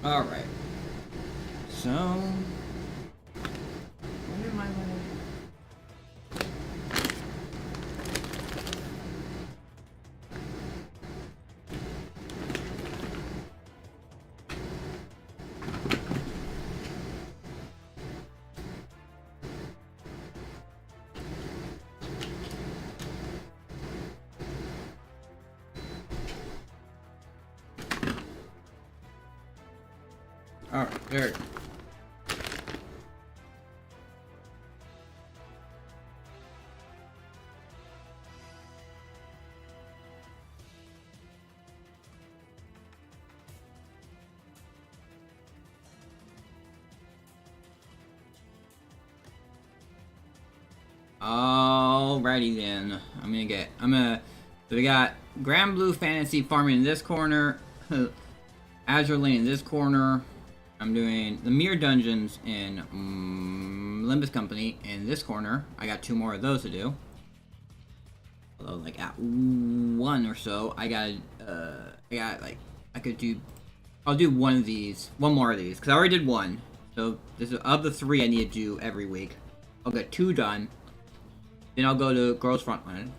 Alright. So. Where am I going? Alright, there. Alrighty then. So we got Grand Blue Fantasy Farming in this corner, Azure Lane in this corner. I'm doing the Mirror Dungeons in Limbus Company in this corner. I got 2 more of those to do. Although, like, at 1 or so, I'll do one of these, 1 more of these, because I already did 1. So, this is, of the 3 I need to do every week. I'll get 2 done. Then I'll go to Girls Frontline.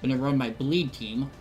I'm gonna run my bleed team.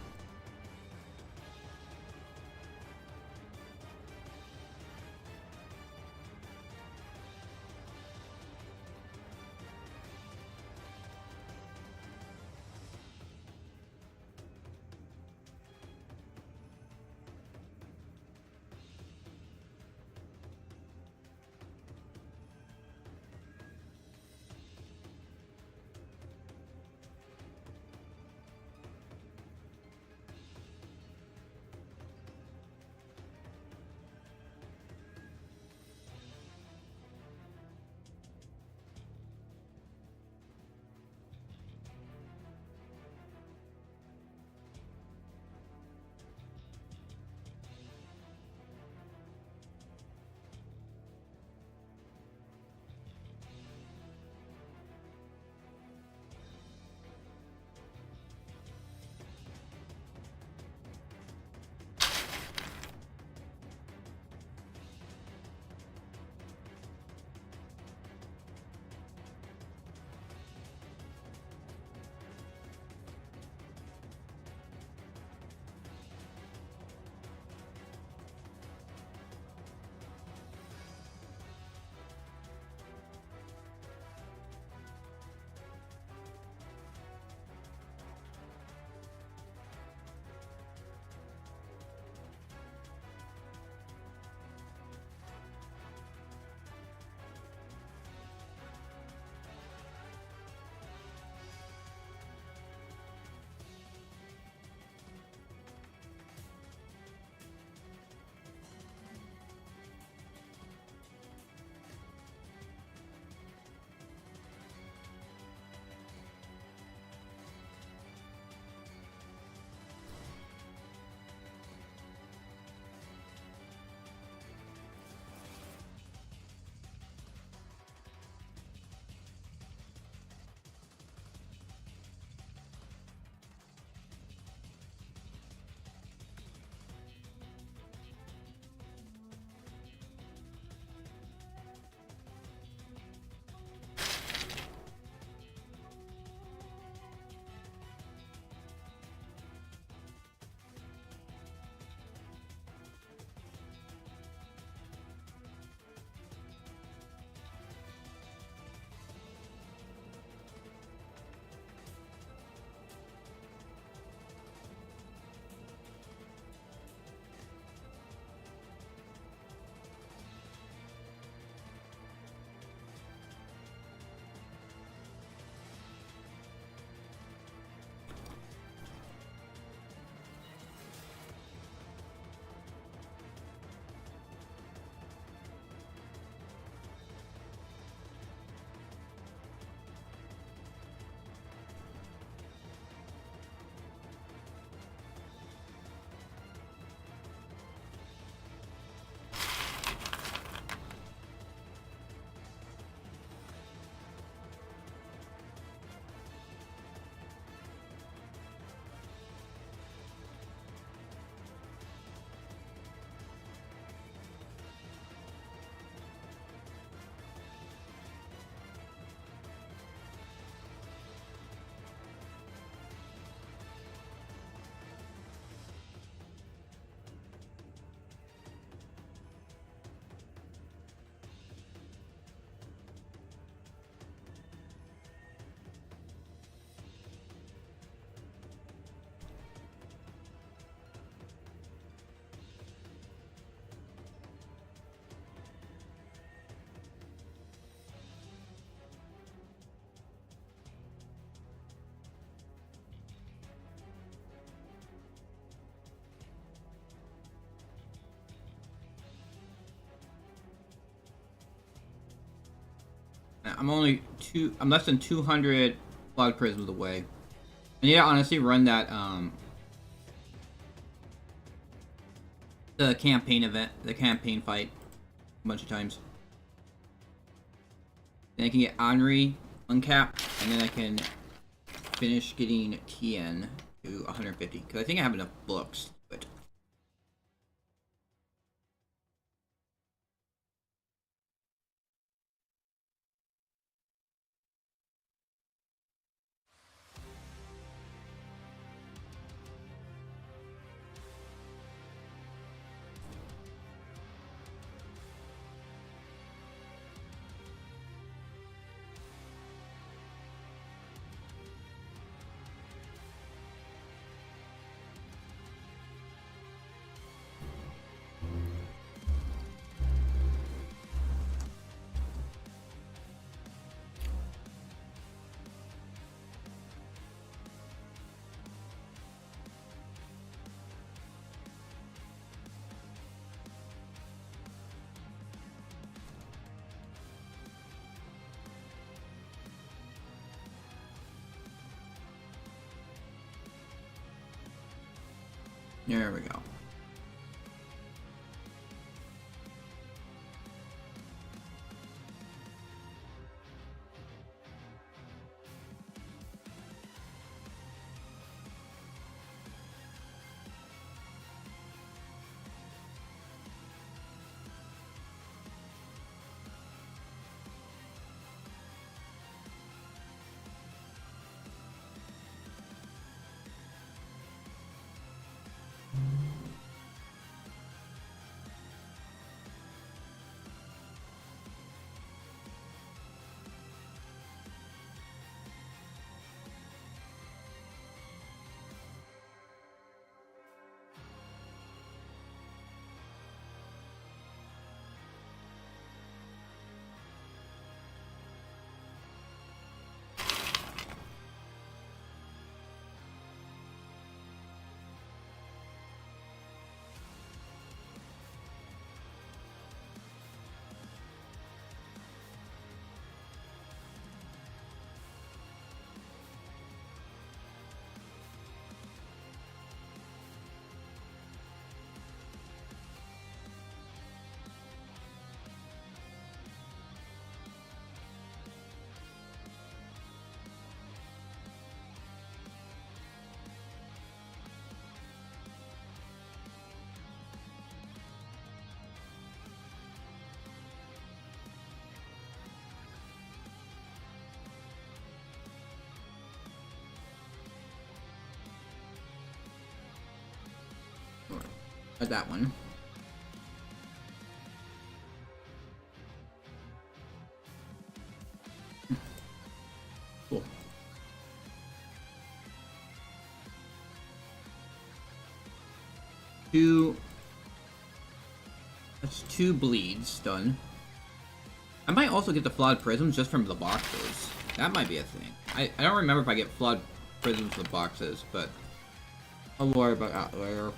I'm only I'm less than 200 Flood Prisms away. I need to honestly run that, the campaign event, the campaign fight, a bunch of times. Then I can get Henri uncapped, and then I can finish getting Tien to 150, because I think I have enough books. But there we go. At that one. Cool. That's 2 bleeds done. I might also get the Flood Prisms just from the boxes. That might be a thing. I don't remember if I get Flood Prisms from the boxes, but I'll worry about that later.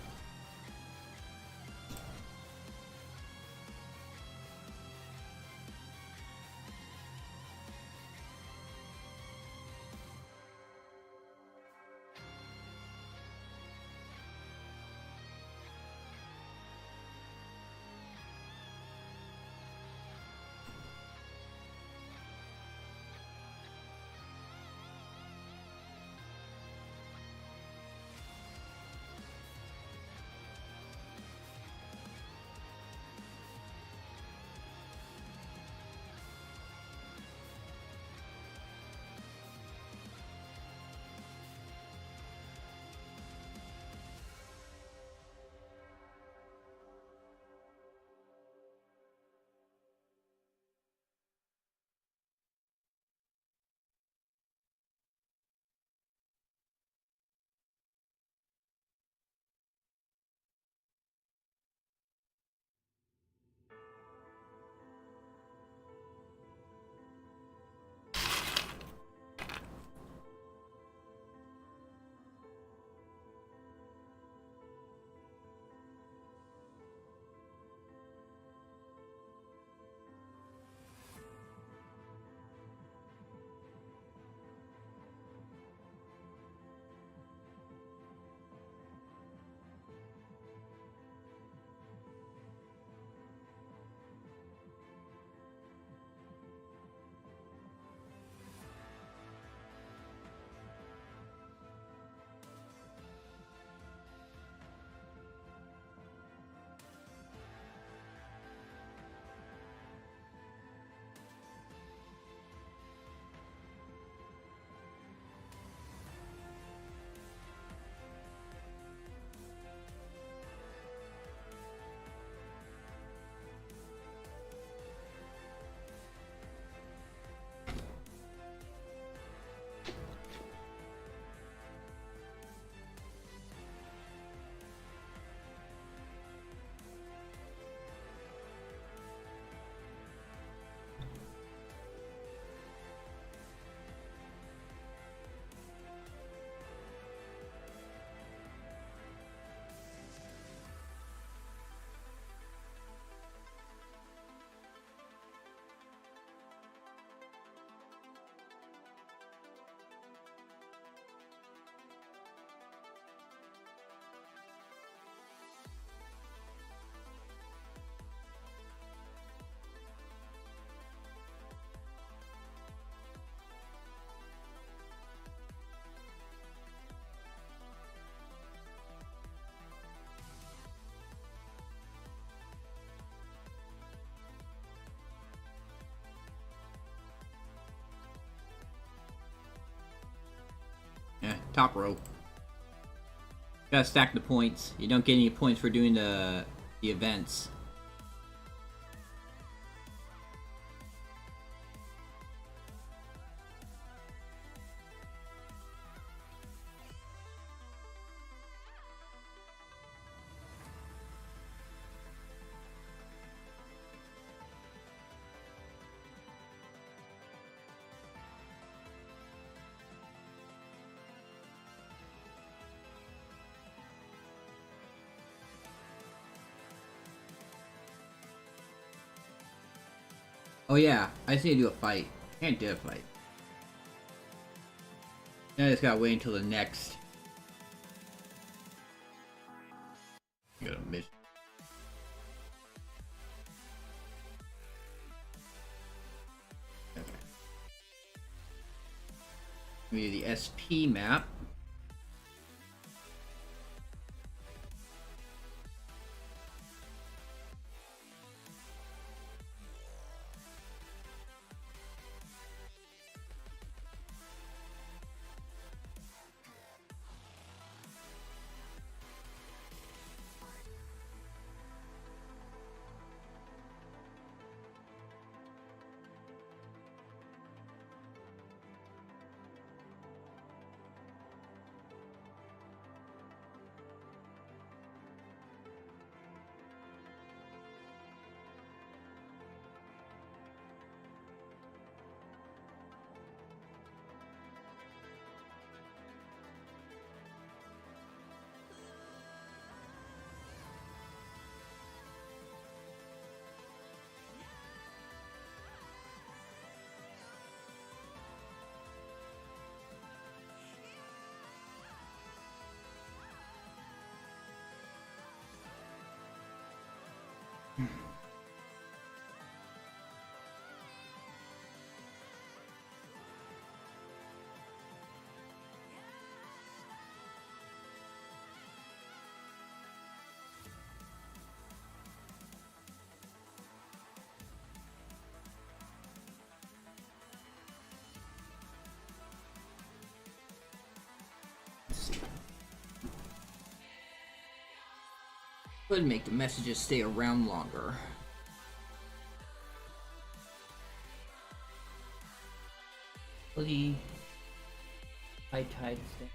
top row. Gotta stack the points. You don't get any points for doing the events. Oh yeah, I just need to do a fight. Can't do a fight. I just gotta wait until the next. Got a mission. Okay. We do the SP map. Would make the messages stay around longer. High tide thing.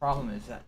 Problem is that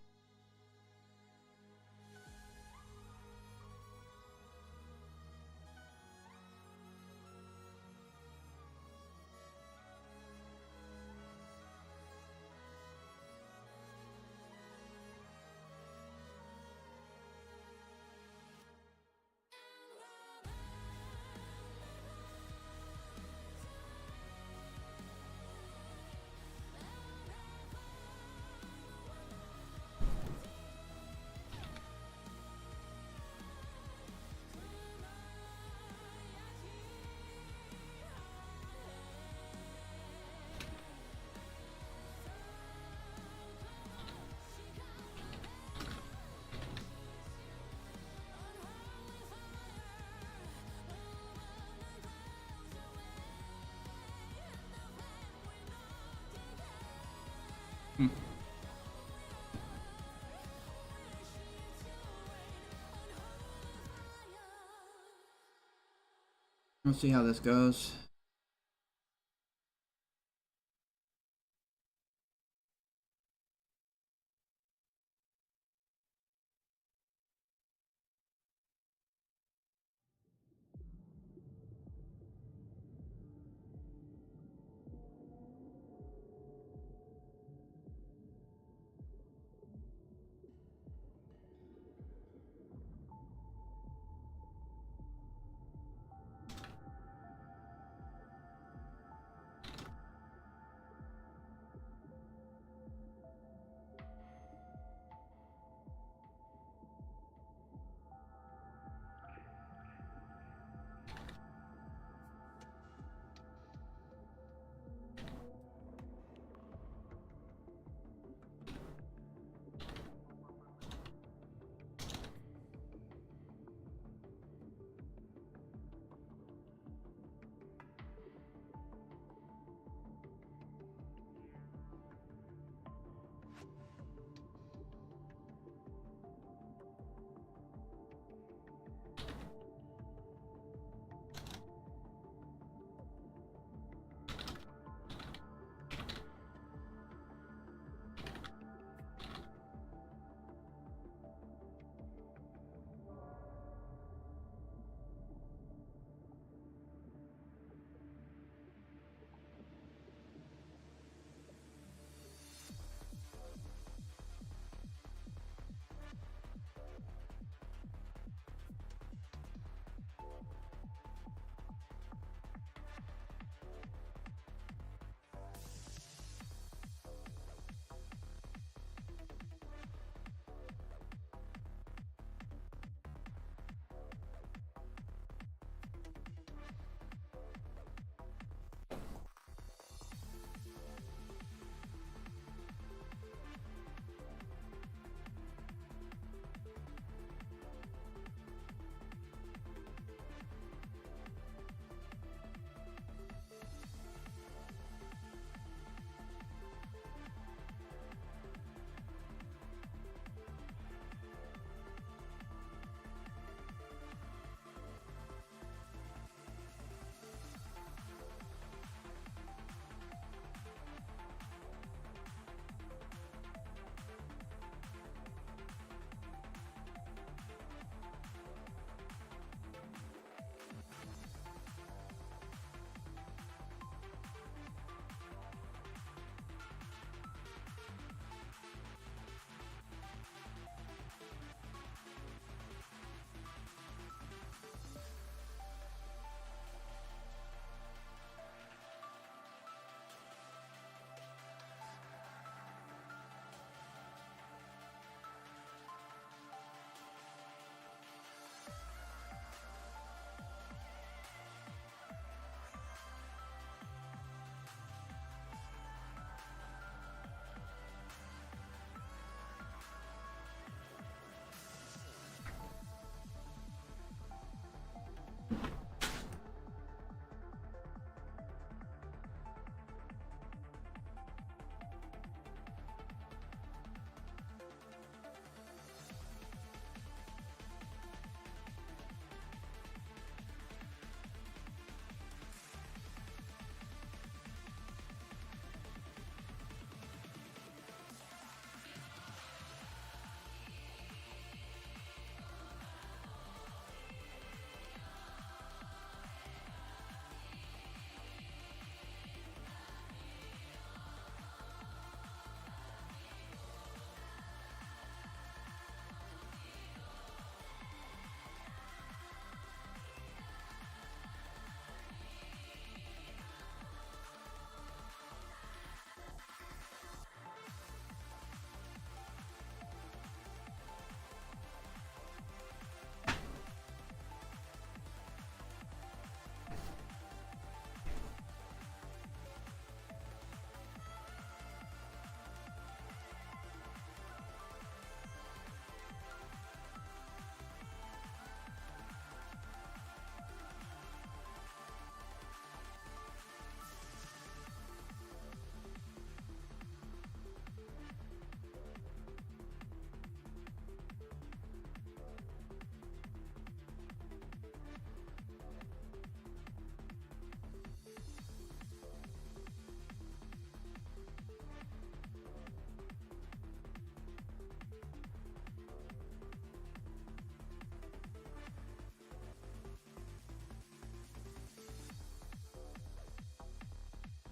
we'll see how this goes.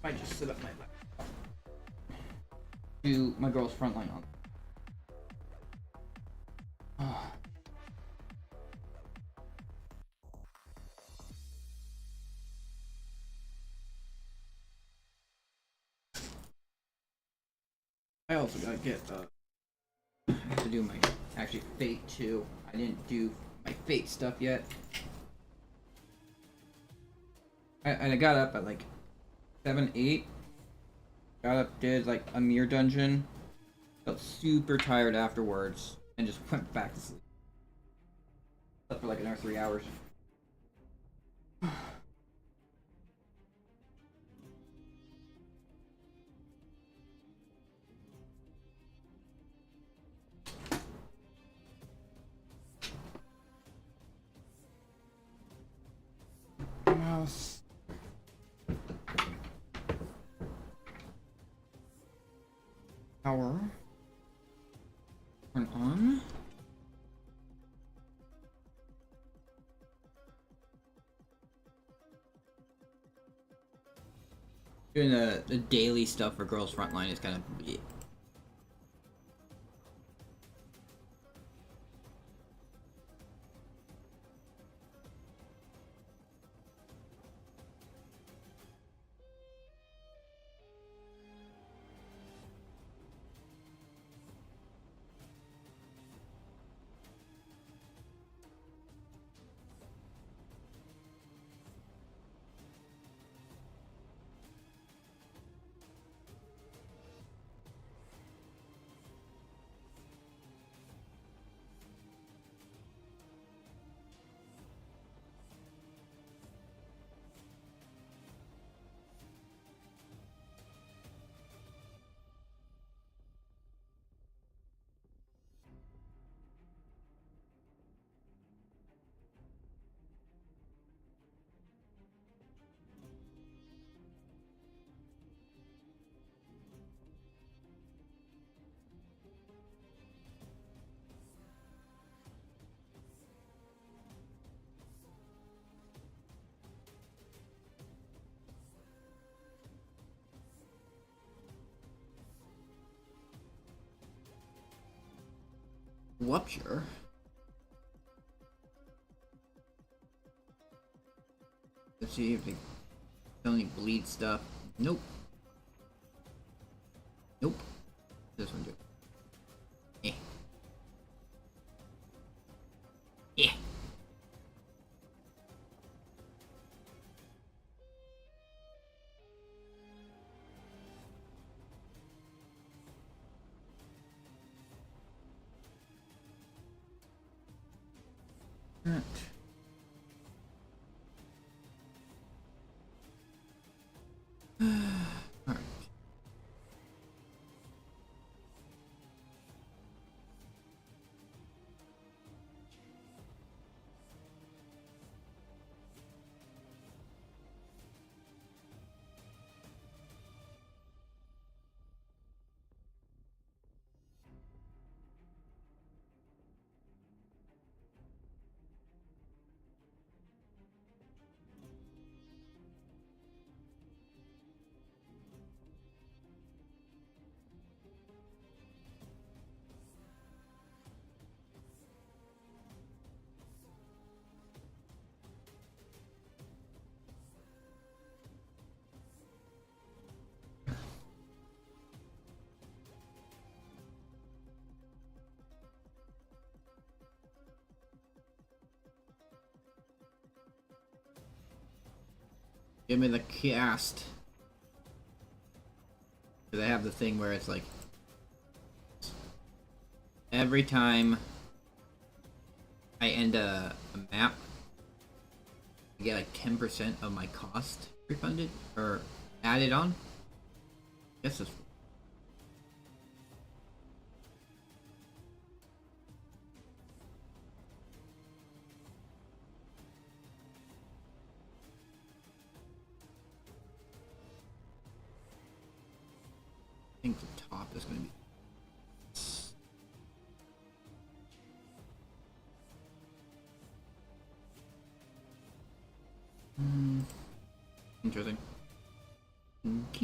might just sit up my laptop. Do my girl's frontline on. Oh. I also gotta get I have to do my actually Fate too. I didn't do my Fate stuff yet. I got up at like 7, 8. Got up, did like a Mir dungeon. Felt super tired afterwards and just went back to sleep. Slept for like another 3 hours. Mouse. Power. Turn on. Doing the daily stuff for Girls Frontline is kind of. Yeah. Rupture. Let's see if they only bleed stuff. Nope. Nope. This one do. Eh. Yeah. Right. Alright. Give me the cast. Because I have the thing where it's like every time I end a map, I get like 10% of my cost refunded or added on. I guess it's I think the top is going to be. Interesting. Okay.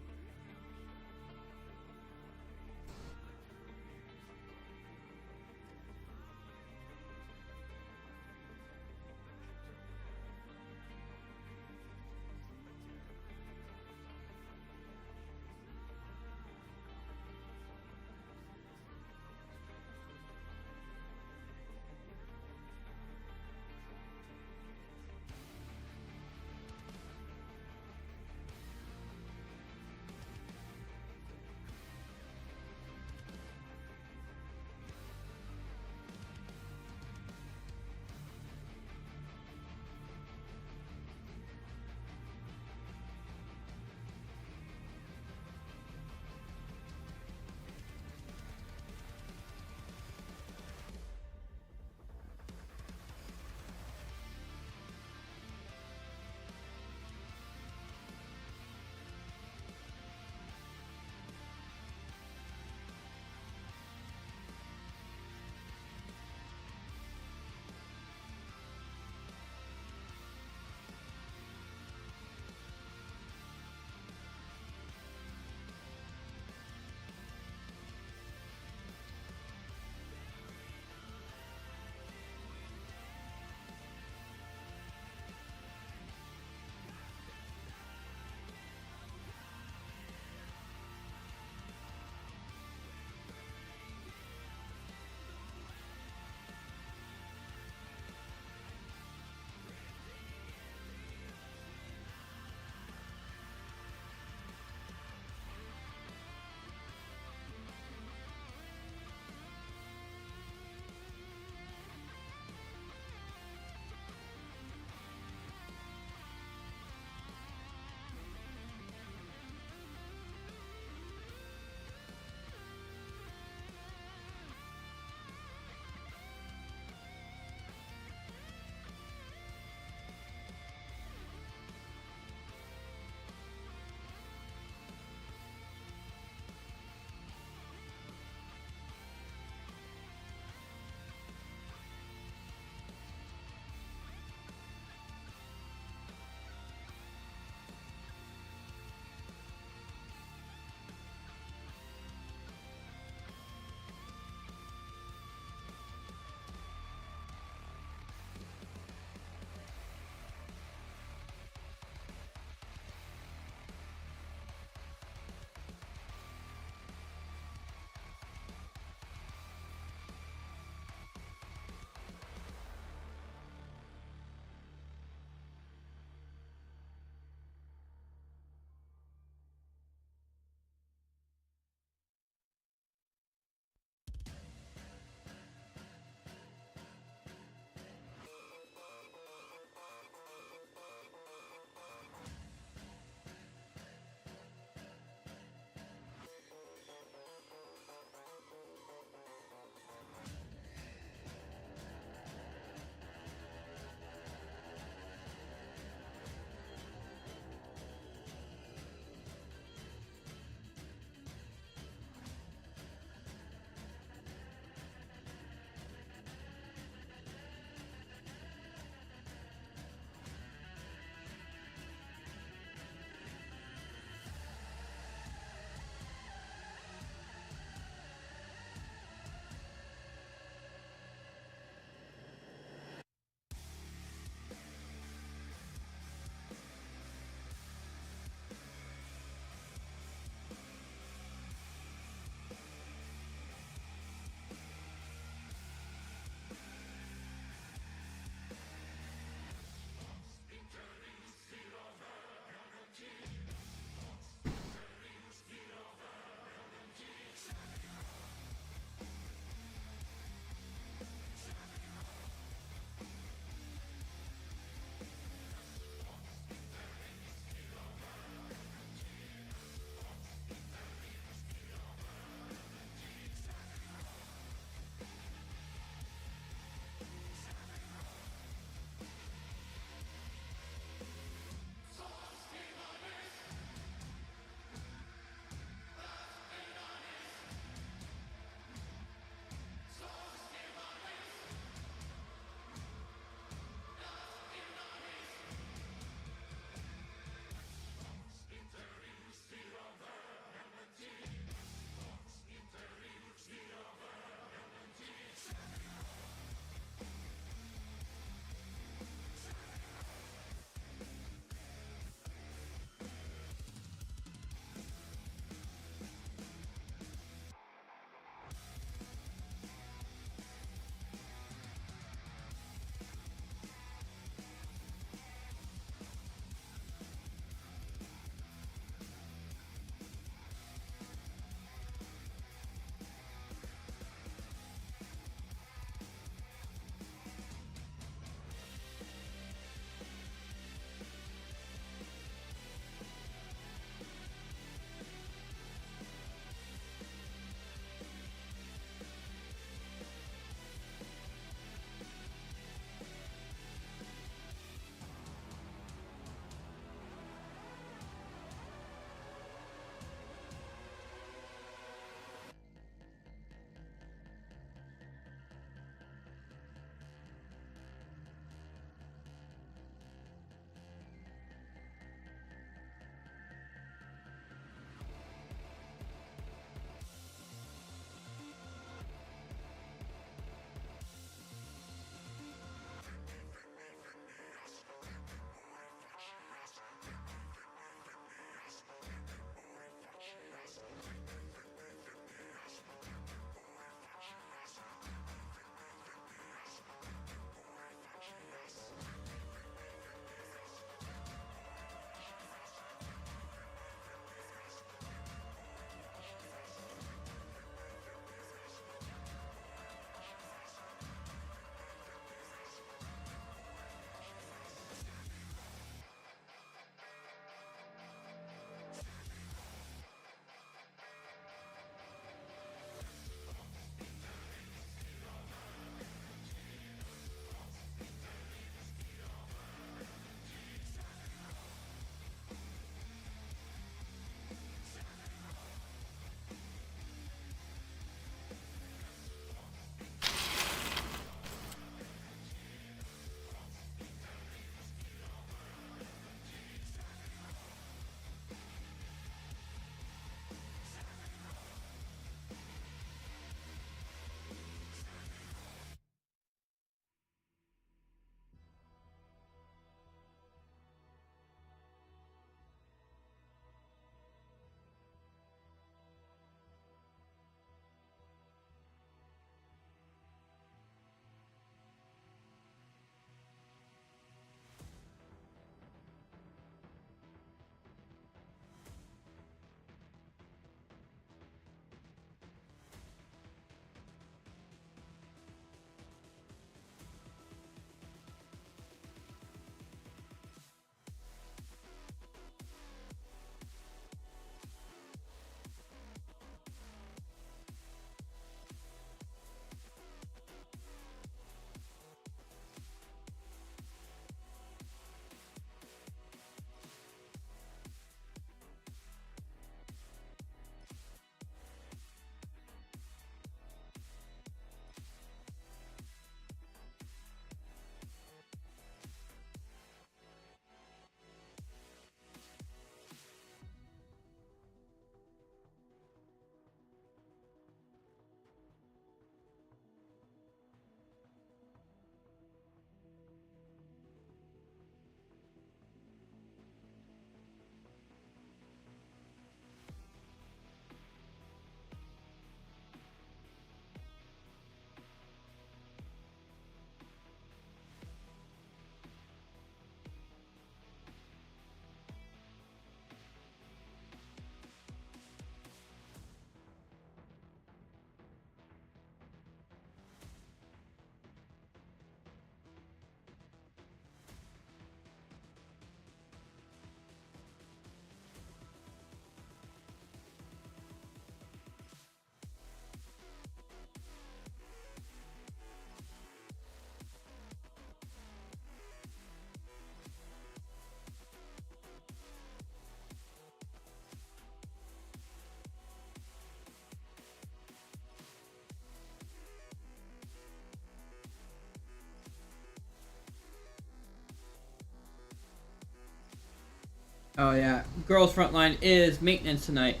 Oh yeah, girls frontline is maintenance tonight.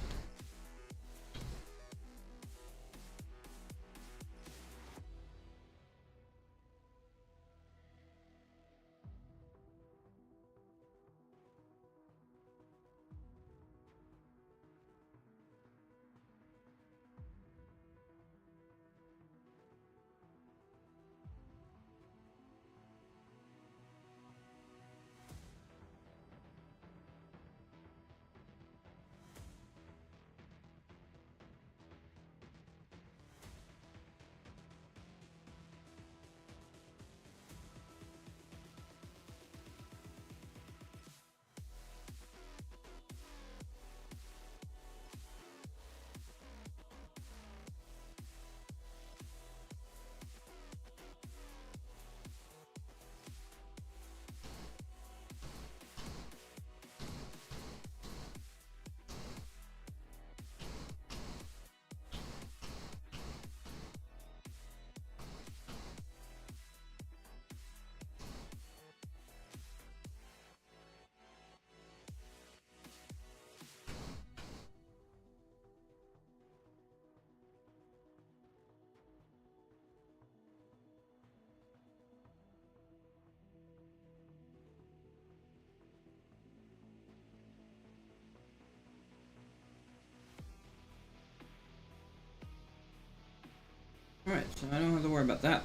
Alright, so I don't have to worry about that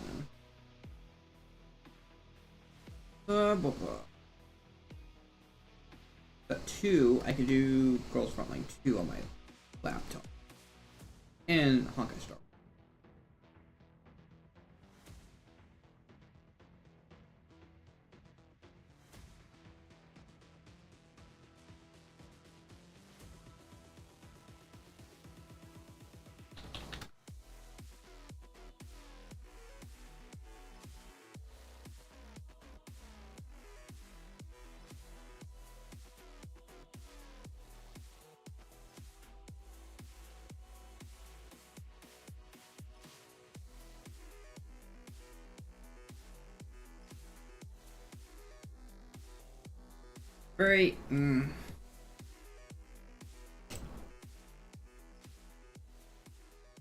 then. But 2, I could do Girls Frontline 2 on my laptop. And Honkai Star. Very,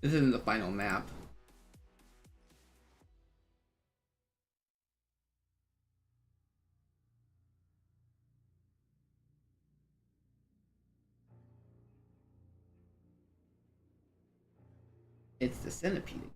This isn't the final map. It's the centipede.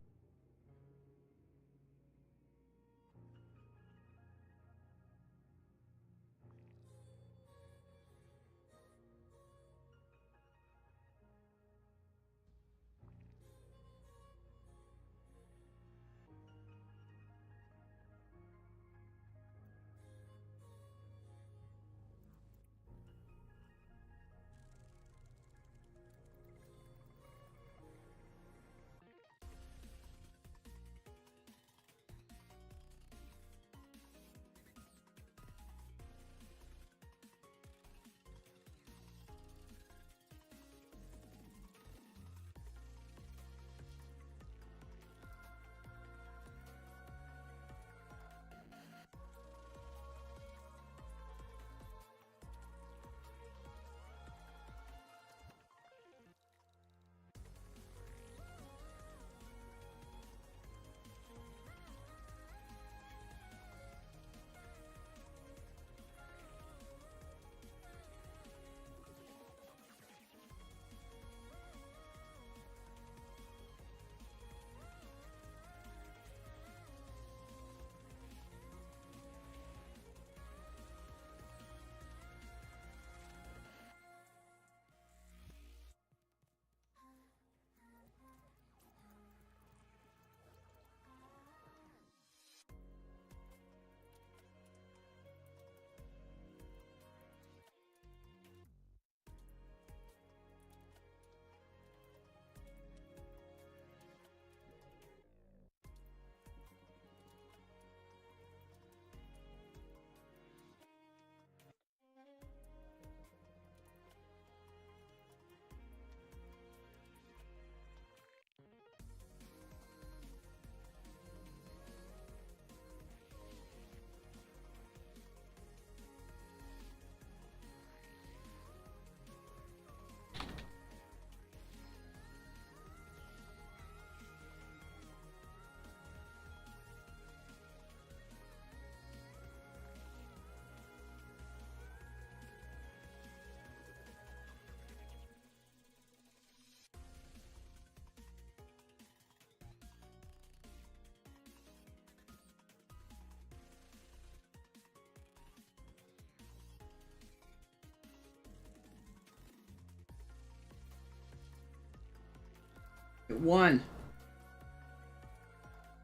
It won.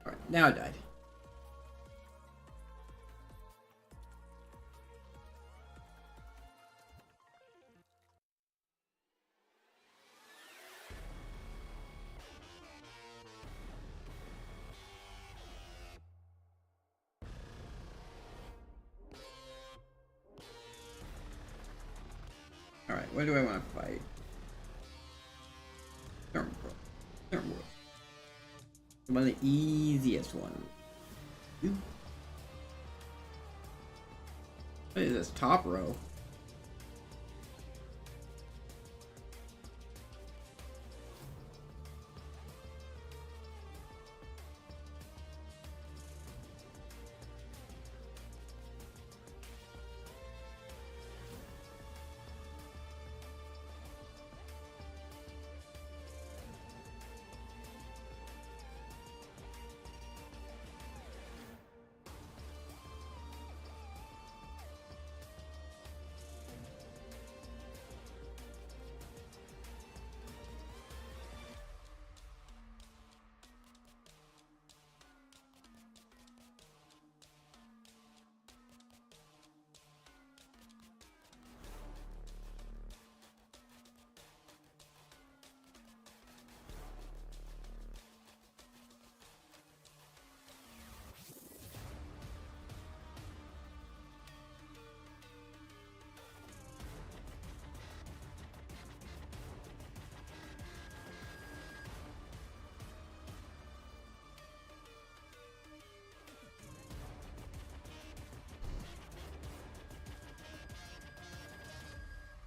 Alright, now it died. Alright, what do I want to fight? Thermal. One of the easiest ones. What is this? Top row?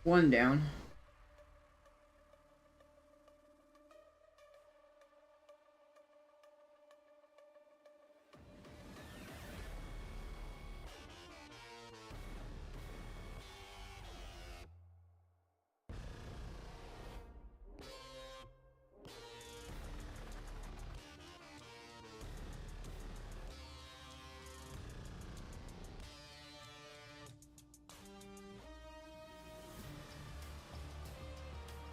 One down.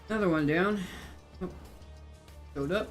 Another one down. Oh, showed up.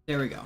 There we go.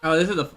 Oh, this is the.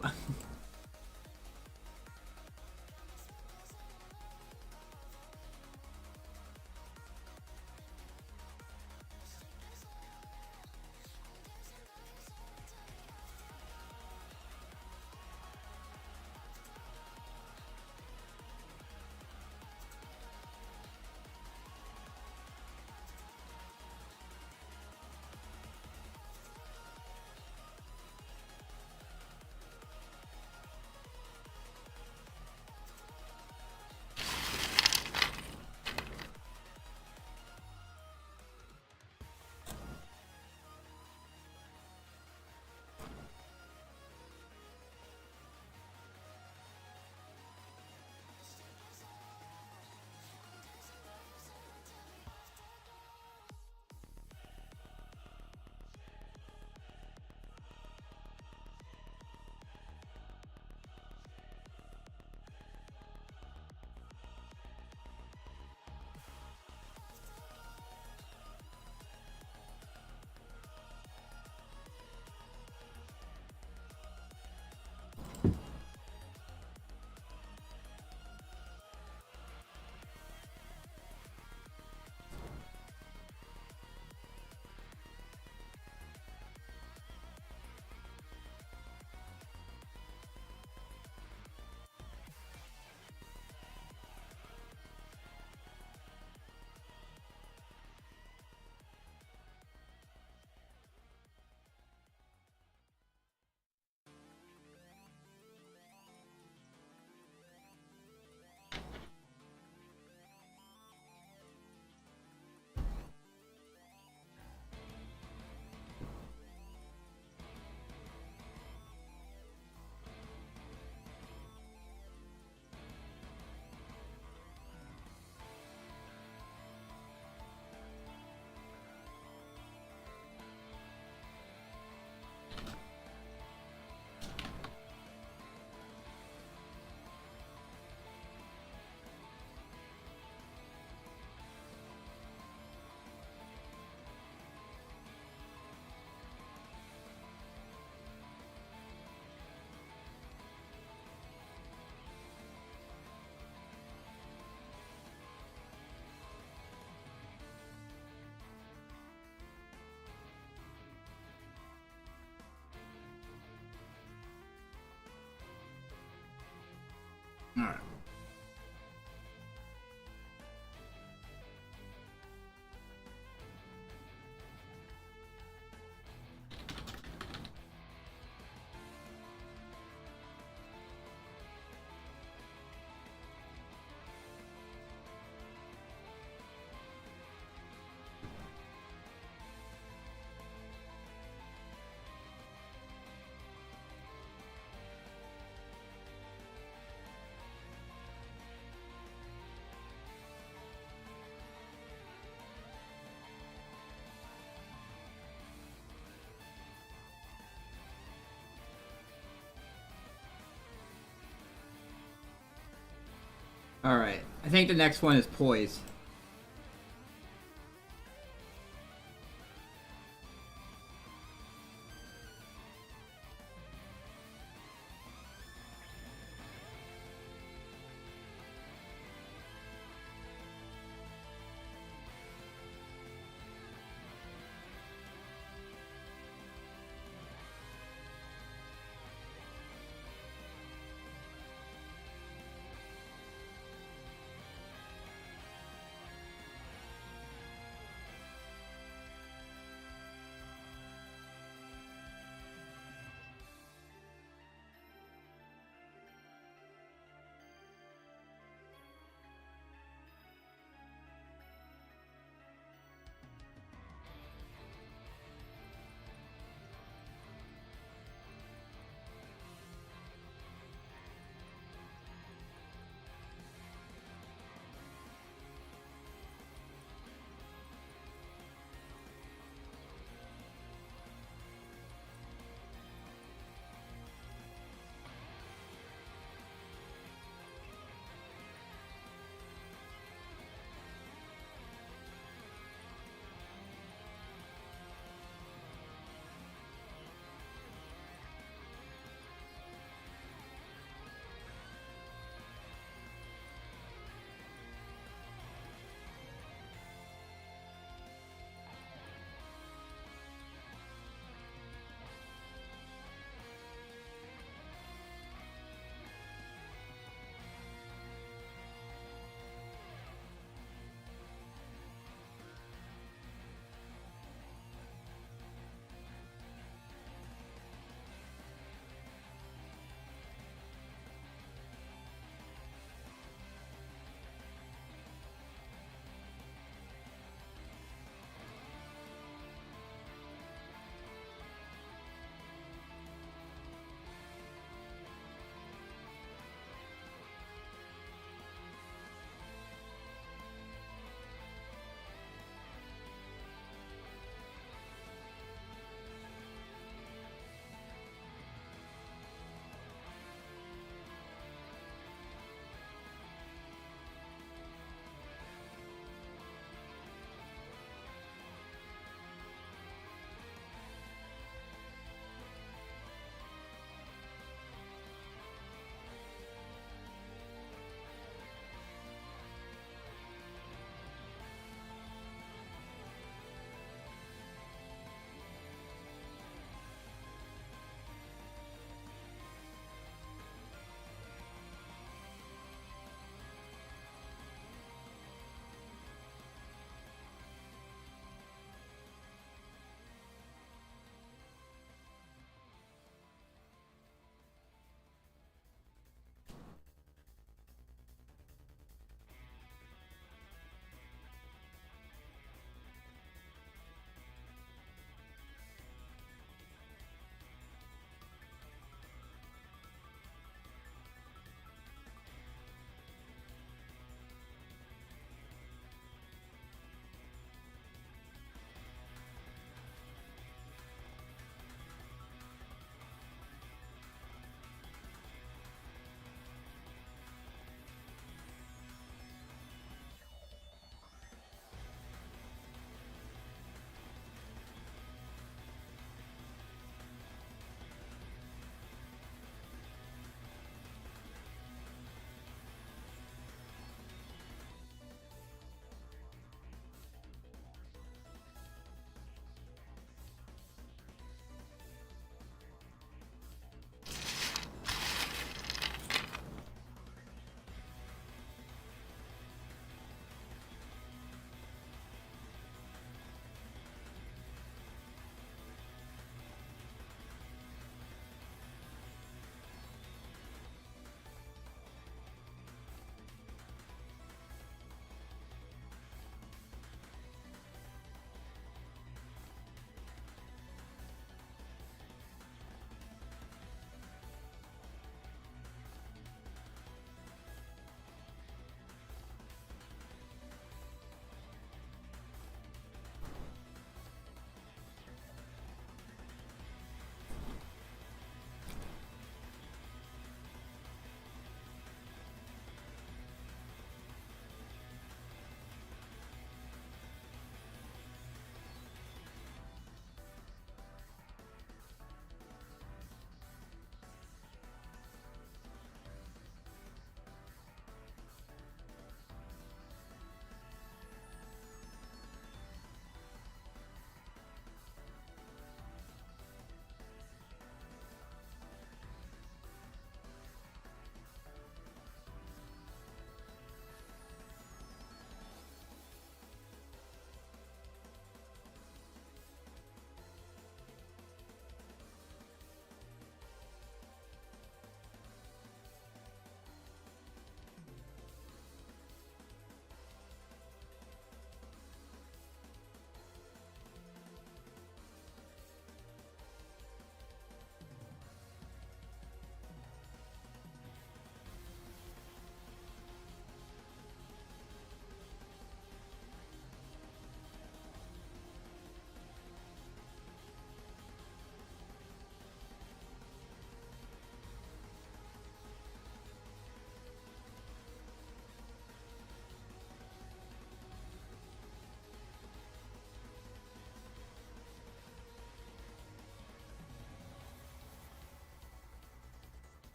All right. All right. I think the next one is poise.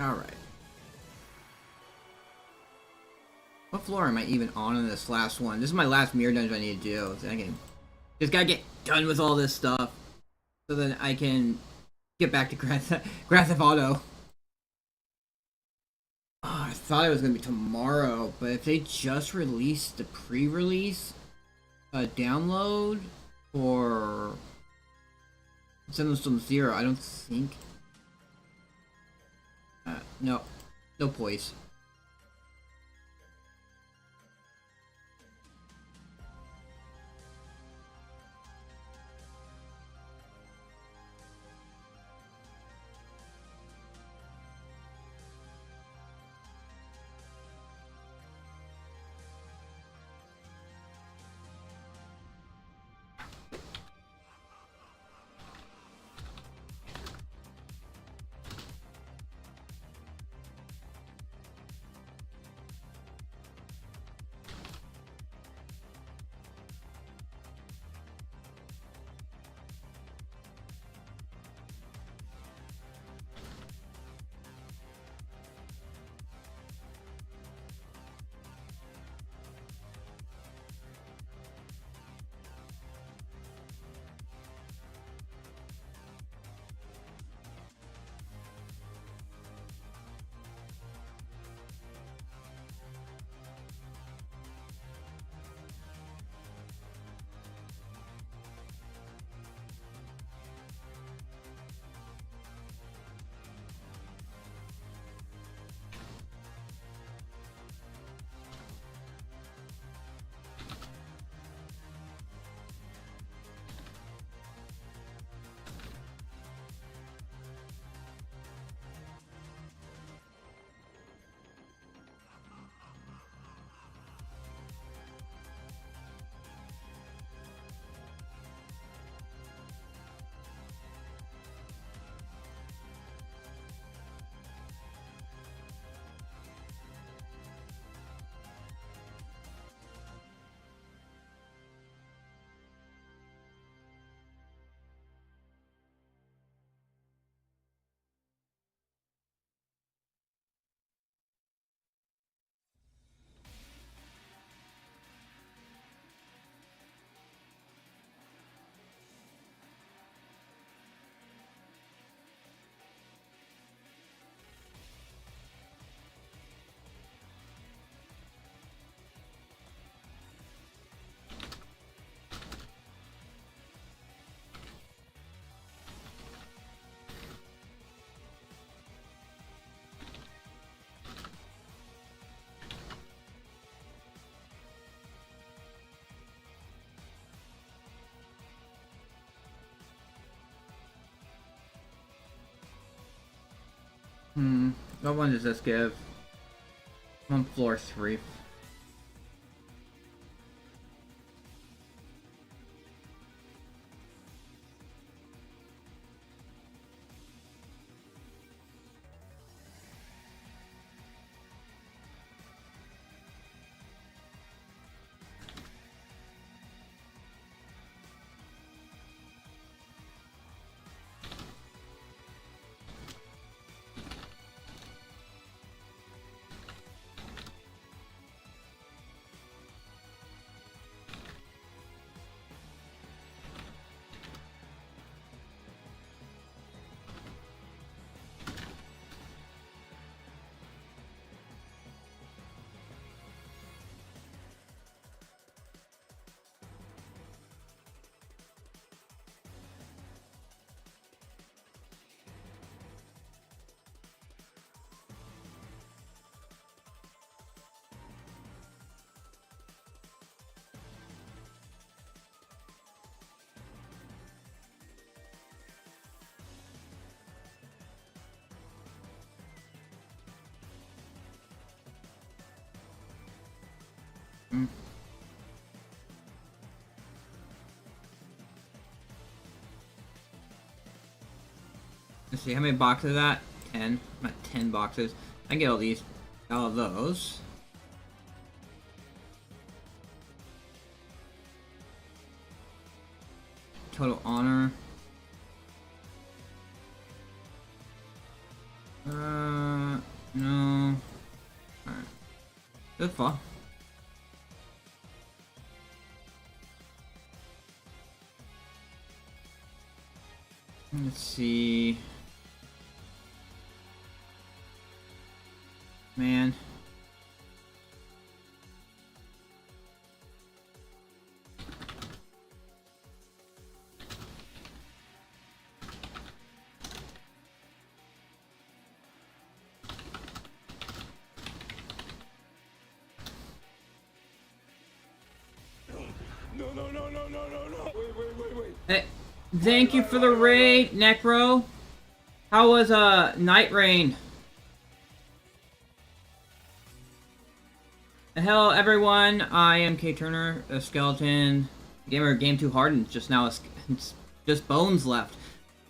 Alright. What floor am I even on in this last one? This is my last mirror dungeon I need to do. So I can just gotta get done with all this stuff. So then I can get back to Grand Theft Auto. Oh, I thought it was gonna be tomorrow, but if they just released the pre-release download for Some Zero, I don't think. No, no poise. What one does this give? I'm on floor 3. Let's see, how many boxes is that? 10. Not 10 boxes. I can get all of those. Total honor. No. Alright. Good fall. Let's see. Man. No. Wait. Hey, thank you for the raid, Necro. How was Night Rain? Hello everyone, I am K Turner, a skeleton gamer. Game too hard and just now it's just bones left.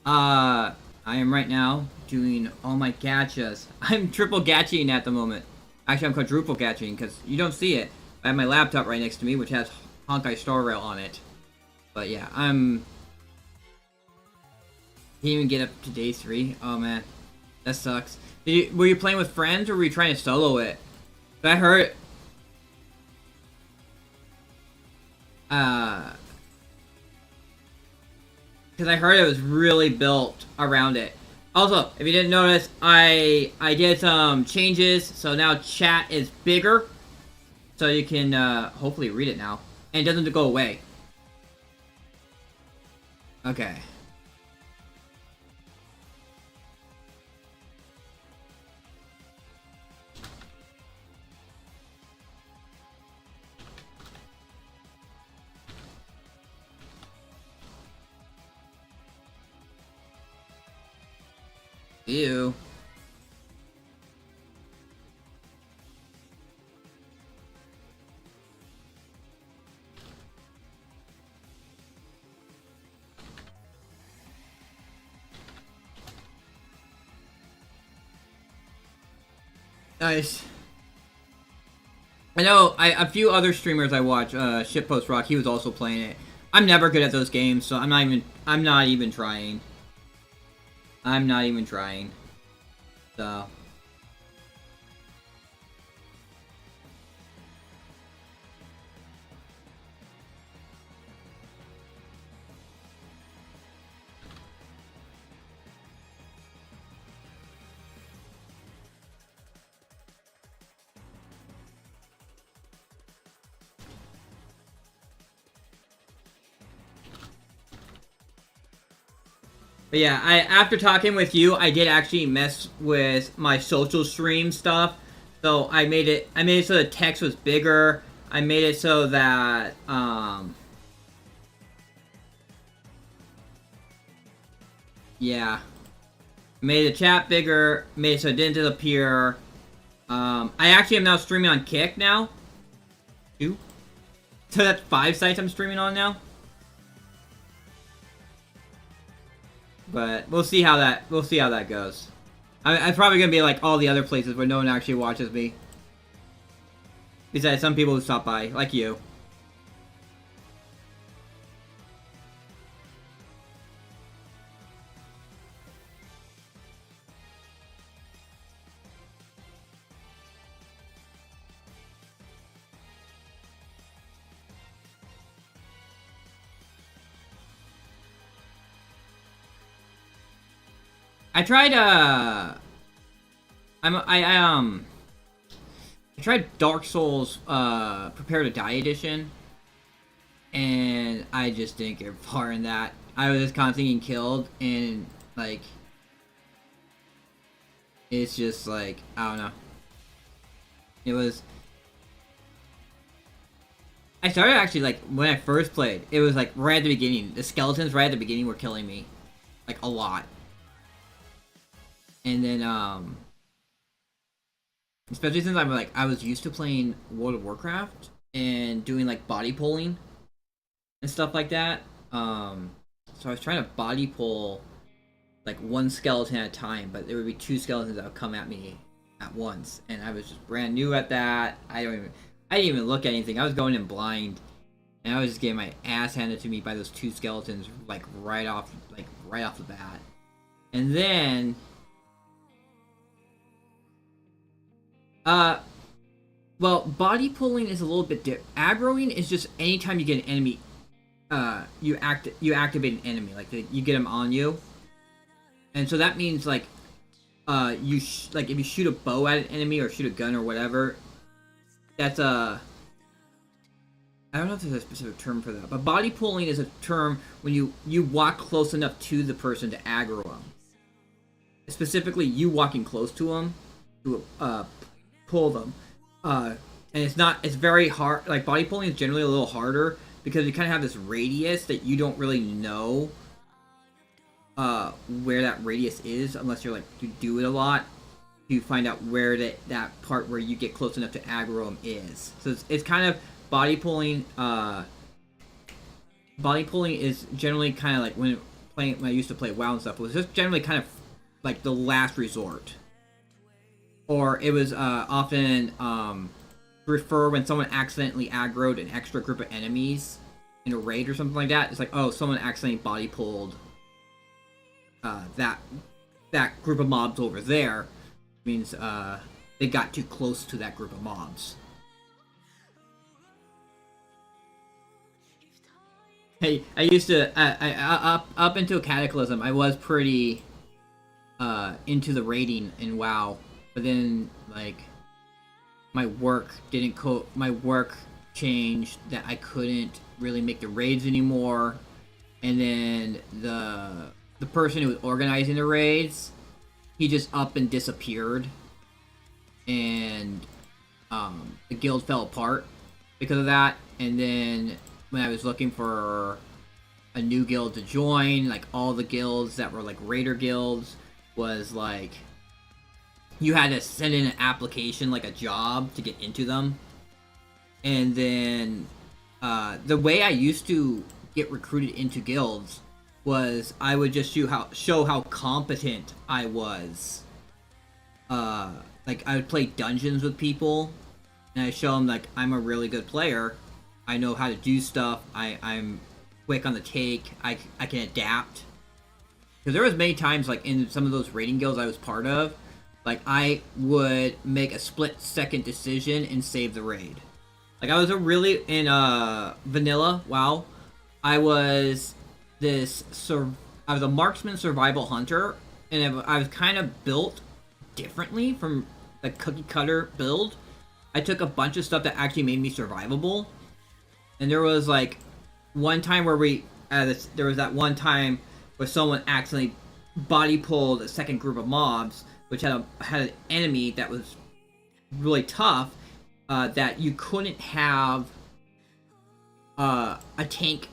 I am right now doing all my gachas. I'm triple gachiing at the moment. Actually, I'm quadruple gachiing because you don't see it. I have my laptop right next to me, which has Honkai Star Rail on it. But yeah, didn't even get up to day 3. Oh man, that sucks. Were you playing with friends or were you trying to solo it? I heard. Because I heard it was really built around it. Also, if you didn't notice, I did some changes, so now chat is bigger, so you can hopefully read it now, and it doesn't go away. Okay. Ew. Nice. I know a few other streamers I watch, Shitpost Rock, he was also playing it. I'm never good at those games, so I'm not even trying. I'm not even trying. So. But yeah, after talking with you, I did actually mess with my social stream stuff. So I made it so the text was bigger. I made it so that yeah. Made the chat bigger, made it so it didn't disappear. I actually am now streaming on Kick now. 2. So that's 5 sites I'm streaming on now. But we'll see how that goes. I'm probably gonna be like all the other places where no one actually watches me. Besides some people who stop by, like you. I tried I tried Dark Souls Prepare to Die edition, and I just didn't get far in that. I was just constantly getting killed, and like it's just like I don't know. It was. I started actually like when I first played. It was like right at the beginning. The skeletons right at the beginning were killing me, like a lot. And then especially since I was used to playing World of Warcraft and doing like body pulling and stuff like that. So I was trying to body pull like one skeleton at a time, but there would be 2 skeletons that would come at me at once, and I was just brand new at that. I didn't even look at anything. I was going in blind, and I was just getting my ass handed to me by those 2 skeletons like right off the bat. And then well, body pulling is a little bit different. Aggroing is just anytime you get an enemy, you activate an enemy, like you get them on you, and so that means like, like if you shoot a bow at an enemy or shoot a gun or whatever, that's I don't know if there's a specific term for that, but body pulling is a term when you walk close enough to the person to aggro them. Specifically, you walking close to them to pull them, and it's very hard. Like body pulling is generally a little harder because you kind of have this radius that you don't really know where that radius is unless you're like you do it a lot. You find out where that part where you get close enough to aggro them is. So it's kind of body pulling. Body pulling is generally kind of like when I used to play WoW and stuff. It was just generally kind of like the last resort. Or it was often refer when someone accidentally aggroed an extra group of enemies in a raid or something like that. It's like, oh, someone accidentally body pulled that group of mobs over there. It means they got too close to that group of mobs. Hey, I used to up into a Cataclysm. I was pretty into the raiding in WoW. But then, like, my work changed that I couldn't really make the raids anymore. And then the person who was organizing the raids, he just up and disappeared. And the guild fell apart because of that. And then when I was looking for a new guild to join, like all the guilds that were like raider guilds was like you had to send in an application, like a job, to get into them. And then the way I used to get recruited into guilds was I would just show how competent I was. Like I would play dungeons with people, and I show them like I'm a really good player. I know how to do stuff. I'm quick on the take. I can adapt. Because there was many times like in some of those raiding guilds I was part of. Like, I would make a split-second decision and save the raid. Like, I was in vanilla, WoW. I was a marksman survival hunter, and I was kind of built differently from the cookie-cutter build. I took a bunch of stuff that actually made me survivable. And there was, like, one time where there was that one time where someone accidentally body-pulled a second group of mobs, which had an enemy that was really tough, that you couldn't have a tank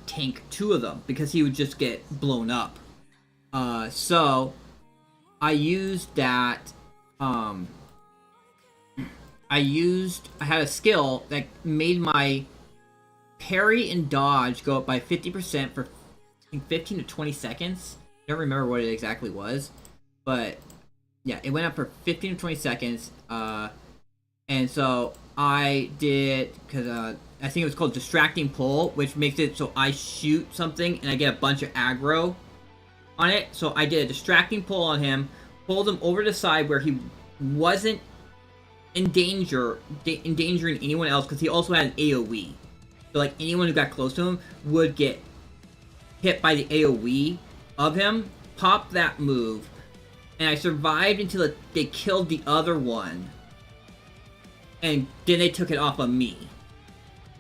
2 of them because he would just get blown up. So I used that. I had a skill that made my parry and dodge go up by 50% for 15 to 20 seconds. I don't remember what it exactly was, but yeah, it went up for 15 to 20 seconds. And so I did, because I think it was called Distracting Pull, which makes it so I shoot something and I get a bunch of aggro on it. So I did a Distracting Pull on him, pulled him over to the side where he wasn't endangering anyone else, because he also had an AoE. So like anyone who got close to him would get hit by the AoE of him. Pop that move, and I survived until they killed the other one, and then they took it off of me.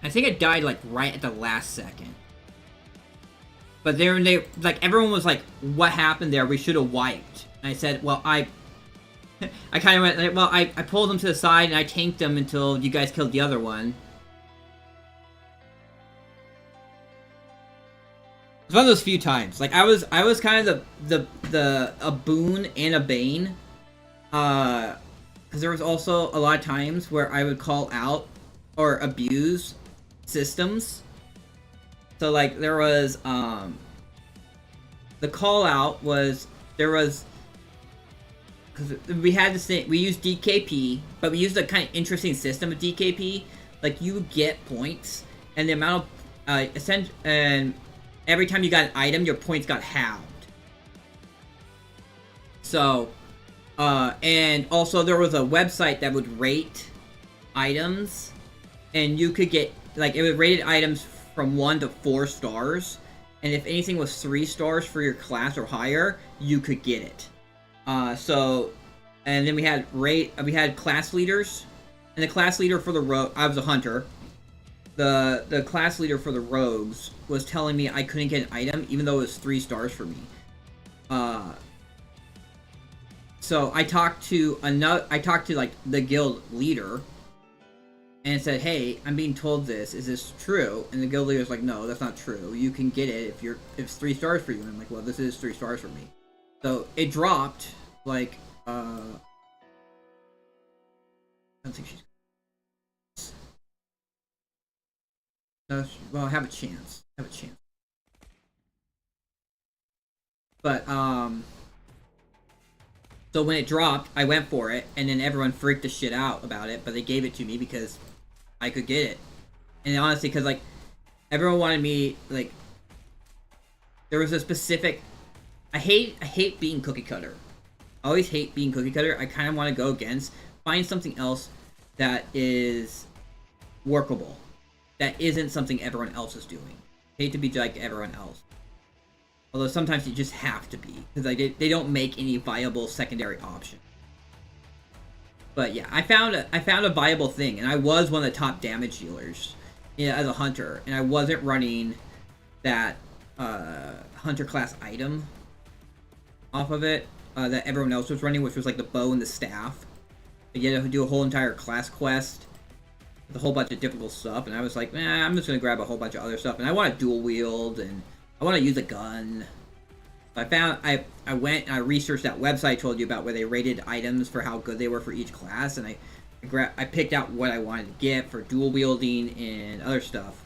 I think it died like right at the last second. But then like everyone was like, "What happened there? We should have wiped." And I said, "Well, I kind of went like, well, I pulled them to the side and I tanked them until you guys killed the other one." It's one of those few times. Like I was kind of a boon and a bane, because there was also a lot of times where I would call out or abuse systems. So like there was the call out was because we had this thing, we used DKP, but we used a kind of interesting system of DKP. Like you would get points, and the amount of and every time you got an item, your points got halved. So, and also there was a website that would rate items, and you could get, like, it would rate items from 1 to 4 stars, and if anything was 3 stars for your class or higher, you could get it. So, and then we had class leaders, and the class leader for the I was a hunter. The class leader for the rogues was telling me I couldn't get an item even though it was 3 stars for me. So I talked to like the guild leader and said, "Hey, I'm being told this. Is this true?" And the guild leader was like, "No, that's not true. You can get it if it's 3 stars for you." And I'm like, "Well, this is 3 stars for me." So it dropped like I don't think she's. Well, I have a chance. But, so when it dropped, I went for it, and then everyone freaked the shit out about it, but they gave it to me because I could get it. And honestly, because, like, everyone wanted me, like, there was a specific, I hate being cookie cutter. I always hate being cookie cutter. I kind of want to go against, find something else that is workable. That isn't something everyone else is doing. Hate to be like everyone else. Although sometimes you just have to be, because like they don't make any viable secondary option. But yeah, I found a viable thing, and I was one of the top damage dealers, as a hunter, and I wasn't running that hunter class item off of it that everyone else was running, which was like the bow and the staff. You had to do a whole entire class quest with a whole bunch of difficult stuff, and I was like, I'm just gonna grab a whole bunch of other stuff, and I want to dual wield, and I want to use a gun. So I went and I researched that website I told you about, where they rated items for how good they were for each class, and I picked out what I wanted to get for dual wielding and other stuff.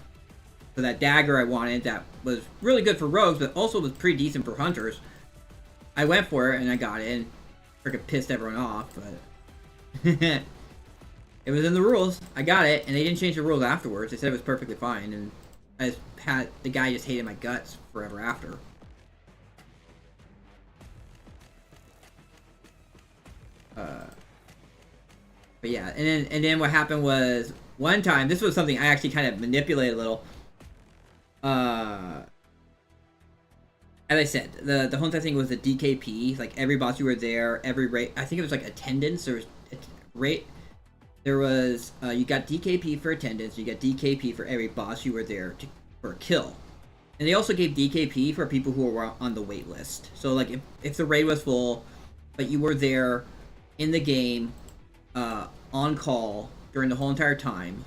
So that dagger I wanted, that was really good for rogues, but also was pretty decent for hunters. I went for it and I got it, and freaking pissed everyone off, but it was in the rules. I got it, and they didn't change the rules afterwards. They said it was perfectly fine, and the guy just hated my guts forever after. But yeah, and then what happened was, one time, this was something I actually kind of manipulated a little. As I said, the whole thing was the DKP. Like every boss you were there, every rate. I think it was like attendance. There was rate. There was you got DKP for attendance. You got DKP for every boss you were there for a kill. And they also gave DKP for people who were on the wait list. So like if the raid was full, but you were there in the game, on call during the whole entire time,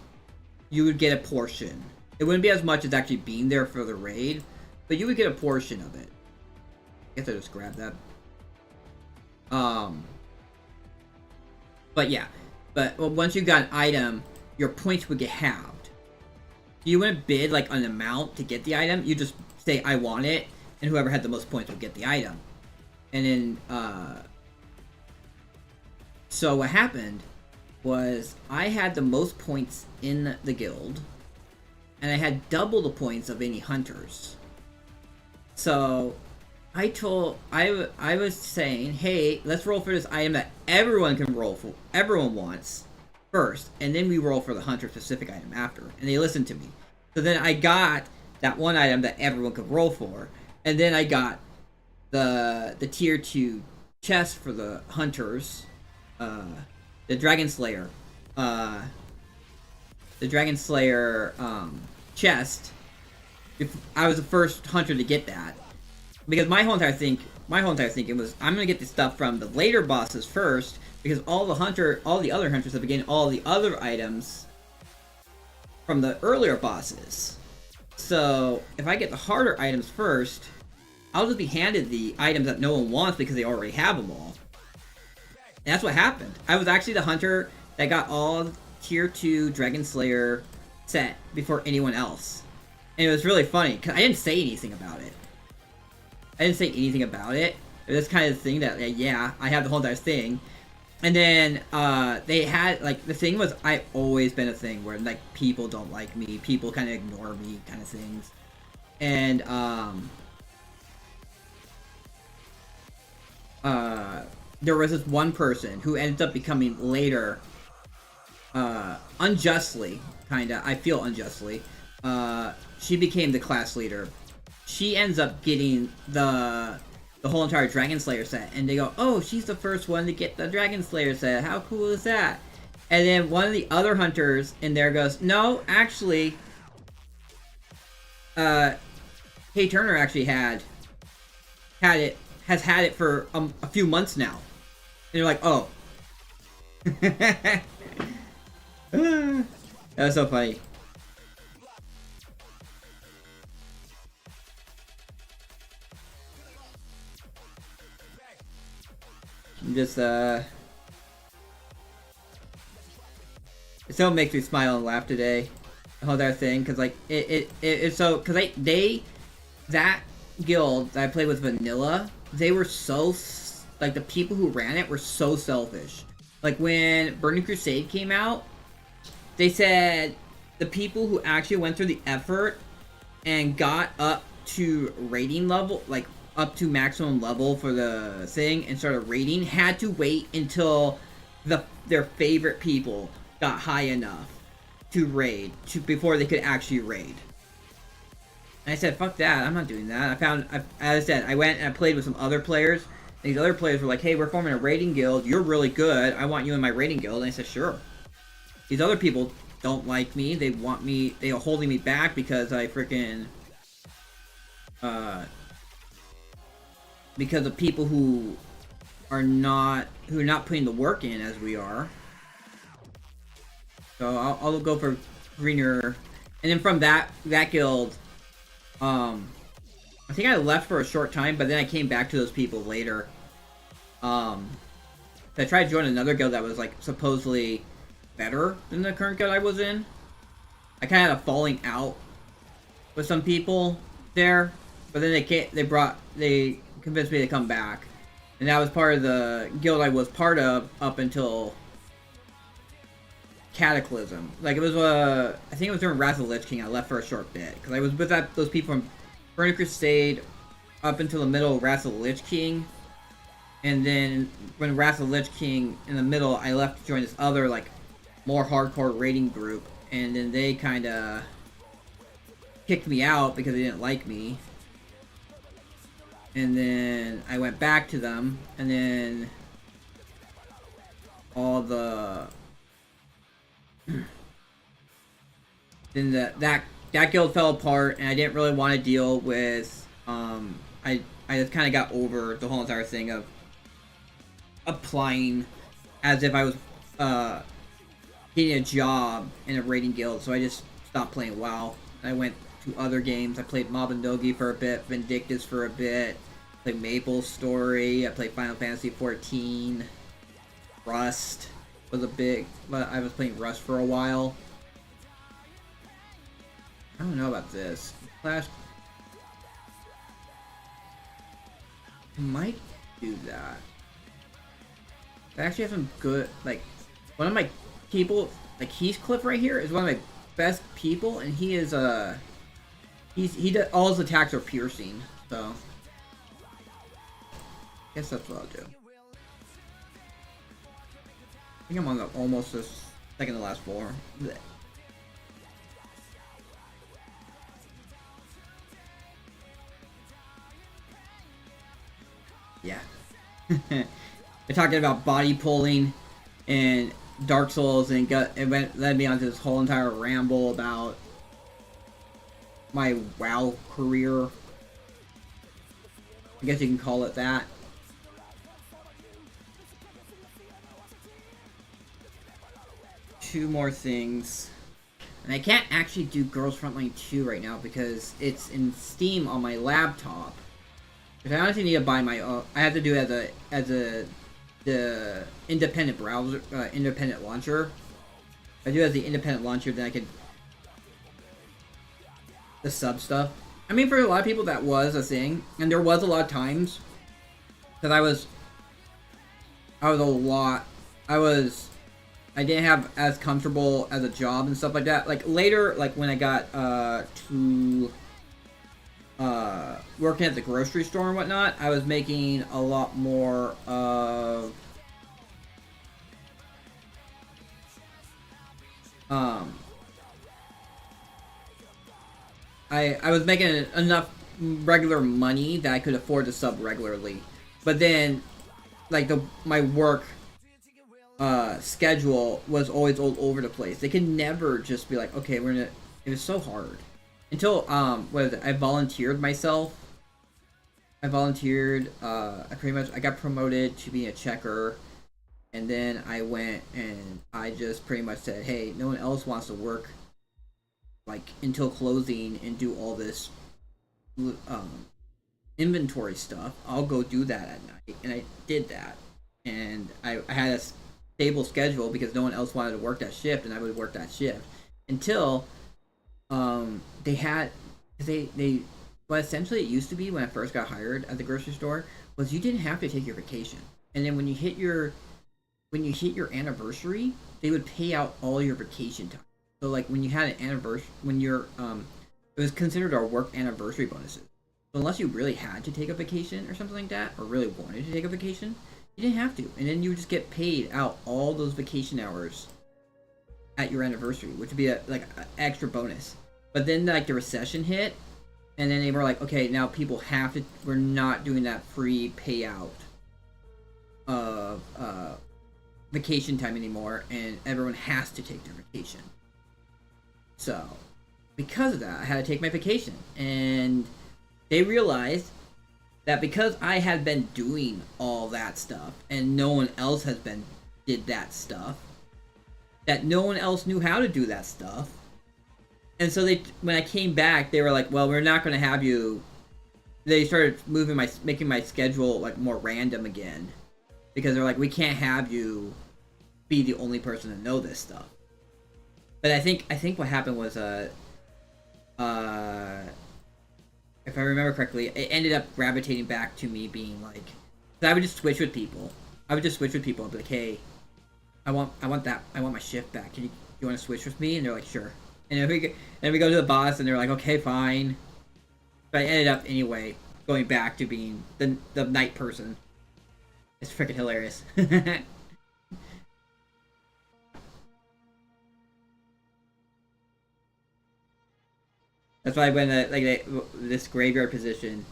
you would get a portion. It wouldn't be as much as actually being there for the raid, but you would get a portion of it. I guess I just grabbed that. Um, but yeah, but once you got an item, your points would get halved. You wouldn't bid like an amount to get the item. You just say I want it, and whoever had the most points would get the item. And then so what happened was I had the most points in the guild, and I had double the points of any hunters. So I was saying, hey, let's roll for this item that everyone can roll for, everyone wants first, and then we roll for the hunter specific item after. And they listened to me. So then I got that one item that everyone could roll for, and then I got the tier 2 chest for the hunters, the Dragon Slayer, chest. I was the first hunter to get that, because my whole entire thinking was I'm gonna get the stuff from the later bosses first, because all the other hunters have been getting all the other items from the earlier bosses. So if I get the harder items first, I'll just be handed the items that no one wants because they already have them all. And that's what happened. I was actually the hunter that got all tier 2 Dragon Slayer set before anyone else. And it was really funny, because I didn't say anything about it. It was kind of the thing that, yeah, I have the whole entire thing. And then, they had, like, the thing was, I've always been a thing where, like, people don't like me, people kind of ignore me, kind of things. And, there was this one person who ended up becoming later, unjustly, kinda, I feel unjustly, she became the class leader. She ends up getting the whole entire Dragon Slayer set, and they go, oh, she's the first one to get the Dragon Slayer set, how cool is that? And then one of the other hunters in there goes, no, actually, Kay Turner actually has had it for a few months now. And you're like, oh. That was so funny. I'm just, it still makes me smile and laugh today. The whole other thing, because, like, it's so, because that guild that I played with Vanilla, they were so, like, the people who ran it were so selfish. Like, when Burning Crusade came out, they said the people who actually went through the effort and got up to rating level, like, up to maximum level for the thing and started raiding, had to wait until their favorite people got high enough to raid, before they could actually raid. And I said, fuck that, I'm not doing that. As I said, I went and I played with some other players. These other players were like, hey, we're forming a raiding guild, you're really good, I want you in my raiding guild. And I said, sure. These other people don't like me, they are holding me back because I freaking, because of people who are not putting the work in as we are. So I'll go for greener. And then from that guild, I think I left for a short time, but then I came back to those people later. I tried to join another guild that was, like, supposedly better than the current guild I was in. I kind of had a falling out with some people there, but then they convinced me to come back, and that was part of the guild I was part of up until Cataclysm. Like, it was I think it was during Wrath of the Lich King I left for a short bit, because I was with those people from Burning Crusade up until the middle of Wrath of the Lich King, and then when Wrath of the Lich King in the middle, I left to join this other, like, more hardcore raiding group, and then they kinda kicked me out because they didn't like me. And then I went back to them, and then then that guild fell apart, and I didn't really want to deal with, I just kind of got over the whole entire thing of applying as if I was, getting a job in a raiding guild, so I just stopped playing WoW. I went to other games. I played Mob and Dogi for a bit, Vindictus for a bit, Play Maple Story. I played Final Fantasy 14. Rust was a big. But I was playing Rust for a while. I don't know about this. Clash. I might do that. I actually have some good, like, one of my people, like Heathcliff right here, is one of my best people, and he is he does, all his attacks are piercing, so I guess that's what I'll do. I think I'm on the almost the second to last floor. Blech. Yeah. They're talking about body pulling and Dark Souls, and led me onto this whole entire ramble about my WoW career. I guess you can call it that. Two more things. And I can't actually do Girls Frontline 2 right now because it's in Steam on my laptop. If I honestly need to buy my own, I have to do it the independent browser, independent launcher. If I do it as the independent launcher, then I could the sub stuff. I mean, for a lot of people that was a thing, and there was a lot of times that I didn't have as comfortable as a job and stuff like that. Like later, like when I got to working at the grocery store and whatnot, I was making a lot more of I was making enough regular money that I could afford to sub regularly. But then like my work schedule was always all over the place. They could never just be like, okay, we're gonna. It was so hard until I volunteered myself. I got promoted to be a checker, and then I went and I just pretty much said, hey, no one else wants to work like until closing and do all this inventory stuff. I'll go do that at night, and I did that, and I had a stable schedule because no one else wanted to work that shift, and I would work that shift until what essentially it used to be when I first got hired at the grocery store was you didn't have to take your vacation, and then when you hit your anniversary, they would pay out all your vacation time. So like when you had an anniversary, it was considered our work anniversary bonuses. So unless you really had to take a vacation or something like that, or really wanted to take a vacation, you didn't have to, and then you would just get paid out all those vacation hours at your anniversary, which would be an extra bonus. But then like the recession hit, and then they were like, okay, now people have to. We're not doing that free payout of vacation time anymore, and everyone has to take their vacation. So because of that, I had to take my vacation, and they realized that because I had been doing all that stuff and no one else did that stuff, that no one else knew how to do that stuff. And so when I came back, they were like, well, we're not going to have you. They started making my schedule like more random again, because they're like, we can't have you be the only person to know this stuff. But I think what happened was if I remember correctly, it ended up gravitating back to me being like, so I would just switch with people. I'd be like, hey, I want my shift back. You want to switch with me? And they're like, sure. And then we go to the boss, and they're like, okay, fine. But I ended up anyway going back to being the night person. It's freaking hilarious. That's why when this graveyard position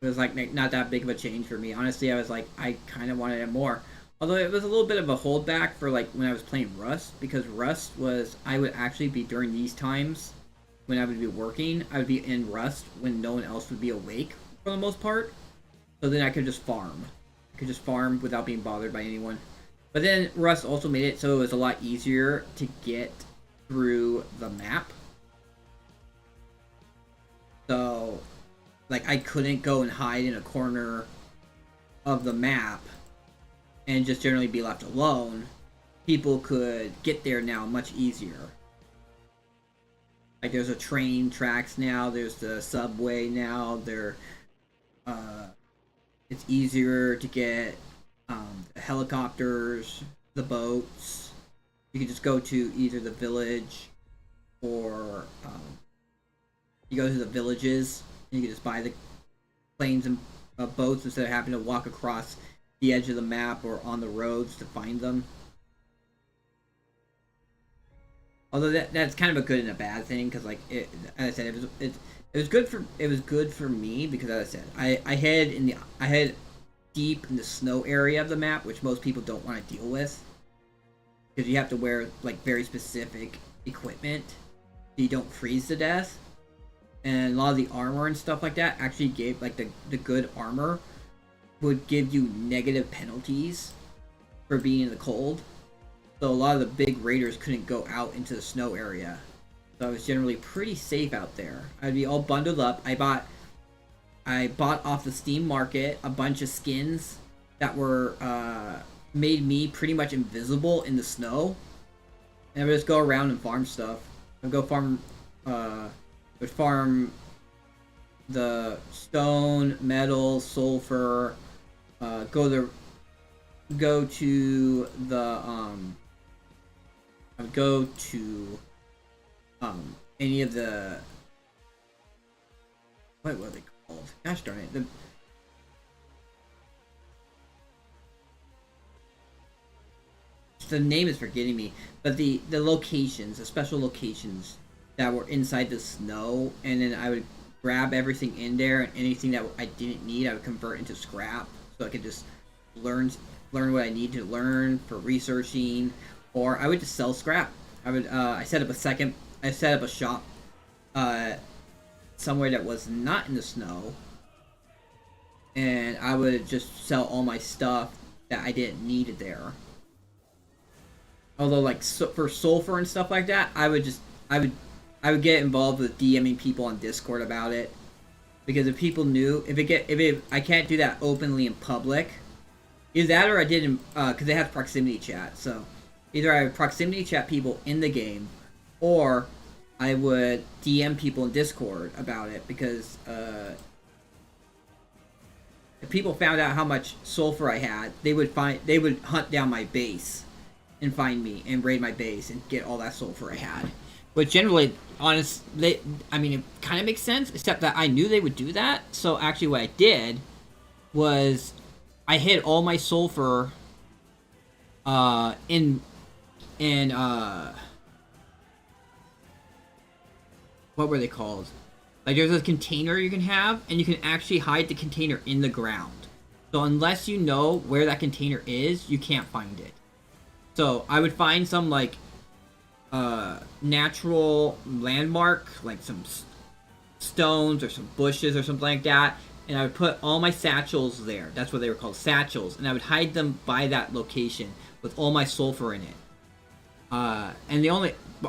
was like not that big of a change for me. Honestly, I was like, I kind of wanted it more. Although it was a little bit of a holdback for like when I was playing Rust, because Rust was, I would actually be during these times when I would be working, I would be in Rust when no one else would be awake for the most part. So then I could just farm. I could just farm without being bothered by anyone. But then Rust also made it so it was a lot easier to get through the map. So like I couldn't go and hide in a corner of the map and just generally be left alone, people could get there now much easier. Like there's a train tracks now, there's the subway now, it's easier to get the helicopters, the boats. You can just go to either the village or you go to the villages and you can just buy the planes and boats instead of having to walk across the edge of the map or on the roads to find them. Although that's kind of a good and a bad thing, because like as I said, it was good for me because, as I said, I hid deep in the snow area of the map, which most people don't want to deal with, because you have to wear like very specific equipment so you don't freeze to death. And a lot of the armor and stuff like that actually gave, like, the good armor would give you negative penalties for being in the cold. So a lot of the big raiders couldn't go out into the snow area. So I was generally pretty safe out there. I'd be all bundled up. I bought off the Steam market a bunch of skins that were made me pretty much invisible in the snow. And I would just go around and farm stuff. I'd go farm the stone, metal, sulfur, go to any of the, what were they called? Gosh darn it. The name is forgetting me, but the locations, the special locations that were inside the snow, and then I would grab everything in there, and anything that I didn't need I would convert into scrap, so I could just learn what I need to learn for researching, or I would just sell scrap. I set up a shop somewhere that was not in the snow, and I would just sell all my stuff that I didn't need it there. Although, like, for sulfur and stuff like that, I would get involved with DMing people on Discord about it, because if people knew, I can't do that openly in public. Either that, or I did because they have proximity chat. So either I would proximity chat people in the game, or I would DM people in Discord about it, because if people found out how much sulfur I had, they would hunt down my base and find me and raid my base and get all that sulfur I had. Which generally, honestly, I mean, it kind of makes sense, except that I knew they would do that. So actually what I did was I hid all my sulfur in what were they called? Like, there's a container you can have, and you can actually hide the container in the ground. So unless you know where that container is, you can't find it. So I would find some, like, natural landmark, like some stones or some bushes or something like that, and I would put all my satchels there. That's what they were called, satchels. And I would hide them by that location with all my sulfur in it. And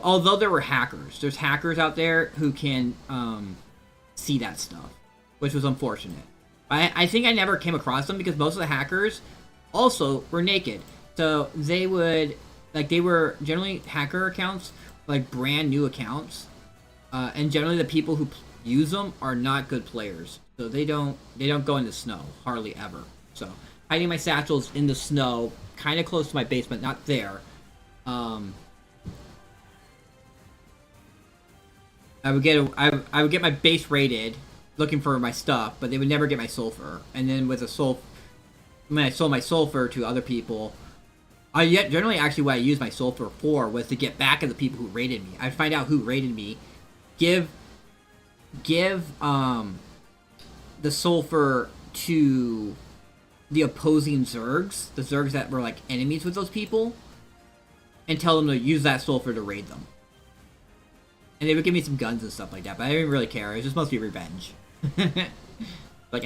although there were hackers, there's hackers out there who can see that stuff, which was unfortunate. I think I never came across them because most of the hackers also were naked. So they were generally hacker accounts, like brand new accounts, and generally the people who use them are not good players. So they don't go in the snow hardly ever. So hiding my satchels in the snow, kind of close to my base, but not there. I would get my base raided, looking for my stuff, but they would never get my sulfur. And then when I sold my sulfur to other people, generally actually what I used my sulfur for was to get back at the people who raided me. I'd find out who raided me, give the sulfur to the opposing Zergs, the Zergs that were like enemies with those people, and tell them to use that sulfur to raid them. And they would give me some guns and stuff like that, but I didn't really care. It was just mostly revenge. Like,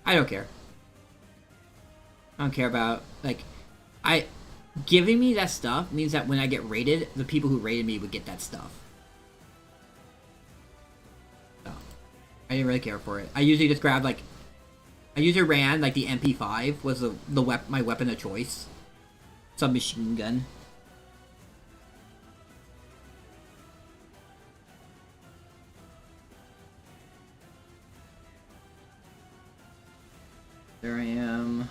I don't care. I don't care about, like, giving me that stuff means that when I get raided, the people who raided me would get that stuff. So, I didn't really care for it. I usually just grabbed like, I usually ran like the MP5 was my weapon of choice. Submachine gun. There I am.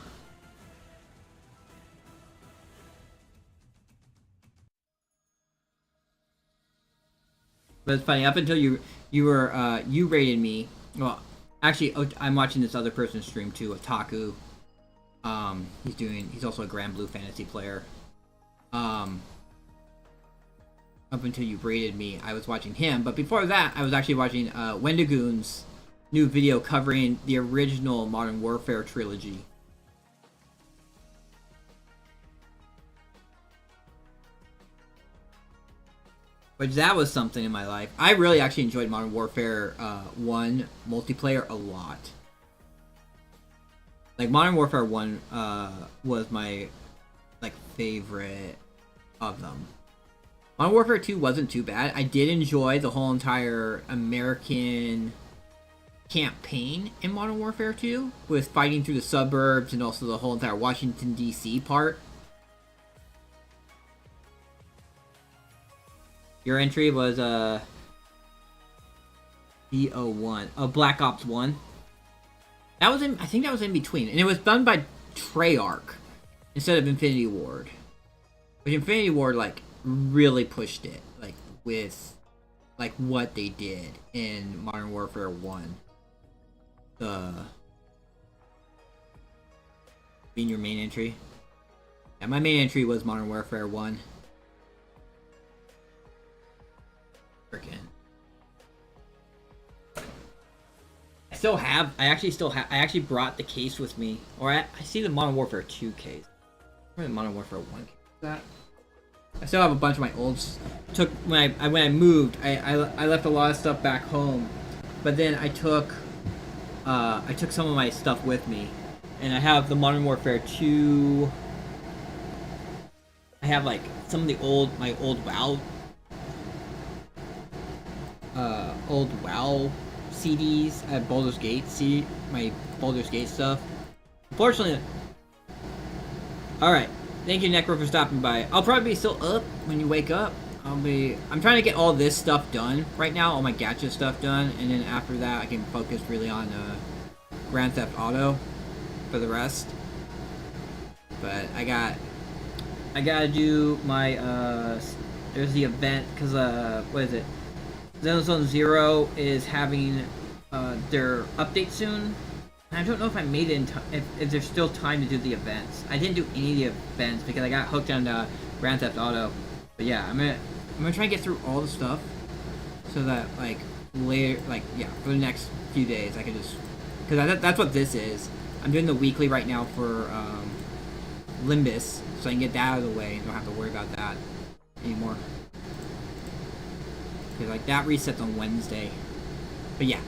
But it's funny, up until you rated me. Well, actually, I'm watching this other person's stream too, Otaku. He's also a Grand Blue Fantasy player. Up until you rated me, I was watching him. But before that, I was actually watching Wendigoon's new video covering the original Modern Warfare trilogy. Which that was something in my life. I really actually enjoyed Modern Warfare 1 multiplayer a lot. Like Modern Warfare 1 was my like favorite of them. Modern Warfare 2 wasn't too bad. I did enjoy the whole entire American campaign in Modern Warfare 2 with fighting through the suburbs and also the whole entire Washington DC part. Your entry was BO1. Oh, Black Ops 1. That was I think that was in between. And it was done by Treyarch instead of Infinity Ward. But Infinity Ward like really pushed it like with like what they did in Modern Warfare 1. Being your main entry. Yeah, my main entry was Modern Warfare 1. Freaking. I actually brought the case with me. Or I see the Modern Warfare 2 case. Where the Modern Warfare 1 case is that? I still have a bunch of my olds. When I moved, I left a lot of stuff back home. But then I took some of my stuff with me. And I have the Modern Warfare 2. I have like some of my old WoW CDs. I have Baldur's Gate my Baldur's Gate stuff. Unfortunately, alright. Thank you, Necro, for stopping by. I'll probably be still up when you wake up. I'm trying to get all this stuff done right now, all my gacha stuff done, and then after that I can focus really on Grand Theft Auto for the rest. But I gotta do my there's the event because what is it? Xenozone Zero is having their update soon. I don't know if I made it in time, if there's still time to do the events. I didn't do any of the events because I got hooked on Grand Theft Auto. But yeah, I'm gonna try and get through all the stuff so that like later, like yeah, for the next few days I can just, because that's what this is. I'm doing the weekly right now for Limbus, so I can get that out of the way and don't have to worry about that anymore. Because like that resets on Wednesday. But yeah,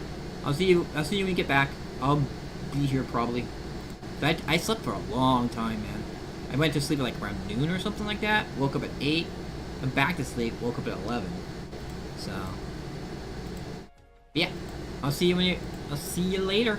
I'll see you when you get back. I'll be here probably. But I slept for a long time, man. I went to sleep at like around noon or something like that. Woke up at 8. Went back to sleep. Woke up at 11. So yeah, I'll see you later.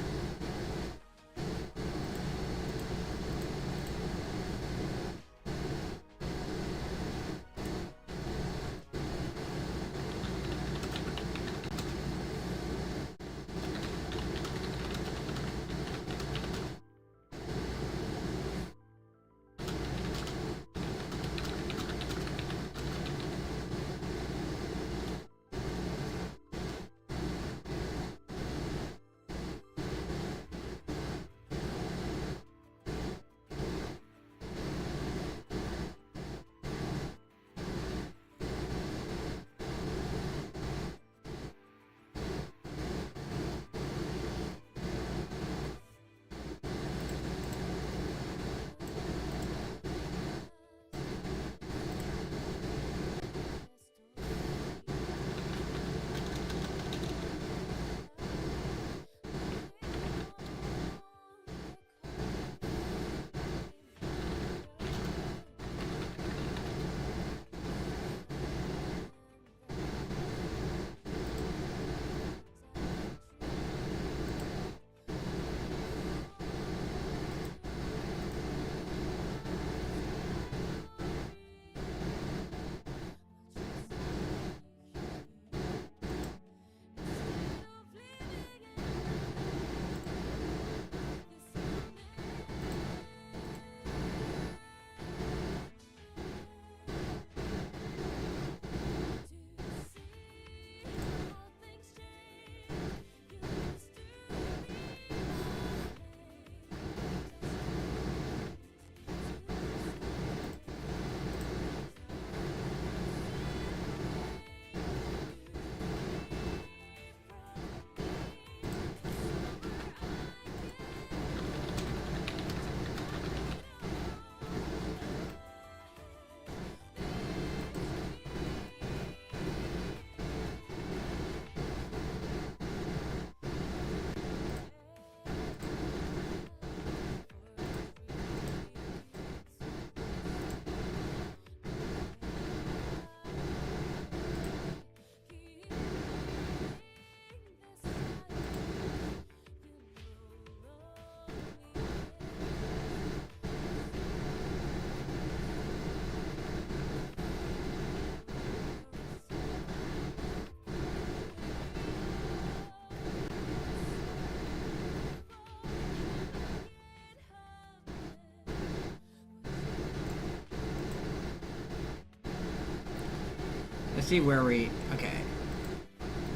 let's see where we. Okay.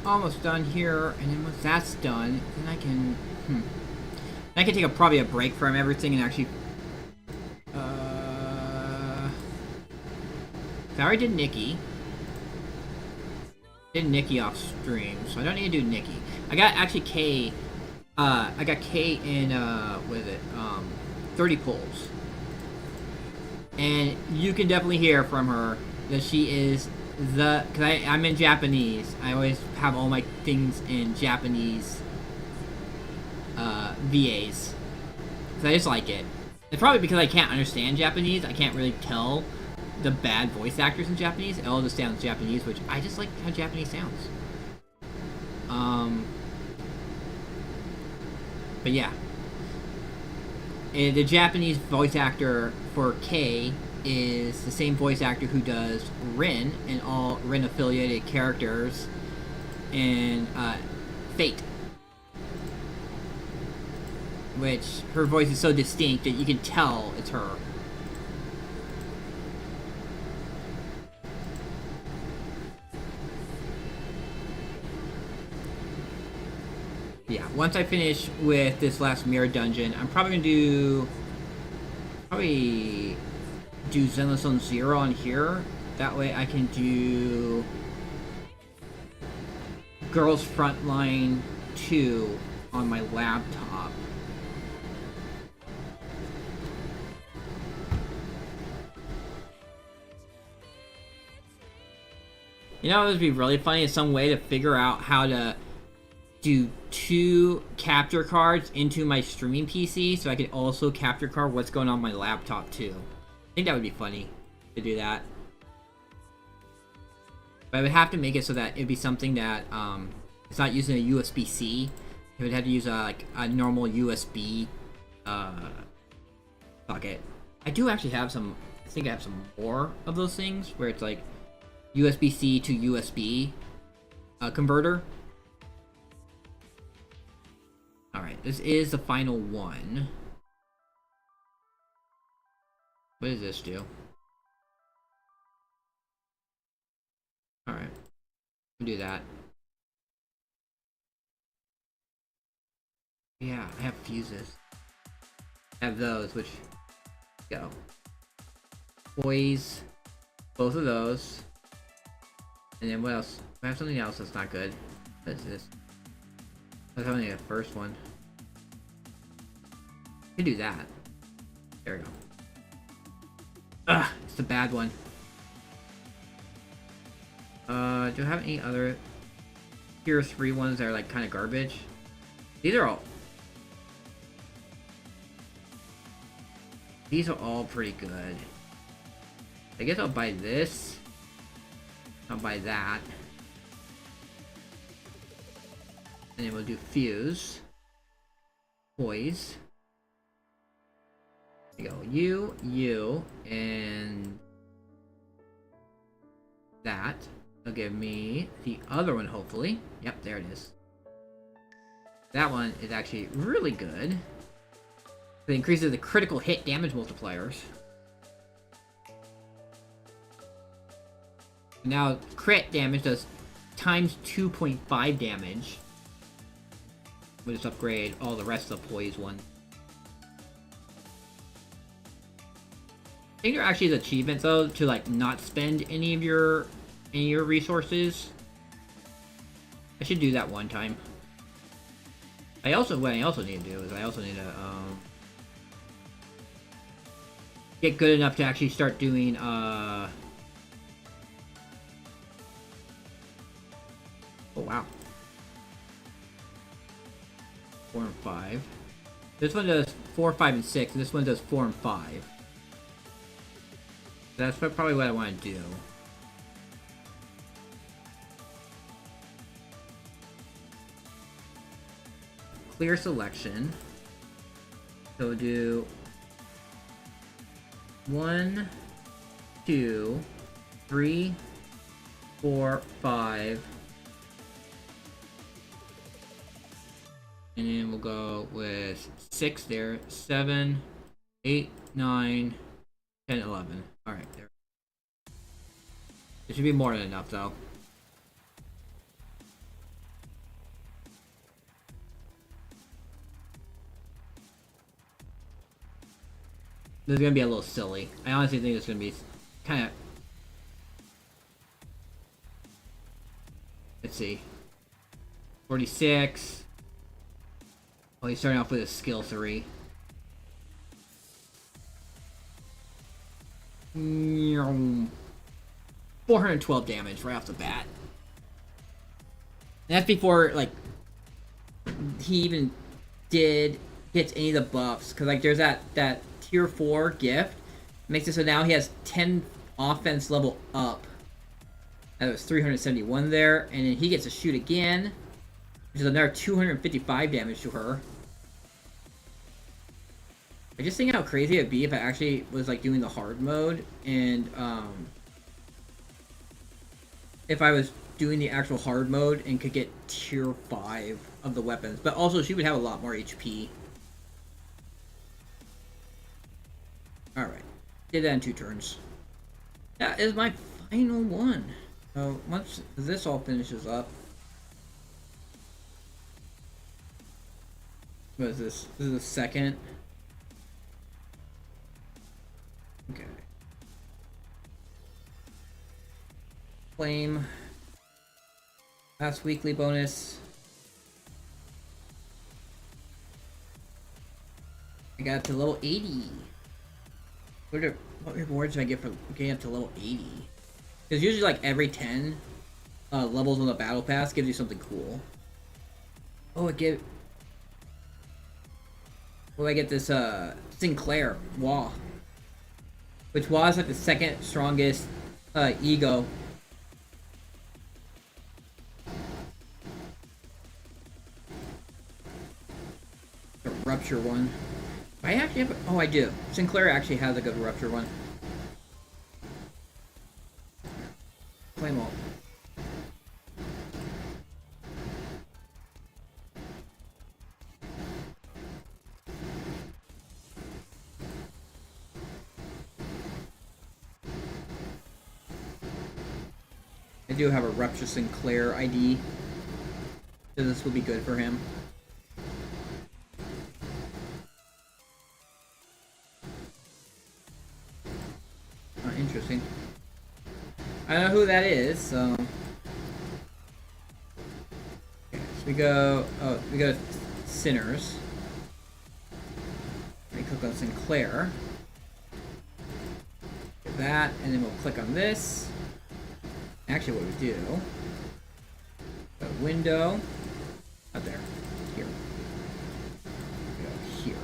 Almost done here, and then once that's done, then I can. I can take probably a break from everything and actually. I already did Nikki. Did Nikki off stream, so I don't need to do Nikki. I got actually K. I got K in what is it? 30 pulls, and you can definitely hear from her that she is the. Cause I'm in Japanese. I always have all my things in Japanese. VAs. Cause I just like it. It's probably because I can't understand Japanese. I can't really tell the bad voice actors in Japanese. It all just sounds Japanese, which I just like how Japanese sounds. But yeah. And the Japanese voice actor for K is the same voice actor who does Rin and all Rin affiliated characters and Fate. Which her voice is so distinct that you can tell it's her. Yeah, once I finish with this last mirror dungeon, I'm probably gonna do Zenless Zone 0 on here. That way I can do Girls Frontline 2 on my laptop. You know, it would be really funny in some way to figure out how to do 2 capture cards into my streaming PC so I could also capture card what's going on my laptop too. I think that would be funny to do that. But I would have to make it so that it'd be something that it's not using a USB-C. It would have to use like a normal USB socket. I do actually have some. I think I have some more of those things where it's like USB-C to USB converter. Alright, this is the final one. What does this do? Alright. We'll do that. Yeah, I have fuses. I have those, which go. Poise. Both of those. And then what else? I have something else that's not good. What is this? That's only the first one. I can do that. There we go. Ugh, it's the bad one. Do I have any other Tier 3 ones that are like kind of garbage? These are all pretty good. I guess I'll buy this. I'll buy that. And then we'll do Fuse. Poise. There you go. You, and that. It'll give me the other one, hopefully. Yep, there it is. That one is actually really good. It increases the critical hit damage multipliers. Now, crit damage does times 2.5 damage. We'll just upgrade all the rest of the poise one. I think there actually is achievements though to like not spend any of your resources. I should do that one time. What I also need to do is I also need to get good enough to actually start doing oh wow. 4 and 5. This one does 4, 5, and 6, and this one does 4 and 5. That's probably what I want to do. Clear selection. So we'll do 1, 2, 3, 4, 5. And then we'll go with 6 there, 7, 8, 9, 10, 11. Alright, there. It should be more than enough, though. This is gonna be a little silly. I honestly think it's gonna be kind of. Let's see. 46. Oh, he's starting off with a skill 3. 412 damage right off the bat. And that's before, like, he even gets any of the buffs. Because, like, there's that tier 4 gift. Makes it so now he has 10 offense level up. That was 371 there. And then he gets to shoot again. Which is another 255 damage to her. I just think how crazy it'd be if I actually was, like, doing the hard mode. And, if I was doing the actual hard mode and could get tier 5 of the weapons. But also, she would have a lot more HP. Alright. Did that in 2 turns. That is my final one. So, once this all finishes up... What is this? This is the second. Okay. Claim. Last weekly bonus. I got up to level 80. What rewards do I get for getting up to level 80? Because usually like every 10 levels on the battle pass gives you something cool. Oh, it gives... Well, I get this Sinclair Wah. Which was like the second strongest ego. The Rupture one. I actually have... Oh, I do. Sinclair actually has a good Rupture one. Flame all. I do have a Rupture Sinclair ID. So this will be good for him. Interesting. I don't know who that is, so... Okay, so we go... Oh, we go to Sinners. We click on Sinclair. Get that, and then we'll click on this. Actually, what we do... Go to Window. Up there. Here. Go here.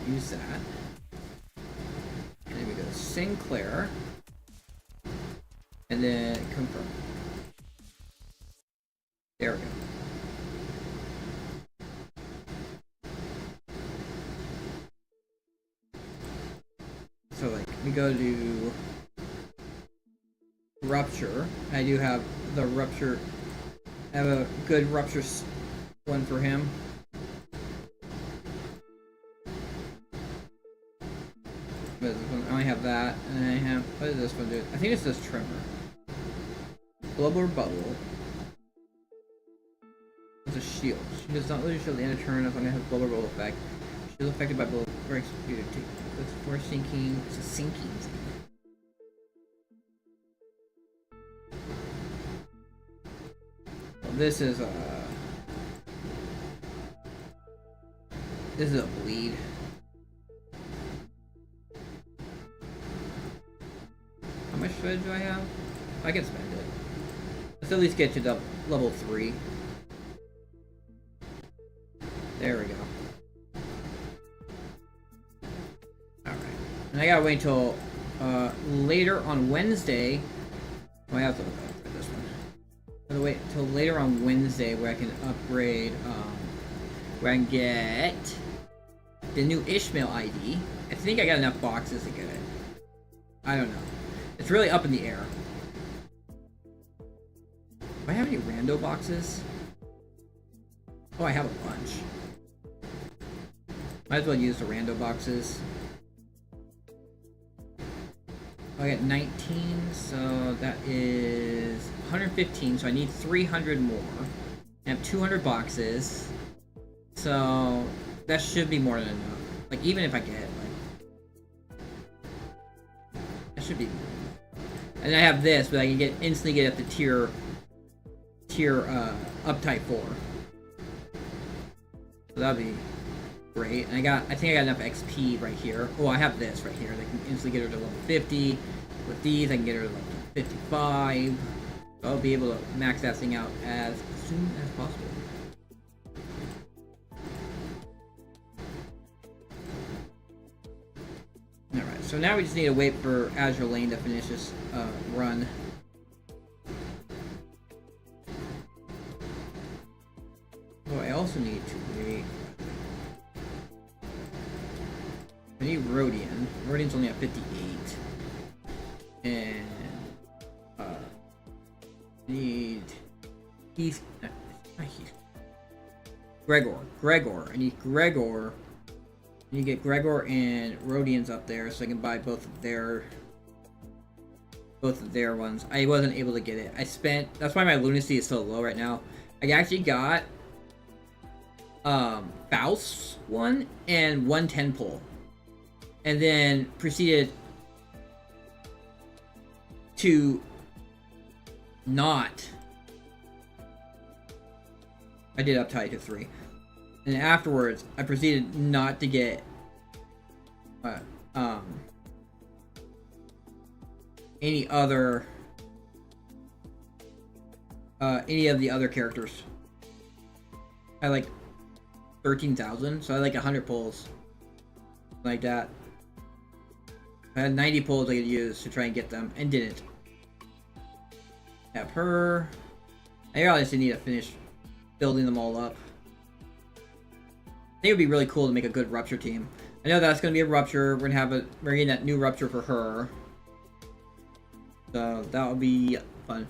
Use that. And then we go to Sinclair. And then confirm. There we go. So like we go to Rupture. I do have the Rupture. I have a good Rupture one for him. What is this one? I only have that, and I have... What does this one do? I think it's this Tremor. Global Bubble. It's a shield. She does not lose shield at the end of turn as long as it has Global Bubble effect. She is affected by Bubble breaks due to it's for sinking. It's a sinking thing. Well, this is a bleed. How much shred do I have? I can spend it. Let's at least get you to level 3. There we go. Alright. And I gotta wait until later on Wednesday. Oh, I have to upgrade this one. I have to wait until later on Wednesday where I can upgrade, where I can get the new Ishmael ID. I think I got enough boxes to get it. I don't know. It's really up in the air. Do I have any rando boxes? Oh, I have a bunch. Might as well use the rando boxes. I got 19, so that is 115. So I need 300 more. I have 200 boxes, so that should be more than enough. Like even if I get like, that should be. And I have this, but I can instantly get up to tier uptype 4. So that'd be great. And I think I got enough XP right here. Oh, I have this right here. I can instantly get her to level 50. With these, I can get her to level 55. So I'll be able to max that thing out as soon as possible. Alright, so now we just need to wait for Azure Lane to finish this run. Oh, I also need to wait. I need Rodian. Rodian's only at 58. And I need Heath. Not Heath. Gregor. I need Gregor. I need to get Gregor and Rodian's up there so I can buy both of their ones. I wasn't able to get it. That's why my lunacy is so low right now. I actually got Faust's one and 110 pull. And then proceeded to not. I did uptight to 3. And afterwards, I proceeded not to get any of the other characters. I like 13,000, so I had like 100 pulls, like that. I had 90 pulls I could use to try and get them, and didn't. Have her. I obviously need to finish building them all up. I think it would be really cool to make a good Rupture team. I know that's going to be a Rupture. We're getting that new Rupture for her. So that will be fun.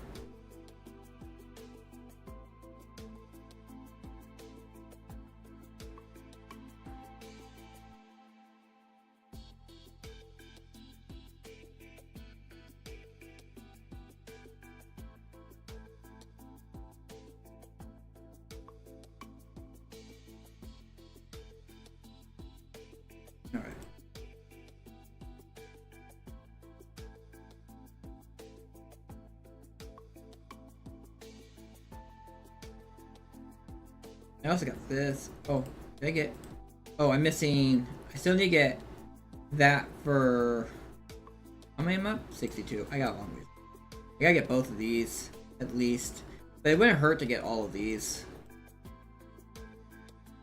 Alright. I also got this. Oh, did I get... Oh, I'm missing... I still need to get that for... How many am I up? 62. I got a long ways. I gotta get both of these, at least. But it wouldn't hurt to get all of these.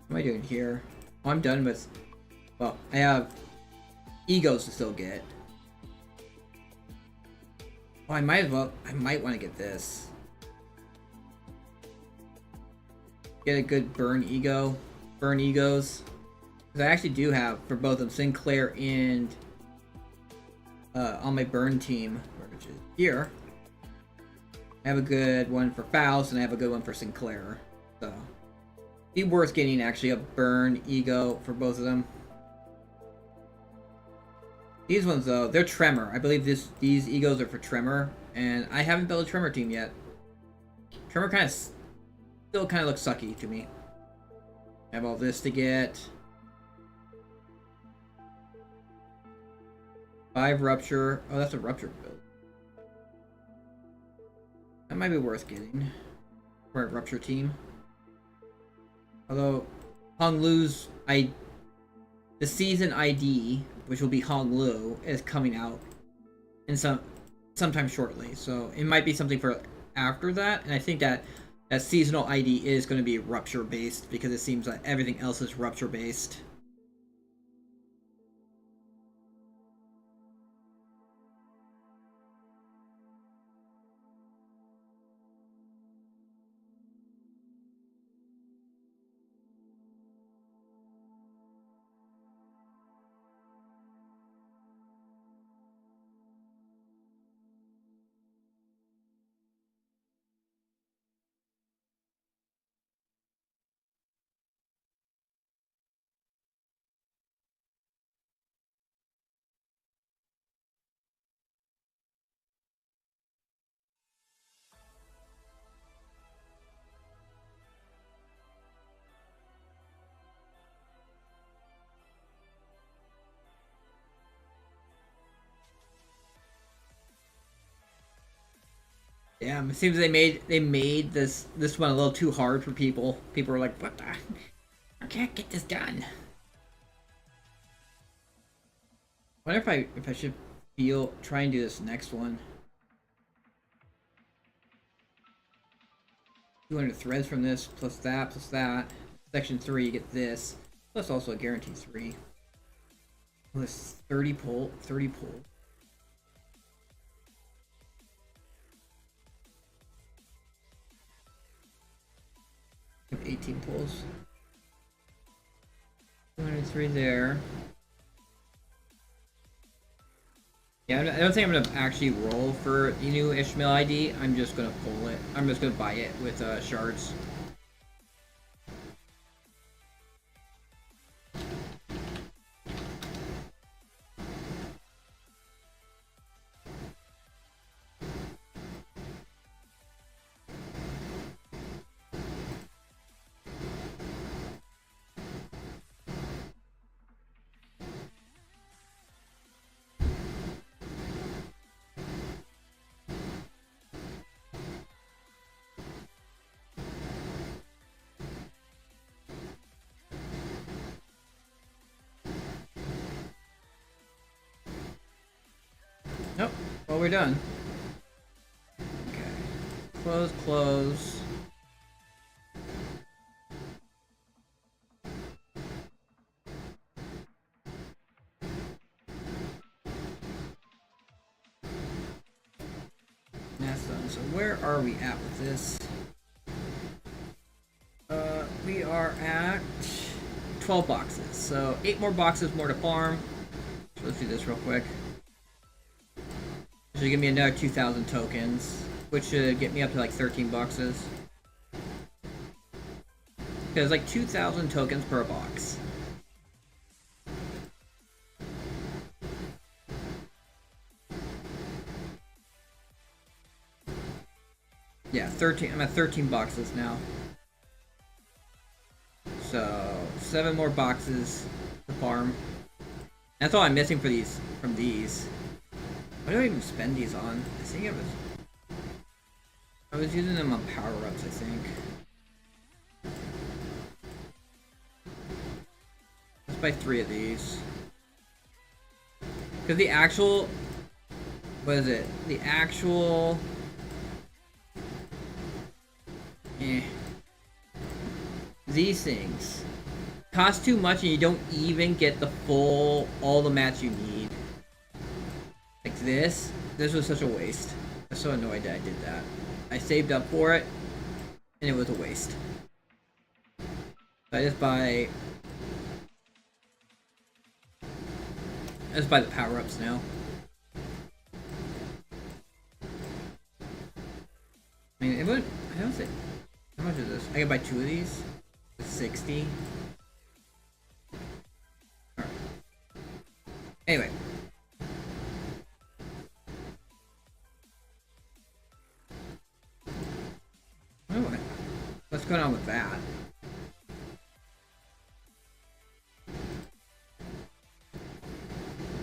What am I doing here? Oh, I'm done with... Well, I have egos to still get. Oh, I might want to get this. Get a good burn egos. Because I actually do have, for both of them, Sinclair and on my burn team, which is here. I have a good one for Faust, and I have a good one for Sinclair. So, it'd be worth getting actually a burn ego for both of them. These ones though, they're Tremor. I believe these egos are for Tremor, and I haven't built a Tremor team yet. Tremor still kind of looks sucky to me. I have all this to get. 5 Rupture. Oh, that's a Rupture build. That might be worth getting for a Rupture team. Although Hong Lu's the season ID, which will be Hong Lu, is coming out in sometime shortly. So it might be something for after that, and I think that seasonal ID is going to be Rupture based because it seems like everything else is Rupture based. Yeah, it seems they made this one a little too hard for people. People are like, "What the? I can't get this done." Wonder if I should try and do this next one. 200 threads from this, plus that, plus that. Section 3, you get this. Plus also a guarantee 3. Plus 30 pull. 30 pull. I have 18 pulls. 203 there. Yeah, I don't think I'm gonna actually roll for the new Ishmael ID. I'm just gonna pull it. I'm just gonna buy it with shards. Nope. Well, we're done. Okay. Close, close. That's done. So where are we at with this? We are at 12 boxes. So 8 more boxes more to farm. So let's do this real quick. This should give me another 2,000 tokens, which should get me up to like 13 boxes. Because like 2,000 tokens per box. Yeah, 13. I'm at 13 boxes now. So 7 more boxes to farm. That's all I'm missing for these from these. What do I even spend these on? I think I was using them on power-ups, I think. Let's buy 3 of these. Because the actual... What is it? The actual... These things cost too much and you don't even get the full... all the mats you need. Like this. This was such a waste. I'm so annoyed that I did that. I saved up for it, and it was a waste. So I just buy the power-ups now. I mean, it would... I don't think... How much is this? I can buy 2 of these? 60? Alright. Anyway. Oh, what's going on with that?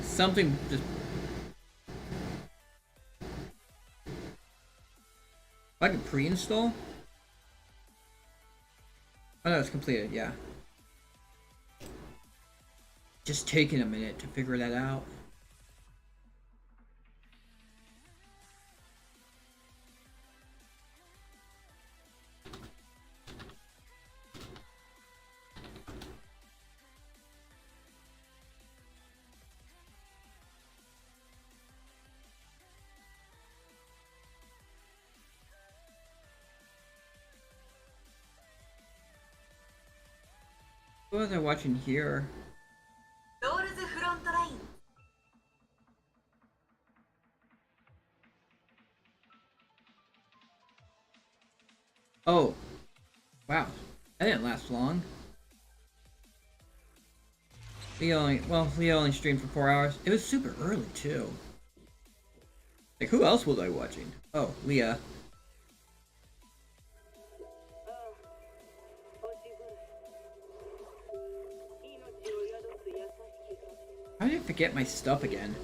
Something just... I can pre-install? Oh no, it's completed, yeah. Just taking a minute to figure that out. What was I watching here? Oh, wow, that didn't last long. Leah only streamed for 4 hours. It was super early too. Like, who else was I watching? Oh, Leah. How did I forget my stuff again?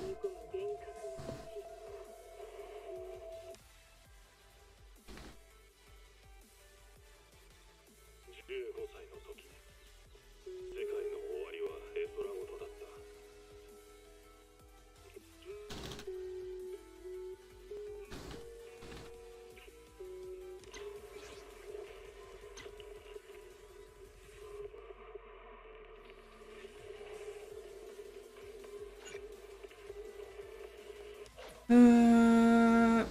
Alright.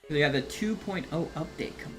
So they got the 2.0 update coming.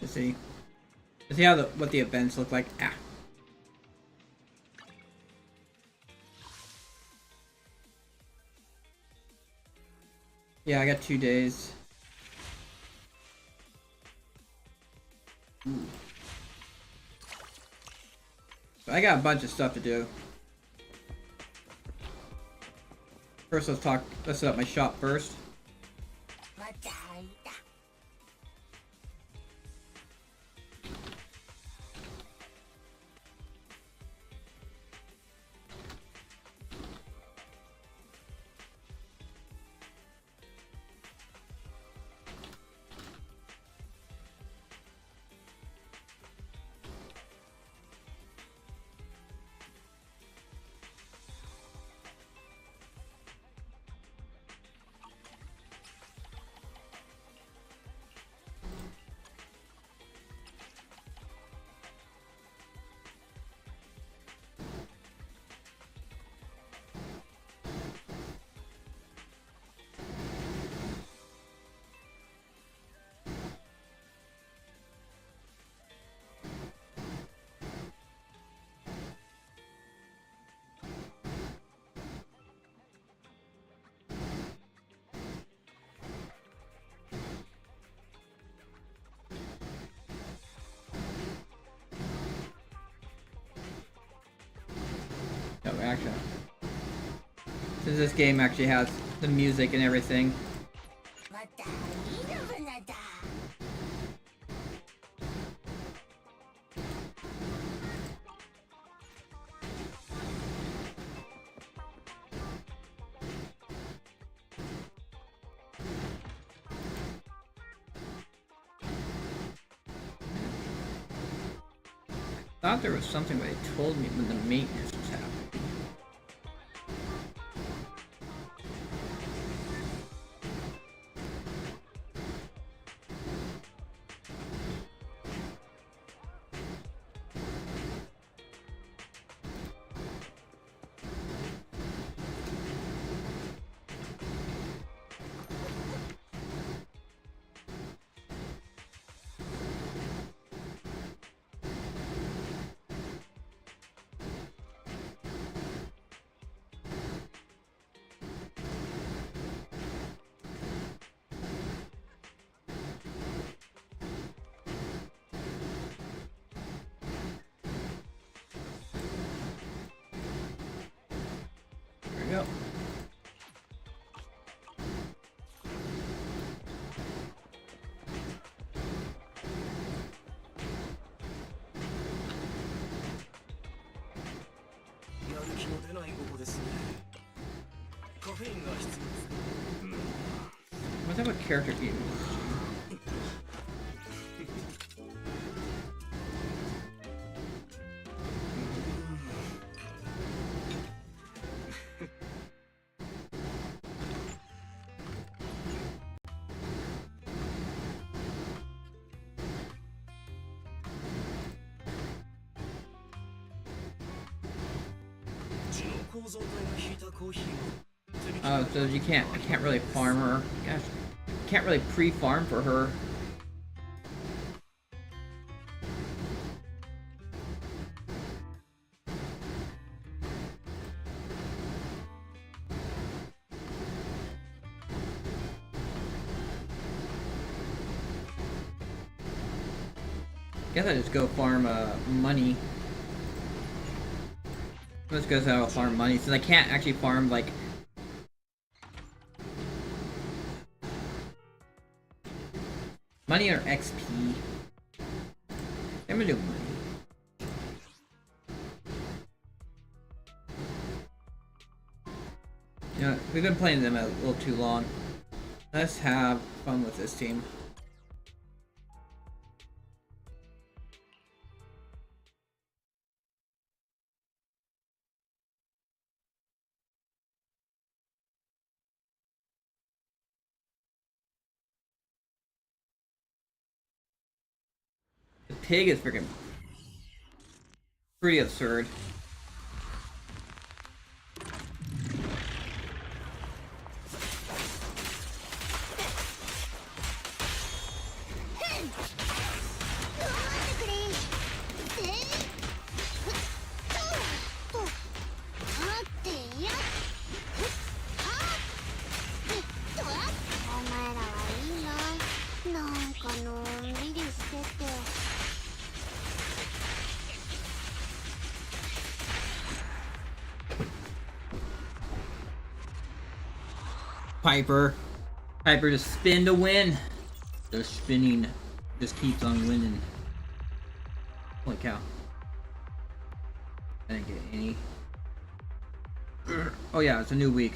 To see how what the events look like. Ah. Yeah, I got 2 days. Ooh. But I got a bunch of stuff to do. First, let's set up my shop first. No, actually, since this game actually has the music and everything. I thought there was something where they told me when the maintenance was happening. There we go. Let's have a character view. Oh, so you can't. I can't really farm her. Gosh, can't really pre-farm for her. Guess I just go farm money. Let's go so I'll farm money since I can't actually farm like. Money or XP? I'm gonna do money. You know, we've been playing them a little too long. Let's have fun with this team. The pig is freaking pretty absurd. Piper. Piper just spin to win. The spinning just keeps on winning. Holy cow. I didn't get any. Oh yeah, it's a new week.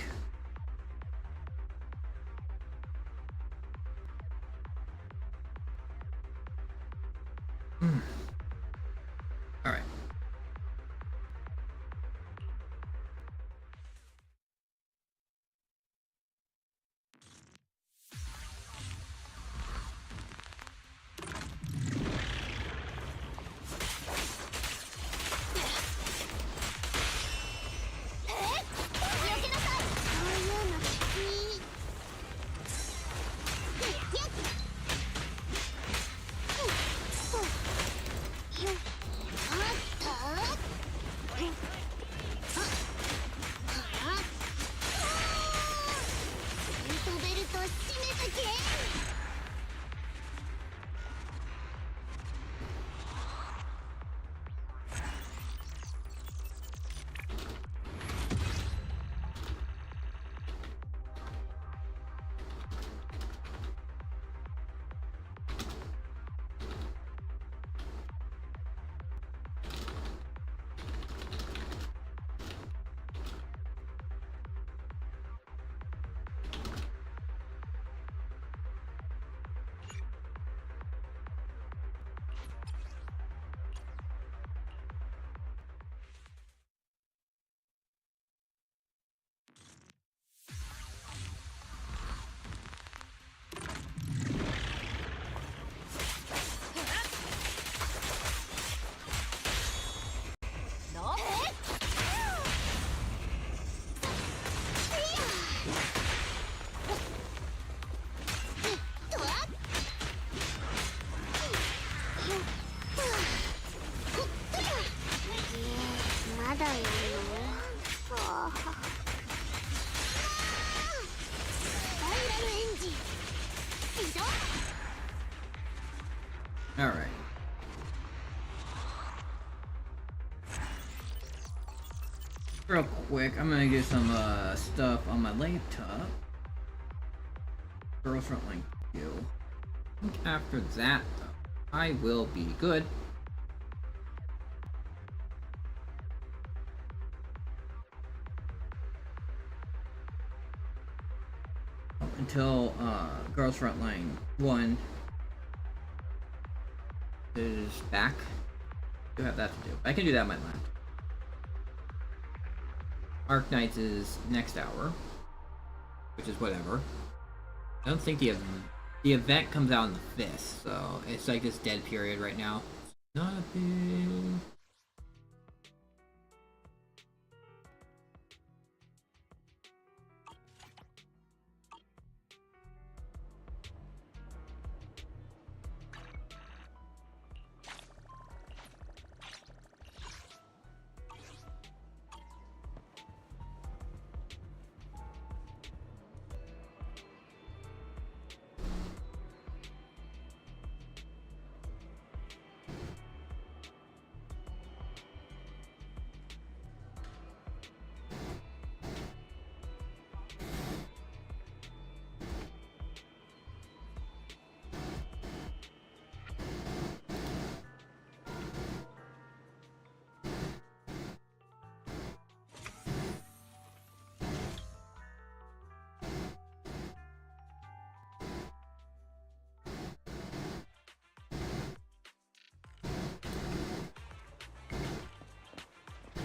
Alright. Alright. Real quick, I'm gonna get some stuff on my laptop. Girls Frontline Q. After that, though, I will be good. Oh, until Girls Frontline 1 is back. I do have that to do. I can do that on my lap. Arc Knights is next hour, which is whatever. I don't think the event comes out on the 5th, so it's like this dead period right now. Not a big...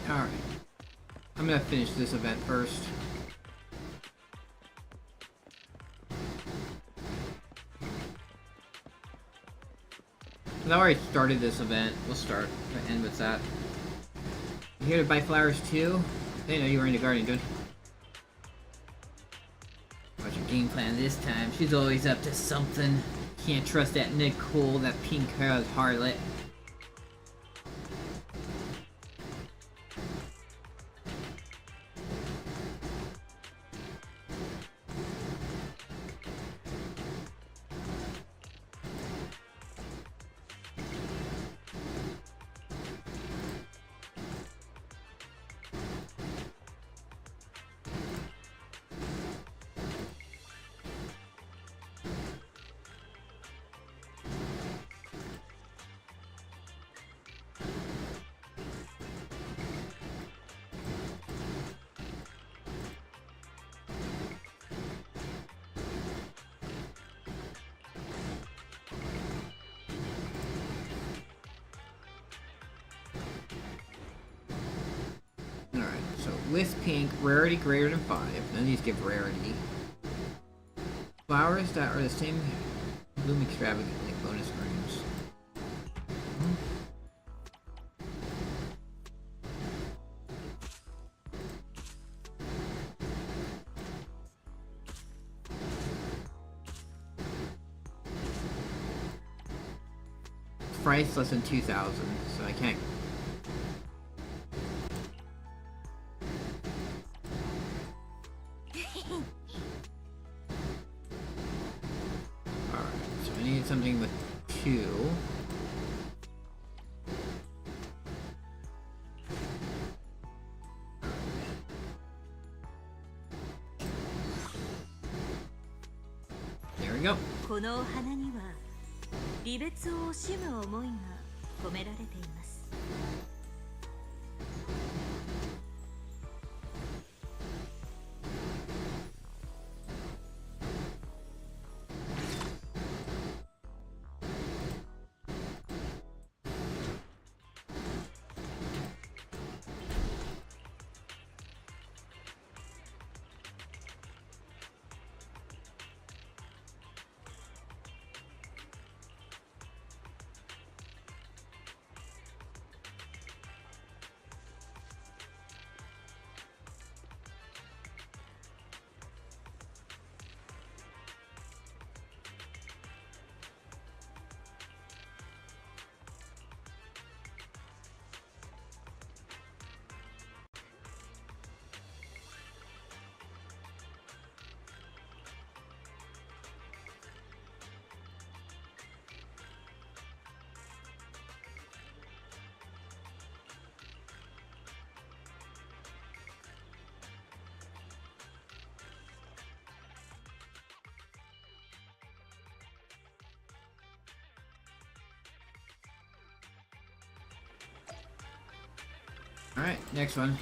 Alright. I'm gonna finish this event first. I already started this event. We'll start and end with that. You here to buy flowers too? They know you were into gardening, good. What's your game plan this time? She's always up to something. Can't trust that Nicole, that pink-haired harlot. With pink, rarity greater than 5. None of these give rarity. Flowers that are the same bloom extravagantly, bonus frames. Price less than 2,000, so I can't. Something with 2. There we go. この花には離別を惜しむ思いが込められています。Alright, next one.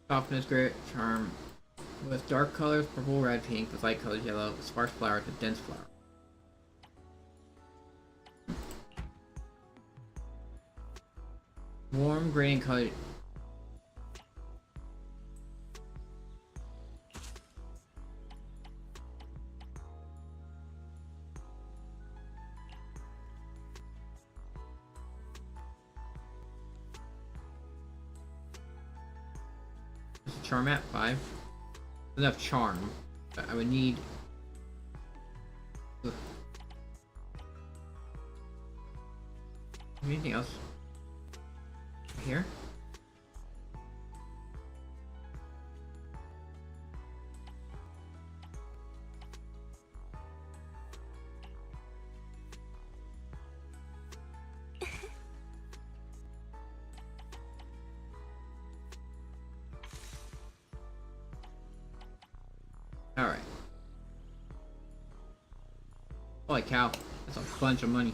Softness, grit, charm. With dark colors, purple, red, pink. With light colors, yellow. Sparse flowers with dense flower. Warm, gradient color. Charm at 5. Enough charm. But I would need. Ugh. Anything else? Here? Alright. Holy cow. That's a bunch of money.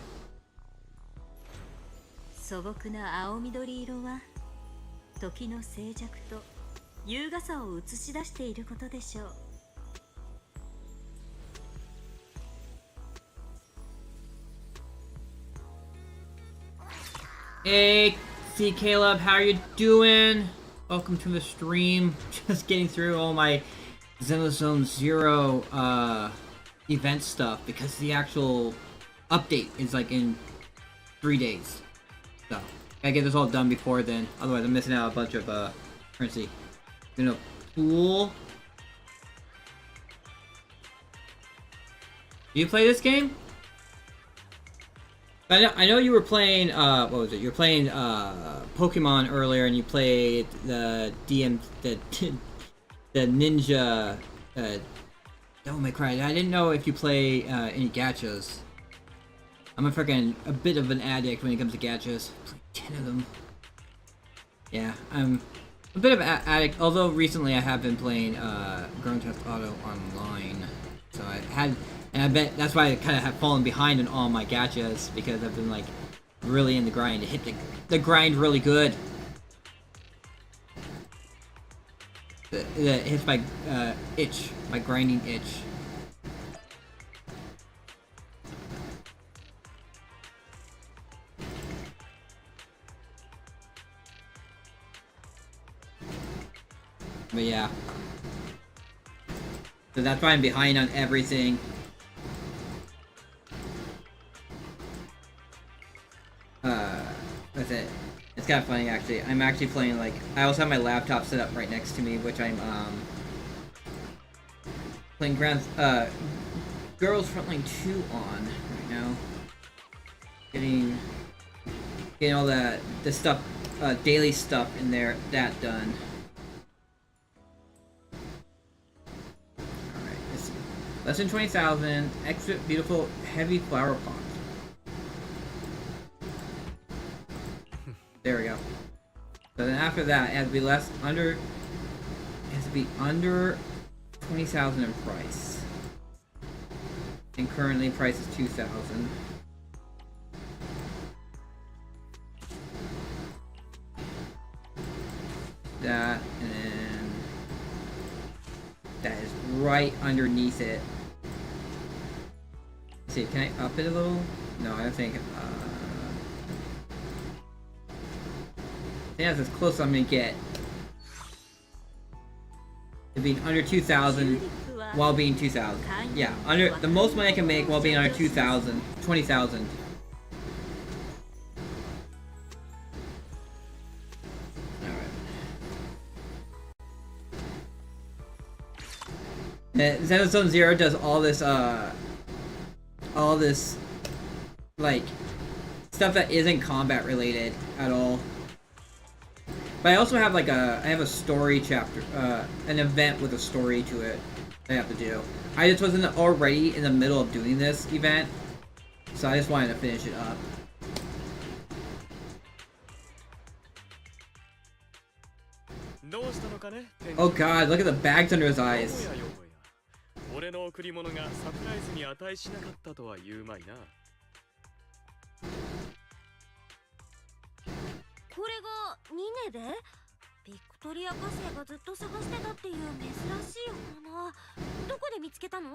素朴な青緑色は時の静寂と優雅さを映し出していることでしょう。Hey, see Caleb, how are you doing? Welcome to the stream. Just getting through all my Xenozone Zero event stuff because the actual update is like in 3 days. So gotta get this all done before then. Otherwise, I'm missing out a bunch of currency. You know, pool. Do you play this game? I know you were playing, what was it? You were playing, Pokemon earlier, and you played the the Ninja, oh my Christ, I didn't know if you play, any gachas. I'm a bit of an addict when it comes to gachas. Play 10 of them. Yeah, I'm a bit of an addict, although recently I have been playing, Grand Theft Auto Online. So I had... And I bet that's why I kind of have fallen behind on all my gachas, because I've been like really in the grind to hit the grind really good. It hits my itch, my grinding itch. But yeah. So that's why I'm behind on everything. That's it. It's kind of funny actually. I'm actually playing like I also have my laptop set up right next to me, which I'm playing Girls Frontline 2 on right now. Getting all the stuff, daily stuff in there, that done. Alright, let's see. Less than 20,000, extra beautiful heavy flower pots. There we go. So then after that, it has to be under 20,000 in price. And currently price is 2,000. That, and then that is right underneath it. Let's see, can I up it a little? No, I don't think. That's as close as I'm gonna get to being under 2,000 while being 2,000. Yeah, under the most money I can make while being under 2,000, 20,000. Alright. Xenozone Zero does all this like stuff that isn't combat related at all. But I also have like I have a story chapter, an event with a story to it I have to do. I just wasn't already in the middle of doing this event, so I just wanted to finish it up. Oh god, look at the bags under his eyes. 俺の贈り物がサプライズに値しなかったとは言うまいな。これが2ネでビクトリア火星がずっと探してたっていう珍しい花、どこで見つけたの？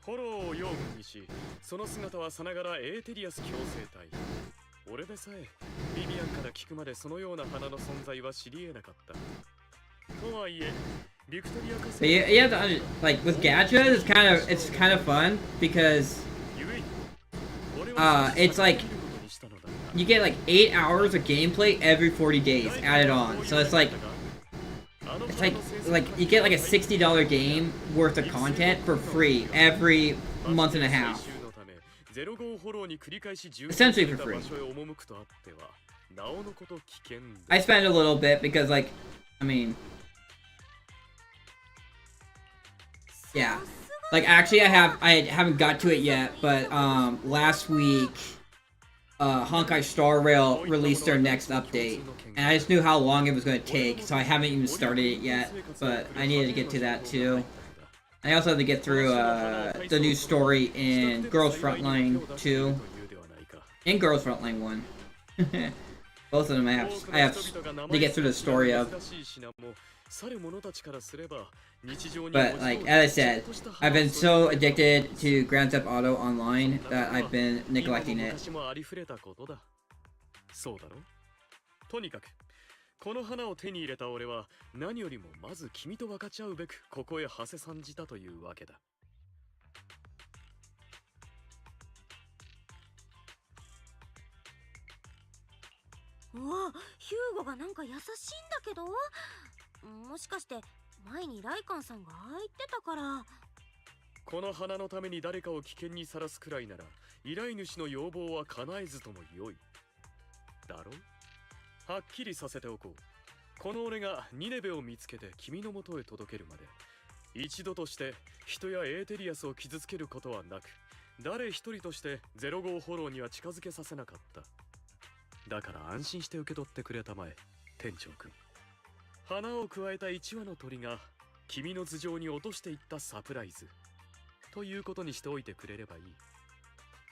フォローを養分にし、その姿はさながらエーテリアス共生体。俺でさえビビアンから聞くまでそのような花の存在は知り得なかった。とはいえ、ビクトリア火 But 星 you have to like with gachas, it's kind of fun because it's like you get like 8 hours of gameplay every 40 days added on. So it's like you get like a $60 game worth of content for free every month and a half. Essentially for free. I spend a little bit because like, I mean, yeah. Like actually I haven't got to it yet, but last week Honkai Star Rail released their next update, and I just knew how long it was going to take, so I haven't even started it yet, but I needed to get to that too. I also have to get through the new story in Girls Frontline 2 and Girls Frontline 1. Both of them I have to get through the story of. But like as I said, I've been so addicted to Grand Theft Auto Online that I've been neglecting it. そうだろ。とにかくこの花を手に入れた俺は何よりもまず君と分かち合うべくここへ馳せ参じたというわけだ。うわ、ヒューゴがなんか優しいんだけど、もしかして前にライカンさんがああ言ってたから。この花のために誰かを危険にさらすくらいなら依頼主の要望は叶えずともよいだろう。はっきりさせておこう。この俺がニネベを見つけて君の元へ届けるまで一度として人やエーテリアスを傷つけることはなく、誰一人として05フォローには近づけさせなかった。だから安心して受け取ってくれたまえ、店長くん。花を加えた1羽の鳥が君の頭上に落としていったサプライズということにしておいてくれればいい。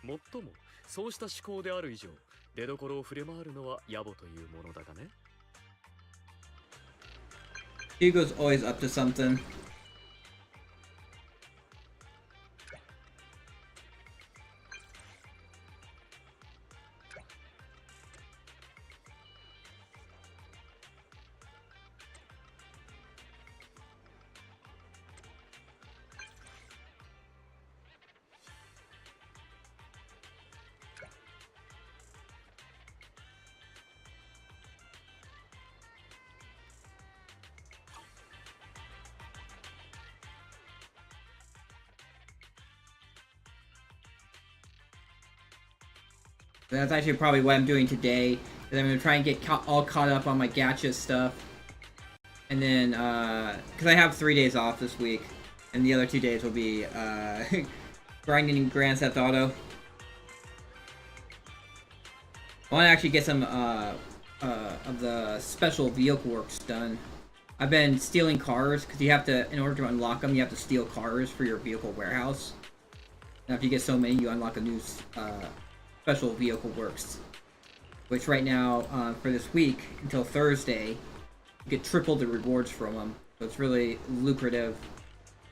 もっともそうした思考である以上、出どころを触れ回るのは野暮というものだがね。Hugo's always up to something. That's actually probably what I'm doing today. Is I'm gonna try and get all caught up on my gacha stuff, and then because I have 3 days off this week, and the other 2 days will be grinding Grand Theft Auto. I want to actually get some of the special vehicle works done. I've been stealing cars because you have to, in order to unlock them, you have to steal cars for your vehicle warehouse. Now, if you get so many, you unlock a new special vehicle works, which right now for this week until Thursday you get triple the rewards from them, so it's really lucrative.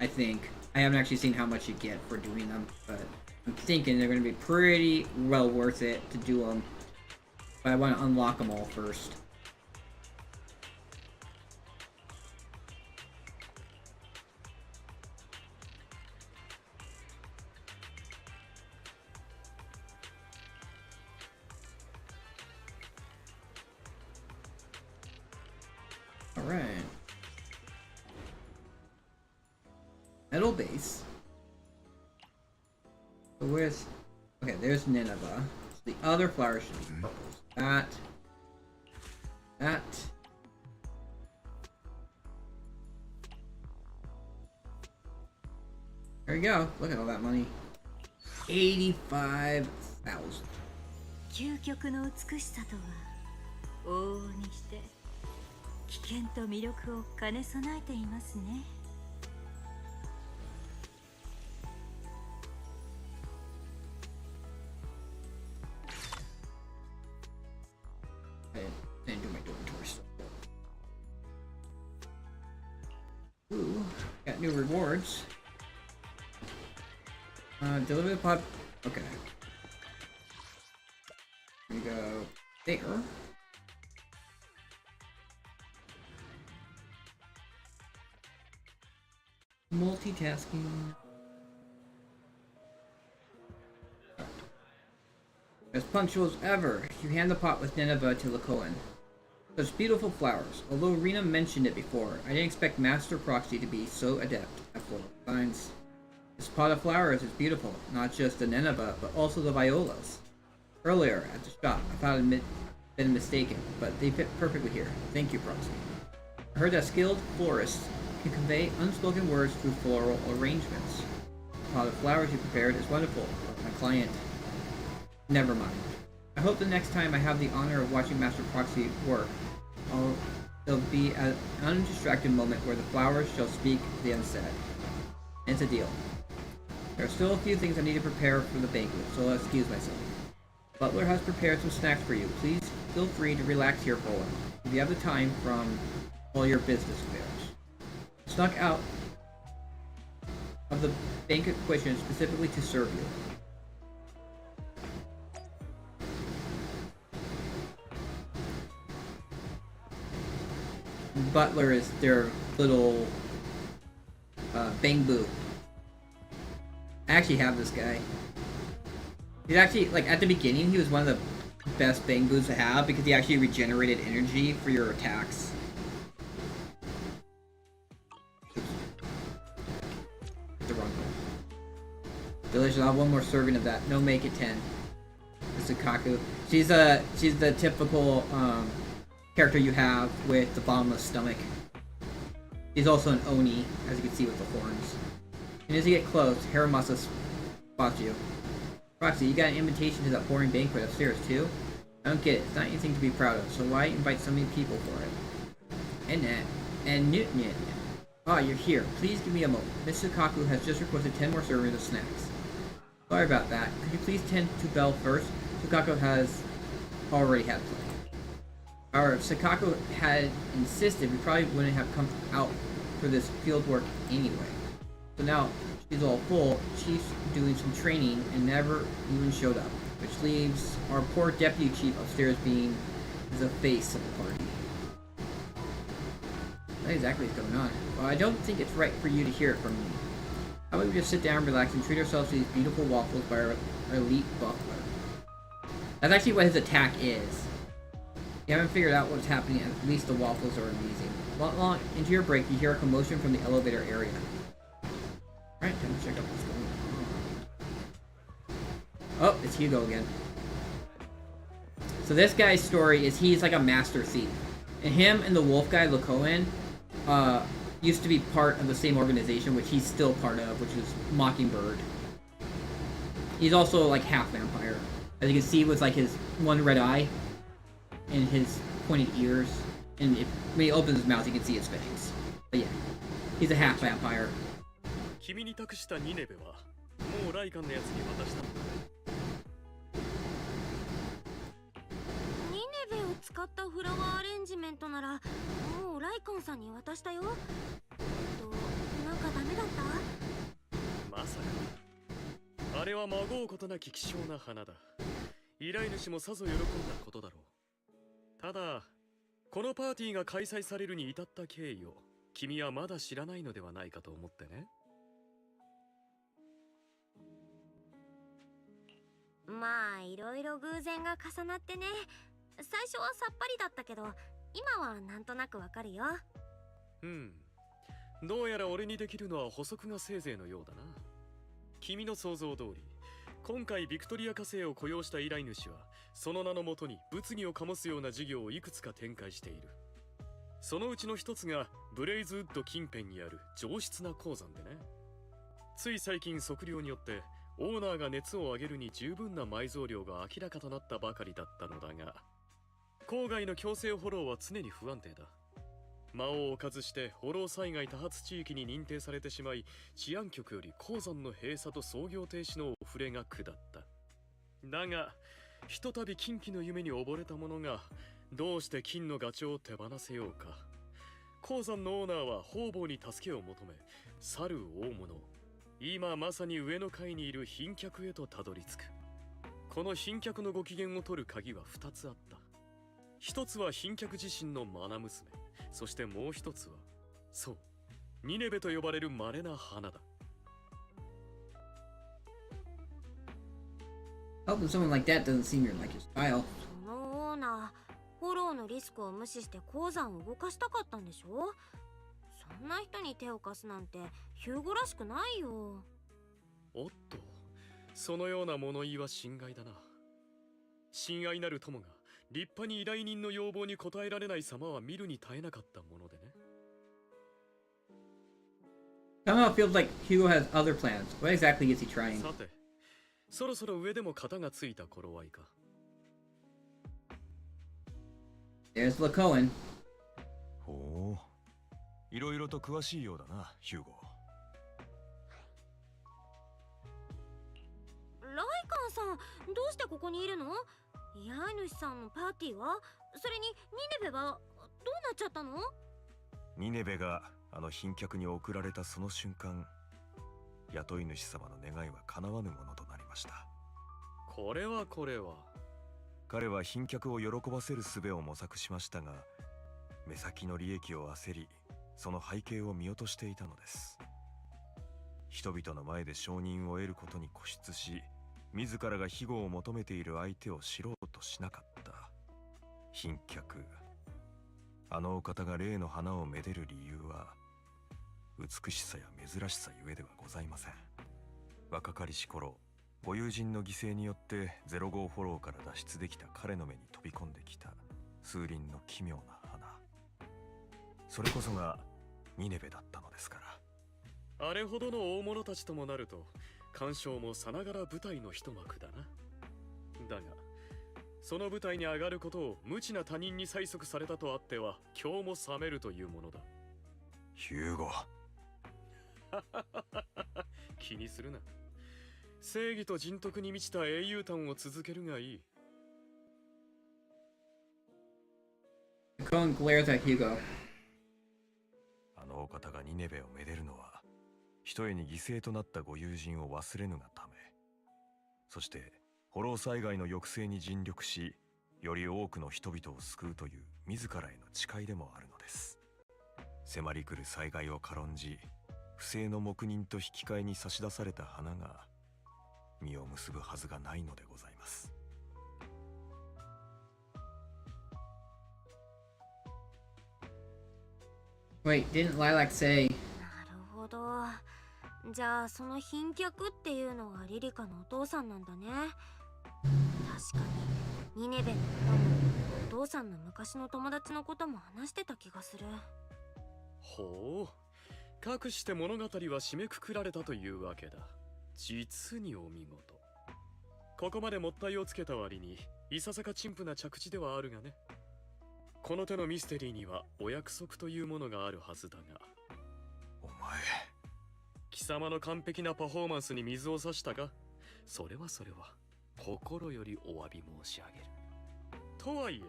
I think I haven't actually seen how much you get for doing them, but I'm thinking they're going to be pretty well worth it to do them, but I want to unlock them all first. Alright. Metal base. So where's... Okay, there's Nineveh. So the other flower should be purples. That. There you go. Look at all that money. 85,000. 究極の美しさとは往々にして危険と魅力を兼ね備えていますね。I didn't do my inventory stuff. new rewards. Deliver the pod. Okay. We go there. Multitasking. As punctual as ever, you hand the pot with Nineveh to Lakoan. Such beautiful flowers. Although Rena mentioned it before, I didn't expect Master Proxy to be so adept at floral designs. This pot of flowers is beautiful, not just the Nineveh, but also the violas. Earlier, at the shop, I thought I'd been mistaken, but they fit perfectly here. Thank you, Proxy. I heard that skilled florists can convey unspoken words through floral arrangements. The pot of flowers you prepared is wonderful, but my client... Never mind. I hope the next time I have the honor of watching Master Proxy work, there'll be an undistracted moment where the flowers shall speak the unsaid. And it's a deal. There are still a few things I need to prepare for the banquet, so I'll excuse myself. Butler has prepared some snacks for you. Please feel free to relax here for a while, if you have the time from all your business affairs. Snuck out of the banquet kitchen specifically to serve you. Butler is their little Bang Boo. I actually have this guy. He's actually, like, at the beginning, he was one of the best Bang Boos to have because he actually regenerated energy for your attacks. Oops. The wrong one. Delicious. I'll have one more serving of that. No, make it 10. Sukaku. She's the typical character you have with the bottomless stomach. He's also an Oni, as you can see with the horns. And as you get close, Haramasa spots you. Proxy, you got an invitation to that boring banquet upstairs too? I don't get it. It's not anything to be proud of, so why invite so many people for it? And Newt. Ah, you're here. Please give me a moment. Miss Sukaku has just requested 10 more servings of snacks. Sorry about that. Could you please tend to Bell first? Sukaku has already had plenty. However, if Sukaku had insisted, we probably wouldn't have come out for this field work anyway. So now she's all full, Chief's doing some training and never even showed up, which leaves our poor deputy chief upstairs being the face of the party. What exactly is going on? Well, I don't think it's right for you to hear it from me. How about we just sit down, relax, and treat ourselves to these beautiful waffles by our elite buffler. That's actually what his attack is. You haven't figured out what's happening, at least the waffles are amazing. Long into your break, you hear a commotion from the elevator area. Alright, time to check out what's going on. Oh, it's Hugo again. So this guy's story is he's like a master thief. And him and the wolf guy, Lakoan, used to be part of the same organization, which he's still part of, which is Mockingbird. He's also like half vampire. As you can see with like his one red eye and his pointed ears. And when he opens his mouth, you can see his fangs. But yeah, he's a half vampire. 君に託したニネベはもうライカンのやつに渡したのかニネベを使ったフラワーアレンジメントならもうライカンさんに渡したよ。なんかダメだった？まさか。あれはまごうことなき希少な花だ。依頼主もさぞ喜んだことだろう。ただ、このパーティーが開催されるに至った経緯を君はまだ知らないのではないかと思ってね。まあいろいろ偶然が重なってね。最初はさっぱりだったけど今はなんとなくわかるよ。どうやら俺にできるのは補足がせいぜいのようだな。君の想像通り今回ビクトリア火星を雇用した依頼主はその名のもとに物議を醸すような事業をいくつか展開している。そのうちの一つがブレイズウッド近辺にある上質な鉱山でね。つい最近測量によってオーナーが熱を上げるに十分な埋蔵量が明らかとなったばかりだったのだが、郊外の強制フォローは常に不安定だ。魔王を置かずしてフォロー災害多発地域に認定されてしまい、治安局より鉱山の閉鎖と操業停止のお触れが下った。だがひとたび金鬼の夢に溺れた者がどうして金のガチョウを手放せようか。鉱山のオーナーは方々に助けを求め、去る大物、今まさに上の階にいる賓客へとたどり着く。この賓客のご機嫌を取る鍵は2つあった。一つは賓客自身の愛娘、そしてもう一つは、そう、ニネベと呼ばれる稀な花だ。Helping someone like that doesn't seem like your style. そのオーナー、フォローのリスクを無視して鉱山を動かしたかったんでしょ。そんな人に手を貸すなんてヒューゴらしくないよ。おっと、そのような物言いは心外だな。親愛なる友が立派に依頼人の要望に応えられない様は見るに耐えなかったものでね。Somehow it feels like Hugo has other plans. What exactly is he trying? さて、そろそろ上でも型がついた頃合いか。There's Lacoen. ほう、いろいろと詳しいようだな、ヒューゴ。ライカンさん、どうしてここにいるの？依頼主さんのパーティーは？それにニネベはどうなっちゃったの？ニネベがあの賓客に送られたその瞬間、雇い主様の願いは叶わぬものとなりました。これは彼は賓客を喜ばせる術を模索しましたが、目先の利益を焦り、その背景を見落としていたのです。人々の前で承認を得ることに固執し、自らが庇護を求めている相手を知ろうとしなかった賓客。あのお方が例の花をめでる理由は、美しさや珍しさゆえではございません。若かりし頃、ご友人の犠牲によって05フォローから脱出できた彼の目に飛び込んできた数輪の奇妙な花。それこそがニネベだったのですから。あれほどの大物たちともなると、鑑賞もさながら舞台の一幕だな。だが、その舞台に上がることを無知な他人に催促されたとあっては、今日も冷めるというものだ。ヒューゴ。気にするな。正義と人徳に満ちた英雄譚を続けるがいい。Lacoen glares at Hugo. あのお方がニネベをめでるのは、ひとえに犠牲となったご友人を忘れぬがため、そしてフォロー災害の抑制に尽力し、より多くの人々を救うという自らへの誓いでもあるのです。迫り来る災害を軽んじ、不正の黙認と引き換えに差し出された花が実を結ぶはずがないのでございます。Wait, didn't Lilac say? なるほど。じゃあその賓客っていうのはリリカのお父さんなんだね。確かにニネベのこともお父さんの昔の友達のことも話してた気がする。ほう、かくして物語は締めくくられたというわけだ。実にお見事。ここまでもったいをつけた割にいささか陳腐な着地ではあるがね。この手のミステリーにはお約束というものがあるはずだが。お前、貴様の完璧なパフォーマンスに水を差したか？それは心よりお詫び申し上げる。とはい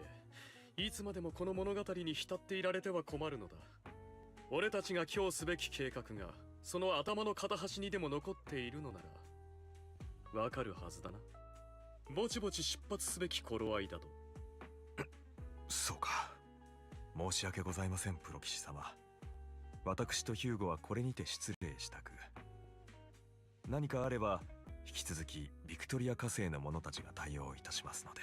え、いつまでもこの物語に浸っていられては困るのだ。俺たちが今日すべき計画がその頭の片端にでも残っているのならわかるはずだな。ぼちぼち出発すべき頃合いだと。そうか。申し訳ございません、プロ騎士様。私とヒューゴはこれにて失礼したく。何かあれば引き続きビクトリア火星の者たちが対応いたしますので。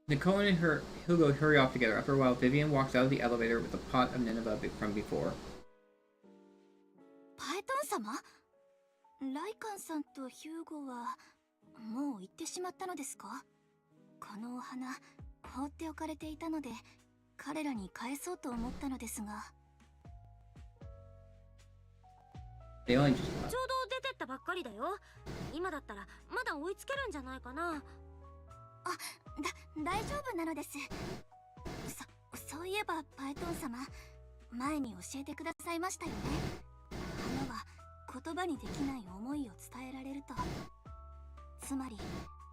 Lacoen and Hugo hurry off together. After a while, Vivian walks out of the elevator with a pot of Nineveh from before. パエトン様？ライカンさんとヒューゴはもう行ってしまったのですか？このお花放っておかれていたので彼らに返そうと思ったのですが。They only just ちょうど出てったばっかりだよ。今だったらまだ追いつけるんじゃないかな。大丈夫なのです。そういえばパエトン様、前に教えてくださいましたよね。花は言葉にできない思いを伝えられると。つまり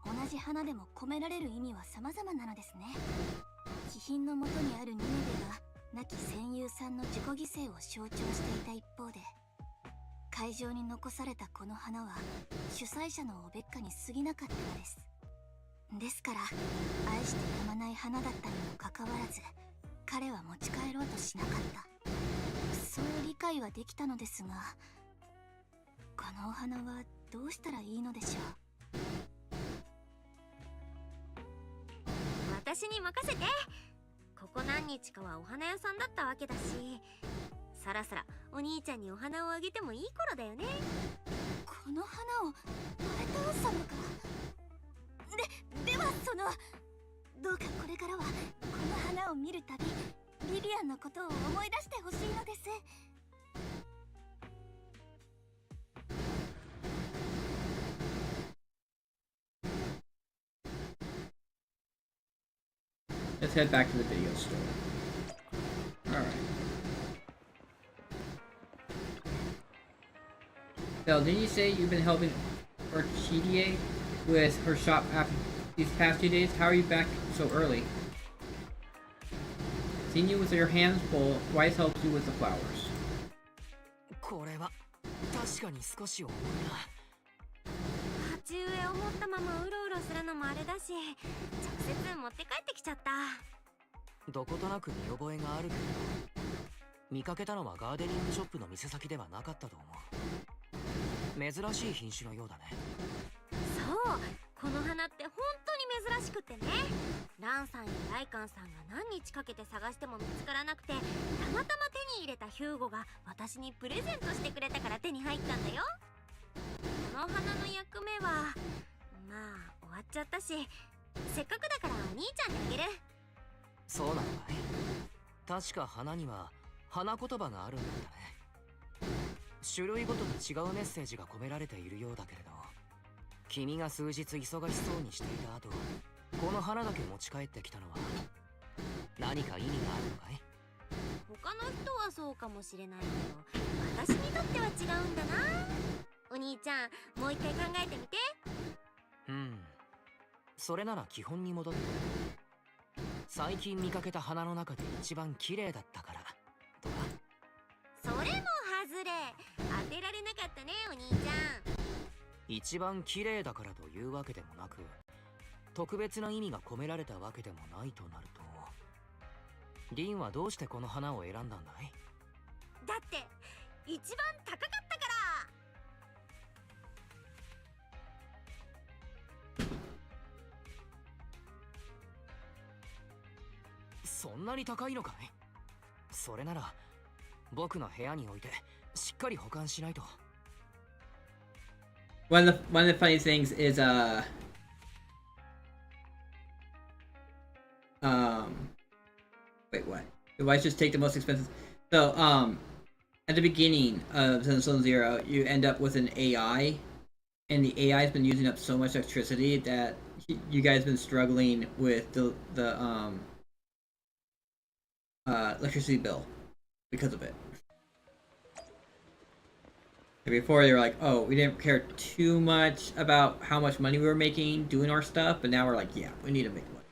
同じ花でも込められる意味は様々なのですね。品のもとにあるニネベが亡き戦友さんの自己犠牲を象徴していた一方で、会場に残されたこの花は主催者のおべっかに過ぎなかったのです。ですから愛してやまない花だったにもかかわらず、彼は持ち帰ろうとしなかった。そう理解はできたのですが、このお花はどうしたらいいのでしょう。私に任せて。ここ何日かはお花屋さんだったわけだし、そろそろお兄ちゃんにお花をあげてもいい頃だよね。この花をバレターン様が。ではどうかこれからはこの花を見るたびビビアンのことを思い出してほしいのです。Let's head back to the video store. Alright. Belle, didn't you say you've been helping Orchidea with her shop after these past 2 days? How are you back so early? Seeing you with your hands full, Weiss helps you with the flowers. これは確かに少し重いな。鉢植えを持ったままうろうろするのもあれだし、直接持って帰ってきちゃった。どことなく見覚えがあるけど、見かけたのはガーデニングショップの店先ではなかったと思う。珍しい品種のようだね。そう、この花って本当に珍しくてね。ランさんやライカンさんが何日かけて探しても見つからなくて、たまたま手に入れたヒューゴが私にプレゼントしてくれたから手に入ったんだよ。この花の役目はまあ終わっちゃったし、せっかくだからお兄ちゃんにあげる。そうなのかい。確か花には花言葉があるんだったね。種類ごとに違うメッセージが込められているようだけれど、君が数日忙しそうにしていた後、この花だけ持ち帰ってきたのは何か意味があるのかい？他の人はそうかもしれないけど、私にとっては違うんだな。お兄ちゃん、もう一回考えてみて。それなら基本に戻って、最近見かけた花の中で一番綺麗だったからとか。それも外れ。当てられなかったね、お兄ちゃん。一番綺麗だからというわけでもなく、特別な意味が込められたわけでもないとなると、リンはどうしてこの花を選んだんだい？だって一番高かったから。そんなに高いのかい？それなら僕の部屋に置いてしっかり保管しないと。One of the funny things is wait, what? The Weiss just take the most expensive. So at the beginning of Zone Zero, you end up with an AI, and the AI has been using up so much electricity that you guys have been struggling with the electricity bill because of it. Before they were like, oh, we didn't care too much about how much money we were making doing our stuff, but now we're like, yeah, we need to make money.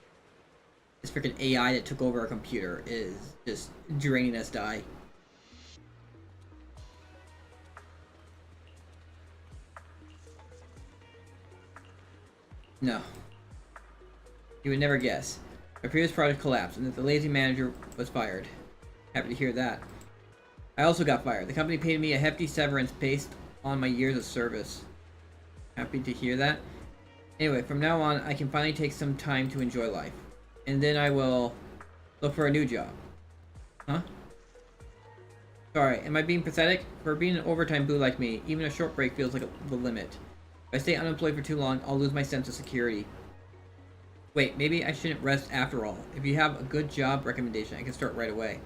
This freaking AI that took over our computer is just draining us dye. No. You would never guess. Our previous project collapsed and that the lazy manager was fired. Happy to hear that. I also got fired. The company paid me a hefty severance based on my years of service. Happy to hear that. Anyway, from now on, I can finally take some time to enjoy life. And then I will look for a new job. Huh? Sorry, am I being pathetic? For being an overtime boo like me, even a short break feels like the limit. If I stay unemployed for too long, I'll lose my sense of security. Wait, maybe I shouldn't rest after all. If you have a good job recommendation, I can start right away.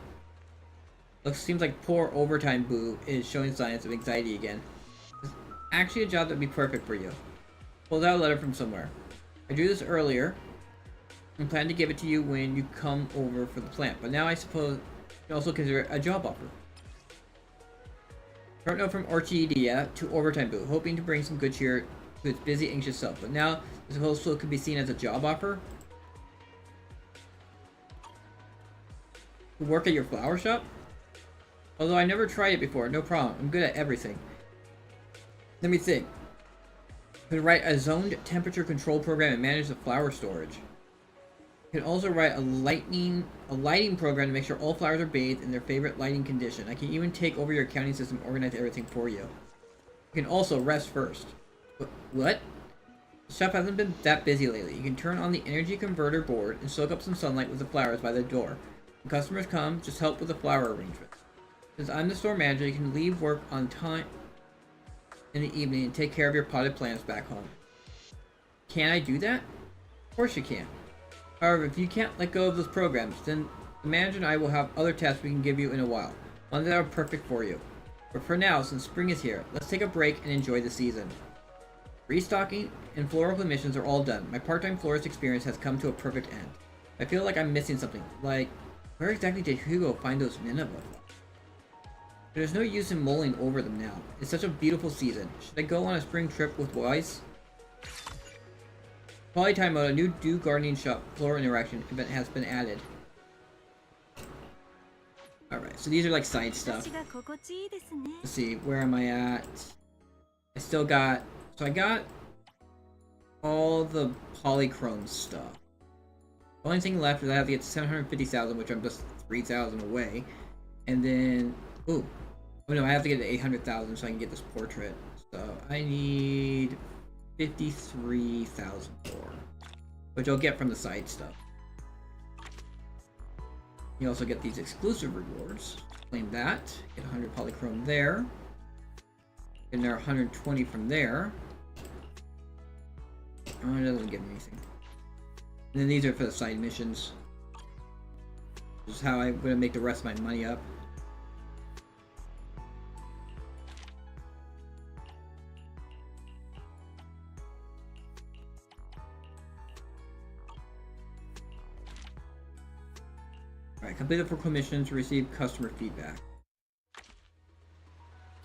Seems like poor overtime boo is showing signs of anxiety again. It's actually a job that would be perfect for you. Pulled out a letter from somewhere. I drew this earlier and planned to give it to you when you come over for the plant, but now I suppose you can also consider it a job offer. Short note from Orchidea to overtime boo, hoping to bring some good cheer to its busy, anxious self, but now this also could be seen as a job offer. To work at your flower shop? Although I never tried it before, no problem. I'm good at everything. Let me think. You can write a zoned temperature control program and manage the flower storage. You can also write a lighting program to make sure all flowers are bathed in their favorite lighting condition. I can even take over your accounting system and organize everything for you. You can also rest first. What? The shop hasn't been that busy lately. You can turn on the energy converter board and soak up some sunlight with the flowers by the door. When customers come, just help with the flower arrangement. Since I'm the store manager, you can leave work on time in the evening and take care of your potted plants back home. Can I do that? Of course you can. However, if you can't let go of those programs, then the manager and I will have other tasks we can give you in a while. Ones that are perfect for you. But for now, since spring is here, let's take a break and enjoy the season. Restocking and floral commissions are all done. My part-time florist experience has come to a perfect end. I feel like I'm missing something. Like, where exactly did Hugo find those Nineveh flowers? There's no use in mulling over them now. It's such a beautiful season. Should I go on a spring trip with Weiss? Polytime mode, a new Dew Gardening Shop floral interaction event has been added. Alright, so these are like side stuff. Let's see, where am I at? I still got... So I got all the polychrome stuff. The only thing left is I have to get 750,000, which I'm just 3,000 away. And then... Ooh. Oh no, I have to get to 800,000 so I can get this portrait. So I need 53,000 more, which I'll get from the side stuff. You also get these exclusive rewards. Claim that. Get 100 polychrome there. And there are 120 from there. Oh, it doesn't give me anything. And then these are for the side missions. This is how I'm going to make the rest of my money up. Alright, complete the 4 commissions to receive customer feedback.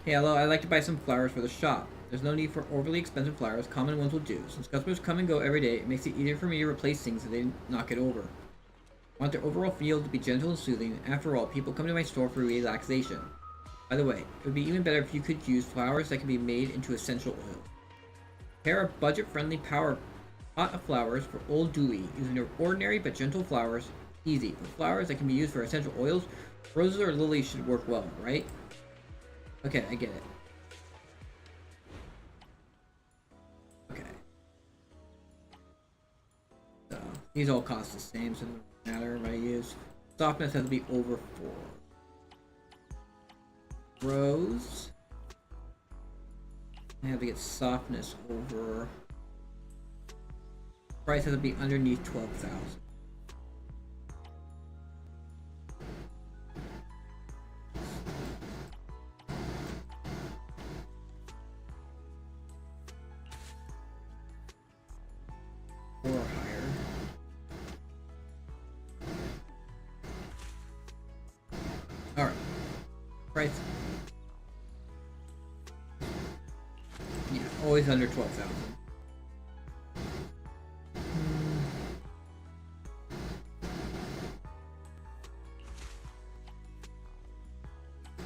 Hey, hello, I'd like to buy some flowers for the shop. There's no need for overly expensive flowers, common ones will do. Since customers come and go every day, it makes it easier for me to replace things so they knock it over. I want their overall feel to be gentle and soothing. After all, people come to my store for relaxation. By the way, it would be even better if you could use flowers that can be made into essential oil. Pair a budget-friendly pot of flowers for Old Dewey, using their ordinary but gentle flowers. Easy. With flowers that can be used for essential oils, roses or lilies should work well, right? Okay, I get it. Okay. So, these all cost the same, so it doesn't matter what I use. Softness has to be over 4. Rose. I have to get softness over... Price has to be underneath 12,000. Or higher. Alright. Price. Yeah, always under 12,000.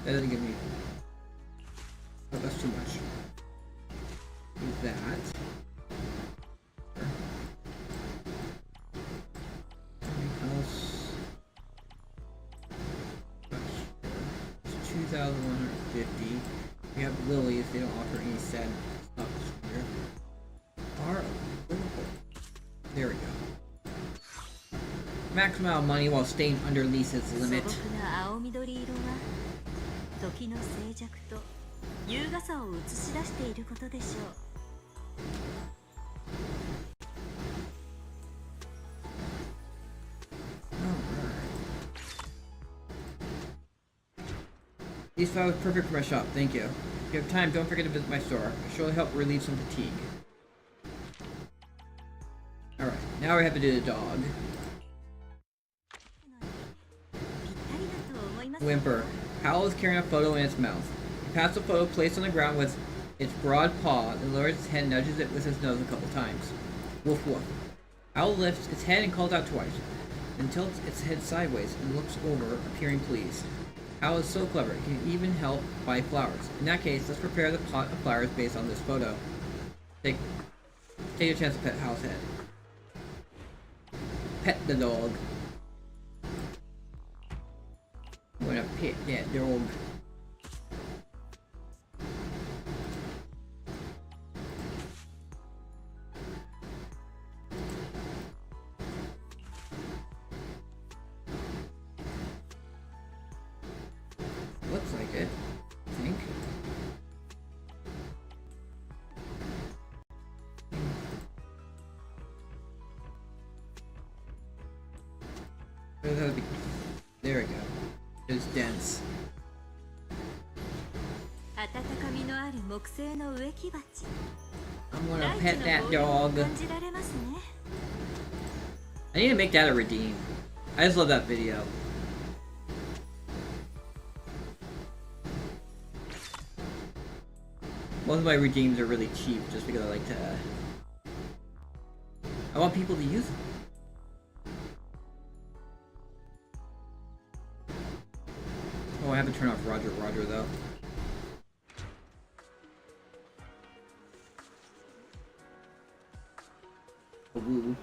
That doesn't give me... Oh, that's too much. Do that. Anything else? 2,150. We have lilies, they don't offer any sad stuff here. Are available. There we go. Max amount of money while staying under Lisa's limit. 時の静寂と優雅さを映し出していることでしょう。These flowers are perfect for my shop, thank you. If you have time, don't forget to visit my store. It'll surely help relieve some fatigue. Alright, now we have to do the dog. Whimper. Howl is carrying a photo in its mouth. He pats the photo placed on the ground with its broad paw, then lowers its head and nudges it with his nose a couple times. Woof woof. Howl lifts its head and calls out twice. then tilts its head sideways and looks over, appearing pleased. Hal is so clever, it can even help buy flowers. In that case, let's prepare the pot of flowers based on this photo. Take a chance to pet Hal's head. Pet the dog. I'm gonna pet that dog. Looks like it, I think. There we go. It's dense. 温かみのある木製の植木鉢。 I'm gonna 大地 pet の that ボリューム dog. を感じられますね。 I need to make that a redeem. I just love that video. Most of my redeems are really cheap just because I like to... I want people to use them. Oh, I have to turn off Roger though. Woo.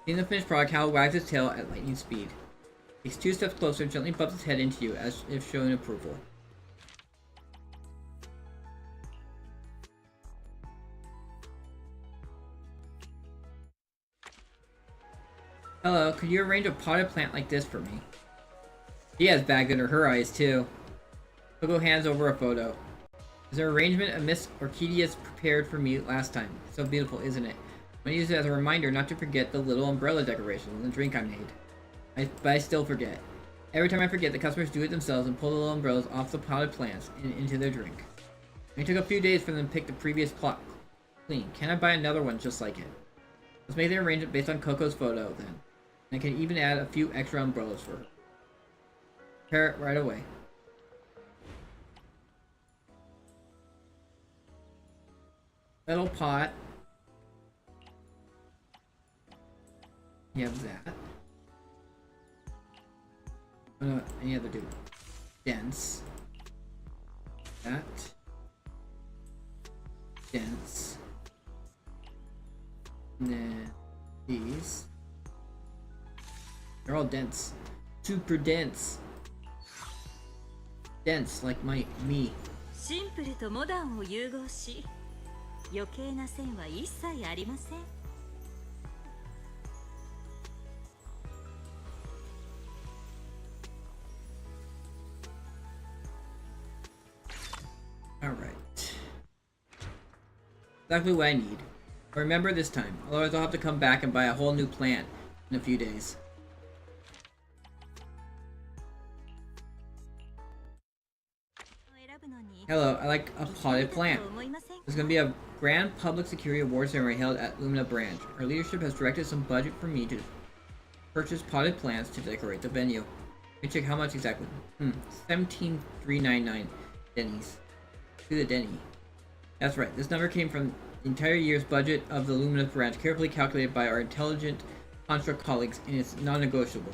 Seeing the finished product, Hal wags his tail at lightning speed. Takes 2 steps closer and gently bumps his head into you as if showing approval. Hello, could you arrange a potted plant like this for me? She has bags under her eyes too. Coco hands over a photo. Is an arrangement of Miss Orchideas prepared for me last time? So beautiful, isn't it? I'm gonna use it as a reminder not to forget the little umbrella decoration and the drink I made. But I still forget. Every time I forget, the customers do it themselves and pull the little umbrellas off the potted plants and into their drink. It took a few days for them to pick the previous plot clean. Can I buy another one just like it? Let's make the arrangement based on Coco's photo then. And I can even add a few extra umbrellas for her. Prepare it right away. Metal pot. You have that. Any other do? Dense. That. Dense. And then these. They're all dense. Super dense. Dense like me. シンプルとモダンを融合し、余計な線は一切ありません。 Alright. Exactly what I need. But remember this time, otherwise I'll have to come back and buy a whole new plant in a few days. Hello, I like a potted plant. There's going to be a grand public security award ceremony held at Lumina Branch. Our leadership has directed some budget for me to purchase potted plants to decorate the venue. Let me check how much exactly. 17,399 Denny's. To the Denny. That's right, this number came from the entire year's budget of the Lumina Branch, carefully calculated by our intelligent construct colleagues, and it's non-negotiable.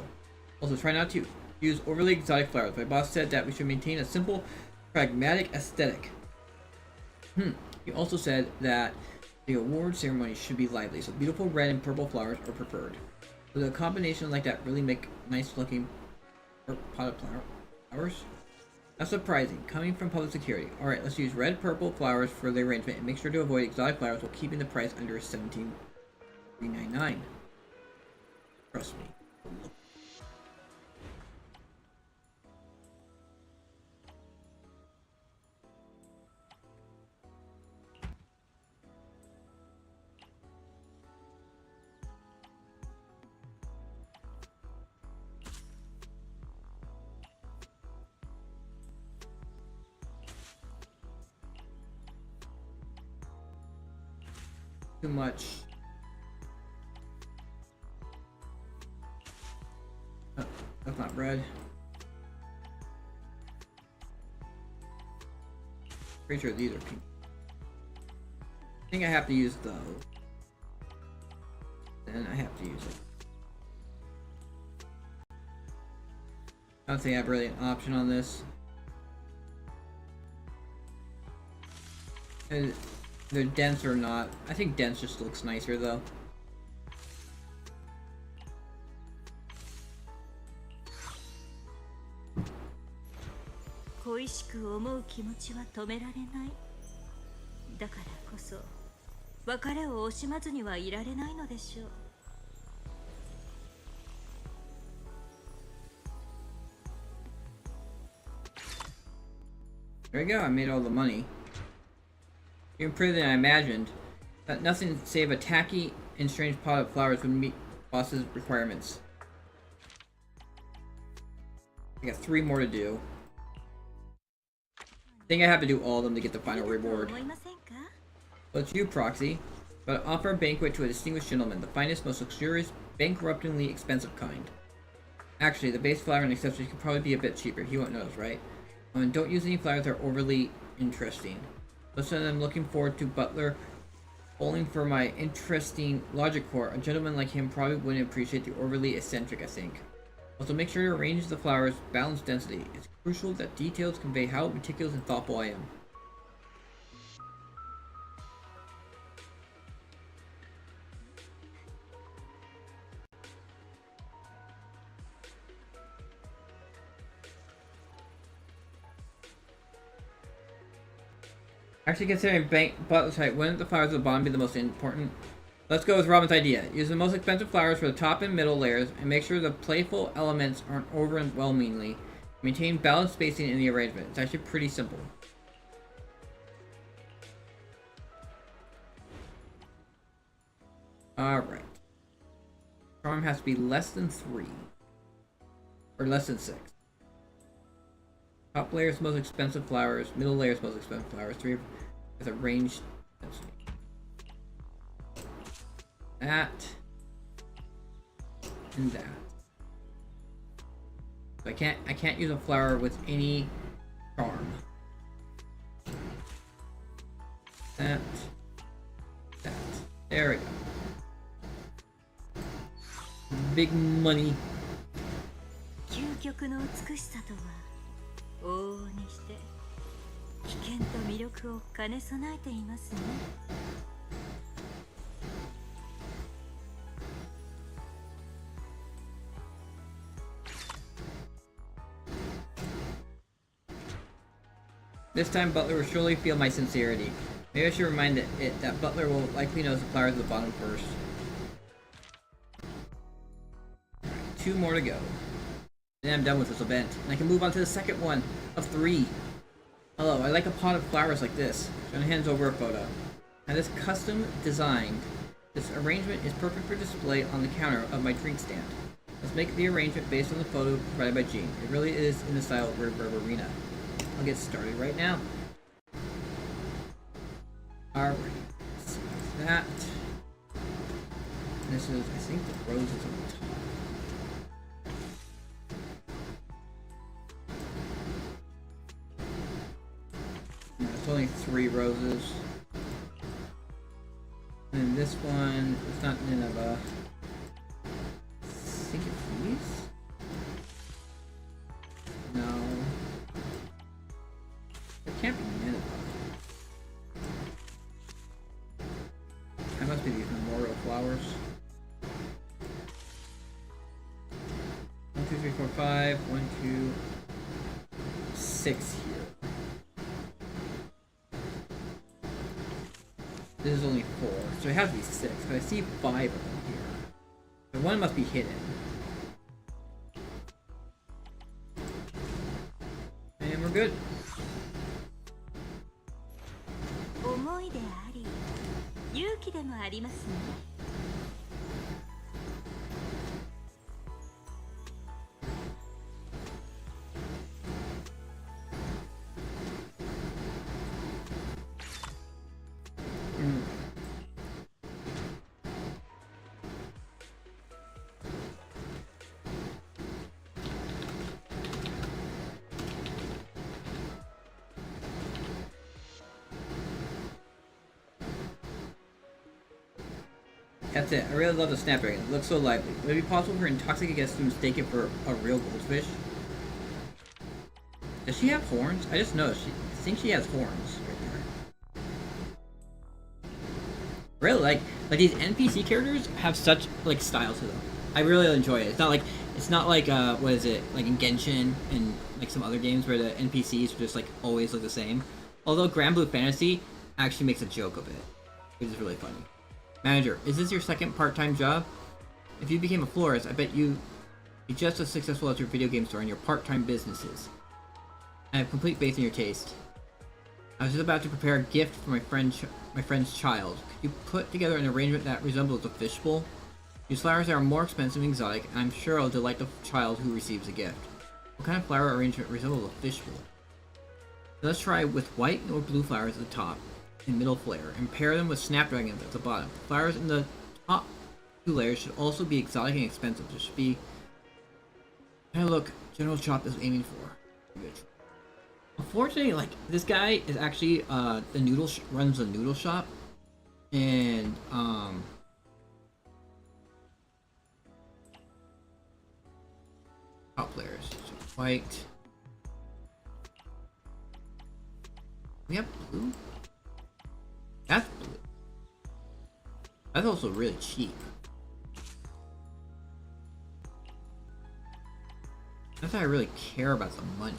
Also, try not to use overly exotic flowers. My boss said that we should maintain a simple, pragmatic aesthetic. He also said that the award ceremony should be lively, so beautiful red and purple flowers are preferred. So the combination like that really make nice looking potted flowers? That's surprising, coming from public security. Alright, let's use red purple flowers for the arrangement and make sure to avoid exotic flowers while keeping the price under $17,399. Trust me. Too much. Oh, that's not red. Pretty sure these are pink. I think I have to use those. Then I have to use it. I don't think I have really an option on this. And they're dense or not. I think dense just looks nicer though.恋しく思う気持ちは止められない。だからこそ別れを惜しまずにはいられないのでしょう。There we go, I made all the money. Even prettier than I imagined. That nothing save a tacky and strange pot of flowers would meet boss's requirements. I got 3 more to do. I think I have to do all of them to get the final reward. Well, it's you, Proxy. But offer a banquet to a distinguished gentleman, the finest, most luxurious, bankruptingly expensive kind. Actually, the base flower and accessories could probably be a bit cheaper. He won't notice, right? And don't use any flowers that are overly interesting. Listen, I'm looking forward to Butler bowling for my interesting logic core. A gentleman like him probably wouldn't appreciate the overly eccentric, I think. Also, make sure to arrange the flowers, balance density. It's crucial that details convey how meticulous and thoughtful I am. Actually, considering Butler's height, wouldn't the flowers at the bottom be the most important? Let's go with Robin's idea. Use the most expensive flowers for the top and middle layers, and make sure the playful elements aren't overwhelmingly. Maintain balanced spacing in the arrangement. It's actually pretty simple. Alright. Charm has to be less than 3. Or less than 6. Top layer's most expensive flowers, middle layer's most expensive flowers, 3 with a ranged density. That and that. So I can't use a flower with any charm. That. There we go. Big money. 究極の美しさとは往々にして危険と魅力を兼ね備えていますね。This time Butler will surely feel my sincerity. Maybe I should remind it that Butler will likely notice the flowers at the bottom first. Alright, 2 more to go. Then I'm done with this event, and I can move on to the second one of 3. Hello, I like a pot of flowers like this. John hands over a photo. Now this custom designed. This arrangement is perfect for display on the counter of my drink stand. Let's make the arrangement based on the photo provided by Jean. It really is in the style of Riverina. I'll get started right now. Alright, so that. This is, I think, the roses on the top. No, it's only 3 roses. And this one, it's not Nineveh. I think it's these? No. It can't be Nineveh. That must be these memorial flowers. 1, 2, 3, 4, 5. 1, 2, 6 here. This is only 4, so it has to be 6, but I see 5 of them here. So one must be hidden. And we're good. 思いであり、勇気でもありますね。That's it. I really love the snapdragon. It looks so lively. Would it be possible for intoxicated guests to mistake it for a real goldfish? Does she have horns? I just noticed. I think she has horns right there. Really like these NPC characters have such like style to them. I really enjoy it. It's not like what is it, like in Genshin and like some other games where the NPCs just like always look the same. Although Grand Blue Fantasy actually makes a joke of it, which is really funny. Manager, is this your second part-time job? If you became a florist, I bet you'd be just as successful as your video game store and your part-time businesses. I have complete faith in your taste. I was just about to prepare a gift for my friend's child. Could you put together an arrangement that resembles a fishbowl? These flowers are more expensive and exotic, and I'm sure it'll delight the child who receives the gift. What kind of flower arrangement resembles a fishbowl? Let's try with white or blue flowers at the top and middle flare, and pair them with snapdragons at the bottom. The flowers in the top two layers should also be exotic and expensive. There should be kind of look General Shop is aiming for. Unfortunately, like this guy is actually the runs a noodle shop, and top layers. So white. We have blue? That's blue. That's also really cheap. That's why I really care about the money.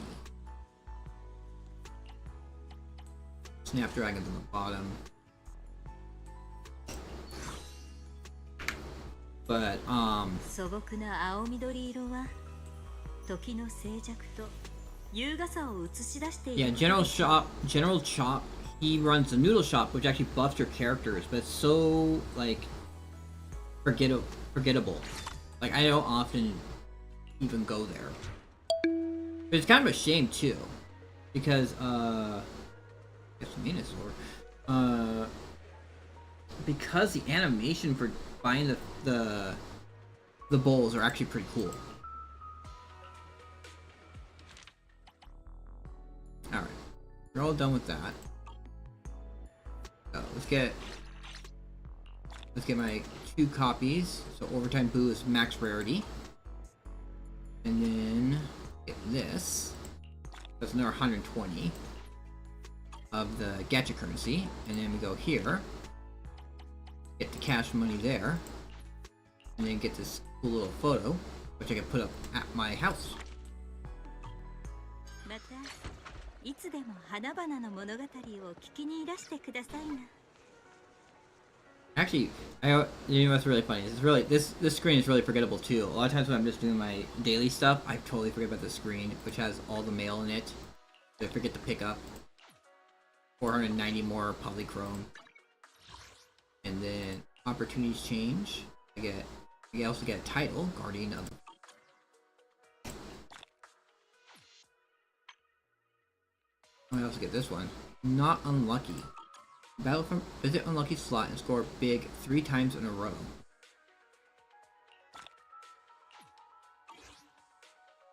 Snapdragons on the bottom. But, 素朴な青緑色は時の静寂と優雅さを映し出している。 yeah, General Chop, he runs a noodle shop, which actually buffs your characters, but it's so, like, forgettable. Like, I don't often even go there. But it's kind of a shame, too. Because, it's Venusaur. Because the animation for buying the bowls are actually pretty cool. Alright. We're all done with that. So let's get my 2 copies. So Overtime Boo is max rarity. And then get this. That's another 120 of the gacha currency. And then we go here. Get the cash money there. And then get this cool little photo, which I can put up at my house. またいつでも花々の物語を聞きにいらしてくださいな。 Actually, you know what's really funny? It's really this screen is really forgettable too. A lot of times when I'm just doing my daily stuff, I totally forget about the screen, which has all the mail in it. I forget to pick up 490 more polychrome, and then opportunities change. I also get a title, Guardian of. I also get this one. Not unlucky. Battle from visit unlucky slot and score big 3 times in a row.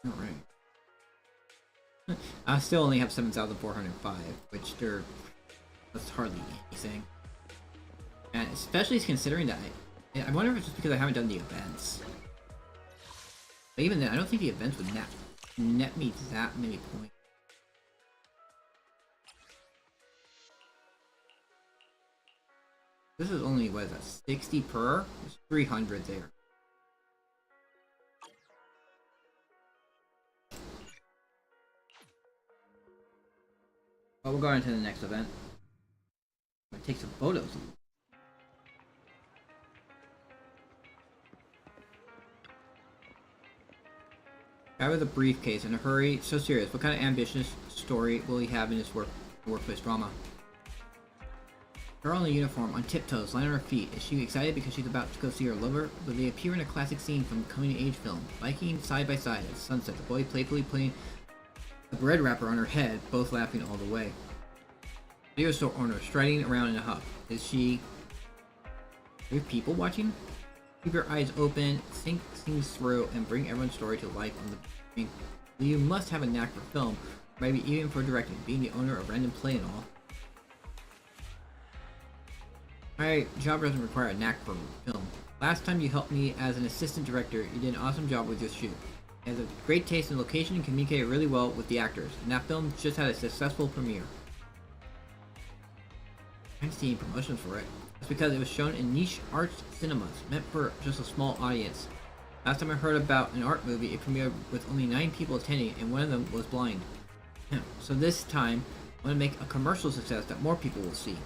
Alright. I still only have 7,405, which that's hardly anything. And especially considering that I wonder if it's just because I haven't done the events. But even then, I don't think the events would net me that many points. This is only, what is that, 60 per? There's 300 there. Well, we'll go on to the next event. I'm gonna take some photos. Guy with a briefcase in a hurry, so serious. What kind of ambitious story will he have in his workplace drama? Girl in a uniform, on tiptoes, lying on her feet. Is she excited because she's about to go see her lover? But they appear in a classic scene from a coming-of-age film. Biking side by side at sunset, the boy playfully putting a bread wrapper on her head, both laughing all the way. Video store owner striding around in a huff. Is she... Are there people watching? Keep your eyes open, think things through, and bring everyone's story to life on the screen. You must have a knack for film, maybe even for directing, being the owner of Random Play and all. My job doesn't require a knack for film. Last time you helped me as an assistant director, you did an awesome job with your shoot. It has a great taste in location and communicated really well with the actors, and that film just had a successful premiere. I'm seeing promotions for it. It's because it was shown in niche arts cinemas, meant for just a small audience. Last time I heard about an art movie, it premiered with only 9 people attending, and one of them was blind. So this time, I want to make a commercial success that more people will see.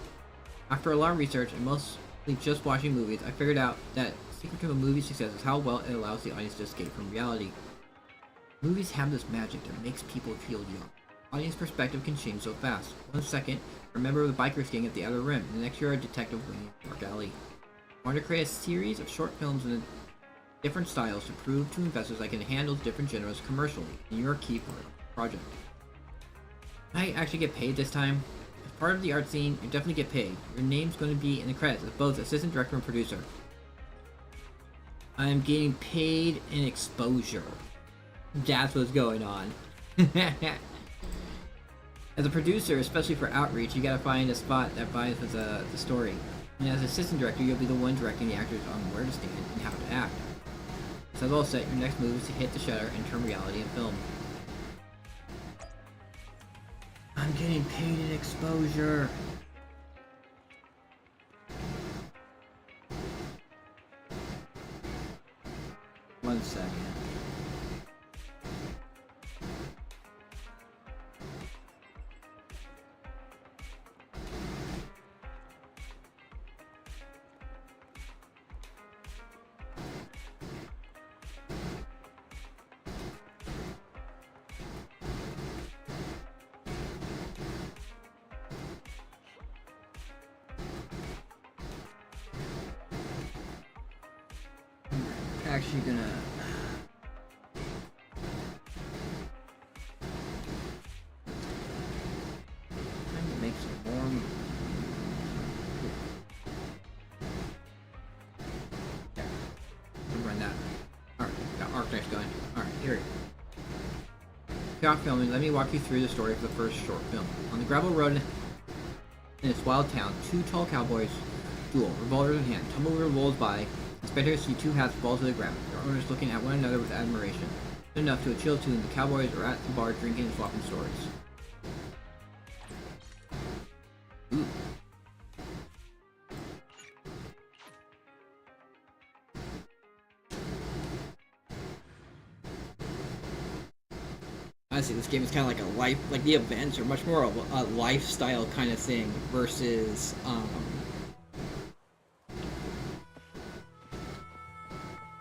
After a lot of research, and mostly just watching movies, I figured out that the secret to a movie's success is how well it allows the audience to escape from reality. Movies have this magic that makes people feel young. Audience perspective can change so fast. 1 second, you're a member of the bikers gang at the Outer Rim, and the next you're a detective waiting in Dark Alley. I wanted to create a series of short films in different styles to prove to investors I can handle different genres commercially, and you're a key part of the project. I actually get paid this time. As part of the art scene, you definitely get paid. Your name's going to be in the credits as both assistant director and producer. I'm getting paid in exposure. That's what's going on. As a producer, especially for outreach, you gotta find a spot that vibes with the story. And as assistant director, you'll be the one directing the actors on where to stand and how to act. So as all set, your next move is to hit the shutter and turn reality in film. I'm getting paid in exposure. One second. Actually gonna make some more. Yeah, run that. Alright, got Architects going. Alright, here we go. Without filming, let me walk you through the story of the first short film. On the gravel road in this wild town, 2 tall cowboys duel, revolvers in hand. Tumbleweed rolls by. Inspectors see 2 hats fall to the ground, their owners looking at one another with admiration. Good enough to a chill tune, the cowboys are at the bar drinking and swapping stories. Ooh. Honestly, this game is kind of like a life, like the events are much more of a lifestyle kind of thing versus,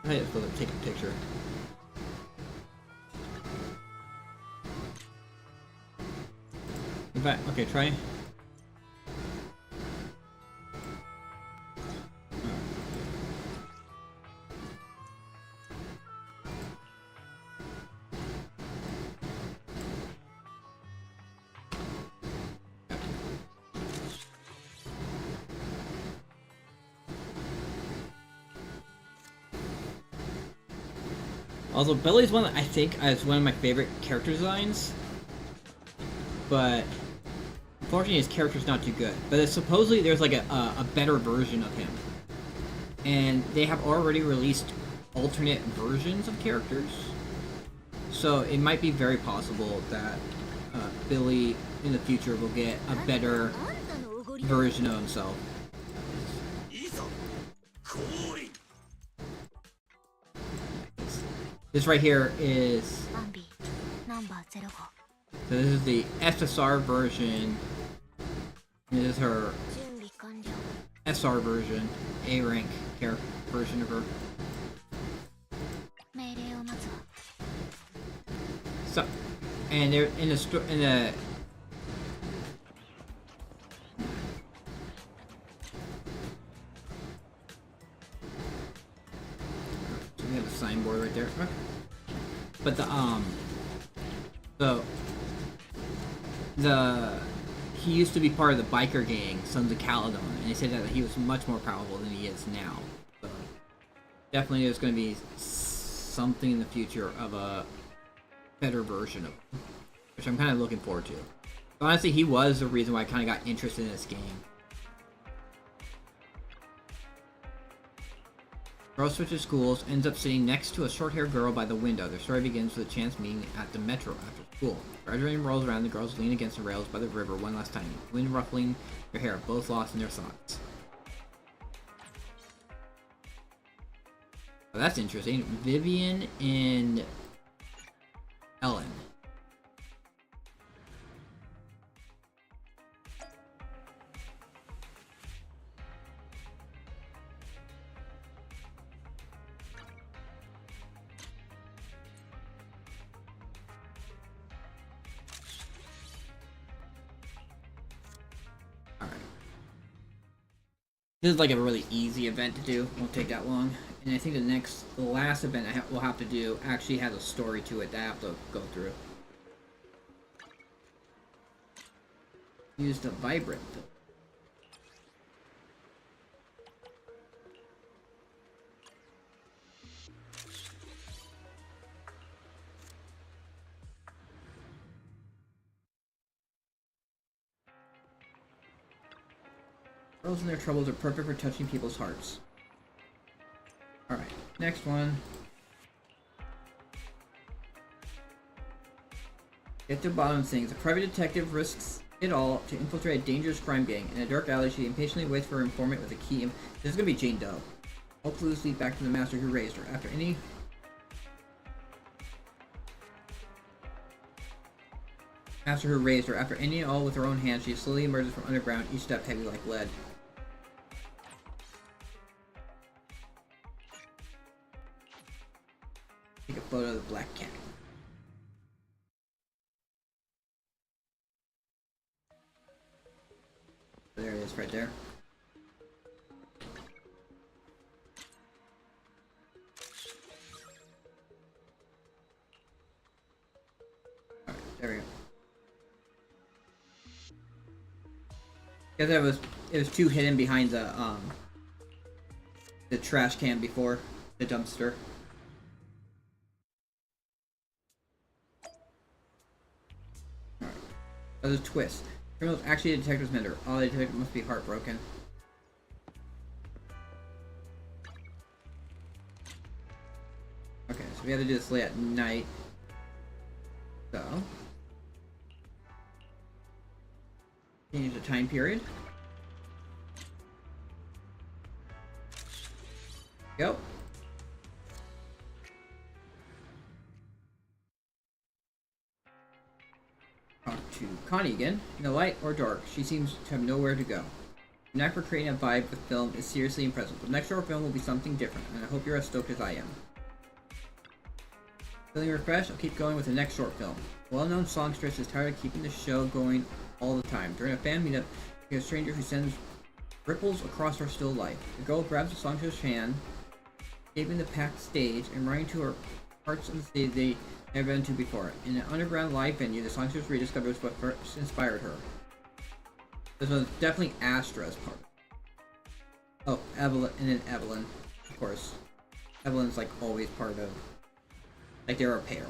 I just want to take a picture. In fact, okay, try. Also, Billy's one that I think is one of my favorite character designs, but unfortunately his character's not too good. But supposedly there's like a better version of him, and they have already released alternate versions of characters, so it might be very possible that Billy in the future will get a better version of himself. This right here is, so this is the SSR version, this is her SR version, A rank version of her. So, and they're in the so we have a signboard right there. But he used to be part of the biker gang, Sons of Caledon, and they said that he was much more powerful than he is now. So definitely there's going to be something in the future of a better version of him, which I'm kind of looking forward to. Honestly, he was the reason why I kind of got interested in this game. Girl switches schools, ends up sitting next to a short-haired girl by the window. Their story begins with a chance meeting at the metro after school. Graduating rolls around, the girls lean against the rails by the river one last time, wind ruffling their hair, both lost in their thoughts. Oh, that's interesting. Vivian and Ellen. This is like a really easy event to do. Won't take that long. And I think the last event we'll have to do actually has a story to it that I have to go through. Use the vibrant. Girls and their troubles are perfect for touching people's hearts. Alright, next one. Get to the bottom of things. A private detective risks it all to infiltrate a dangerous crime gang. In a dark alley, she impatiently waits for her informant with a key. This is gonna be Jane Doe. All clues lead back to the master who raised her. After any all with her own hands, she slowly emerges from underground, each step heavy like lead. Take a photo of the black cat. There it is, right there. Alright, there we go. Because it was too hidden behind the trash can before the dumpster. Alright. There's a twist. Criminal's actually a detective's mentor. Oh, the detective must be heartbroken. Okay, so we have to do this late at night. So change the time period. Go. Talk to Connie again. In the light or dark, she seems to have nowhere to go. The knack for creating a vibe with film is seriously impressive. The next short film will be something different, and I hope you're as stoked as I am. Feeling refreshed? I'll keep going with the next short film. A well-known songstress is tired of keeping the show going all the time. During a fan meetup, we have a stranger who sends ripples across her still life. The girl grabs the songstress' hand, escaping the packed stage and running to her parts of the stage they never been to before. In an underground live venue, the songstress rediscovers what first inspired her. This was definitely Astra's part. Oh, Evelyn, and then Evelyn, of course. Evelyn's like always part of, like they're a pair.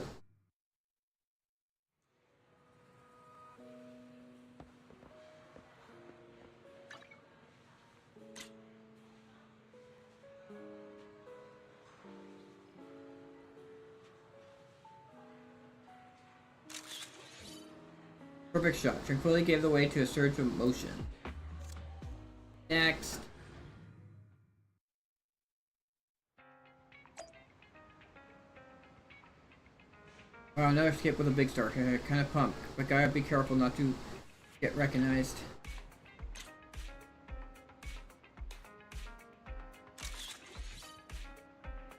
Perfect shot. Tranquility gave the way to a surge of emotion. Next. Wow, another skip with a big star. Kind of pumped, but gotta be careful not to get recognized.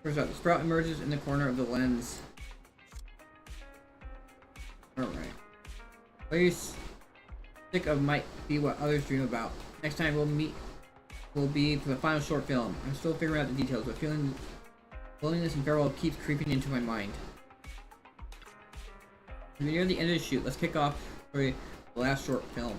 First up, the sprout emerges in the corner of the lens. Alright. Place sick of might be what others dream about. Next time we'll meet will be for the final short film. I'm still figuring out the details, but feeling loneliness and farewell keeps creeping into my mind. We're near the end of the shoot. Let's kick off for the last short film.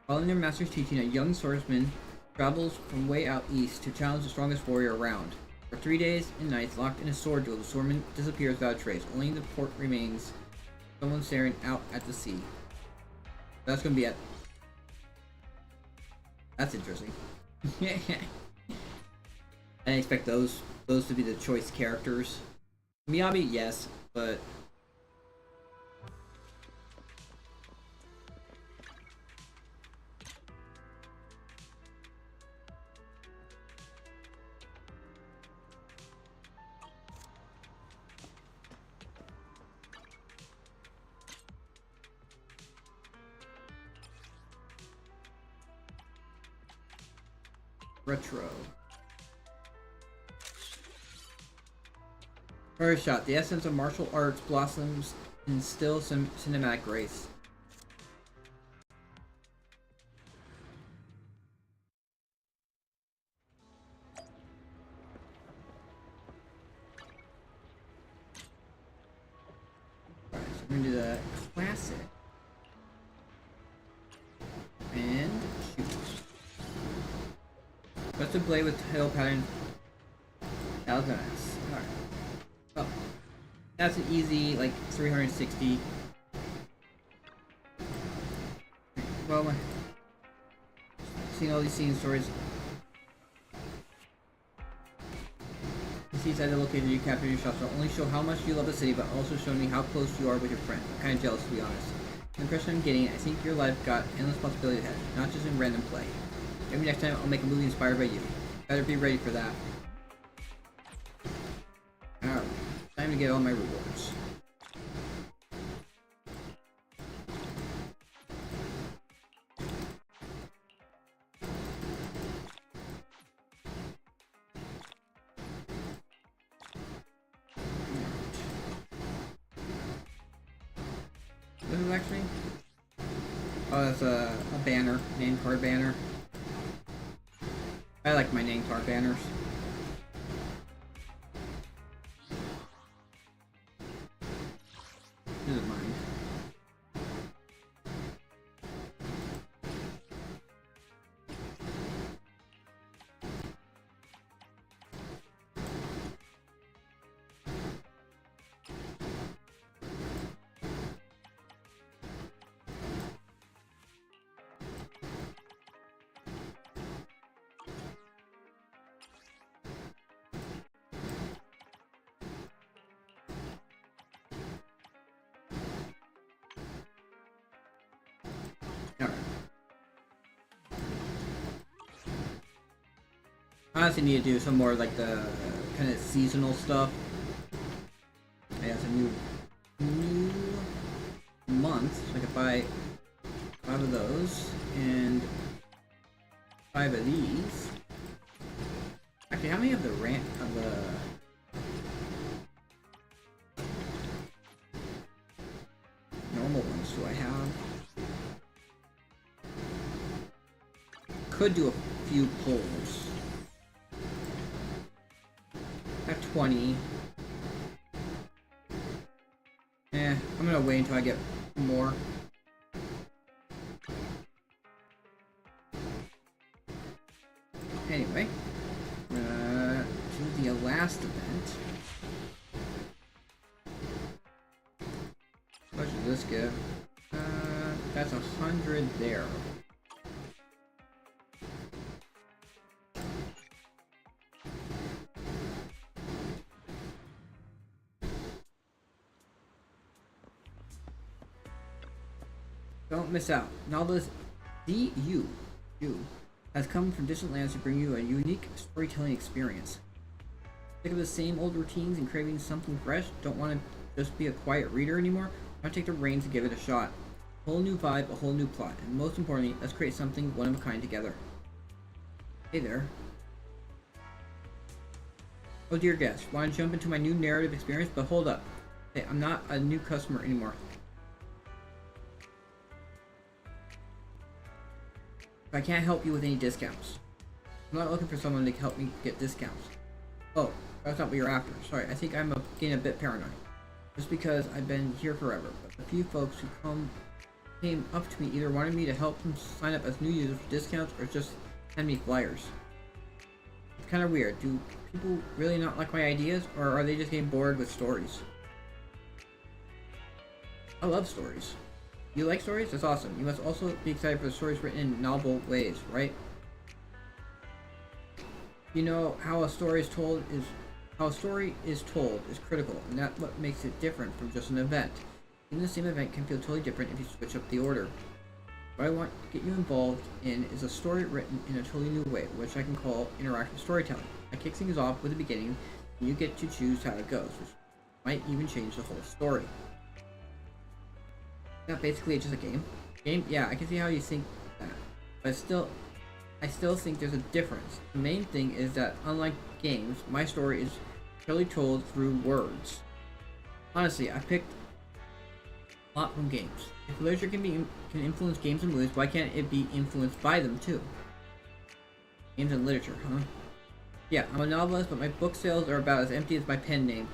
Following their master's teaching, a young swordsman travels from way out east to challenge the strongest warrior around. For 3 days and nights, locked in a sword duel, the swordman disappears without a trace. Only the port remains. Someone staring out at the sea. That's gonna be it. That's interesting. I I didn't expect those to be the choice characters. Miyabi, yes, but retro. First shot. The essence of martial arts blossoms in still cinematic grace. Alright, so we're gonna do the classic. And shoot. What's a blade with tail pattern? That was nice. Alright. Oh. That's an easy, like, 360. Well, seeing all these scene stories. The seaside located you capture your shots not only show how much you love the city, but also show me how close you are with your friend. I'm kind of jealous, to be honest. The impression I'm getting, I think your life got endless possibility ahead, not just in random play. Maybe next time I'll make a movie inspired by you. Better be ready for that. Alright, time to get all my rewards. This is actually... Oh, that's a banner, name card banner. I like my name card banners. This is mine. Alright. I honestly need to do some more like the kind of seasonal stuff. Yeah, it's a new month, so I could buy 5 of those and 5 of these. Actually, how many of the normal ones do I have? Could do a few pulls. I have 20. I'm gonna wait until I get more. Anyway, to the last event. What does this give? That's 100 there. Don't miss out. Novelist D.U. has come from distant lands to bring you a unique storytelling experience. Sick of the same old routines and craving something fresh? Don't want to just be a quiet reader anymore? Want to take the reins and give it a shot. A whole new vibe, a whole new plot, and most importantly, let's create something one of a kind together. Hey there. Oh dear guest, want to jump into my new narrative experience? But hold up. Hey, I'm not a new customer anymore. I can't help you with any discounts. I'm not looking for someone to help me get discounts. Oh, that's not what you're after. Sorry, I think I'm getting a bit paranoid. Just because I've been here forever, but the few folks who came up to me either wanted me to help them sign up as new users for discounts or just send me flyers. It's kind of weird. Do people really not like my ideas, or are they just getting bored with stories? I love stories. You like stories? That's awesome. You must also be excited for the stories written in novel ways, right? You know how a story is told is critical, and that's what makes it different from just an event. Even the same event can feel totally different if you switch up the order. What I want to get you involved in is a story written in a totally new way, which I can call interactive storytelling. I kick things off with the beginning, and you get to choose how it goes, which might even change the whole story. Is that basically just a game? Yeah, I can see how you think that, but I still think there's a difference. The main thing is that unlike games, my story is purely told through words. Honestly, I picked a lot from games. If literature can influence games and movies, why can't it be influenced by them too? Games and literature, huh? Yeah, I'm a novelist, but my book sales are about as empty as my pen name.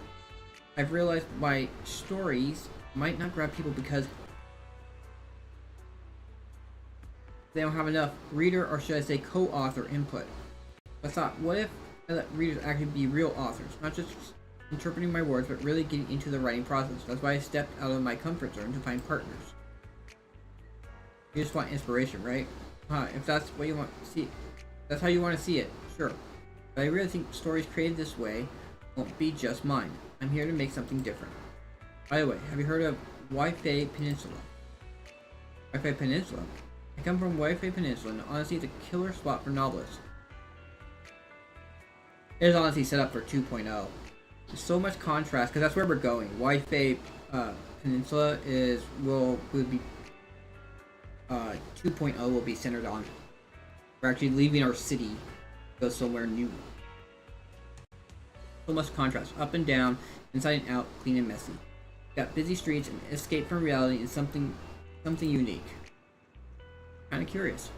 I've realized my stories might not grab people because they don't have enough reader, or should I say co-author input. I thought, what if I let readers actually be real authors, not just interpreting my words, but really getting into the writing process. That's why I stepped out of my comfort zone to find partners. You just want inspiration, right? If that's what you want to see, that's how you want to see it, sure. But I really think stories created this way won't be just mine. I'm here to make something different. By the way, have you heard of Waifei Peninsula? Waifei Peninsula? I come from Waifei Peninsula, and honestly, it's a killer spot for novelists. It is honestly set up for 2.0. There's so much contrast, because that's where we're going. Waifei Peninsula will be 2.0 will be centered on. We're actually leaving our city, go somewhere new. So much contrast, up and down, inside and out, clean and messy. Got busy streets and escape from reality is something unique. Kind of curious.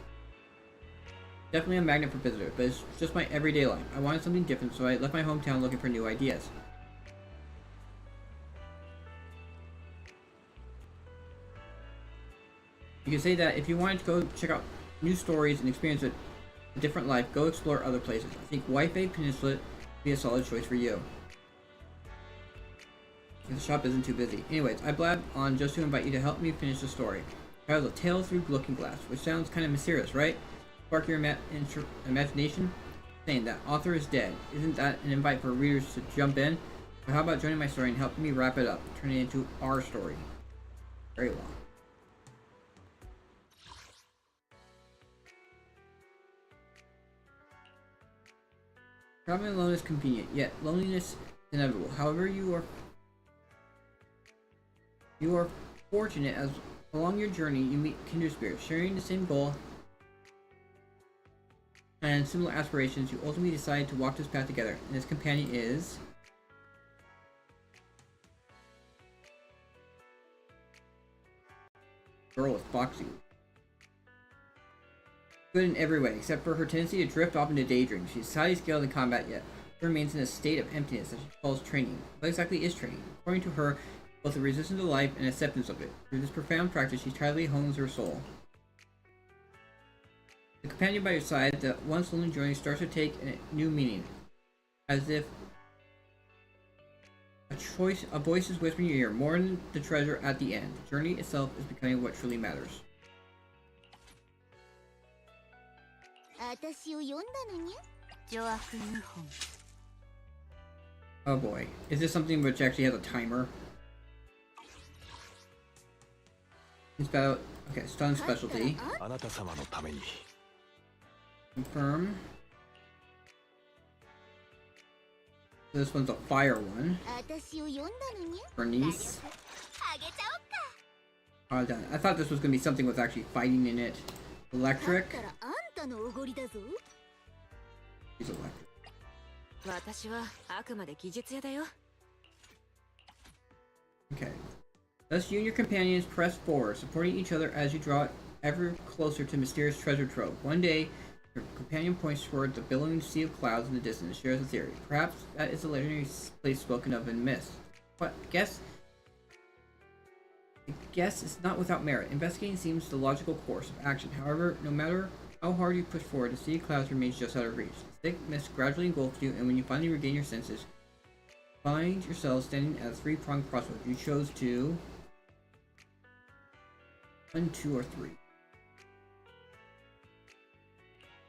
Definitely a magnet for visitors, but it's just my everyday life. I wanted something different, so I left my hometown looking for new ideas. You can say that if you wanted to go check out new stories and experience a different life, go explore other places. I think Waifei Peninsula would be a solid choice for you. If the shop isn't too busy. Anyways, I blab on just to invite you to help me finish the story. It has a tale through Looking Glass, which sounds kind of mysterious, right? Spark your imagination? Saying that author is dead. Isn't that an invite for readers to jump in? So how about joining my story and helping me wrap it up, turn it into our story? Very well. Traveling alone is convenient, yet loneliness is inevitable. However, you are fortunate as along your journey you meet kindred spirits, sharing the same goal and similar aspirations. You ultimately decide to walk this path together, and his companion is girl with Foxy. Good in every way, except for her tendency to drift off into daydreams. She's highly skilled in combat, yet remains in a state of emptiness that she calls training. What exactly is training? According to her, both a resistance to life and acceptance of it. Through this profound practice, she tightly hones her soul. The companion by your side, the once lonely journey, starts to take a new meaning, as if a voice is whispering in your ear, more than the treasure at the end. The journey itself is becoming what truly matters. Oh boy, is this something which actually has a timer? It's about, okay, stun specialty. Confirm. This one's a fire one. Bernice. Oh, done. I thought this was gonna be something with actually fighting in it. Electric. He's electric. Okay. Thus, you and your companions press forward, supporting each other as you draw ever closer to mysterious treasure trove. One day, your companion points toward the billowing sea of clouds in the distance and shares a theory. Perhaps that is the legendary place spoken of in myths. But guess it's not without merit. Investigating seems the logical course of action. However, no matter how hard you push forward, the sea of clouds remains just out of reach. The thick mist gradually engulfs you, and when you finally regain your senses, find yourself standing at a three-pronged crossroads. You chose to 1, 2, or 3.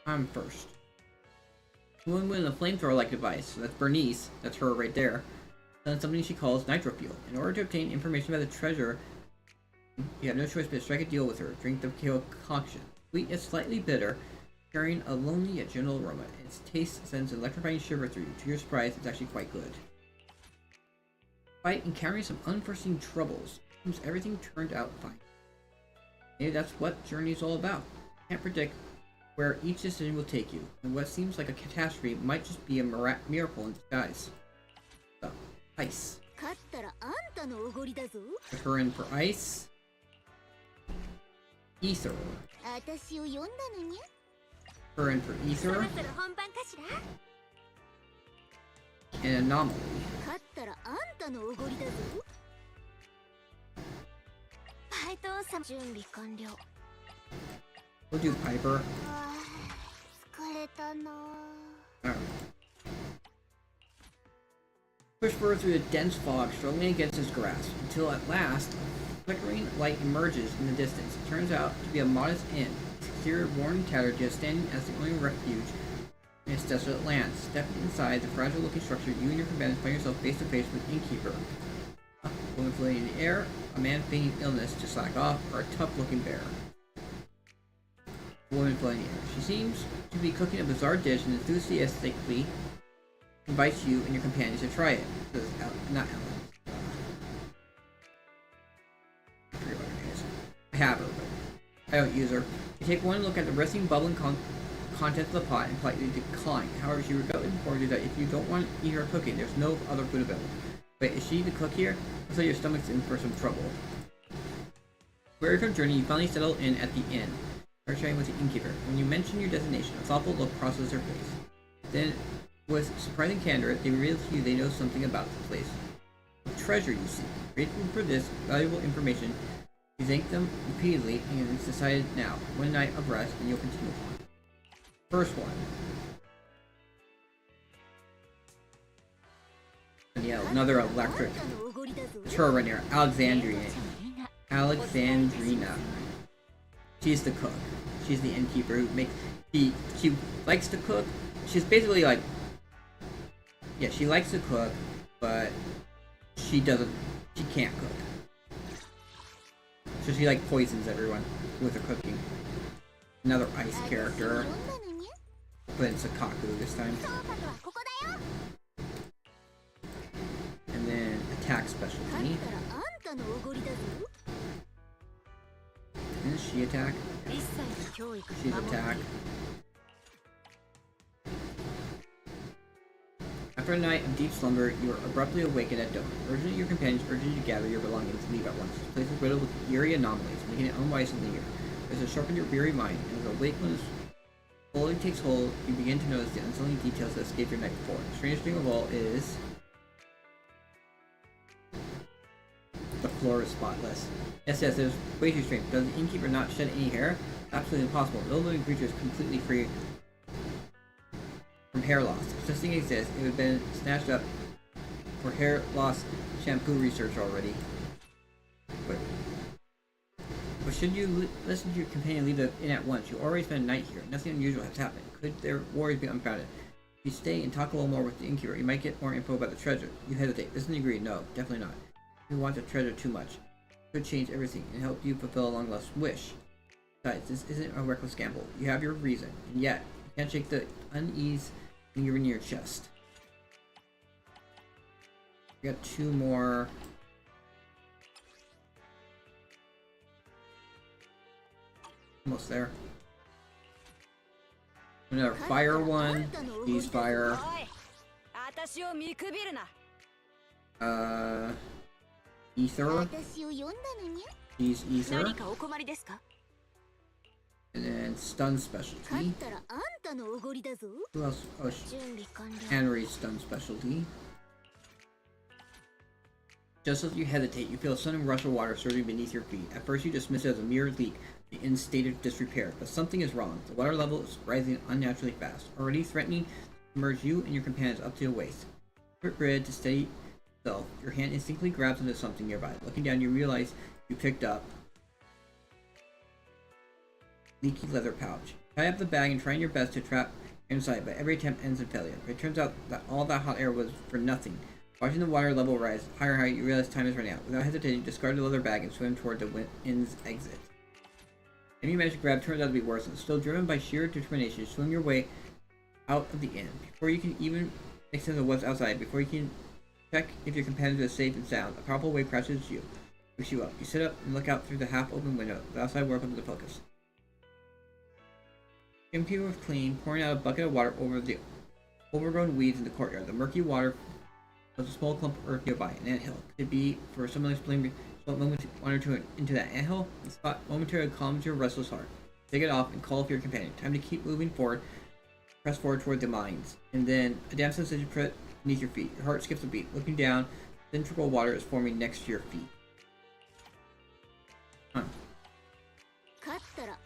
I'm first. The woman with a flamethrower-like device, so that's Bernice, that's her right there, done something she calls nitro-fuel. In order to obtain information about the treasure, you have no choice but to strike a deal with her. Drink the concoction. Sweet yet slightly bitter, carrying a lonely yet gentle aroma. Its taste sends an electrifying shiver through you. To your surprise, it's actually quite good. Despite encountering some unforeseen troubles, seems everything turned out fine. Maybe that's what Journey's all about. Can't predict where each decision will take you, and what seems like a catastrophe might just be a miracle in disguise. So, ice. 勝ったらあんたのおごりだぞ。 Put her in for ice. Ether. 私を呼んだのに。 Her in for そろ ether. そろ本番かしら。 And anomaly. 勝ったらあんたのおごりだぞ。パイトンさん準備完了。 We'll do Piper. あー疲れたな。 Alright. Push Bird through the dense fog, struggling against his grasp, until at last, flickering light emerges in the distance. It turns out to be a modest inn, its exterior worn and tattered, yet standing as the only refuge in its desolate land. Stepping inside the fragile-looking structure, you and your companions find yourself face to face with Innkeeper. A woman floating in the air, a man feigning illness to slack off, or a tough-looking bear. A woman floating in the air. She seems to be cooking a bizarre dish and enthusiastically invites you and your companions to try it. Says not Ellen. I forget what her name is. I have her, but I don't use her. You take one look at the resting, bubbling contents of the pot and politely decline. However, she regretfully informs you that if you don't want to eat her cooking, there's no other food available. Wait, is she the cook here? Looks like your stomach's in for some trouble. Weary from journey, you finally settle in at the inn. You're chatting with the innkeeper. When you mention your destination, a thoughtful look crosses her face. Then, with surprising candor, they reveal to you they know something about the place. The treasure you see. Grateful for this valuable information, you thank them repeatedly, and it's decided now. One night of rest, and you'll continue on. First one. And yeah, another electric turret right here. Alexandrina. She's the cook. She's the innkeeper who makes. She likes to cook. She's basically like. Yeah, she likes to cook, but she doesn't. She can't cook. So she like poisons everyone with her cooking. Another ice character. But it's Sakaku this time. And then attack specialty. Didn't she attack? She's attack. After a night of deep slumber, you are abruptly awakened at dawn. Urging your companions urges you to gather your belongings and leave at once. The place is riddled with eerie anomalies, making it unwise to linger. As it sharpens your weary mind, and as wakefulness slowly takes hold, you begin to notice the unsettling details that escaped your night before. The strangest thing of all is the floor is spotless. Yes, it is way too strange. Does the innkeeper not shed any hair? Absolutely impossible. No living creature is completely free from hair loss. If such thing exists, it would have been snatched up for hair loss shampoo research already. But should you listen to your companion leave the inn at once? You already spent a night here. Nothing unusual has happened. Could their worries be unfounded? If you stay and talk a little more with the innkeeper, you might get more info about the treasure. You hesitate. Doesn't agree. No, definitely not. You want the treasure too much. It could change everything and help you fulfill a long-lost wish. Besides, this isn't a reckless gamble. You have your reason, and yet you can't shake the unease lingering in your chest. We got two more. Almost there. Another fire one. He's fire. Ether. He's ether. And then stun specialty. Who else? Oh, Henry's stun specialty. Just as you hesitate, you feel a sudden rush of water surging beneath your feet. At first you dismiss it as a mere leak, the inn's state of disrepair, but something is wrong. The water level is rising unnaturally fast, already threatening to submerge you and your companions up to the waist. Quick grid to steady yourself, your hand instinctively grabs onto something nearby. Looking down, you realize you picked up leaky leather pouch. Tie up the bag and trying your best to trap inside, but every attempt ends in failure. It turns out that all that hot air was for nothing. Watching the water level rise higher and higher, you realize time is running out. Without hesitating, discard the leather bag and swim toward the inn's exit. And you manage to grab turns out to be worse, and still driven by sheer determination, you swim your way out of the inn. Before you can even make sense of what's outside, before you can check if your companions are safe and sound, a powerful wave crashes you, picks you up. You sit up and look out through the half-open window. The outside world comes into focus. Empty was clean, pouring out a bucket of water over the overgrown weeds in the courtyard. The murky water was a small clump of earth nearby, an anthill. Could it be for some unexplained moment wander into that anthill? The spot momentarily calms your restless heart. Take it off and call for your companion. Time to keep moving forward. Press forward toward the mines. And then a damp sensation beneath your feet. Your heart skips a beat. Looking down, thin trickle of water is forming next to your feet. Huh.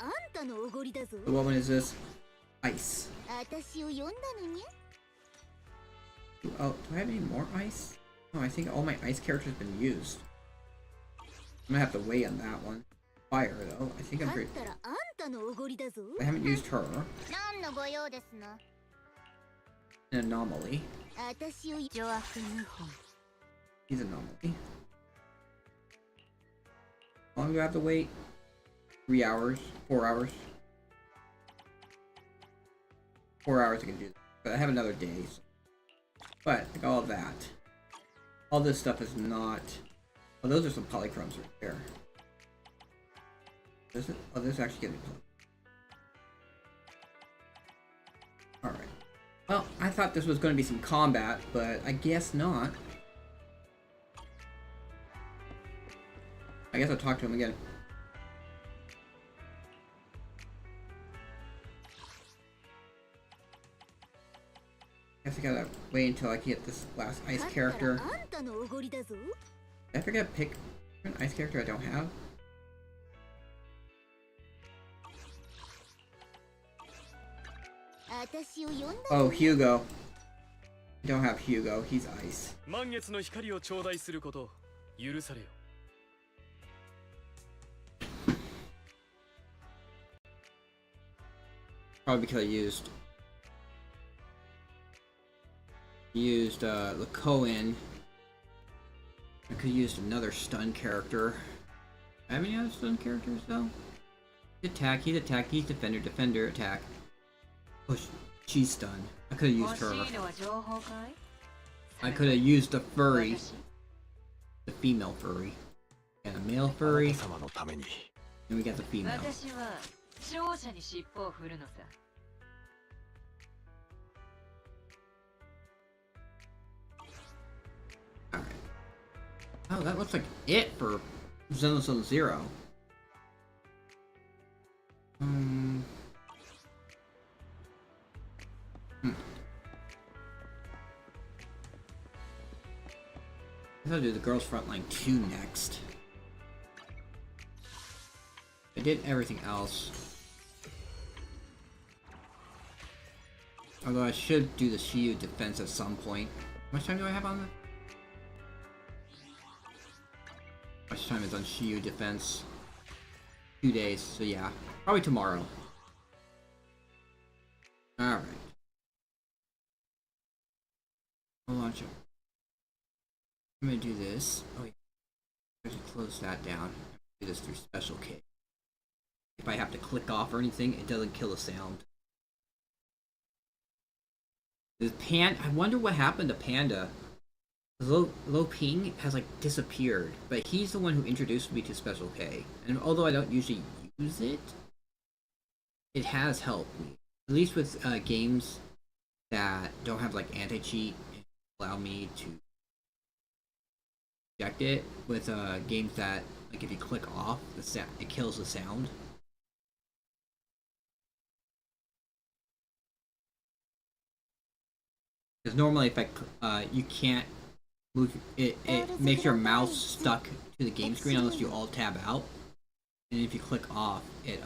So what one is this? Ice. Oh, do I have any more ice? Oh, I think all my ice characters have been used. I'm gonna have to wait on that one. Fire, though. I think I'm pretty... I haven't used her. An anomaly. He's an anomaly. How long do I have to wait? 3 hours? 4 hours? 4 hours I can do this. But I have another day. So. But, like all of that. All this stuff is not... Oh, those are some polychromes right there. This is... Oh, this actually gives me poly. Alright. Well, I thought this was going to be some combat, but I guess not. I guess I'll talk to him again. I guess I gotta wait until I get this last ice character. Did I forget to pick an ice character I don't have? Oh, Hugo. I don't have Hugo. He's ice. Probably because I used Lakoan. I could have used another stun character. I have any other stun characters though? Attack, he's attack, he's defender, defender, attack. Oh, she's stunned. I could have used her. I could have used the furry. The female furry. And a male furry. And we got the female. Alright. Oh, that looks like it for Xenosaga Zero. I gotta do the Girls Frontline 2 next. I did everything else. Although I should do the Shiyu defense at some point. How much time do I have on that? How much time is on Shiyu defense? 2 days, so yeah. Probably tomorrow. Alright. I'll launch it. I'm gonna do this. Oh yeah. I should close that down. Do this through special K. If I have to click off or anything, it doesn't kill the sound. I wonder what happened to Panda. Lo Ping has like disappeared, but he's the one who introduced me to Special K. And although I don't usually use it, it has helped me. At least with games that don't have like anti-cheat and allow me to reject it. With games that like if you click off, it kills the sound. Because normally if you can't move it, it makes your mouse stuck to the game screen unless you alt tab out. And if you click off, it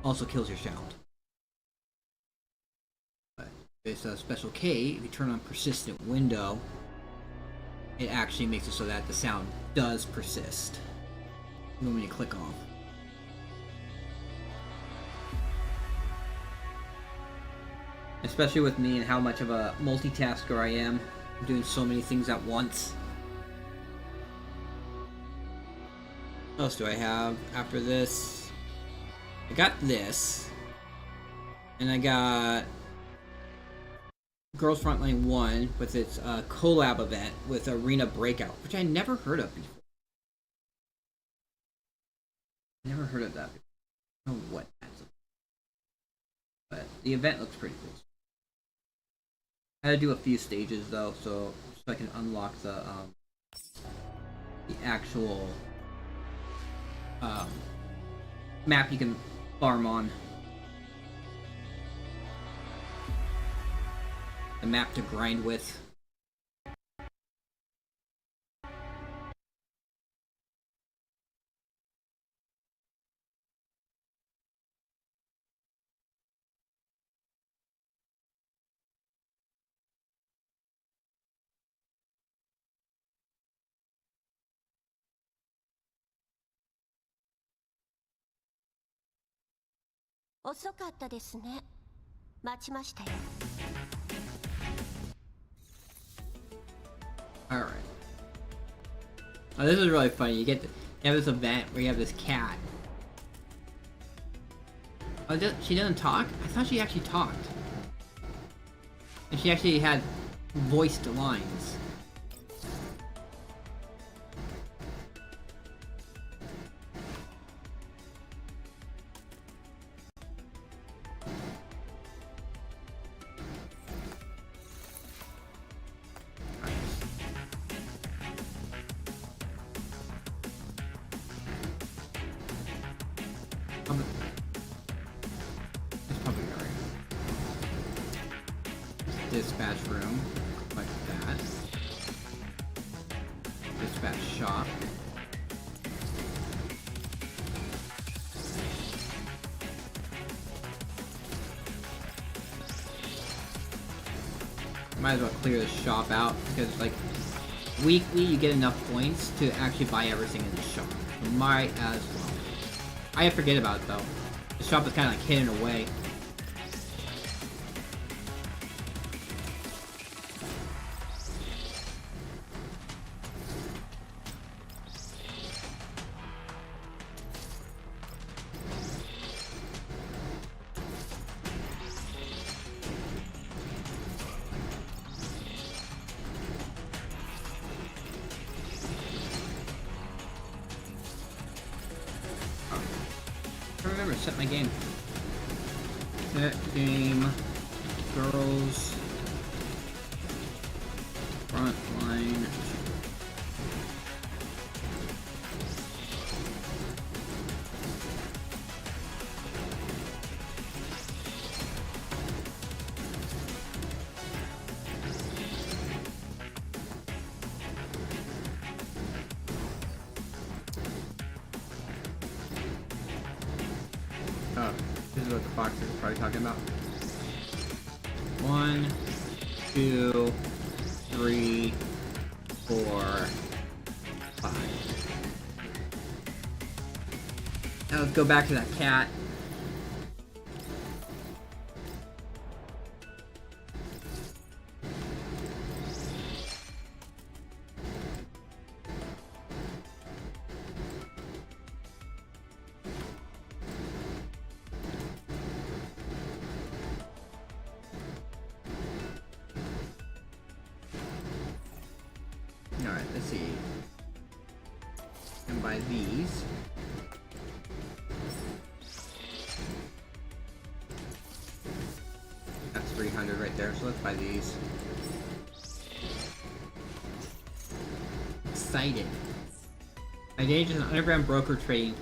also kills your sound. But this Special K, if you turn on persistent window, it actually makes it so that the sound does persist even when you click off. Especially with me and how much of a multitasker I am. I'm doing so many things at once. What else do I have after this? I got this. And I got Girls Frontline 1 with its collab event with Arena Breakout, which I never heard of before. Never heard of that before. I don't know what that's about. But the event looks pretty cool. I had to do a few stages though, so I can unlock the actual map you can farm on. The map to grind with.遅かったですね。待ちましたよ。Alright. Oh, this is really funny. You have this event where you have this cat. Oh, she doesn't talk? I thought she actually talked. And she actually had voiced lines. It's probably alright. Dispatch room, like that. Dispatch shop. Might as well clear the shop out because, like, weekly you get enough points to actually buy everything in the shop. So might as well. I forget about it though. The shop is kind of like hidden away. I remember to set my game. Set game. Girls. Frontline. Oh, this is what the fox is probably talking about. 1, 2, 3, 4, 5. Now let's go back to that cat. Alright, let's see. And buy these. That's 300 right there, so let's buy these. Excited. My gauge is an underground broker trading.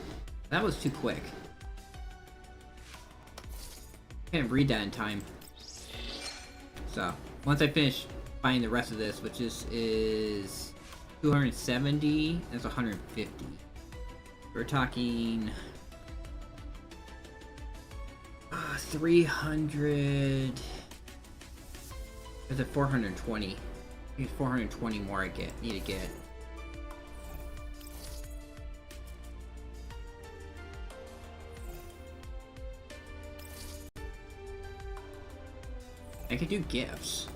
That was too quick. Can't read that in time. So, once I finish buying the rest of this, which is 270, that's 150. We're talking 300. There's a 420. There's 420 more I need to get. I could do gifts.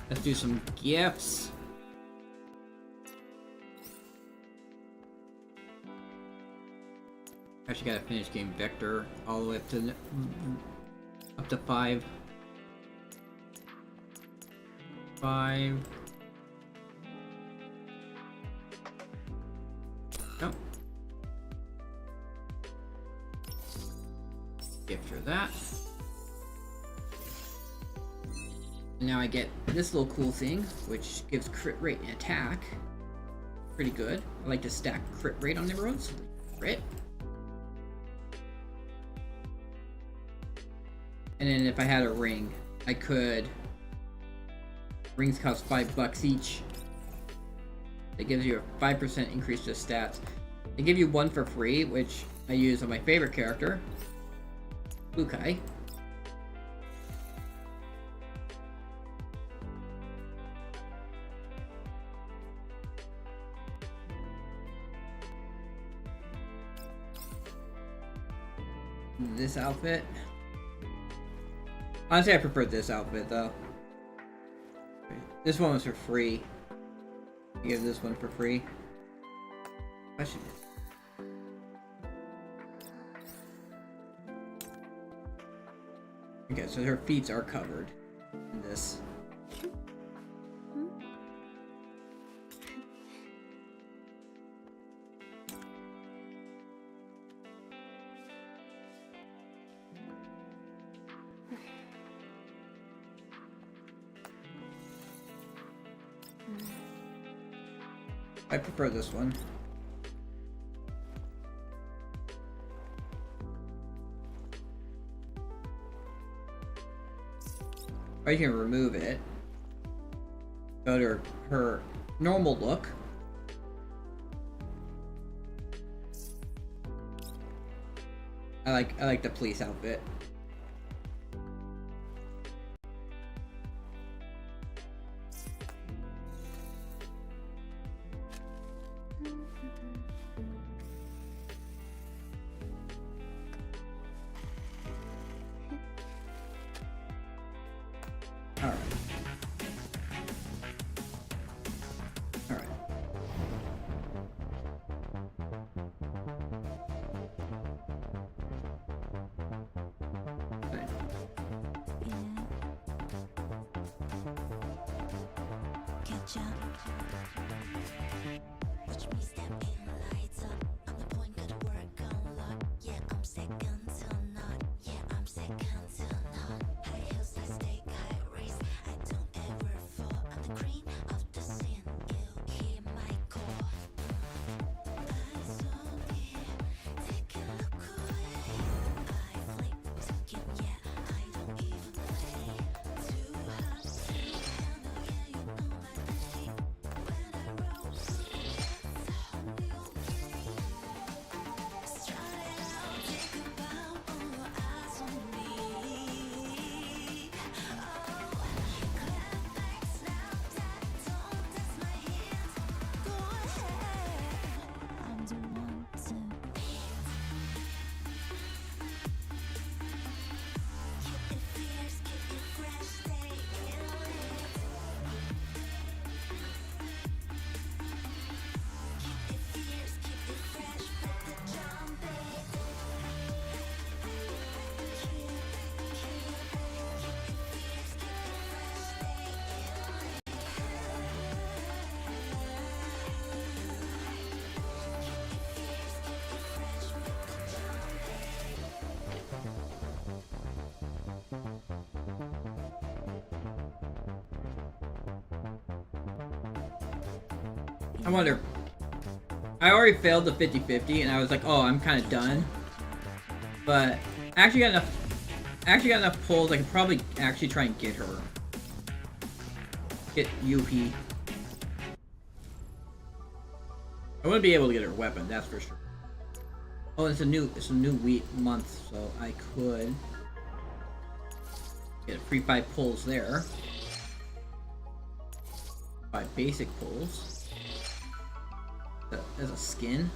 Let's do some gifts. Actually gotta finish game Vector all the way up to 5. 5. Nope. Gift her that. And now I get this little cool thing, which gives crit rate and attack. Pretty good. I like to stack crit rate on neighborhoods. Crit. And then if I had a ring, I could... Rings cost $5 each. It gives you a 5% increase to stats. They give you one for free, which I use on my favorite character, Bukai. This outfit. Honestly, I prefer this outfit though. This one was for free. I give this one for free. Question is, okay, so her feet are covered in this. I prefer this one. Or you can remove it. Go to her normal look. I like the police outfit. I wonder. I already failed the 50-50 and I was like, oh, I'm kind of done. But I actually got enough pulls. I could probably actually try and get her. Get Yuhi. I wouldn't be able to get her weapon, that's for sure. Oh, it's a new month, so I could get a free 5 pulls there. 5 basic pulls. as a skin.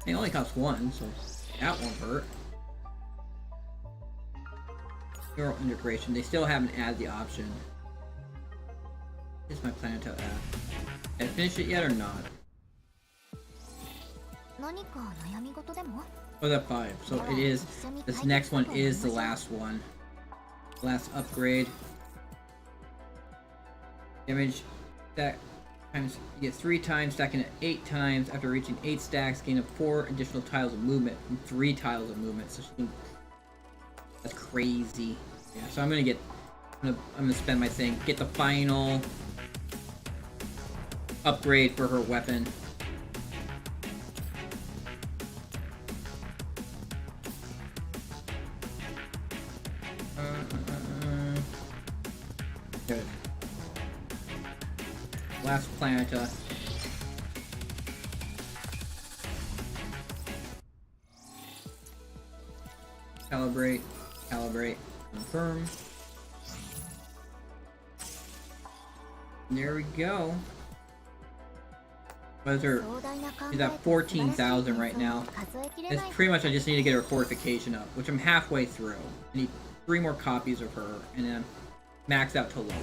It only costs one, so that won't hurt. Neural integration. They still haven't added the option. Is my plan to add? Did I finish it yet or not? 何か悩み事でも? Oh, that 5. So it is. This next one is the last one. Last upgrade. Damage stack times. You get 3 times, stacking it 8 times. After reaching 8 stacks, gain 4 additional tiles of movement and 3 tiles of movement. So she can. That's crazy. Yeah. So I'm gonna get. I'm gonna spend my thing. Get the final upgrade for her weapon. Good. Last Planeta. Calibrate, calibrate, confirm. There we go. What is her? She's at 14,000 right now. It's pretty much I just need to get her fortification up, which I'm halfway through. I need 3 more copies of her, and then max out to Lola.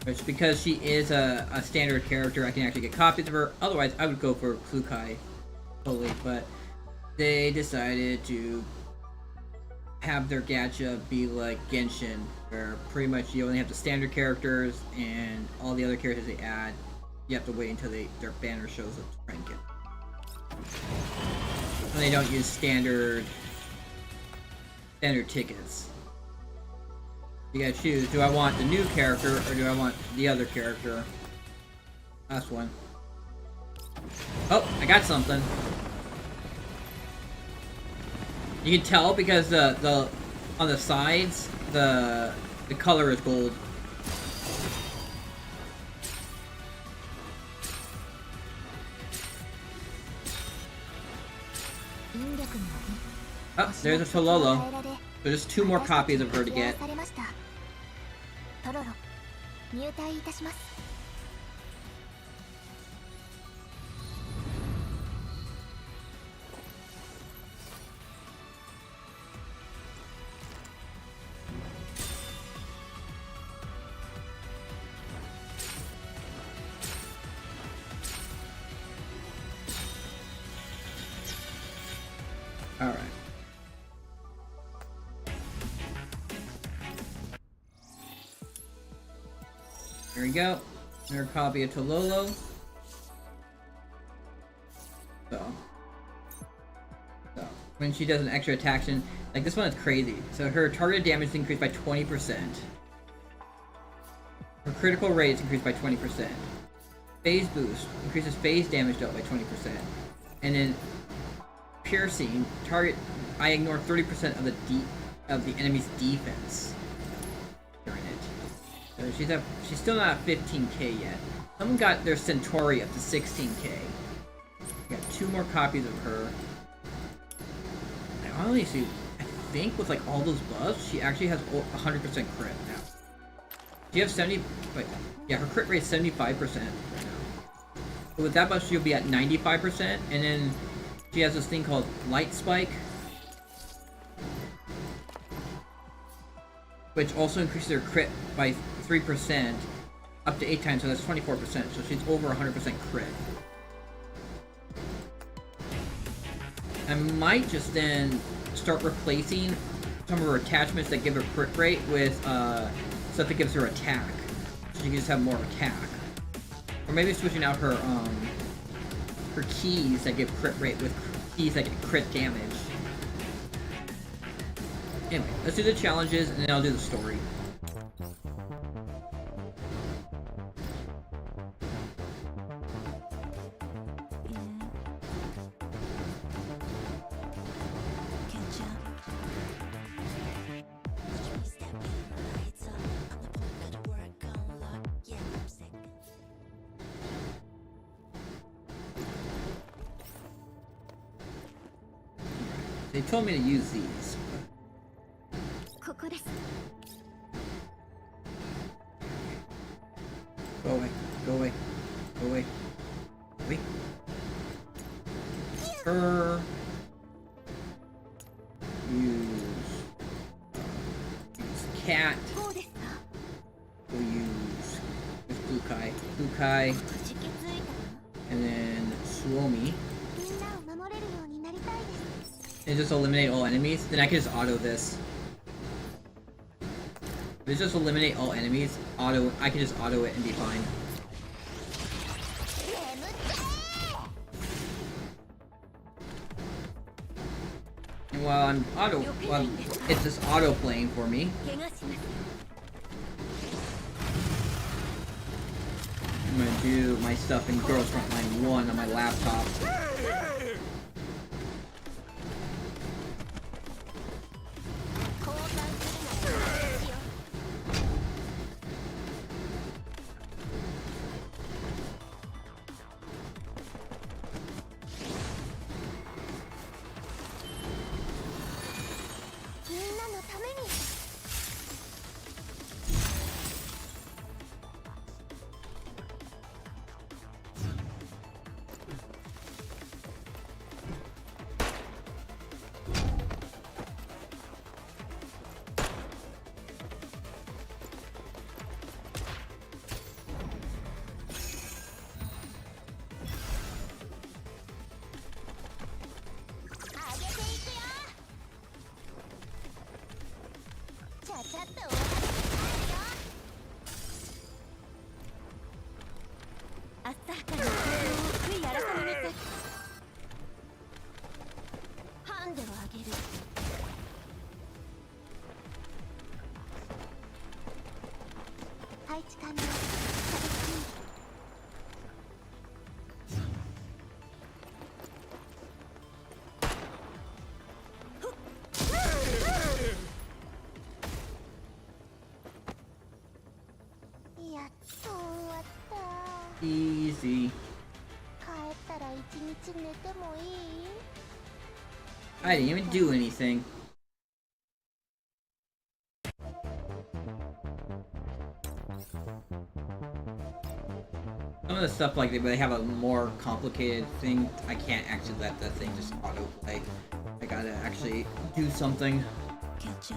Which, because she is a standard character, I can actually get copies of her. Otherwise, I would go for Klukai fully, but they decided to have their gacha be like Genshin, where pretty much you only have the standard characters, and all the other characters they add, you have to wait until their banner shows up to rank it. And they don't use standard tickets. You gotta choose, do I want the new character or do I want the other character? Last one. Oh, I got something. You can tell because the on the sides the color is gold. Oh, there's a Tololo. So there's 2 more copies of her to get. Alright. There we go. Another copy of Tololo. So when she does an extra action, like this one is crazy. So her targeted damage is increased by 20%. Her critical rate is increased by 20%. Phase boost increases phase damage dealt by 20%. And then piercing target. I ignore 30% of the enemy's defense during it. So she's still not at 15k yet. Someone got their Centauri up to 16k. Got 2 more copies of her. I honestly, I think with like all those buffs, she actually has 100% crit now. She has 70, but yeah, her crit rate is 75% right now. But with that buff, she'll be at 95%, and then she has this thing called Light Spike, which also increases her crit by 3%, up to 8 times, so that's 24%, so she's over 100% crit. I might just then start replacing some of her attachments that give her crit rate with stuff that gives her attack, so she can just have more attack. Or maybe switching out her keys that give crit rate with keys that get crit damage. Anyway, let's do the challenges and then I'll do the story. They told me to use these. Go away. Go away. Go away. her. Use cat. こうですか。 We'll use Fukai. Fukai. くじけついたの。 And then Suomi. みんなを守れるようになりたいです。 And just eliminate all enemies. Then I can just auto this. If it's just eliminate all enemies, I can just auto it and be fine. And while it's just auto playing for me. 怪我しますよ。 I'm gonna do my stuff in Girls Frontline 1 on my laptop. 交換するなら私よ。 みんなのために。 上げていくよ。ちゃちゃっとお話ししたいよ。浅はかな行動を悔い改めなさい。ハンデをあげる。配置完了。やっと終わった。 Easy. 帰ったら一日寝てもいい？ I didn't even do anything. Some of the stuff like they have a more complicated thing. I can't actually let that thing just autoplay. I gotta actually do something.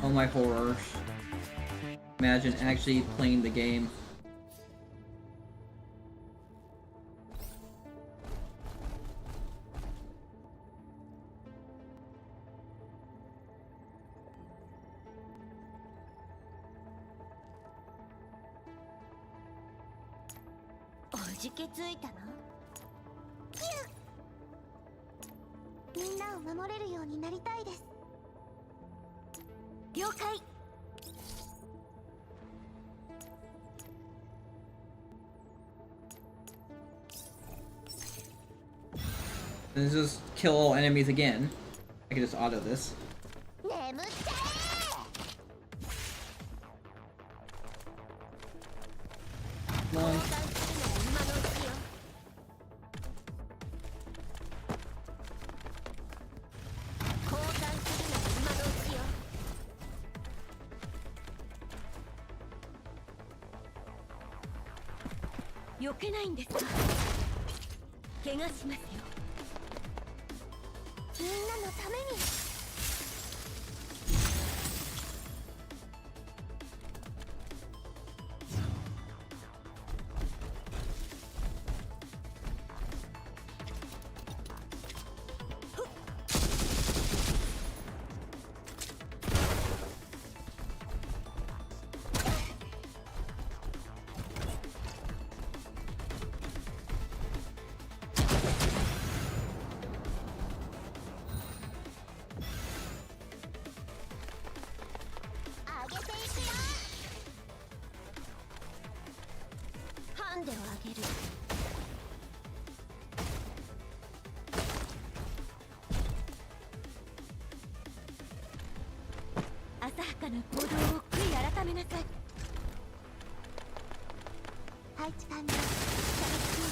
Oh my horror. Imagine actually playing the game.「おじけついたの？みんなを守れるようになりたいです。了解。 Then just kill all enemies again. I can just auto this. 眠っちゃえ！ Come on. 交換するなら今のうちよ。交換するなら今のうちよ。避けないんですか。怪我しますよ。みんなのために。 上げていくよ。ハンデをあげる。浅はかな行動を悔い改めなさい。配置完了。射撃。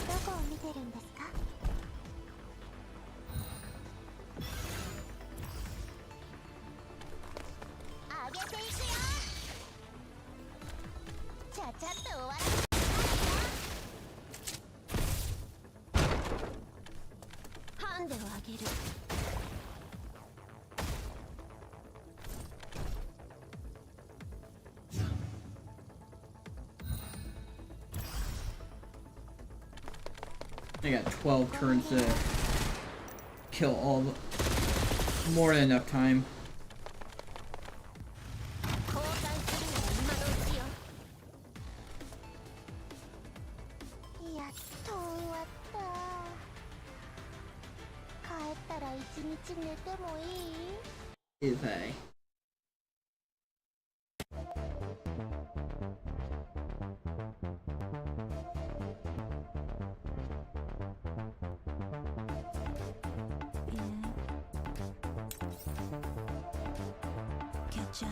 どこを見てるんですか？上げていくよ。ハンデをあげる。 I got 12 turns to kill all the... more than enough time. 交代するなら今のうちよ。やっと終わった。帰ったら一日寝てもいい？ Is I. Catch up.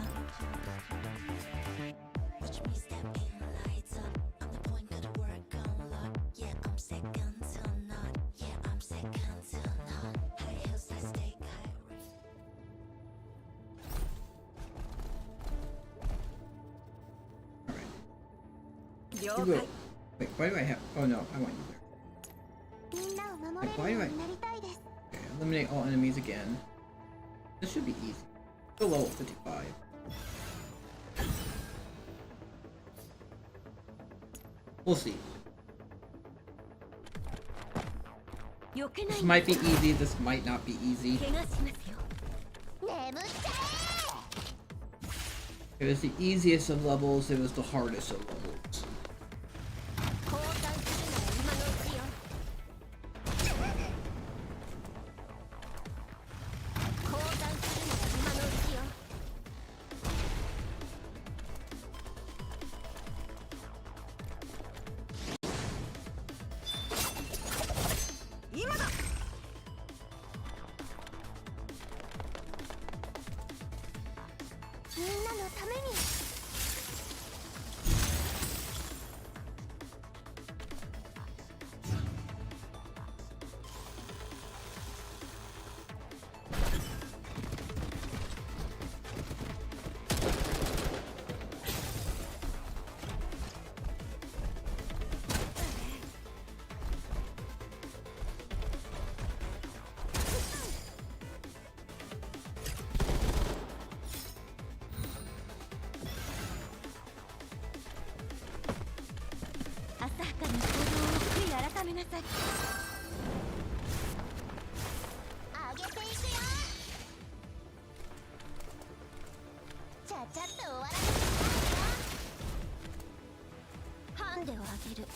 Watch me step in, lights up. I'm the point, gotta work on lot. Yeah, I'm second to none. Yeah, I'm second to none. High heels, I stay high. You go. Wait, why do I have... Oh no, I want you there. みんなを守れるようになりたいです。 Okay, eliminate all enemies again. This should be easy. Still level 55. We'll see. This might be easy, this might not be easy. 怪我しますよ。眠っちゃ It was the easiest of levels, it was the hardest of levels. 交代するなら今のうちよ。交代するなら今のうちよ。今だ。みんなのために。 浅はかな行動を悔い改めなさい。あげていくよ。ちゃちゃっと終わらせてハンデをあげる。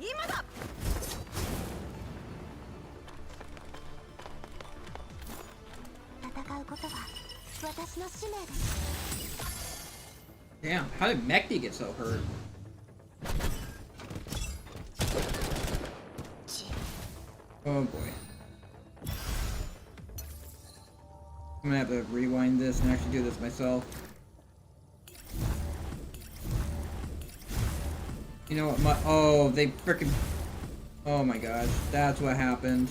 今だ。戦うことは私の使命です。 Damn, how did Mekti get so hurt? Oh boy. I'm gonna have to rewind this and actually do this myself. You know what, oh, they frickin'... Oh my gosh, that's what happened.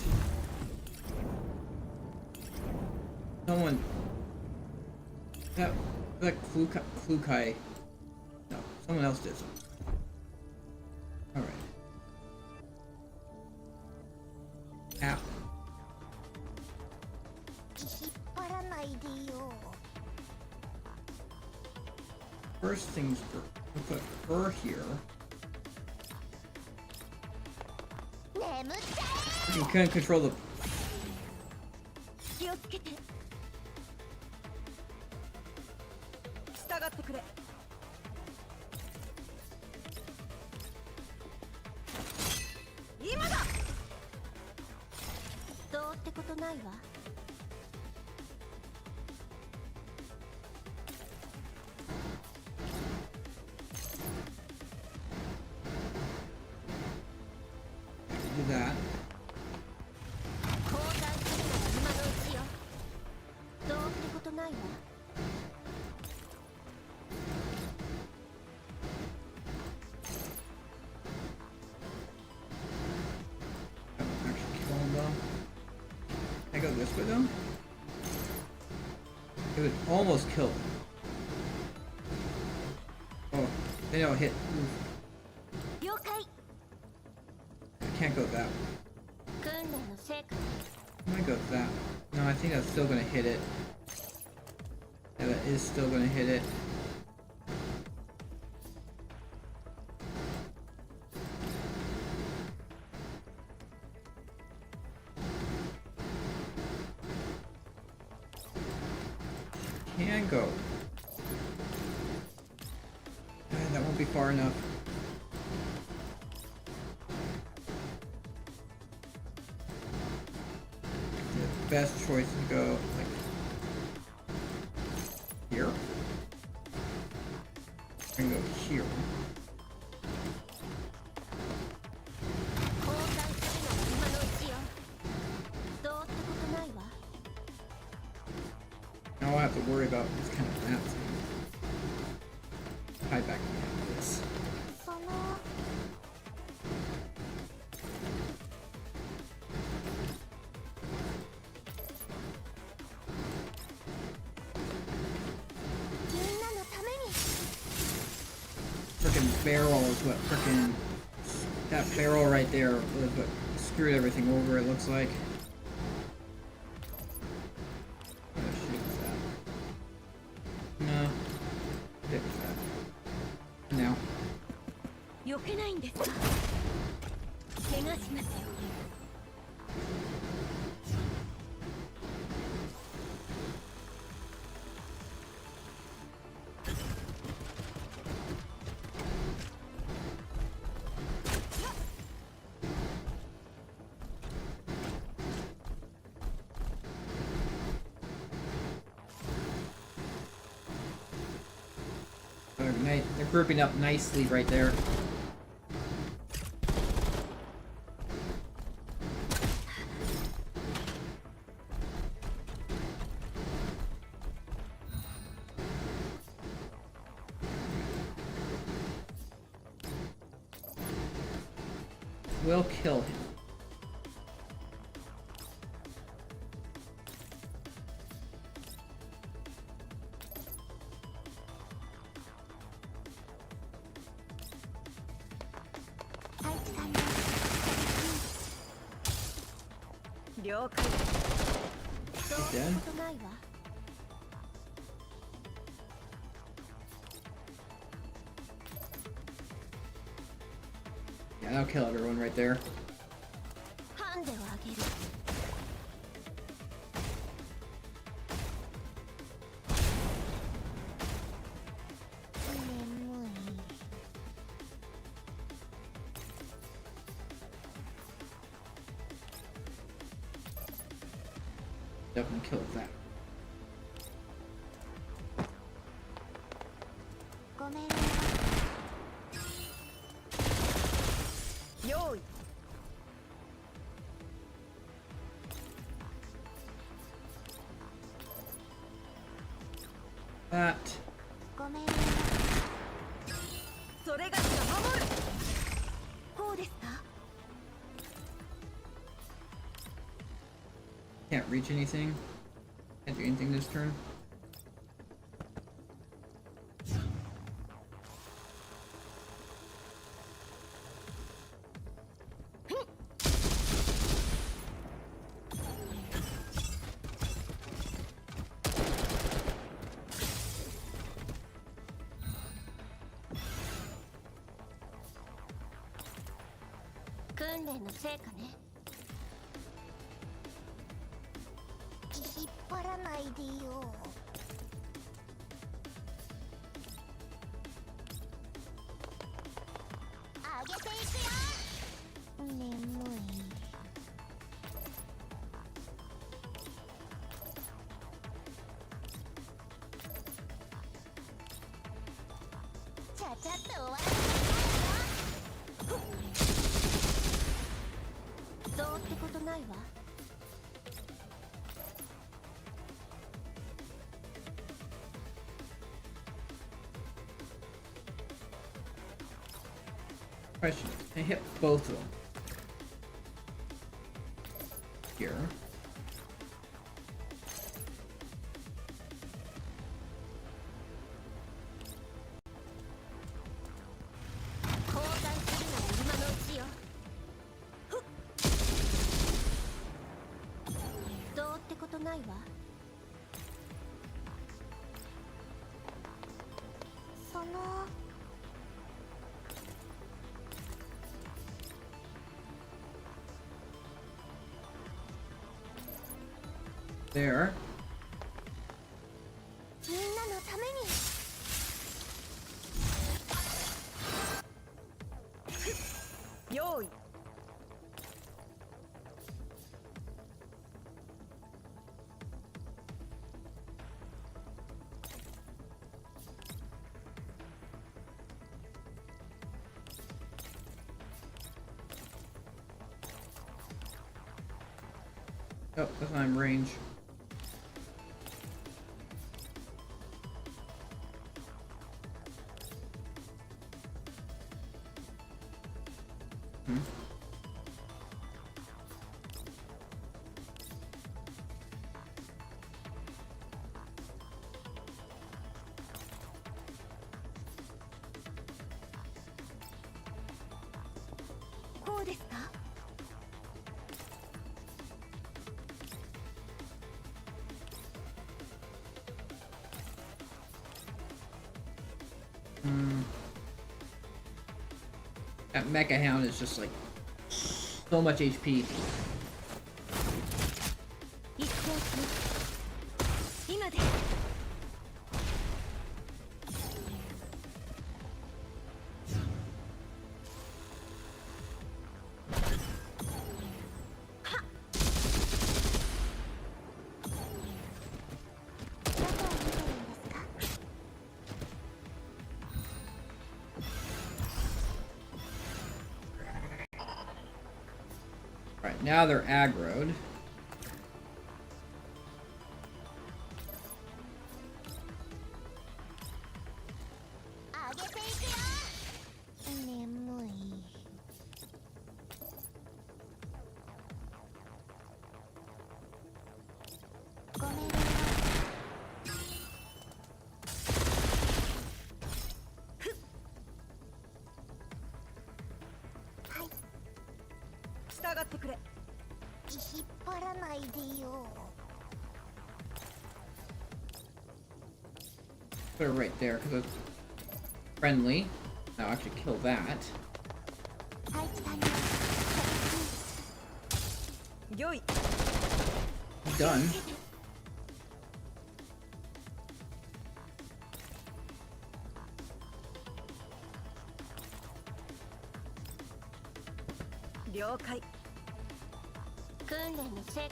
Someone... That Klukai. No, someone else did something. Alright. Ow. First things first. We'll put her here. You can't control the... 気をつけて。従ってくれ。今だ。どうってことないわ。Do that. 交代するなら今のうちよ。どうってことないわ。 Actually kill him though. Can I go this way though? It would almost kill him. Oh, they don't hit. 了解。can't go that way. 訓練の成果 I might go that. No, I think that's still gonna hit it. Yeah, that is still gonna hit it. Can go. That won't be far enough. The best choice is to go like here. And go here. 交換するのが今のうちよどうってことないわ Now I have to worry about this kind of map thing. Hide back behind this. そのみんなのために Frickin' barrel is what frickin' that barrel right there was what screwed everything over, it looks like. What the shit was that? No. It was that. Now. 避けないんですか怪我しますよ They're grouping up nicely right there. We'll kill him. He's dead? Yeah, that'll kill everyone right there. ハンデをあげる Definitely kill that. ごめんね用意 That. ごめんねそれがしが守るこうですか Can't reach anything. Can't do anything this turn.訓練の成果ね引っ張らないでよ上げていくよ眠いちゃちゃっと終わらせてどうってことないわ Question. I hit both of them. Here. there. みんなのために。用意。Oh, that's not in range. Hmm. That Mecha Hound is just like so much HP. 今で。Right, now they're aggroed. Put it right there because it's friendly. Now actually kill that. Done. Okay. 訓練の成果ね。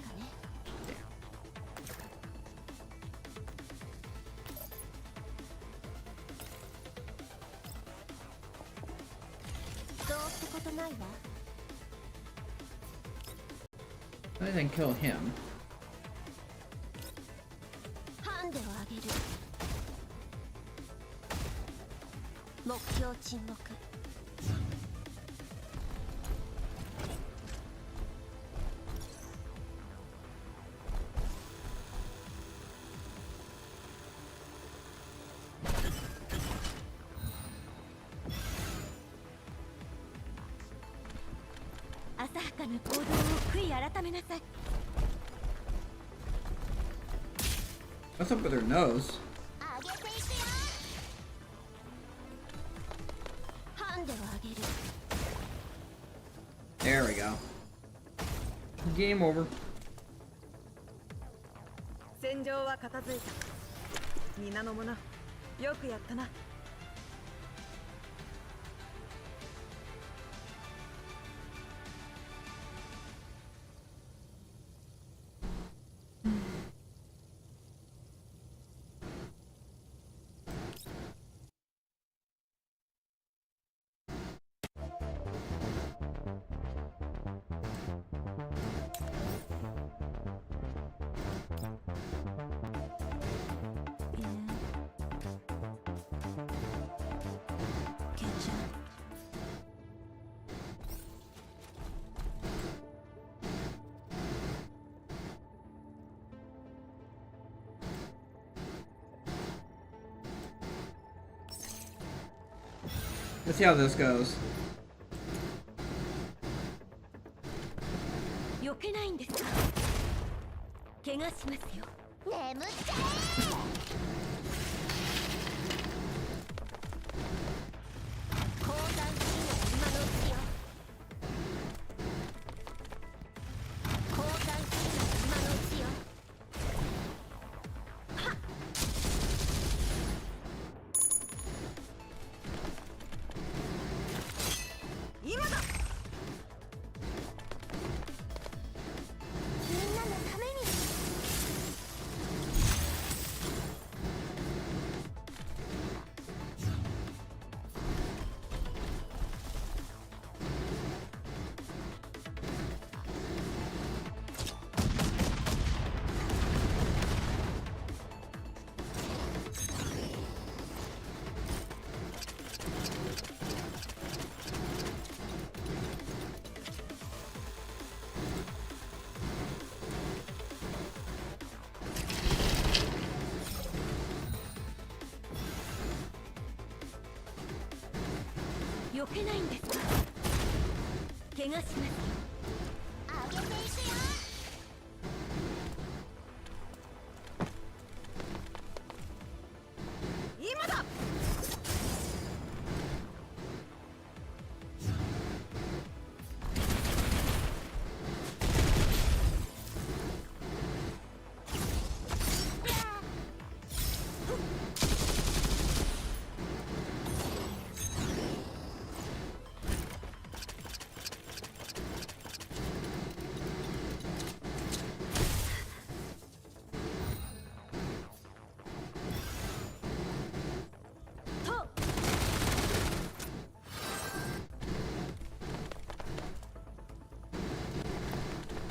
どうってことないわ。I didn't kill him. ハンデをあげる。目標沈黙。浅はかな行動を悔い改めなさい。 What's up with her nose? 上げていくよ。ハンデをあげる。 There we go. Game over. 戦場は片付いた。皆の者、よくやったな。Let's see how this goes. 避けないんですか。怪我しますよ。眠っちゃえ。降参するのは今のうちよ。降参するのは今のうちよ。避けないんですか。怪我します。上げていくよ。今だ。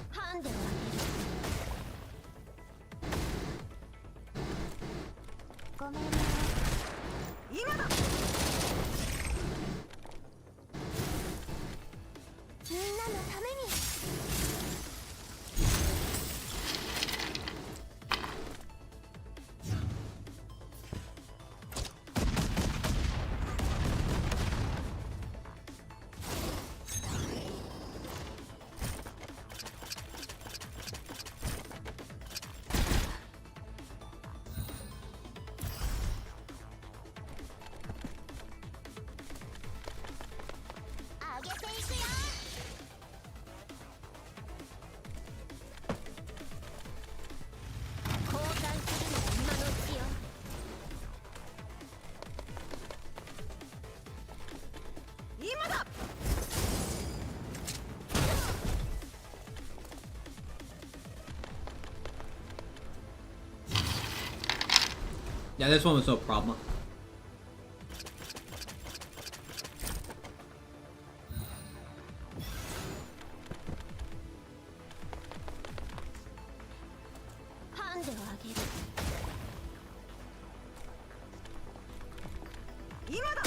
ハンデを上げる。ごめんね。今だ。みんなのために。上げていくよ。交換するのが今のうちよ。今だ。Yeah, this one was no problem. ハンデを上げる。今だ。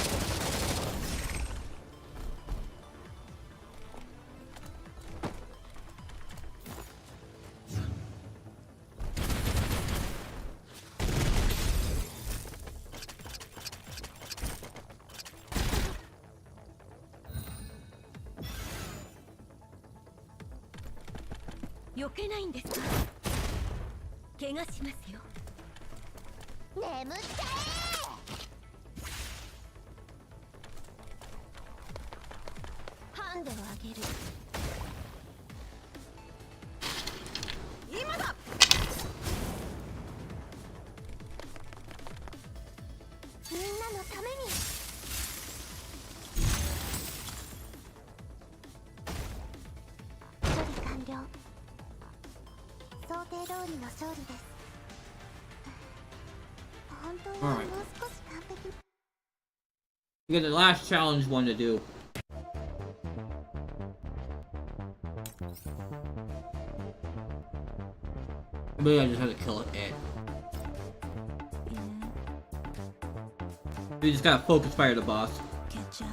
避けないんですか。怪我しますよ。眠っちゃえ。ハンデを上げる。今だ。みんなのために。処理完了。想定通りの勝利です。本当はもう少し完璧。 We got the last challenge one to do. I believe I just have to kill it. We just gotta focus fire the boss. Catch up.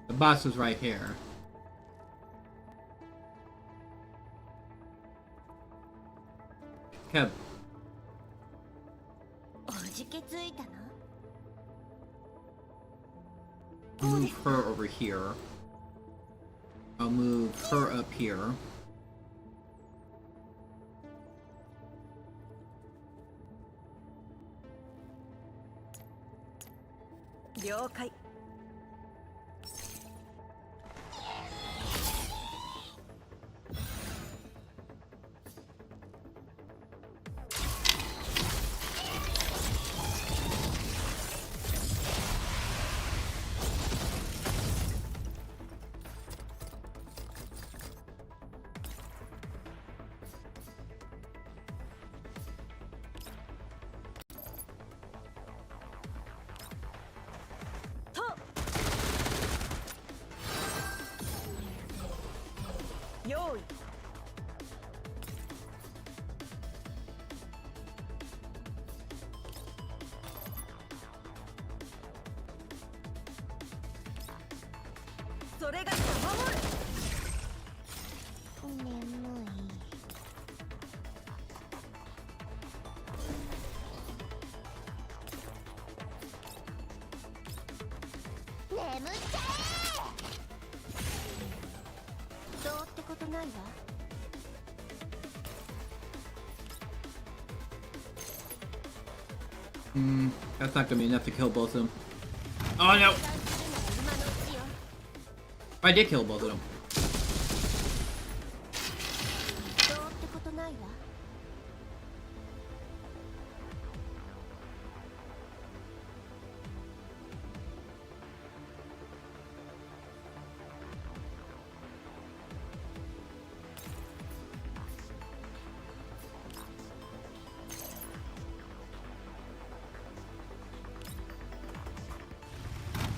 The boss is right here. Kev, おじけついたの？ move her over here. I'll move her up here. 了解。用意。それが守る。ことないわ。That's not gonna be enough to kill both of them. Oh no! I did kill both of them. どうってことないわ。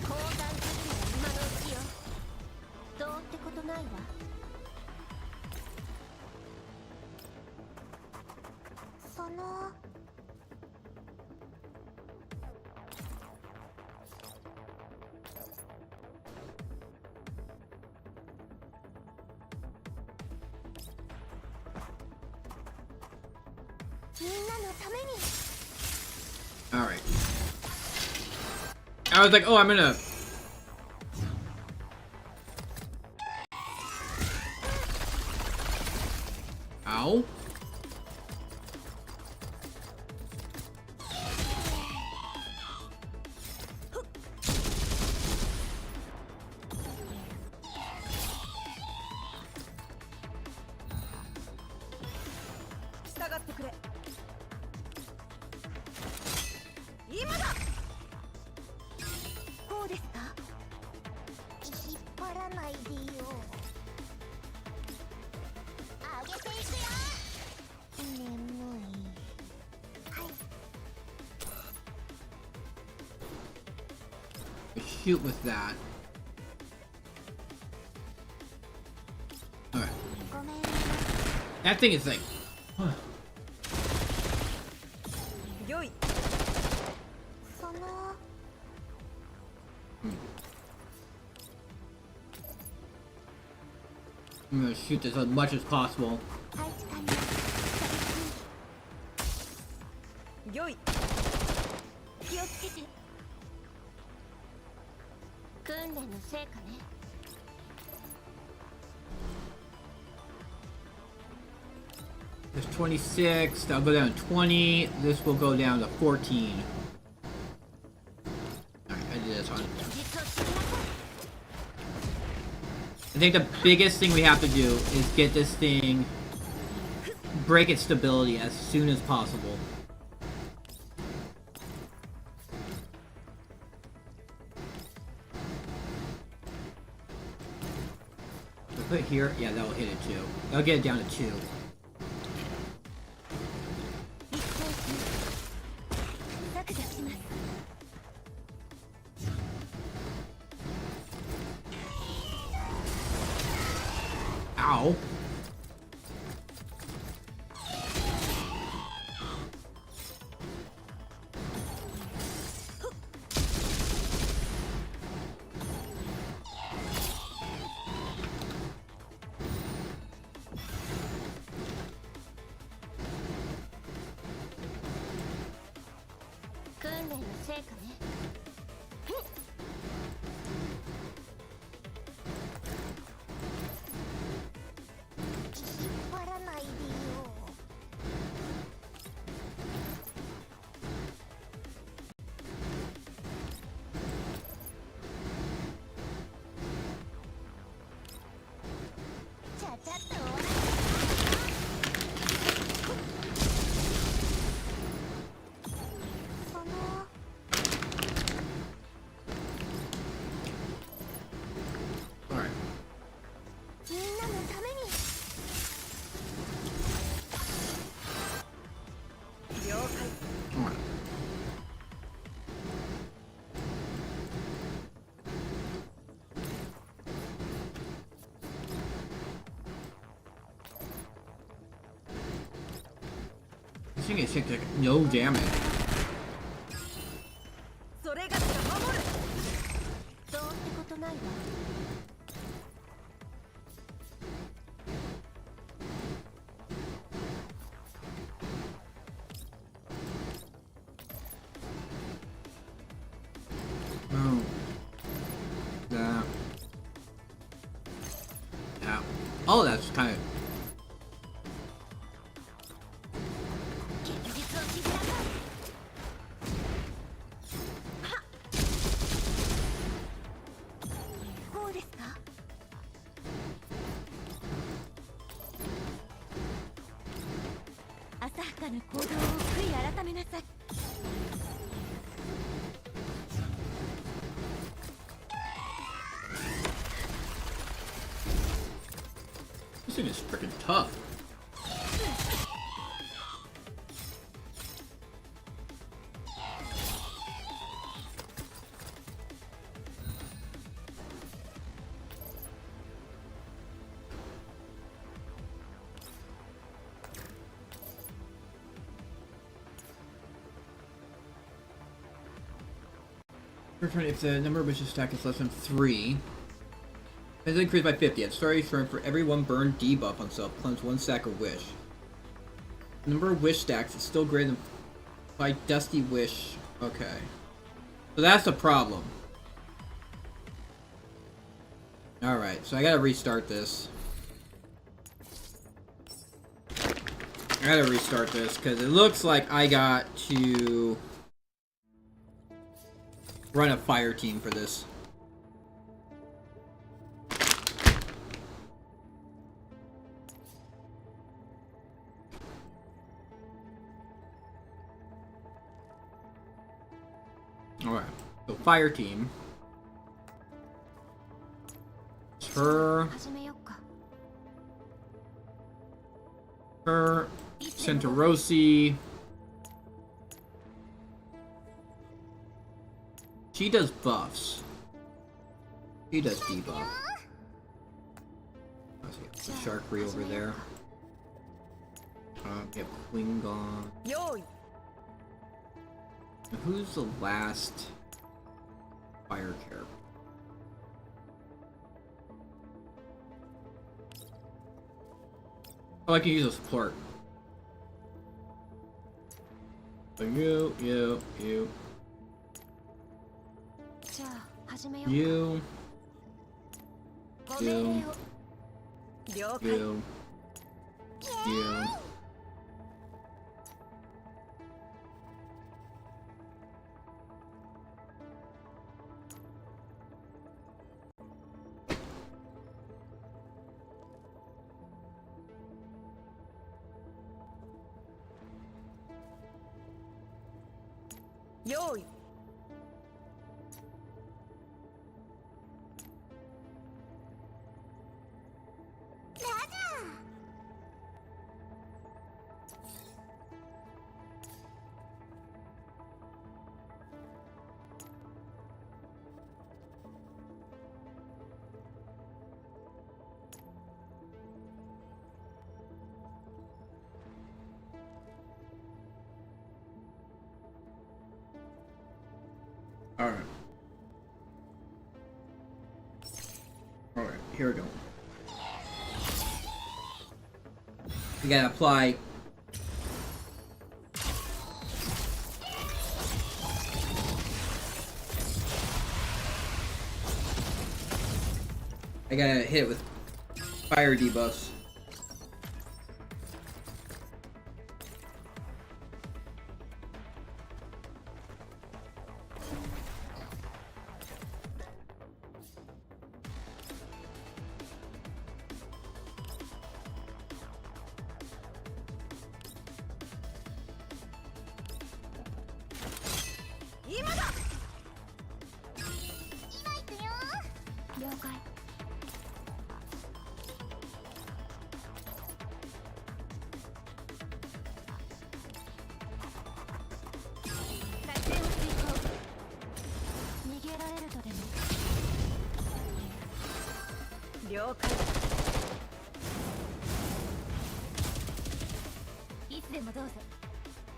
交換するのは今のうちよ。どうってことないわ。そのみんなのために。 Alright. I was like, oh, I'm gonna... Ow. Shoot with that. Alright. That thing is like... I'm gonna shoot this as much as possible. よい。気をつけて。訓練の成果ね。There's 26, that'll go down to 20, this will go down to 14. Alright, I did this one. I think the biggest thing we have to do is get this thing, break its stability as soon as possible. So put it here, yeah, that'll hit it too. That'll get it down to 2. Ow. This thing is taking no damage. それがしが守る。どうってことないわ。Oh. That. That. Oh, that's kind of. 現実を知りなさい。こうですか。浅はかな行動を悔い改めなさい。 This thing is freaking tough. If the number of wishes stack is less than 3, it's increased by 50. At start each turn, for every one burn debuff on self, cleanse 1 stack of wish. The number of wish stacks is still greater than by Dusty Wish. Okay. So that's the problem. Alright, so I gotta restart this. I gotta restart this, because it looks like I got to run a fire team for this. Alright, so fire team. Her, 始めよっか。 her, Centaurosi. She does buffs. She does debuff. Let's see, the Sharkry over there. Yep, Klingon. 用意 Who's the last fire character? Oh, I can use a support. So you. じゃあ始めよう。 You. ご命令を。了解 You. You. You 用意 Alright. Alright, here we go. We gotta apply. I gotta hit it with fire debuffs.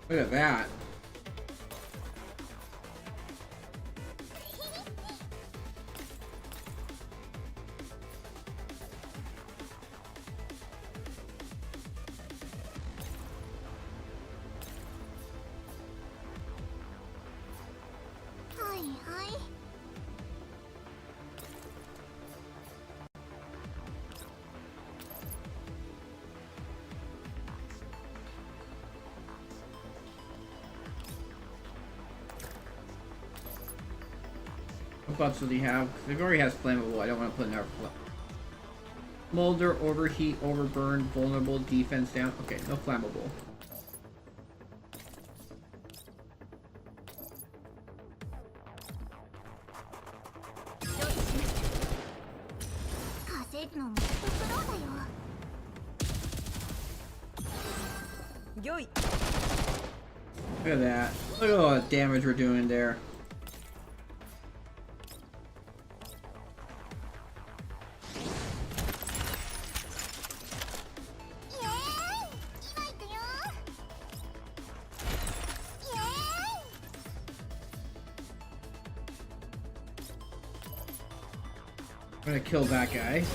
Look at that. What buffs do they have? Because it already has flammable. I don't want to put another Smolder, overheat, overburn, vulnerable, defense down. Okay, no flammable. Look at that. Look at all the damage we're doing there. I'm gonna kill that guy.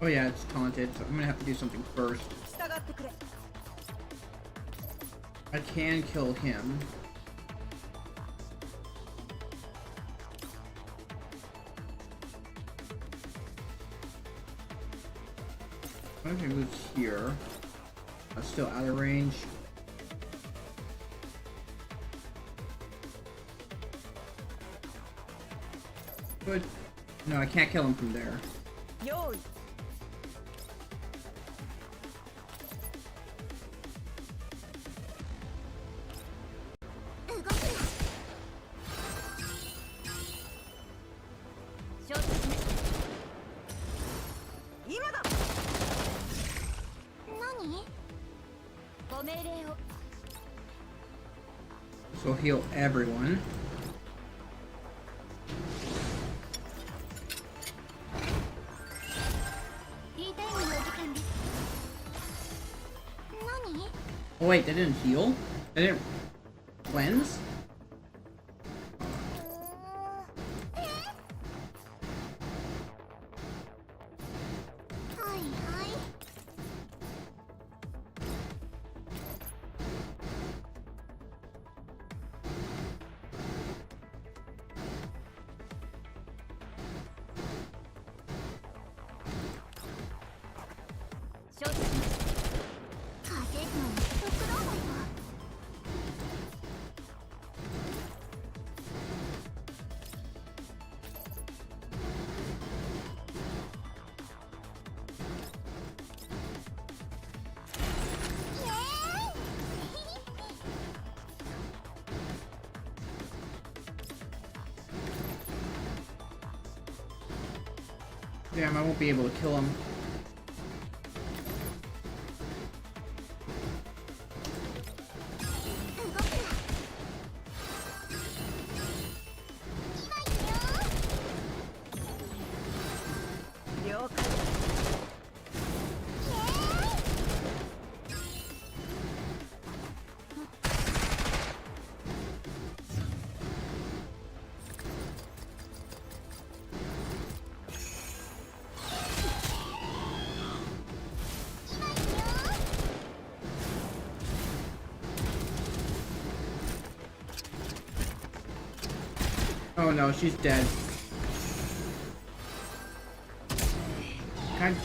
Oh yeah, it's taunted, so I'm gonna have to do something first. I can kill him. I'm gonna move here. I'm still out of range. Good. No, I can't kill him from there. So heal everyone. Oh wait, they didn't heal? They didn't cleanse? Damn, I won't be able to kill him. no, she's dead. Can I...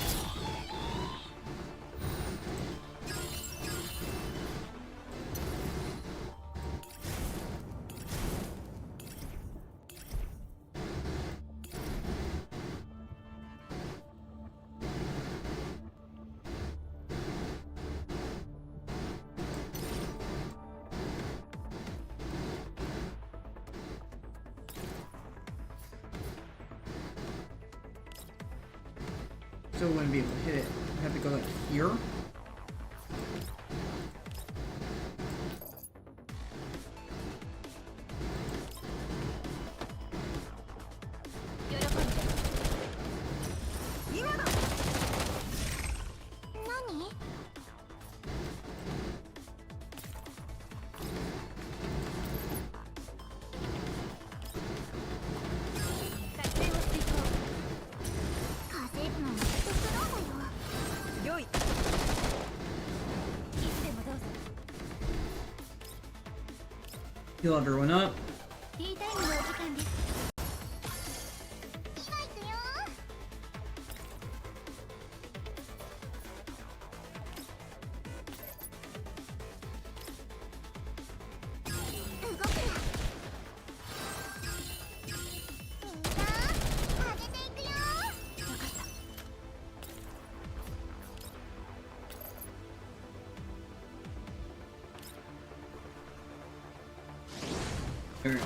Still wouldn't be able to hit it. I have to go like here. Heal everyone up. There we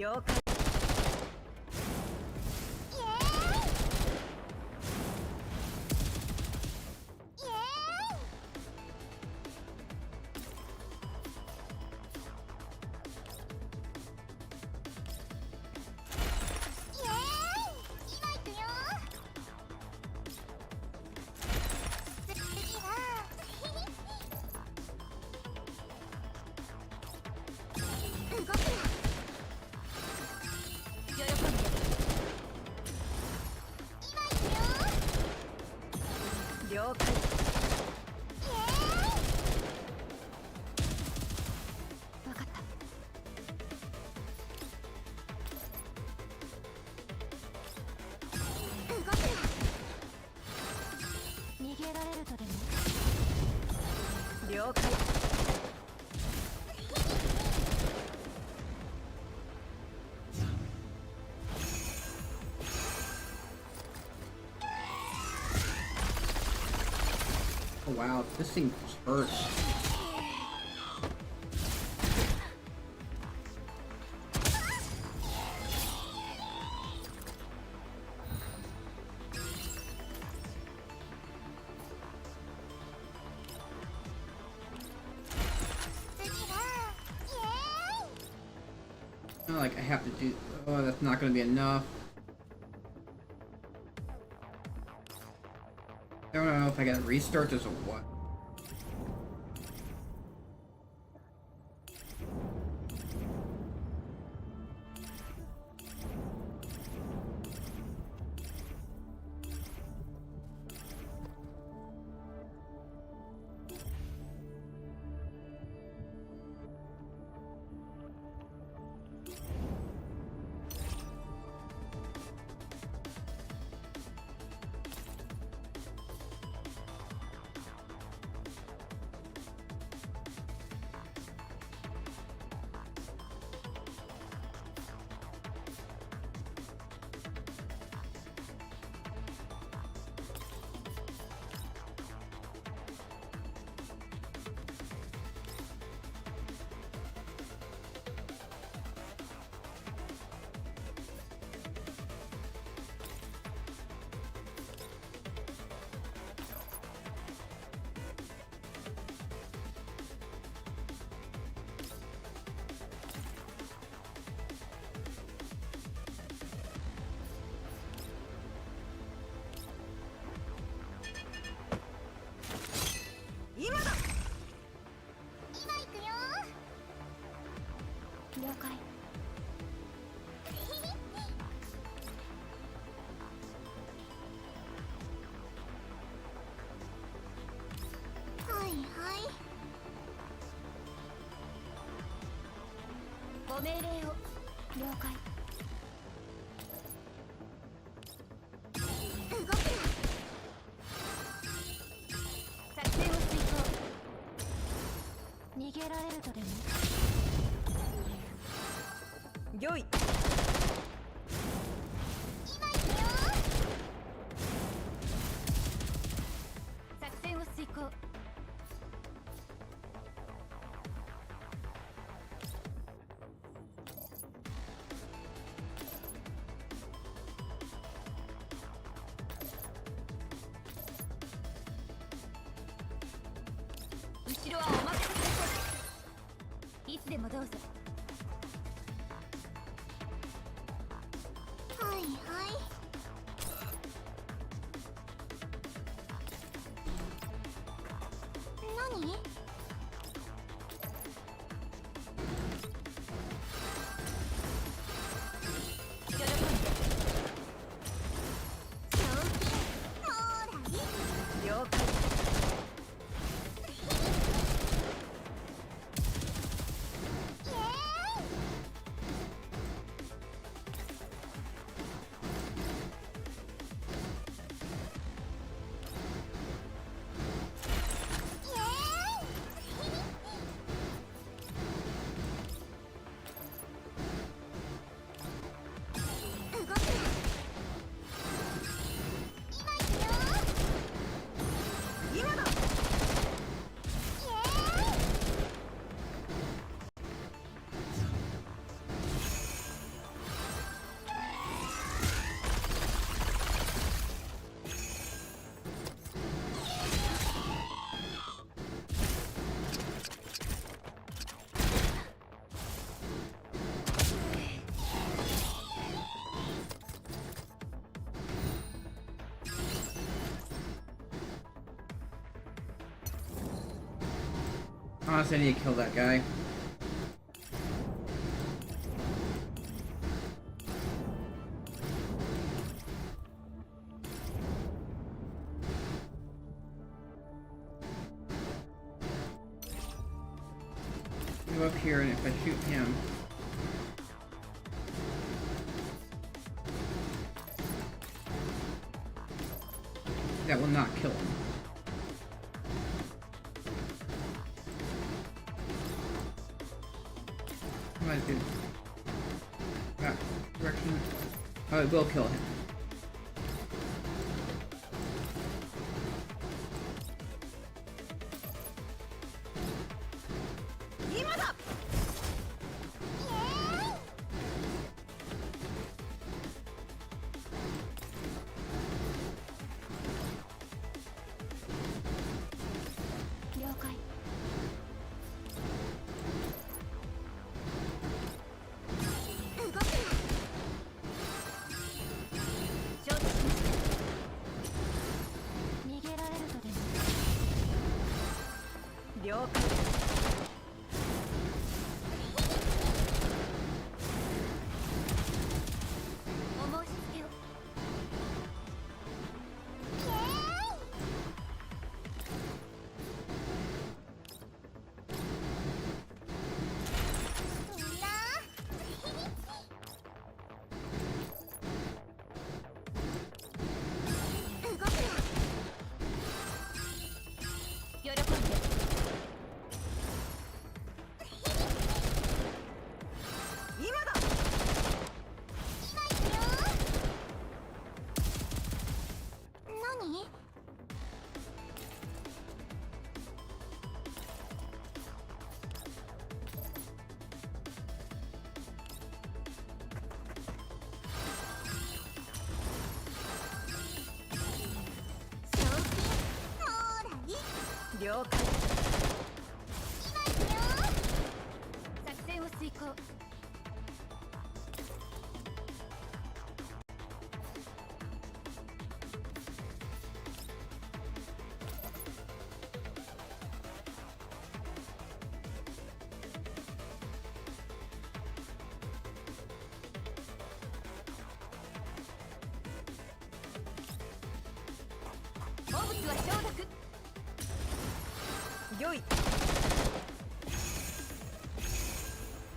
go. げられるとでも。了解。 Oh wow, this thing hurts. Oh, like I have to do. Oh, that's not gonna be enough. I don't know if I gotta restart this or what. Go 命令を了解。動くな。作戦を遂行。逃げられるとでも。御意。今行くよ。作戦を遂行。後ろはお任せください。いつでもどうぞ。はいはい。何？喜んで。賞金もらい。了解。Honestly, I need to kill that guy. Go up here, and if I shoot him, that will not kill him. Come on, dude. Back. Direction. Oh, it will kill him.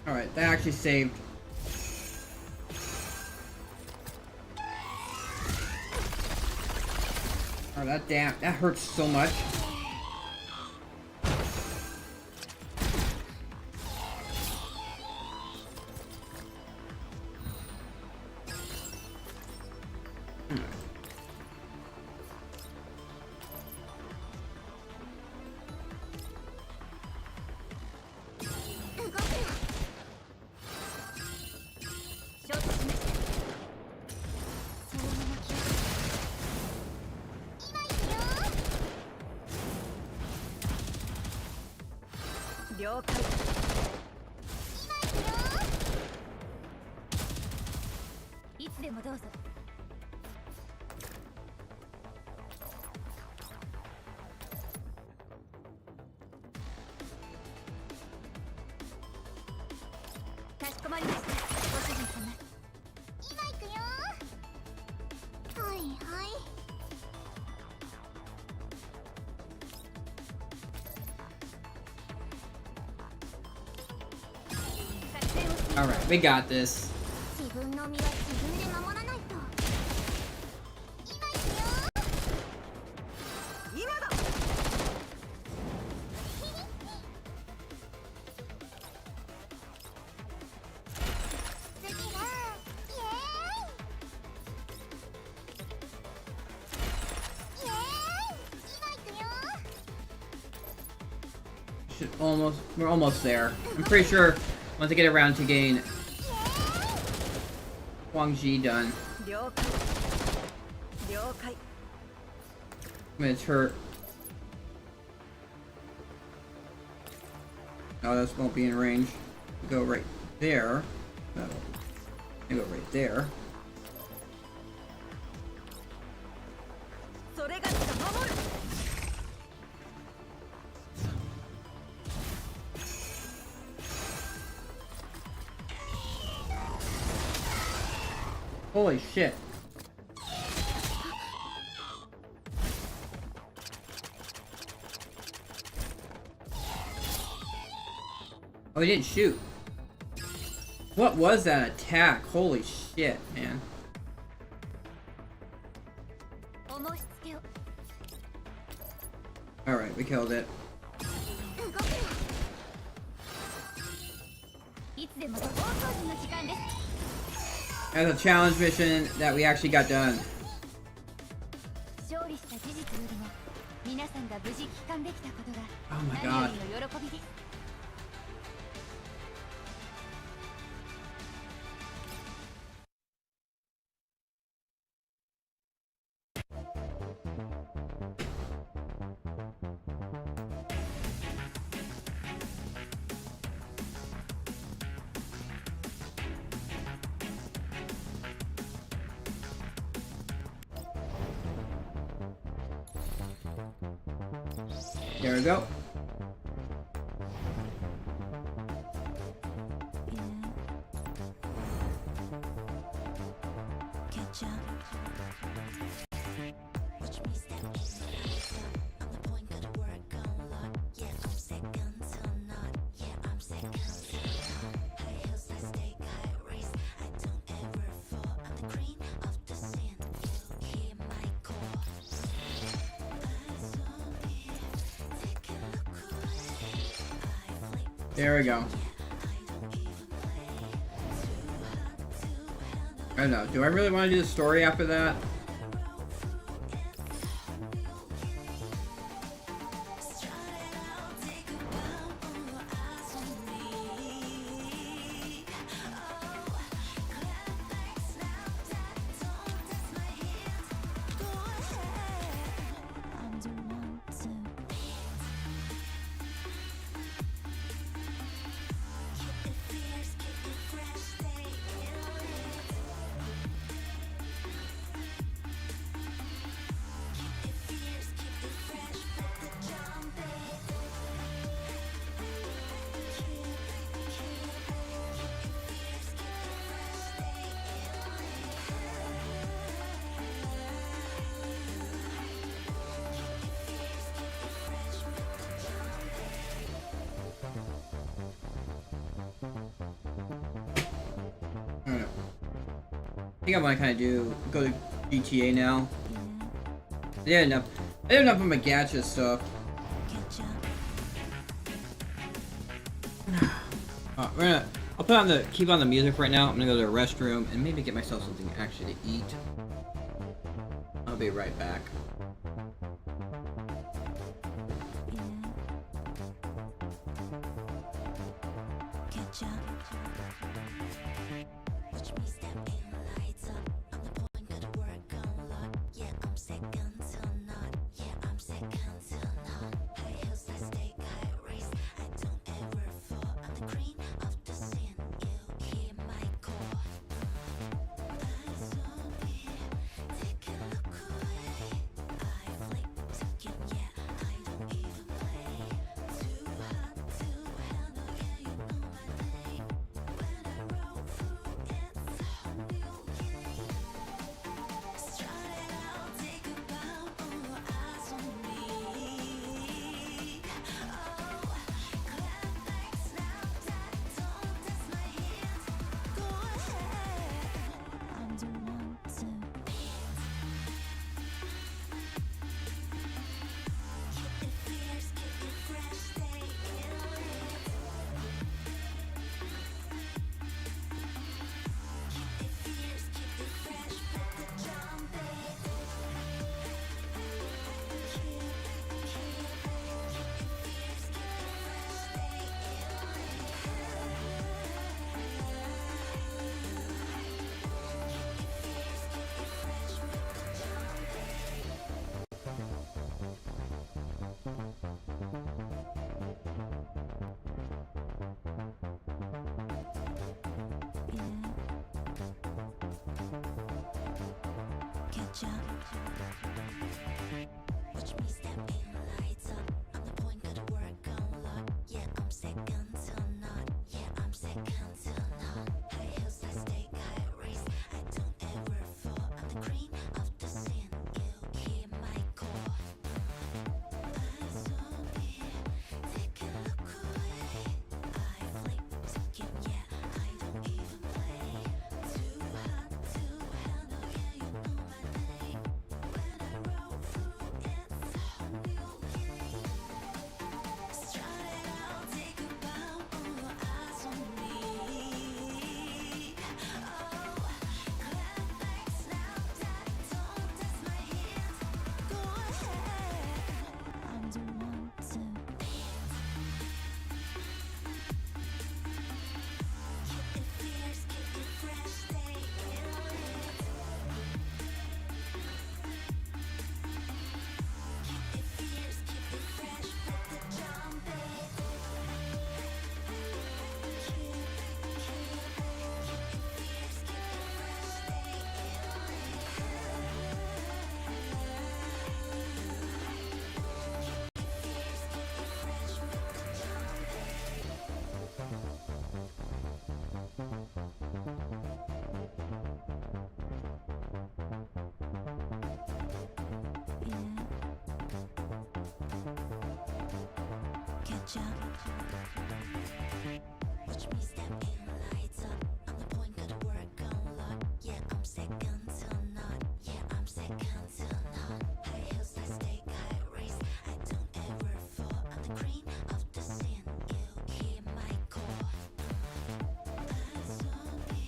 Alright, that actually saved. Oh, that hurts so much. Alright, we got this. We're almost there. I'm pretty sure once I get around to getting Huang Ji done, I'm gonna turn. Oh, this won't be in range. Go right there. That'll go right there. Holy shit. Oh, he didn't shoot. What was that attack? Holy shit, man. Alright, we killed it. でも大掃除の時間です。 That's a challenge mission that we actually got done. 勝利した事実よりも皆さんが無事帰還できたことが Oh my 何よ god. りの喜びです。 There we go. Catch up. Watch me step in. I'm the point, gotta work on lot. Yeah, I'm second to none. Yeah, I'm second to none. High heels, let's take high race. I don't ever fall. I'm the cream of the scene. You hear my call. Eyes on me. Take a look away. I flip. There we go. I don't even play. Too hot to handle. I don't know. Do I really want to do the story after that? I don't know. I think I want to kind of go to GTA now. I did enough of my gacha stuff. I'll keep on the music right now. I'm gonna go to the restroom and maybe get myself something actually to eat. I'll be right back. Catch up. Watch me step in, lights up. I'm the point, gotta work on lot. Yeah, I'm second to none. Yeah, I'm second to none. High heels, let's take high race. I don't ever fall. I'm the cream of the scene. You hear my call. Eyes on me. Take a look away. catch up. Watch me step in, lights up. I'm the point, gotta work on lot. Yeah, I'm second to none. Yeah, I'm second to none. High heels, I stay high race. I don't ever fall. I'm the queen of the scene. You hear my call. Eyes on me,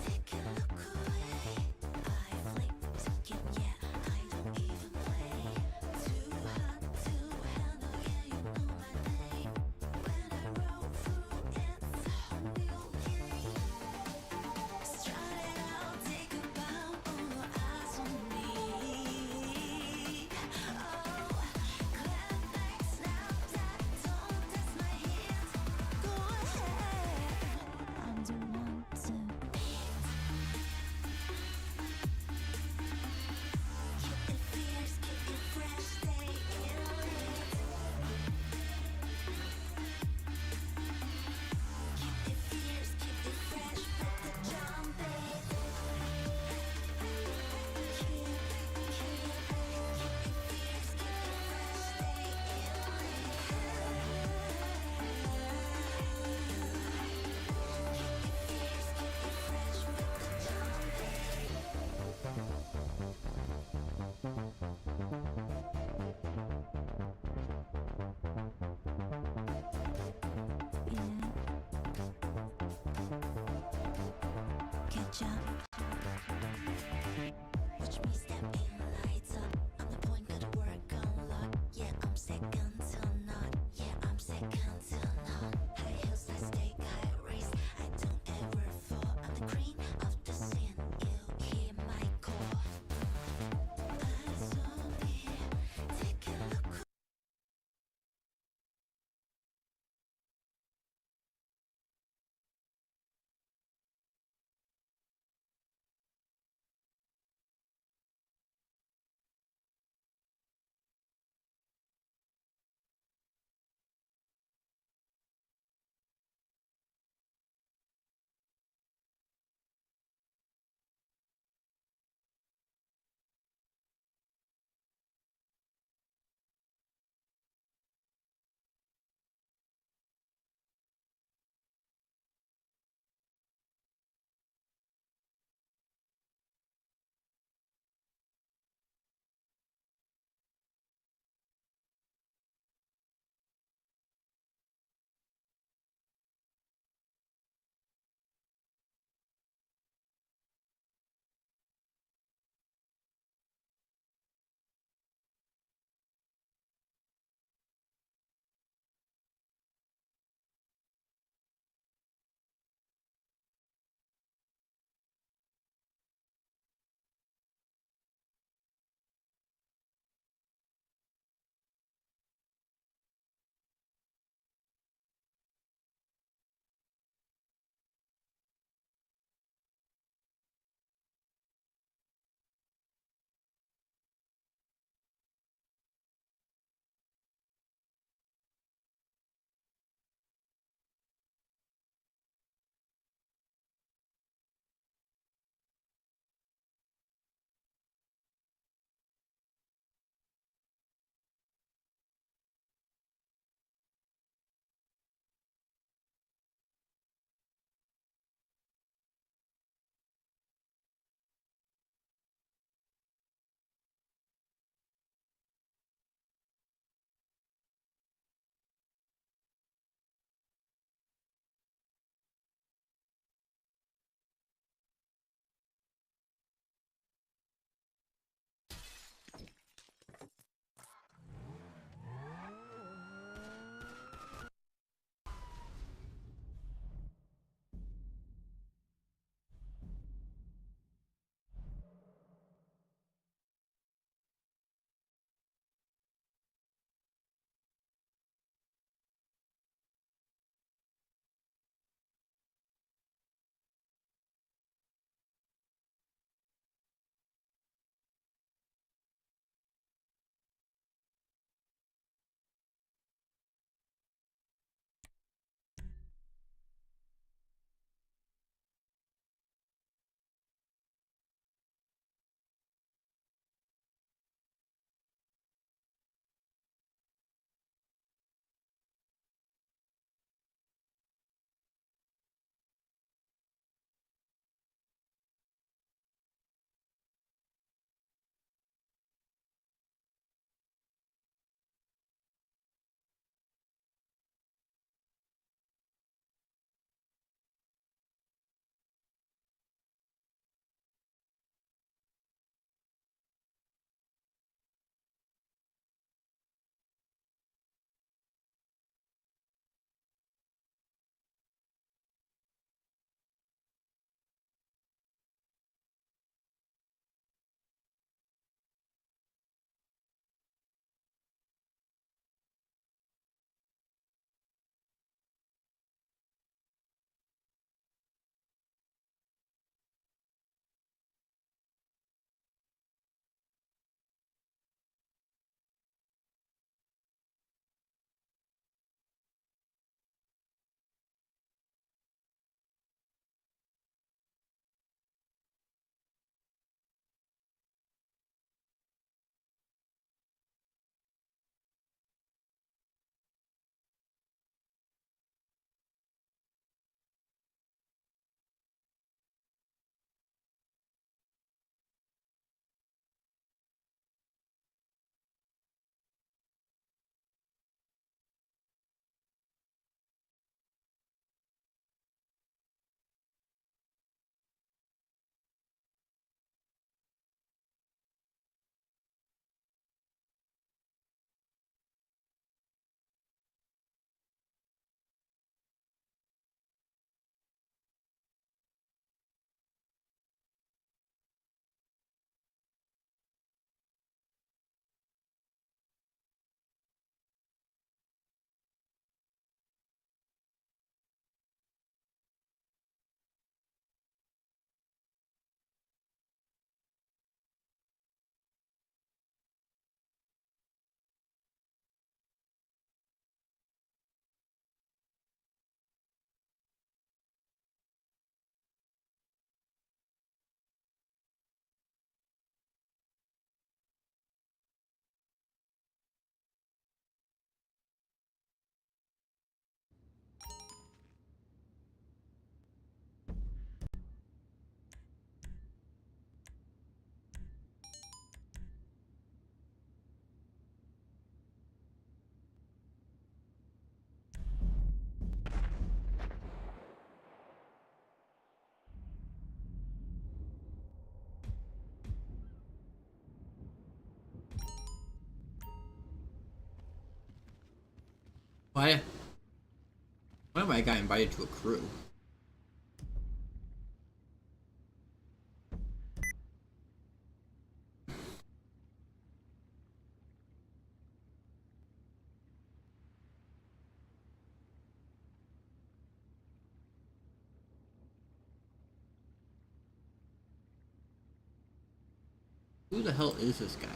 take a look away. I flip, ticking, yeah, I don't even play. Too hot to handle, yeah, you know my name. When I roll through, it's a whole new game. Strut it out, take a bow, oh, eyes on me. Oh, clap back, snap that, don't test my hands. Go ahead, I'm the one to beat. Keep it fierce, keep it fresh, stay in it. Keep it fierce, keep it fresh, put the jump in. Keep it fierce, keep it fresh, stay in catch up. Watch me step in, lights up. I'm the point, gotta work on lot. Yeah, I'm second to none. Yeah, I'm second to none. High heels, I stay high race. I don't ever fall. I'm the queen of the scene. You hear my call. Eyes on me, take a look. Why? Why am I got invited to a crew? Who the hell is this guy?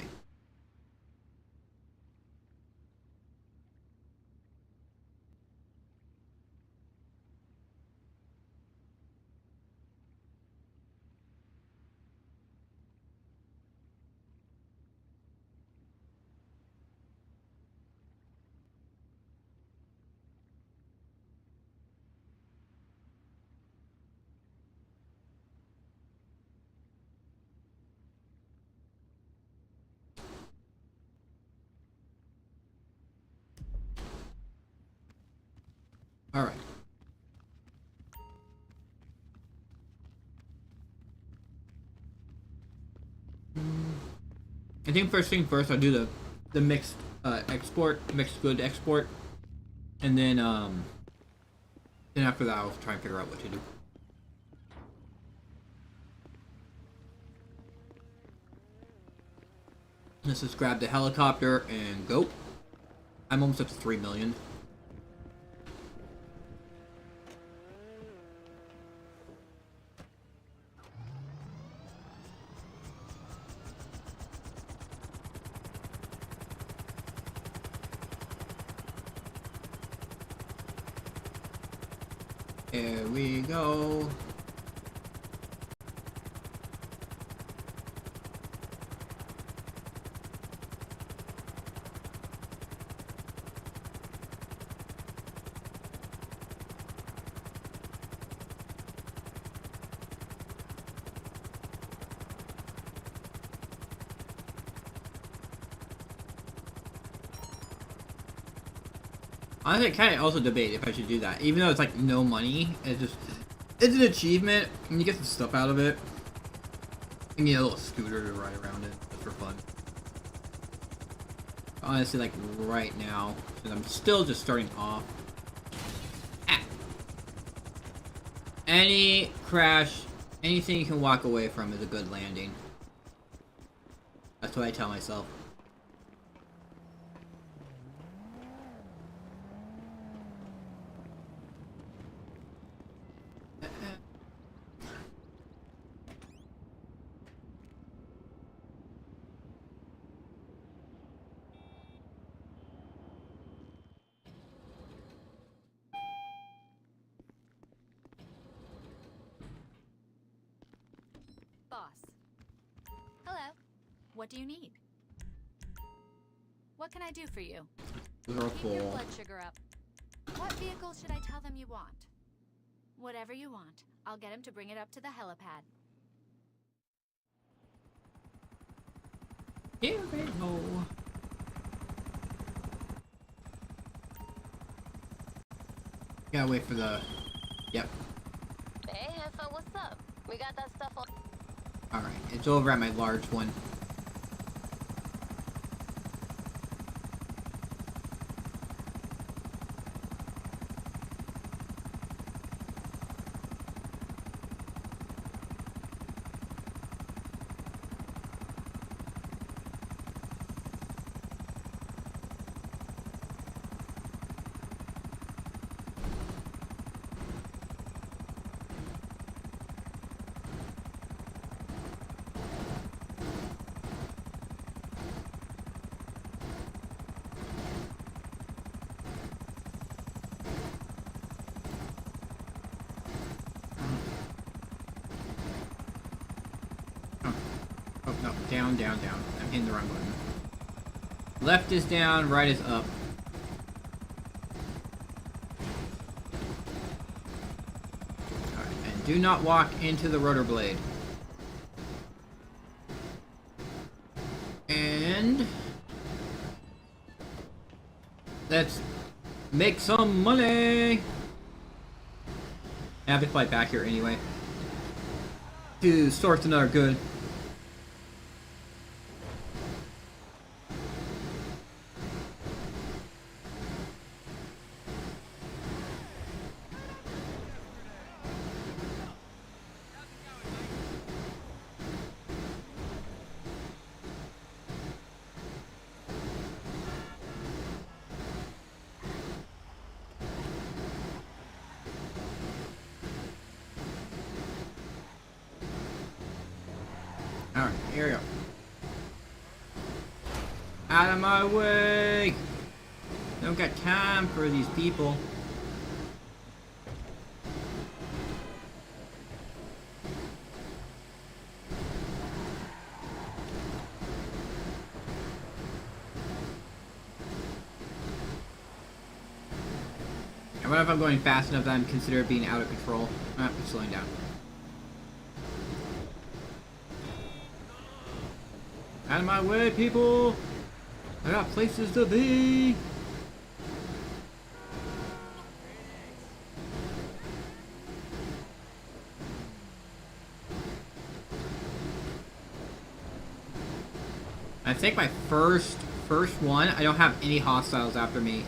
All right. I think first thing first, I'll do the mixed mixed good export, and then after that, I'll try and figure out what to do. Let's just grab the helicopter and go. I'm almost up to 3 million. Here we go. Honestly, I kind of also debate if I should do that, even though it's like no money. It's an achievement, and you get some stuff out of it. You get a little scooter to ride around it, just for fun. Honestly, like right now, since I'm still just starting off. Any crash, anything you can walk away from is a good landing. That's what I tell myself. Boss. Hello. What do you need? What can I do for you? Those are Keep your cool. blood sugar up. What vehicle should I tell them you want? Whatever you want. I'll get him to bring it up to the helipad. Here we go. Gotta wait for the. Yep. Hey, Heffa, what's up? We got that stuff on. Alright, it's over at my large one. Oh, no. Down, down, down. I'm hitting the wrong button. Left is down, right is up. Alright, and do not walk into the rotor blade. And... let's make some money! I have to fly back here anyway. To source another good. Alright, here we go. Out of my way! Don't got time for these people. I wonder if I'm going fast enough that I'm considered being out of control. I'm slowing down. Out of my way, people! I got places to be! I think my first one, I don't have any hostiles after me.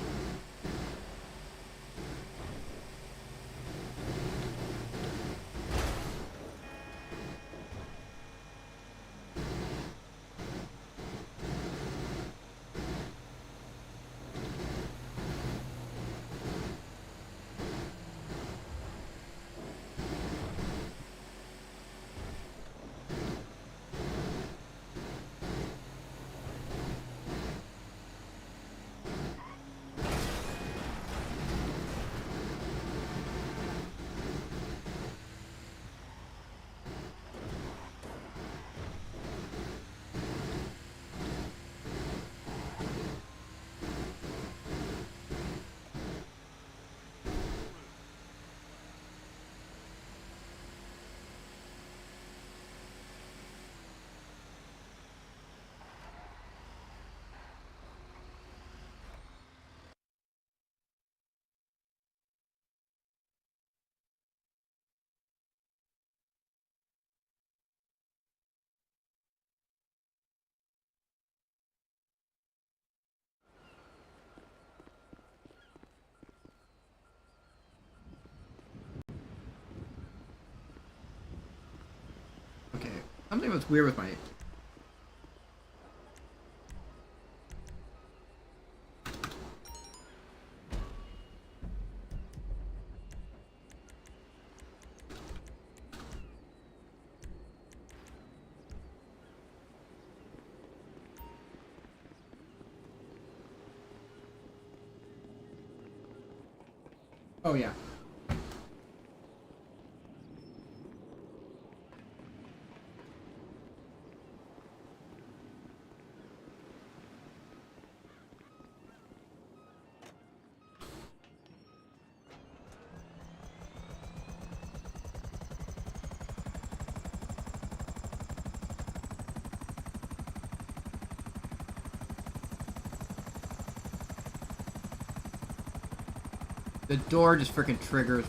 Okay, something was weird with my... Oh yeah. The door just freaking triggers.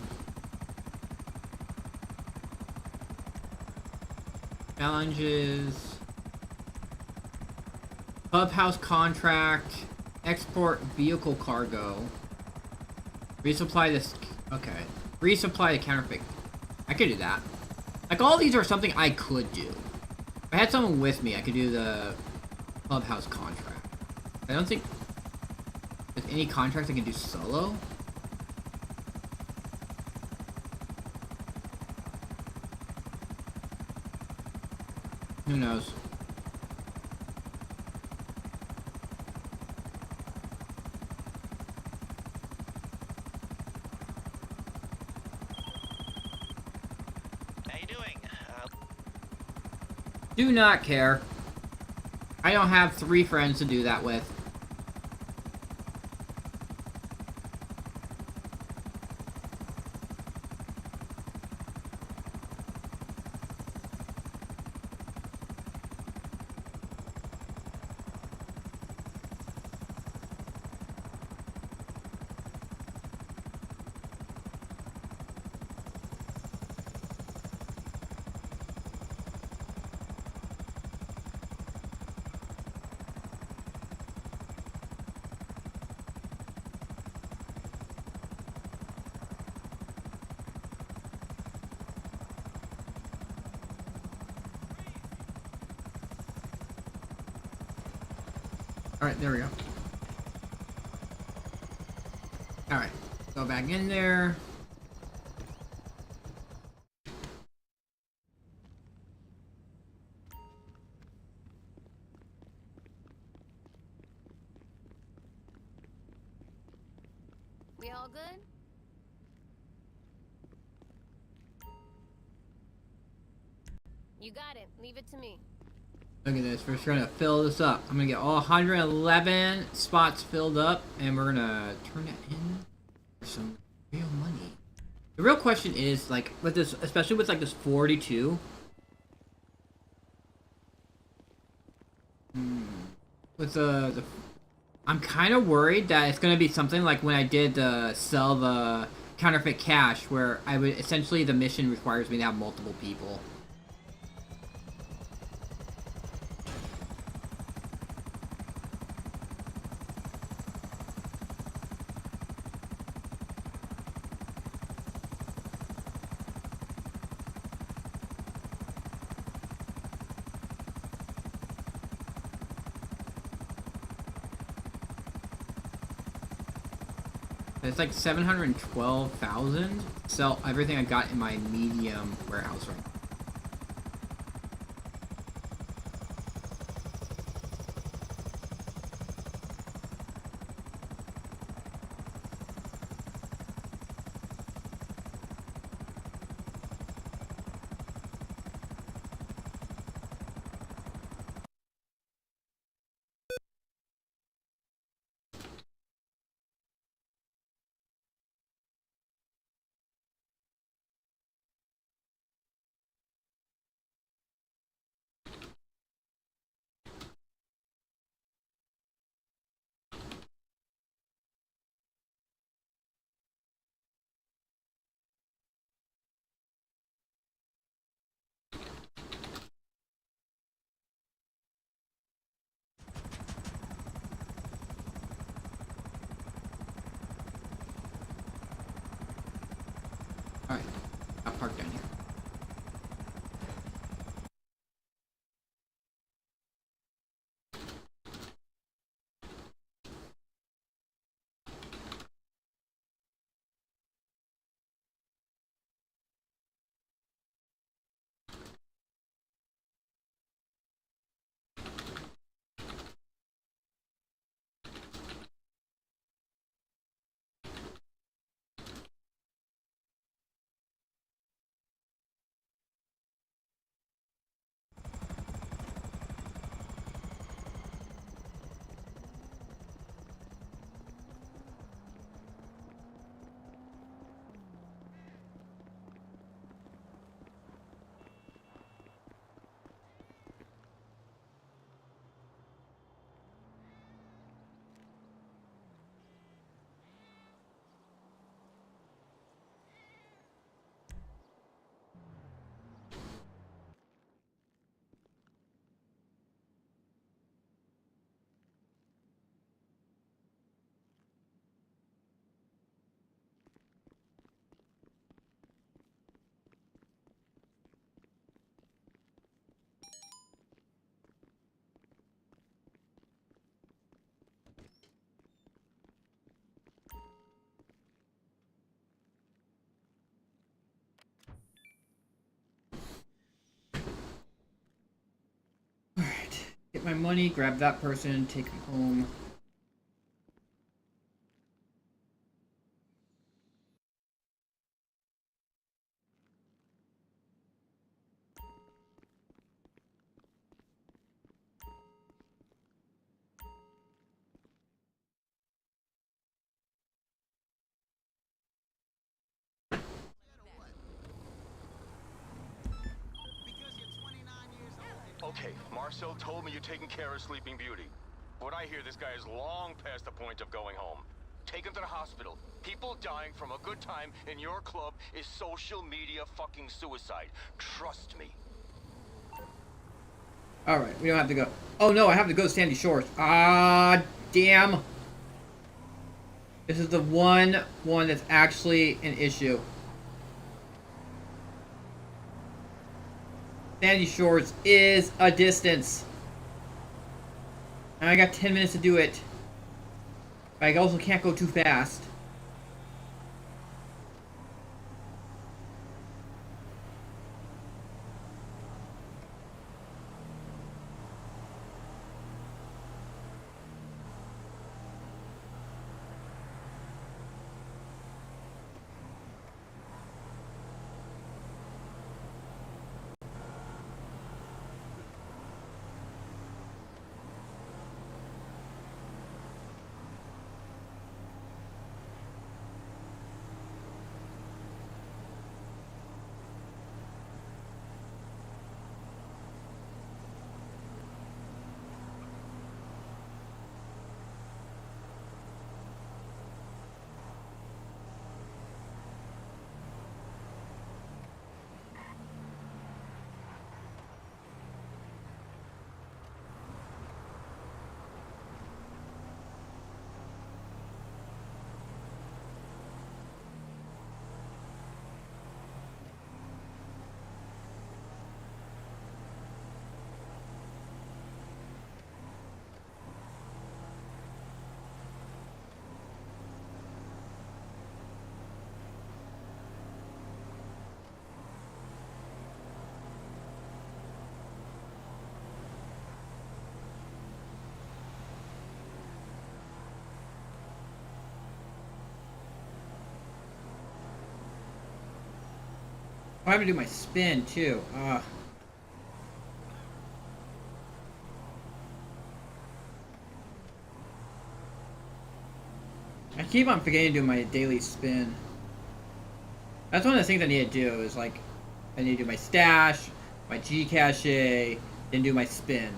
Challenges. Clubhouse contract. Export vehicle cargo. Resupply this. Okay. Resupply the counterfeit. I could do that. Like, all these are something I could do. If I had someone with me, I could do the clubhouse contract. I don't think there's any contracts I can do solo. Who knows? How you doing? Do not care. I don't have 3 friends to do that with. Alright, there we go. Alright, go back in there. We all good? You got it. Leave it to me. Look at this. We're just gonna fill this up. I'm gonna get all 111 spots filled up, and we're gonna turn that in for some real money. The real question is, like, with this, especially with like this 42. With the I'm kind of worried that it's gonna be something like when I did sell the counterfeit cash, where I would essentially the mission requires me to have multiple people. It's like 712,000. Sell everything I got in my medium warehouse right now. Alright, I'll park down here. Alright, get my money, grab that person, take him home. Okay, Marcel told me you're taking care of Sleeping Beauty. What I hear, this guy is long past the point of going home. Take him to the hospital. People dying from a good time in your club is social media fucking suicide. Trust me. Alright, we don't have to go. Oh no, I have to go to Sandy Shores. Ah, damn. This is the one that's actually an issue. Sandy Shores is a distance. And I got 10 minutes to do it. But I also can't go too fast. I have to do my spin too. I keep on forgetting to do my daily spin. That's one of the things I need to do is like, I need to do my stash, my Gcache, then do my spin.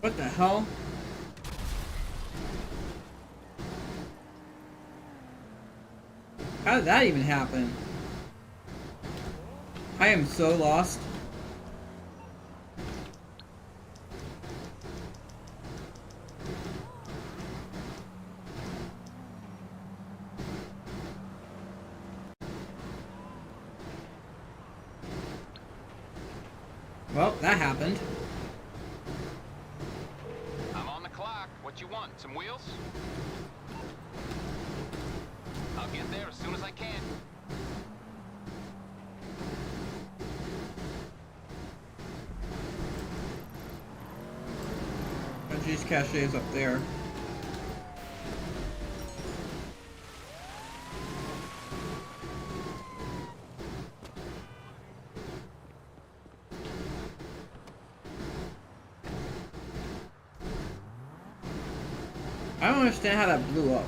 What the hell? How did that even happen? I am so lost. Well, that happened. I'm on the clock. What you want? Some wheels? I'll get there as soon as I can. G's cache is up there. I don't understand how that blew up.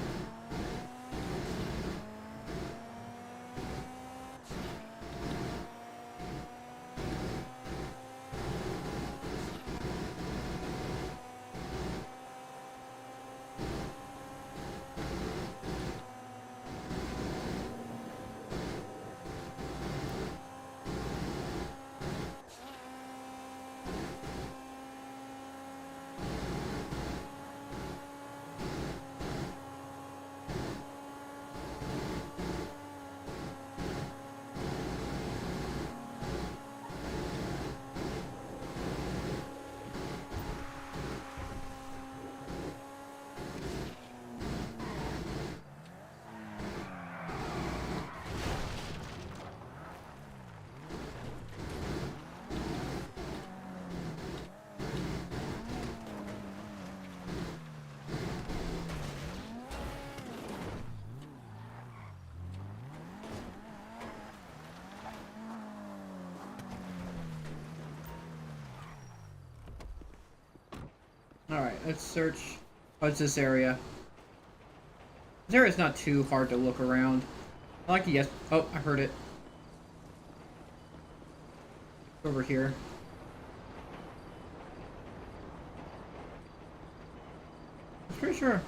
Alright, let's search. Oh, it's this area. This area's not too hard to look around. I like to guess. Oh, I heard it. Over here. I'm pretty sure.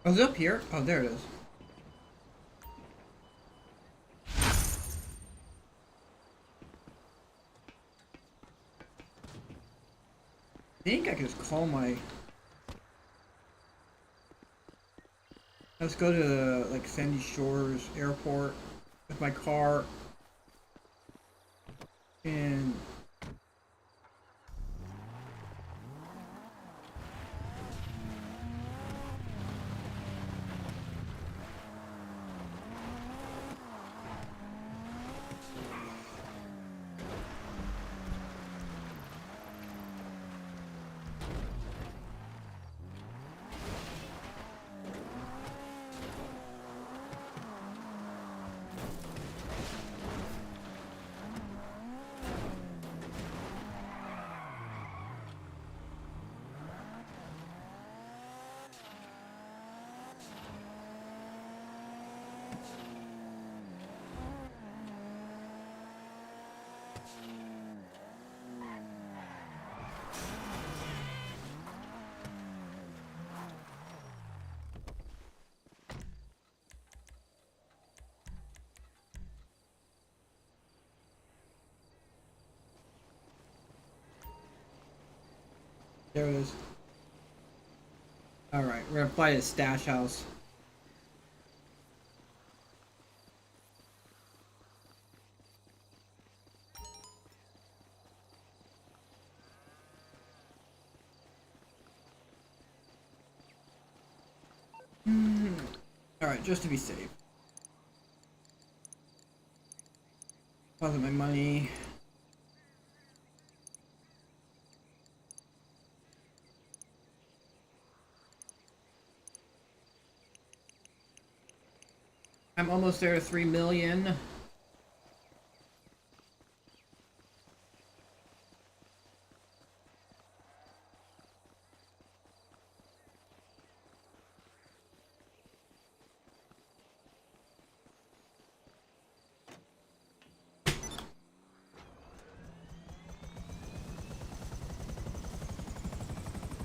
Oh, is it up here? Oh, there it is. I think I can just call my... Let's go to, like, Sandy Shores Airport with my car. And... There it is. Alright, we're gonna fly to the stash house. Alright, just to be safe. Deposit my money. I'm almost there to 3 million.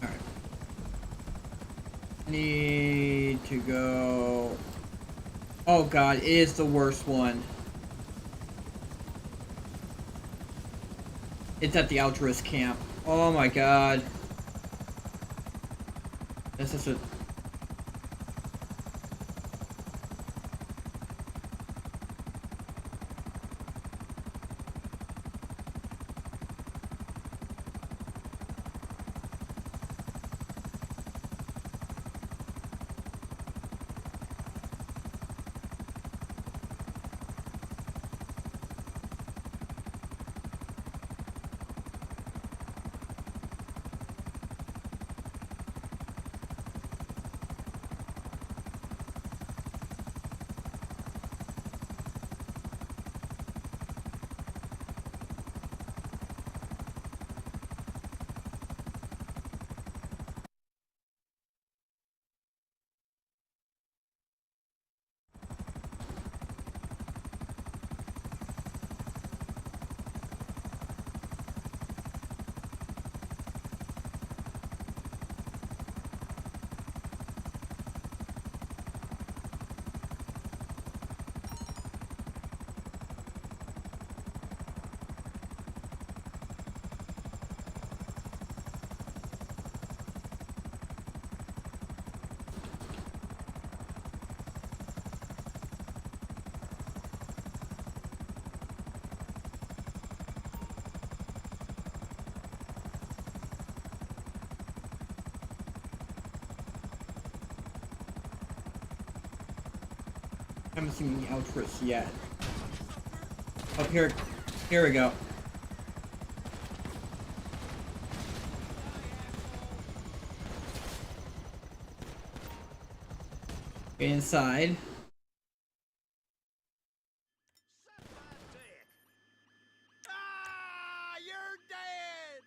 Alright. Need to go. Oh god, it is the worst one. It's at the Altruist camp. Oh my god. That's just a... I haven't seen the Altruist yet. Up here. Here we go. Get inside. Ah, you're dead!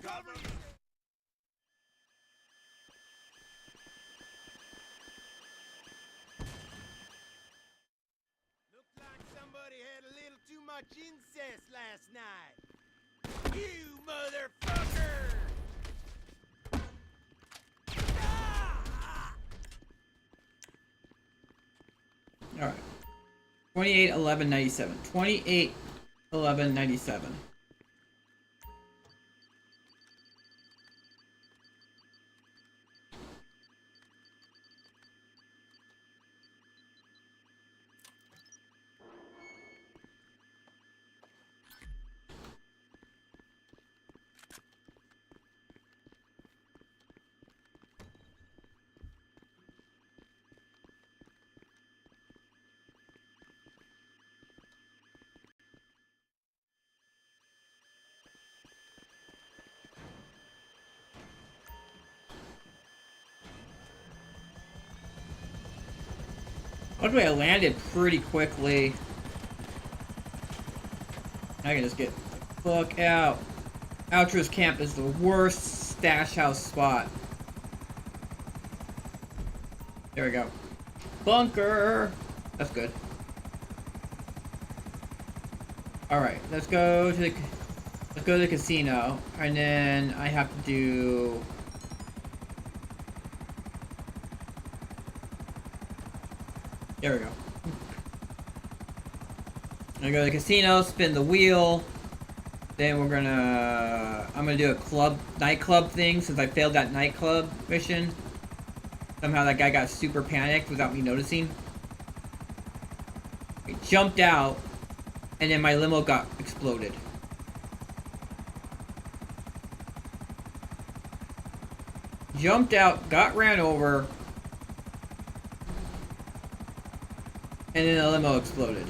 Cover me! Looked like somebody had a little too much incest last night. You motherfucker! Alright. 28-11-97. 28-11-97. Luckily I landed pretty quickly. I can just get the fuck out. Altruist camp is the worst stash house spot. There we go. bunker. That's good. All right, let's go to the casino, and then I have to do. There we go. I'm gonna go to the casino, spin the wheel. Then I'm gonna do a nightclub thing since I failed that nightclub mission. Somehow that guy got super panicked without me noticing. I jumped out, and then my limo got exploded. Jumped out, got ran over, and then the limo exploded.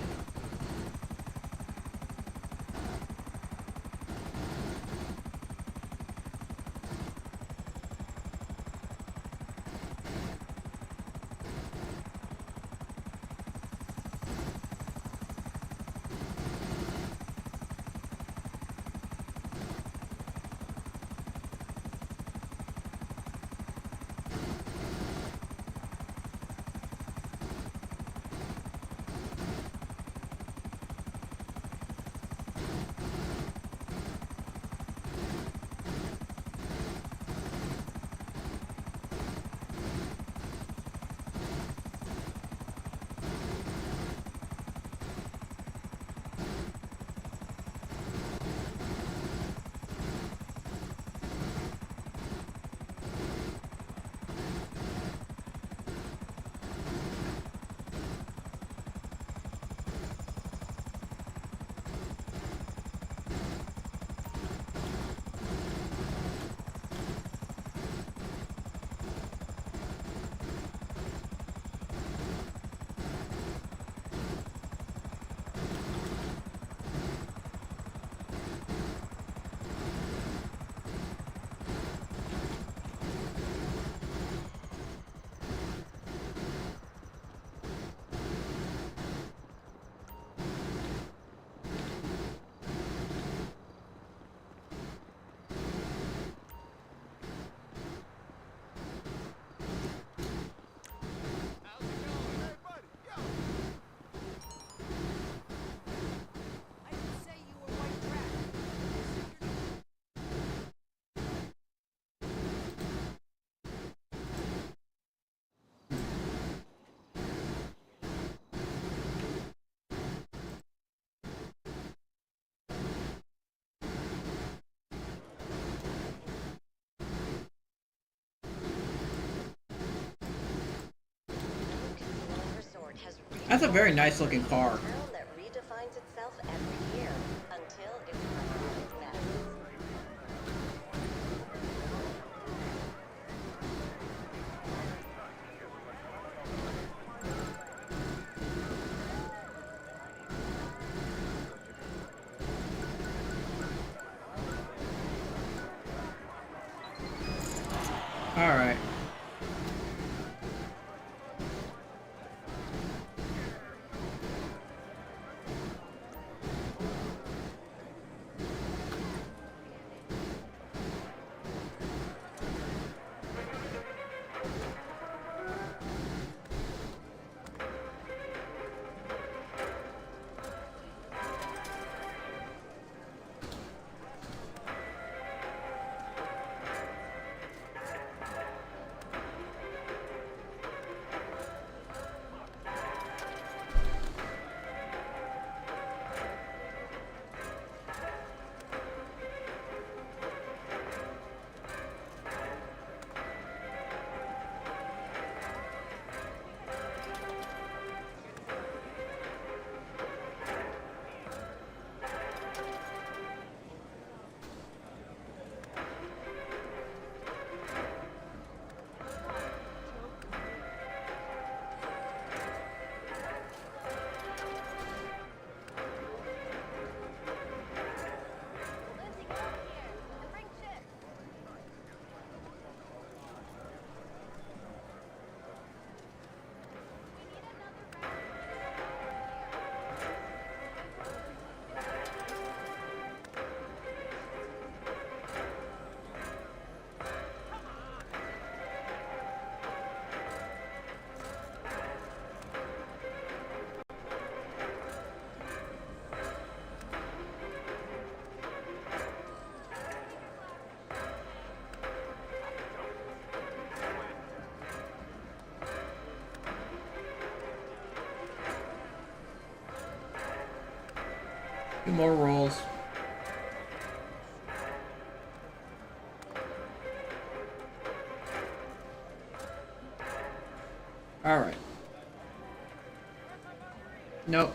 That's a very nice looking car. That redefines itself every year until it's next. All right. 2 more rolls. Alright. Nope.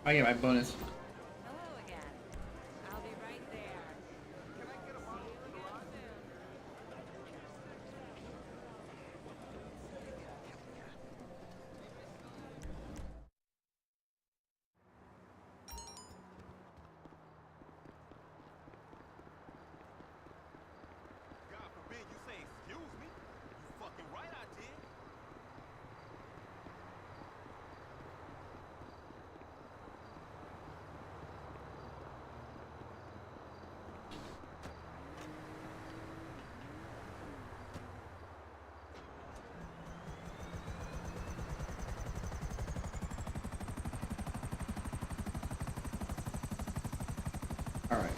I get my bonus. God forbid you say excuse me. You fucking right I did. Alright.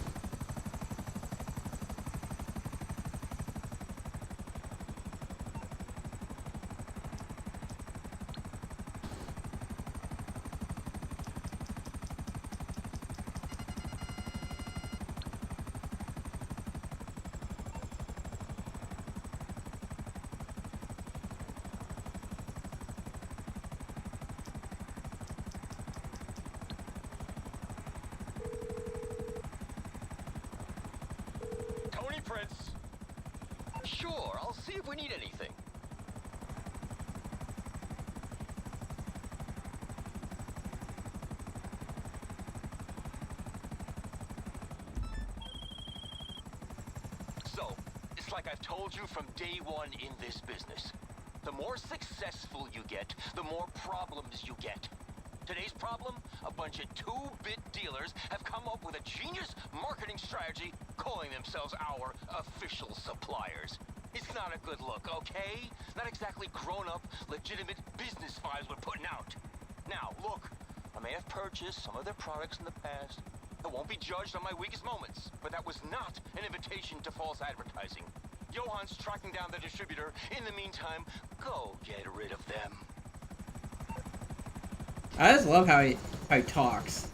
Tony Prince. Sure, I'll see if we need anything. So, it's like I've told you from day one in this business. The more successful you get, the more problems you get. Today's problem? A bunch of 2-bit dealers have come up with a genius marketing strategy calling themselves our official suppliers. It's not a good look, okay? Not exactly grown-up, legitimate business vibes we're putting out. Now, look, I may have purchased some of their products in the past. I won't be judged on my weakest moments, but that was not an invitation to false advertising. Johan's tracking down the distributor. In the meantime, go get rid of them. I just love how he talks.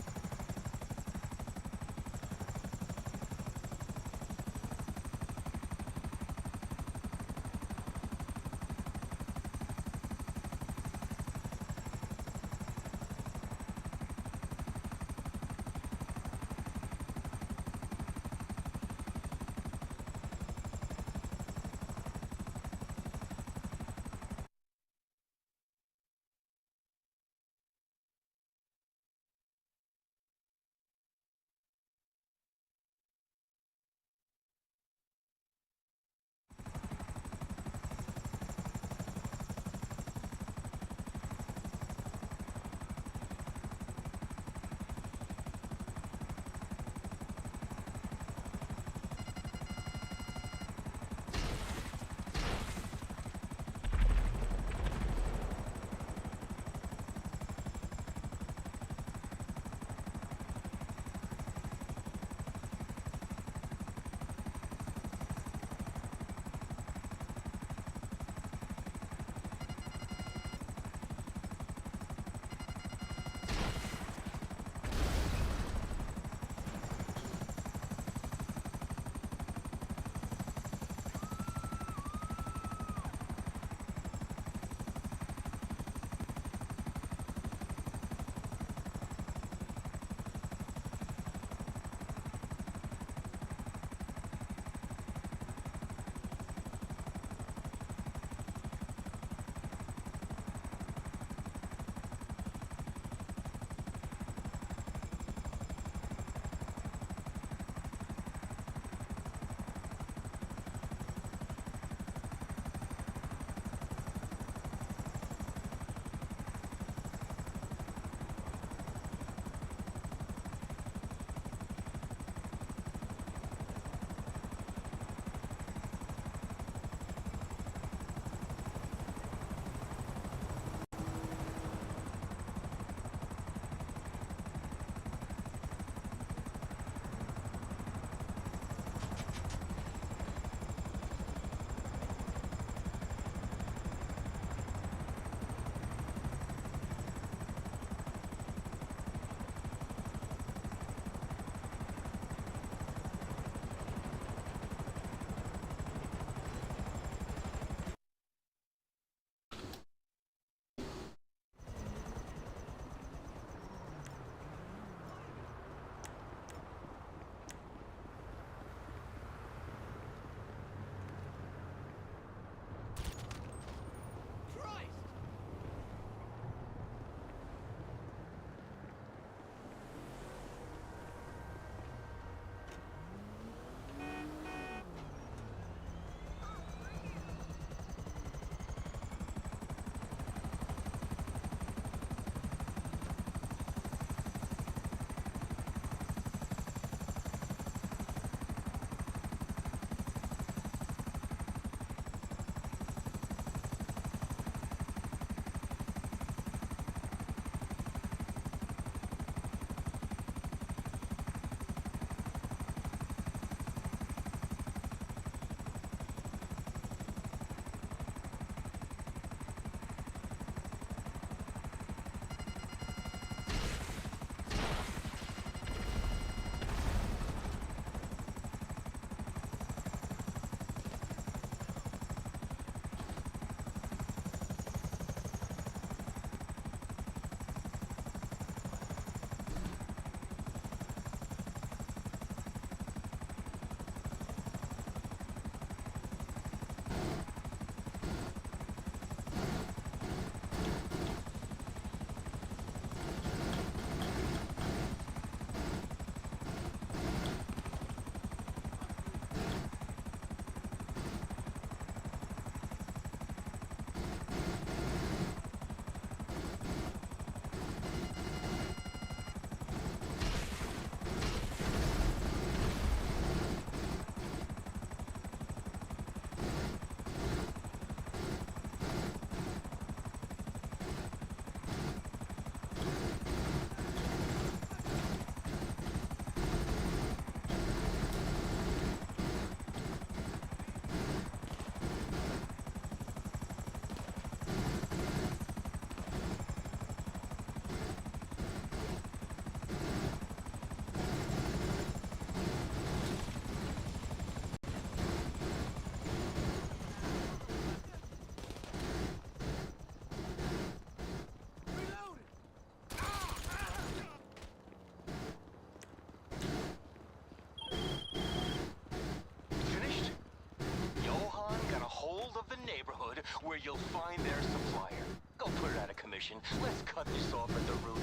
you'll find their supplier. Go put it out of commission. Let's cut this off at the root.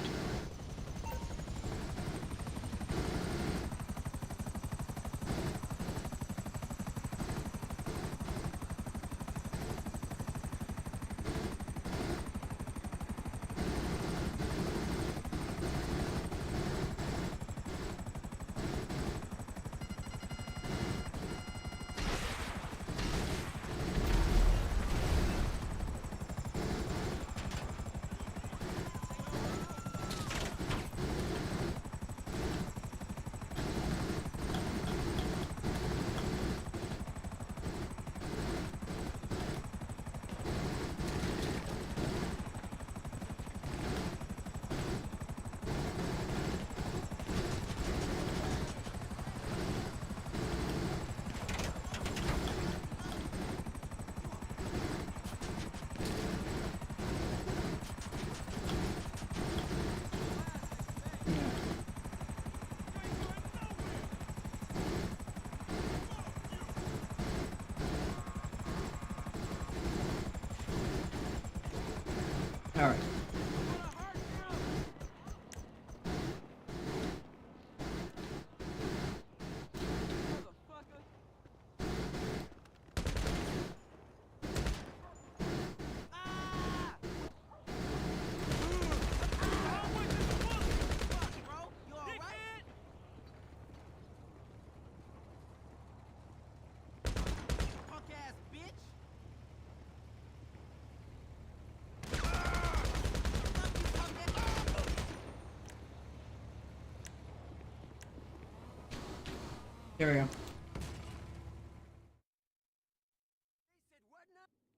Alright. There we go.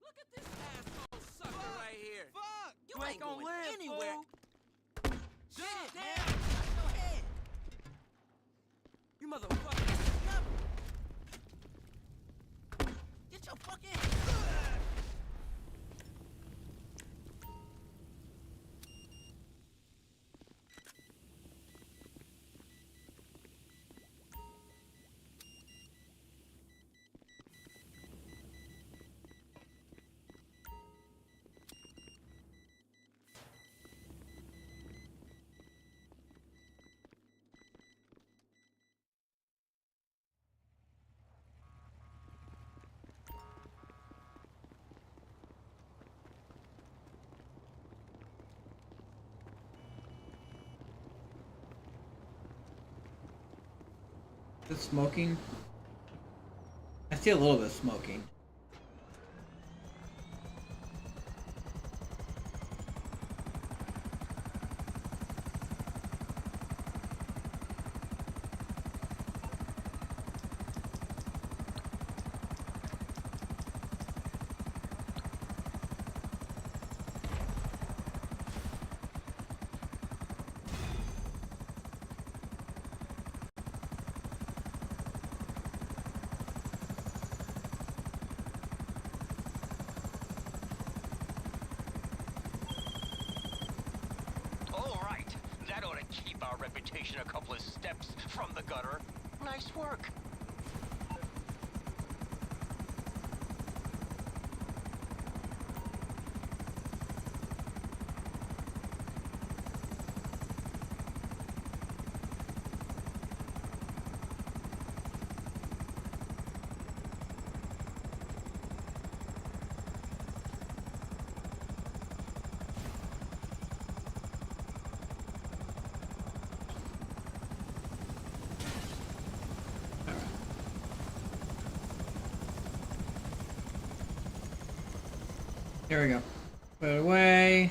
Look at this asshole sucker right here. Fuck! You ain't gonna live anywhere. Shit, damn! Go ahead. You motherfucker! Get your fucking. Is it smoking? I see a little bit of smoking. Reputation a couple of steps from the gutter. Nice work. Here we go. Put it away.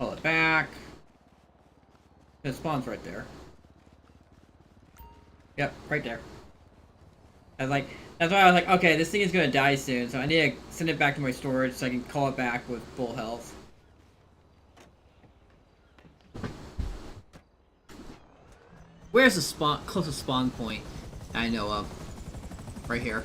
Pull it back. It spawns right there. Yep, right there. That's why I was like, okay, this thing is gonna die soon, so I need to send it back to my storage so I can call it back with full health. Where's the closest spawn point I know of? Right here.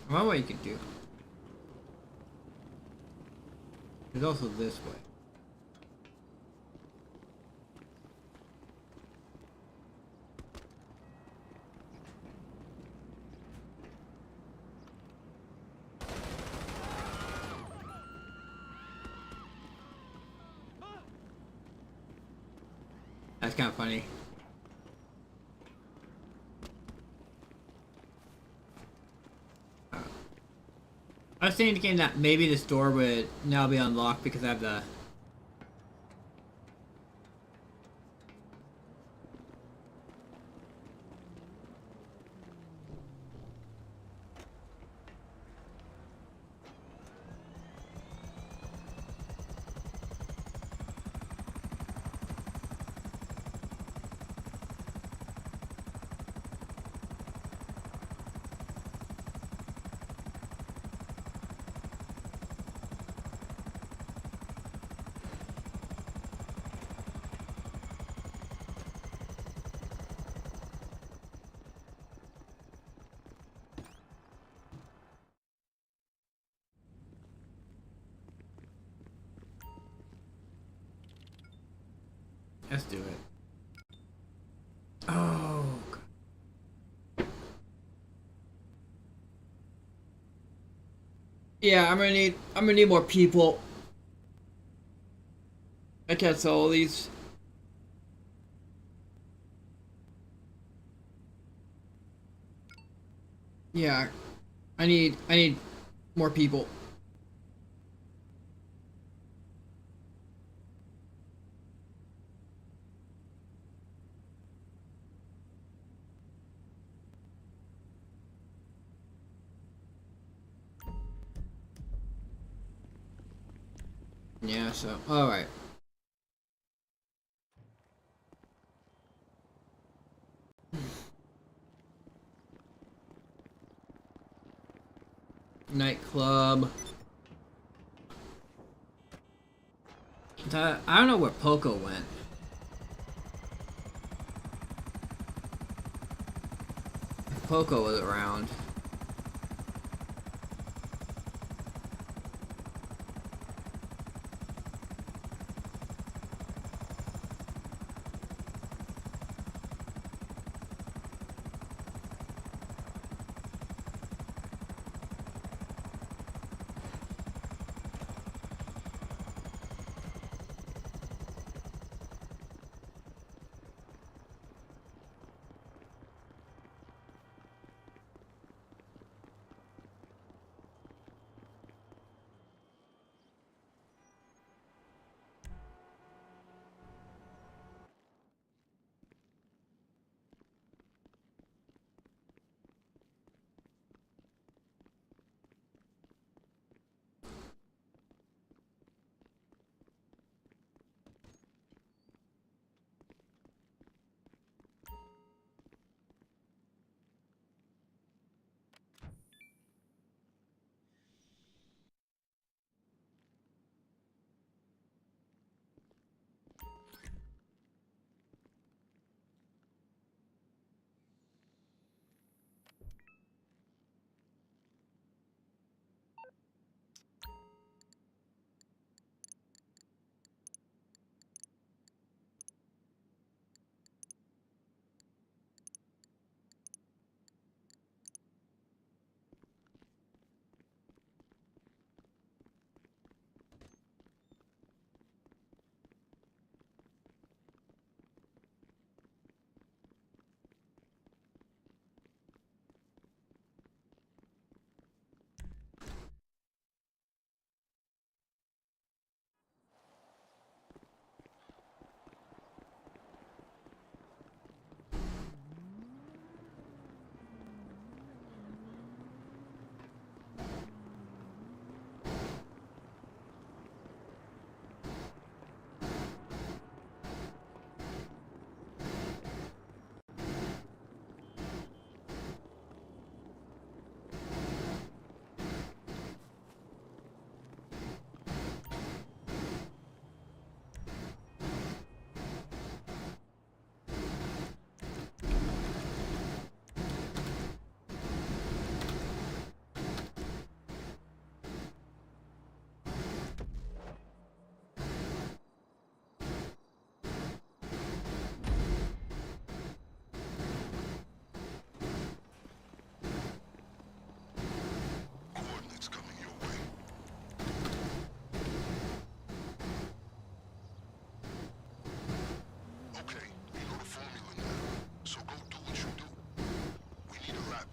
One way you could do. There's also this way. That's kind of funny. I was thinking that maybe this door would now be unlocked because I have the... Let's do it. Oh, God. Yeah, I'm gonna need more people. I can't sell all these. Yeah, I need more people. Yeah, so, alright. Nightclub. I don't know where Poco went. If Poco was around.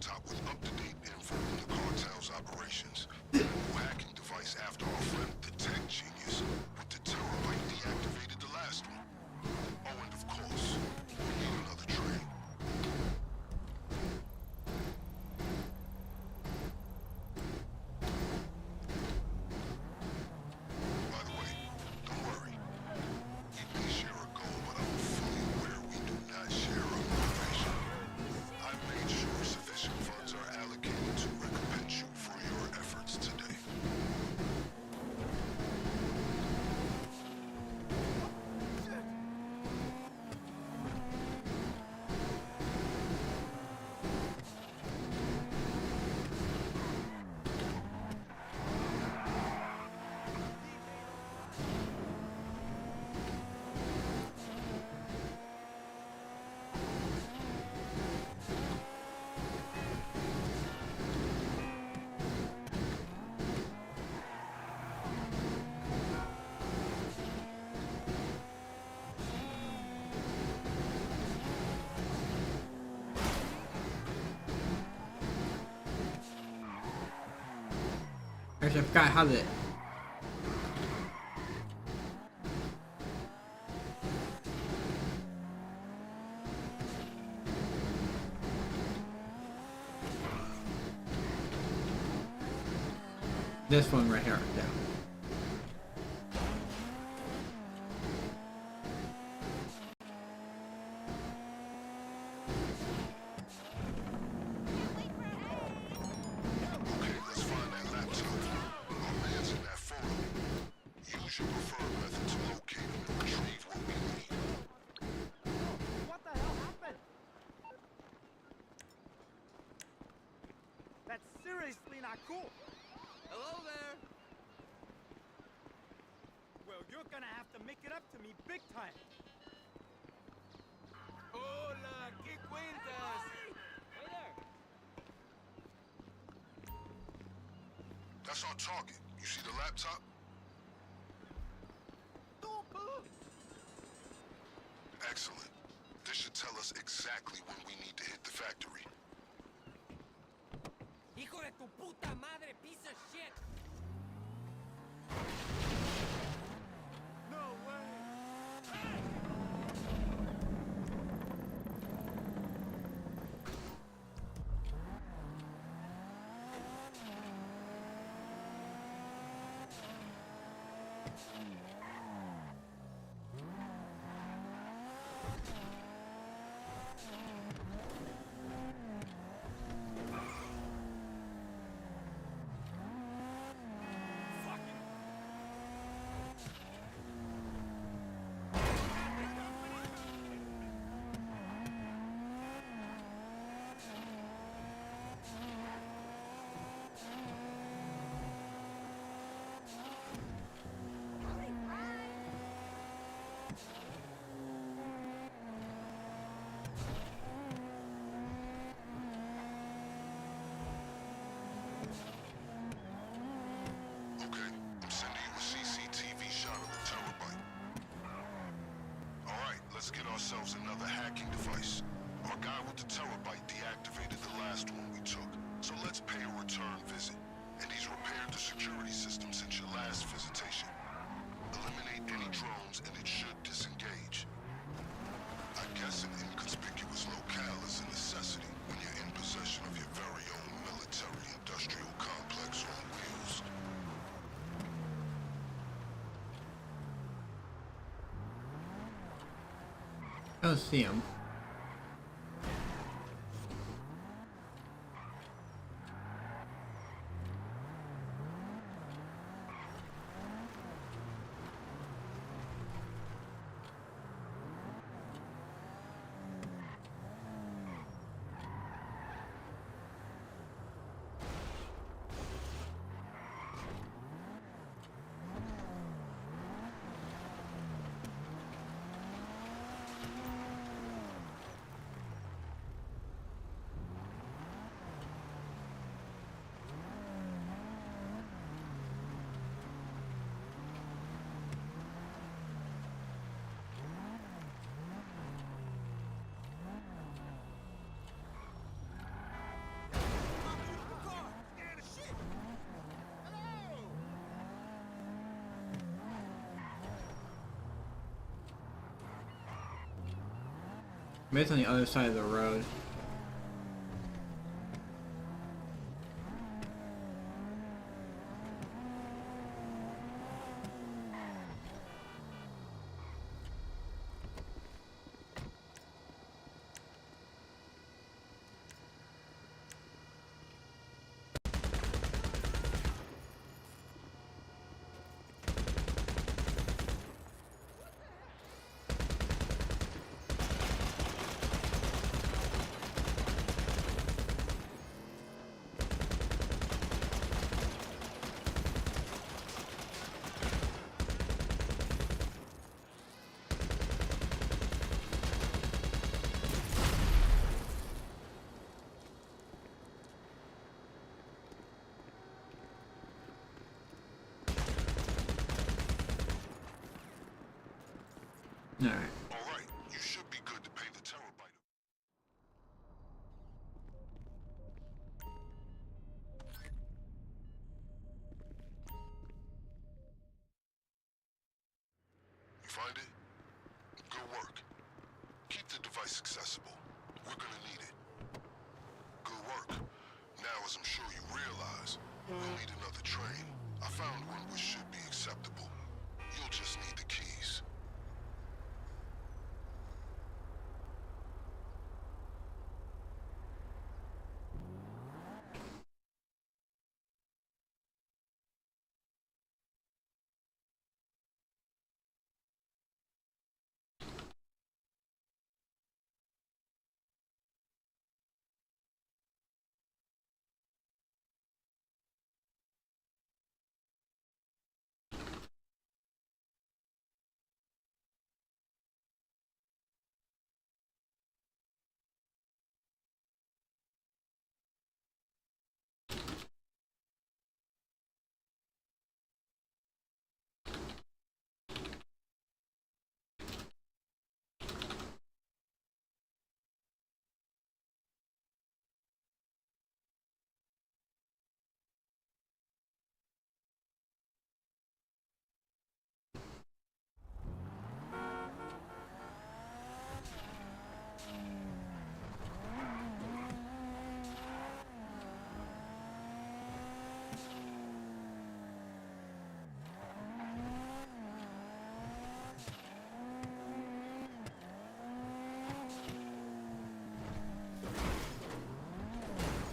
laptop with up-to-date info on the cartel's operations. A new hacking device after our friend, the tech genius, with the terabyte deactivated the last one. Oh, and of course, we need another train. By the way, don't worry. We may share a goal, but I'm fully aware we do not share a motivation. I've made sure sufficient funds are allocated to recompense you for your efforts today. Actually, I forgot how the... This one right here, yeah. Okay, let's find that laptop. Our man's in that photo. Use your preferred method to locate him and retrieve what we need. What the hell happened? That's seriously not cool. Hello there. Well, you're gonna have to make it up to me big time. Hola, ¿qué cuentas? Hey there. That's our target. You see the laptop? Excellent. This should tell us exactly when we need to hit the factory. Hijo de tu puta madre, piece of shit. No way. Okay, I'm sending you a CCTV shot of the terabyte. Alright, let's get ourselves another hacking device. Our guy with the terabyte deactivated the last one we took, so let's pay a return visit. And he's repaired the security system since your last visitation. Eliminate any drones and it should disengage. I guess an inconspicuous locale is a necessity when you're in possession of your very own military-industrial complex on wheels. Go see him. Maybe it's on the other side of the road. Alright. Alright, you should be good to pay the terabyte. You find it? Good work. Keep the device accessible. We're gonna need it. Good work. Now, as I'm sure you realize, we'll need another train. I found one which should be acceptable. You'll just need the keys.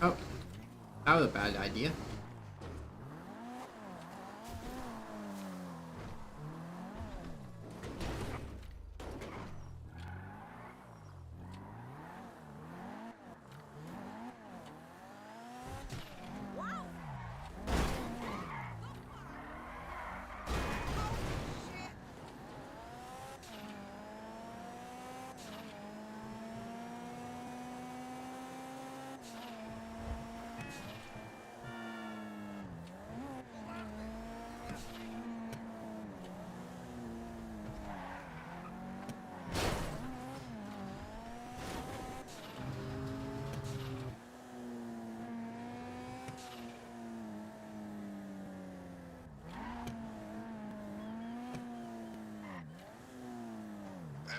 Oh, that was a bad idea.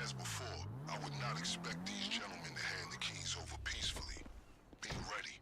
As before, I would not expect these gentlemen to hand the keys over peacefully. Be ready.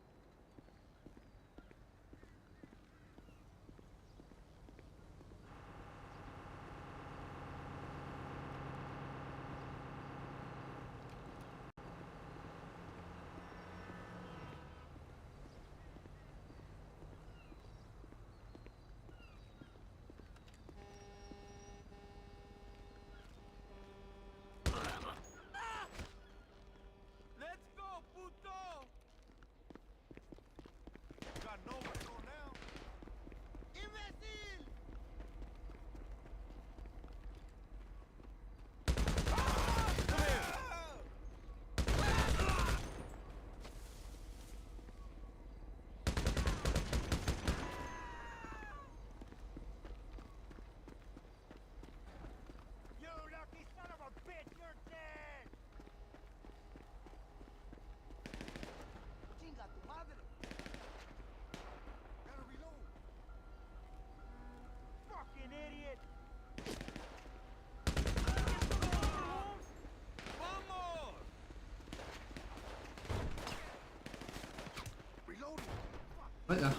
What the?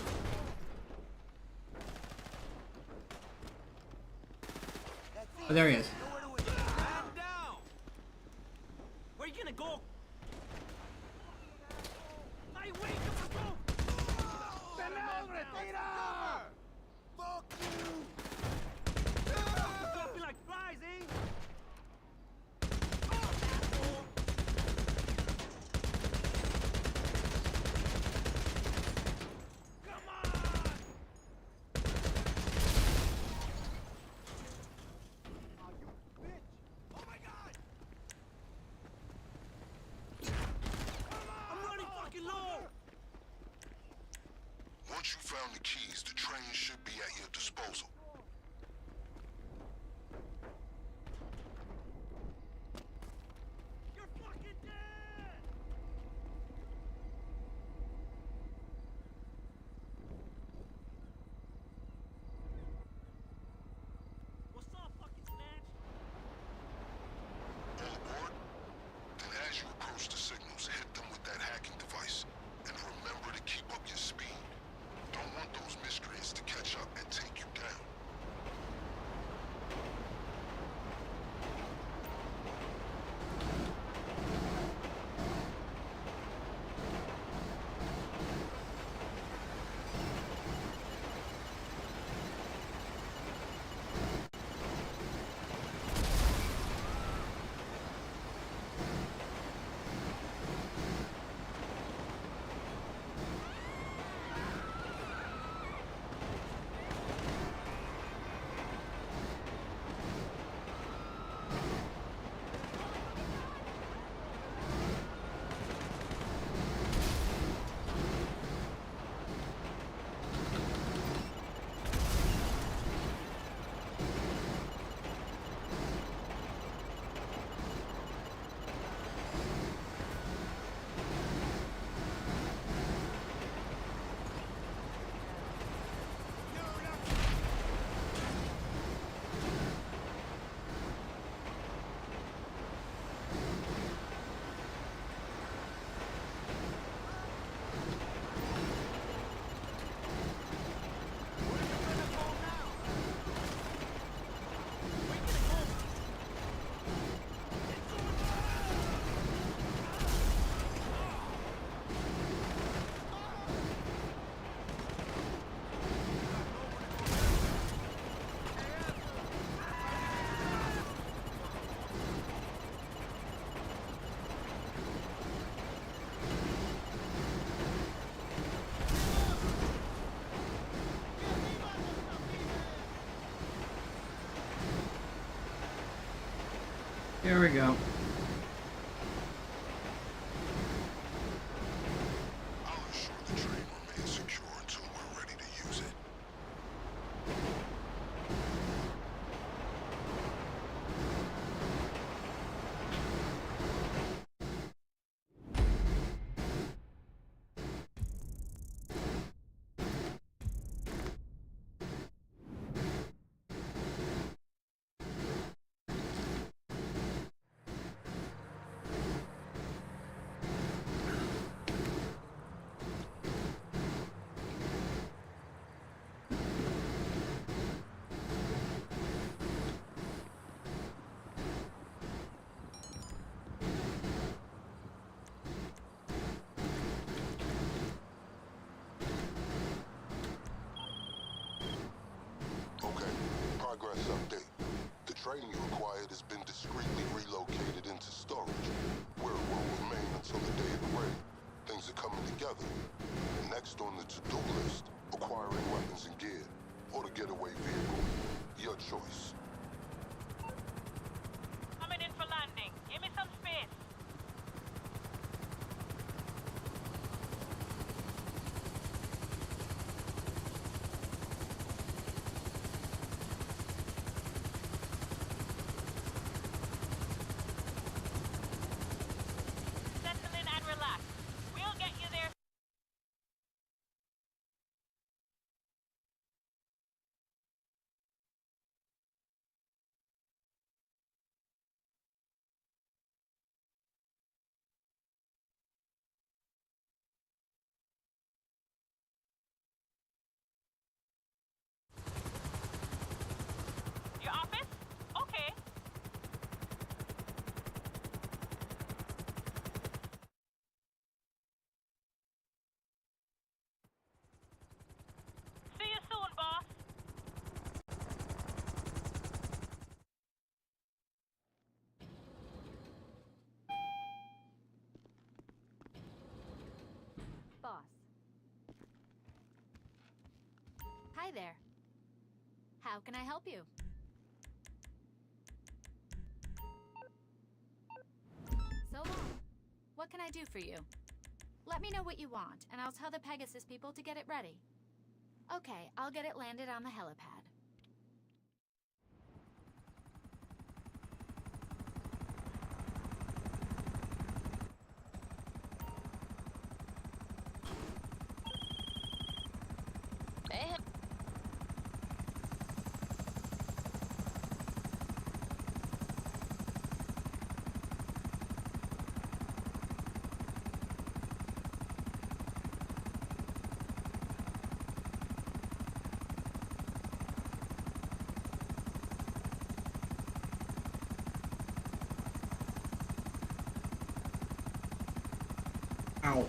Oh, there he is. Man down! Where you gonna go? Hey, wait! Fuck you! Dropping like flies, eh? Once you found the keys, the train should be at your disposal. All aboard? Then as you approach the signals, hit them with that hacking device. And remember to keep up your speed. Don't want those miscreants to catch up and take you down. Here we go. I'll ensure the train remains secure until we're ready to use it. Okay, progress update. The train you acquired has been discreetly relocated into storage, where it will remain until the day of the raid. Things are coming together. Next on the to-do list, acquiring weapons and gear, or the getaway vehicle. Your choice. Hi there. How can I help you? So long. What can I do for you? Let me know what you want, and I'll tell the Pegasus people to get it ready. Okay, I'll get it landed on the helipad. Hey, Ow.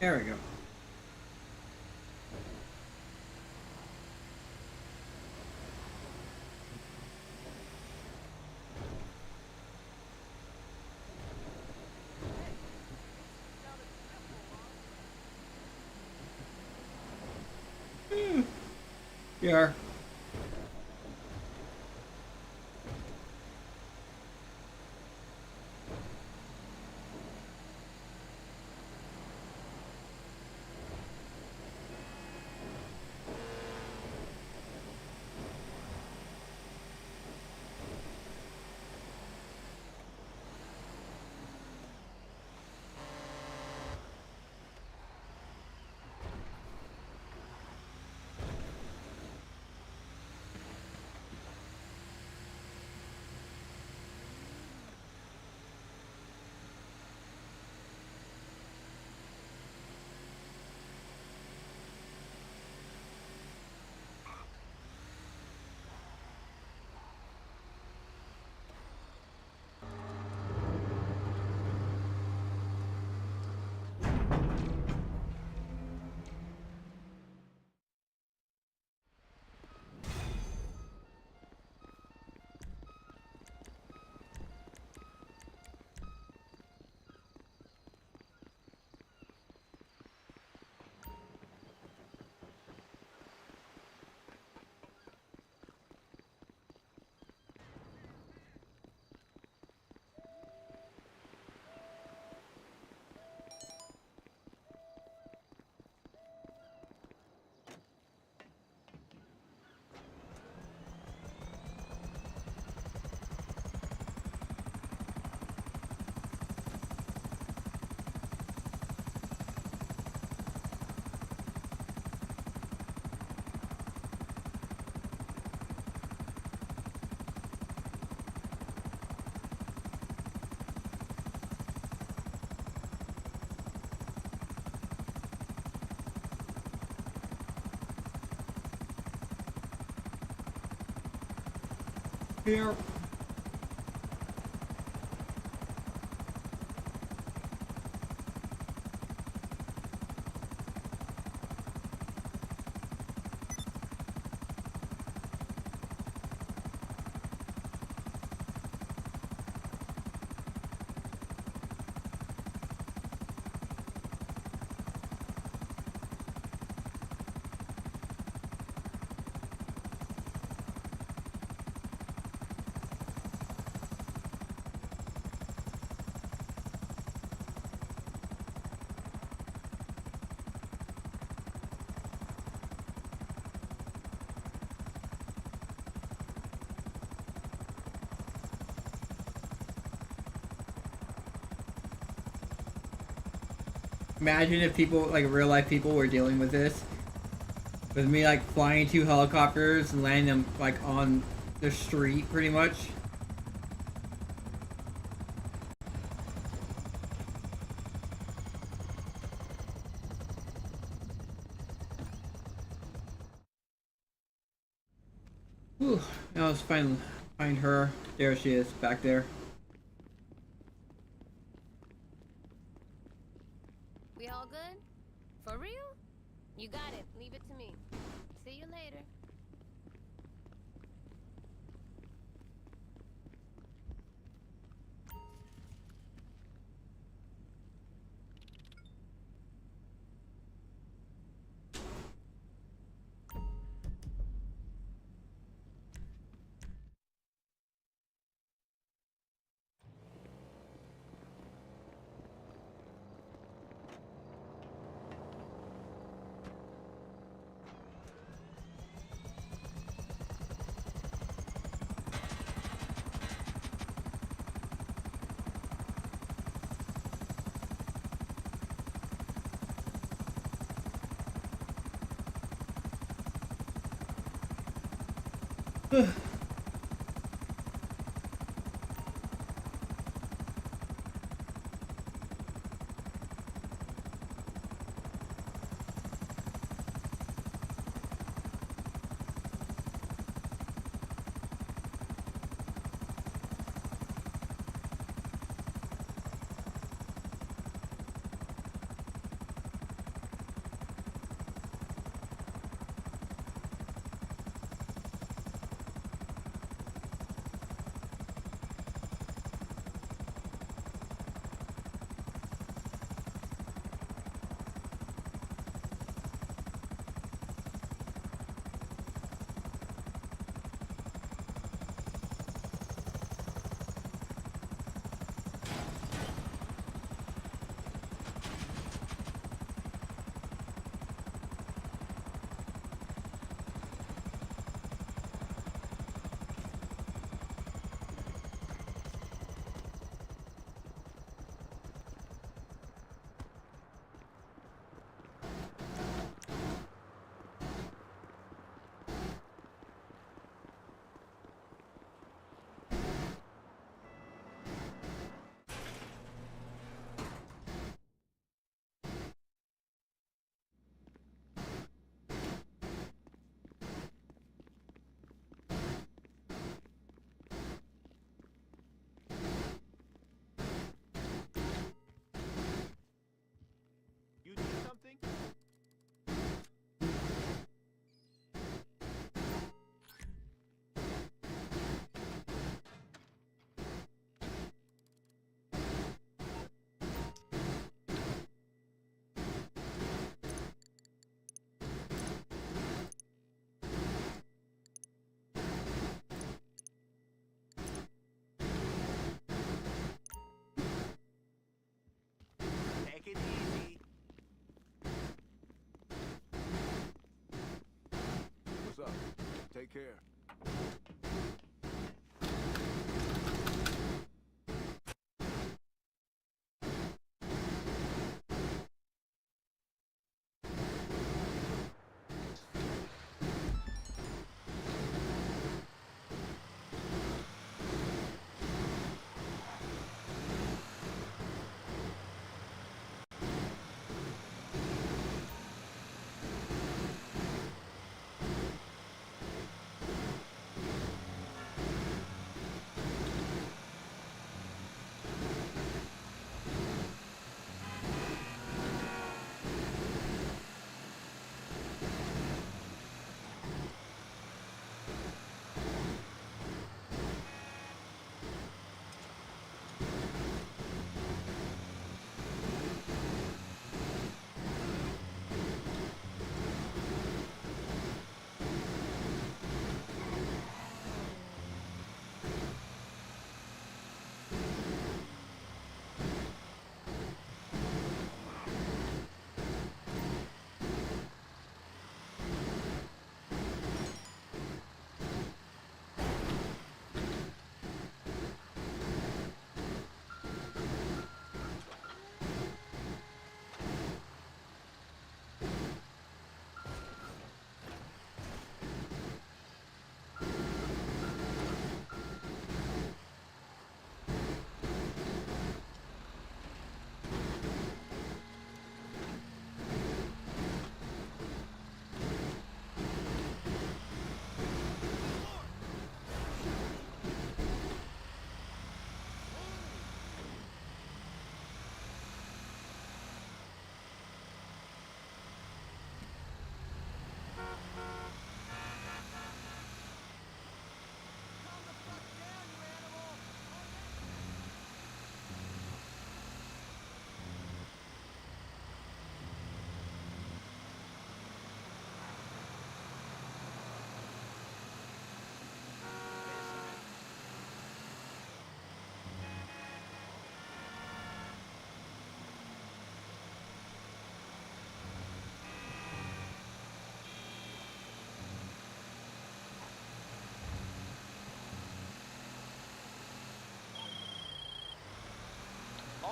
There we go. Yeah. Here. Imagine if people, like real life people, were dealing with this. With me, like, flying 2 helicopters and landing them, like, on the street, pretty much. Whew. Now let's find her. There she is, back there. We all good? For real? You got it. Leave it to me. See you later. Take care.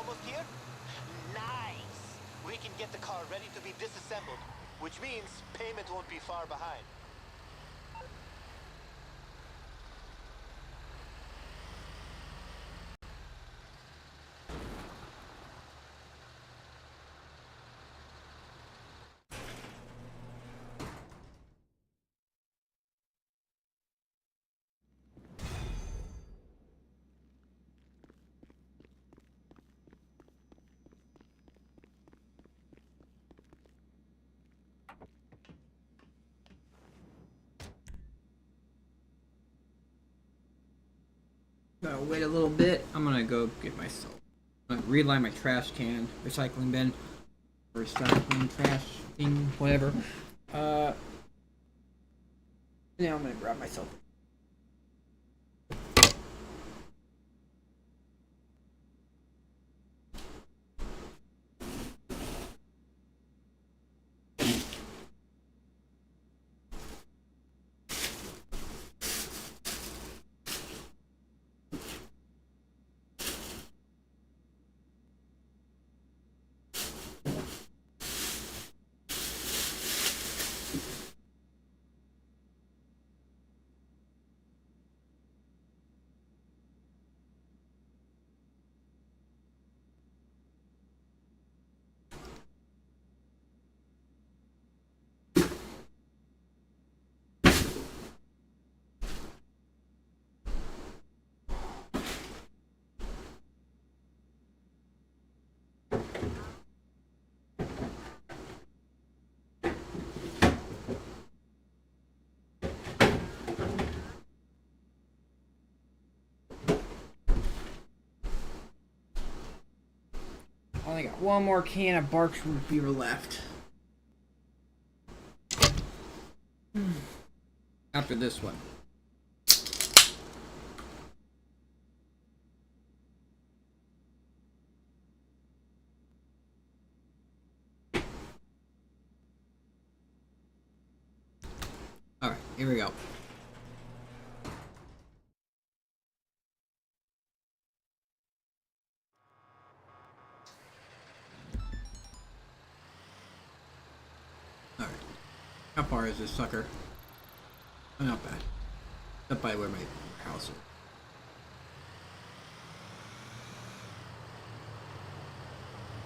almost here? Nice! We can get the car ready to be disassembled, which means payment won't be far behind. Gotta wait a little bit. I'm gonna go get myself. I'm gonna reline my trash can, recycling bin, recycling trash thing, whatever. Now I'm gonna grab myself. Only got one more can of Barks root beer left. After this one. Alright, here we go. Alright. How far is this sucker? Oh, not bad. Up by where my house is.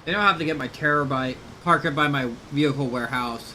They don't have to get my terabyte, park it by my vehicle warehouse.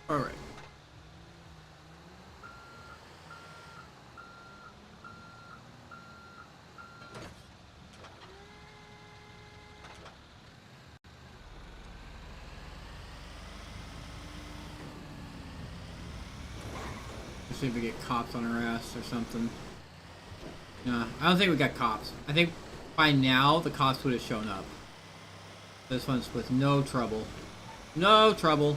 Alright. Let's see if we get cops on our ass or something. Nah, I don't think we got cops. I think by now the cops would have shown up. This one's with no trouble. No trouble.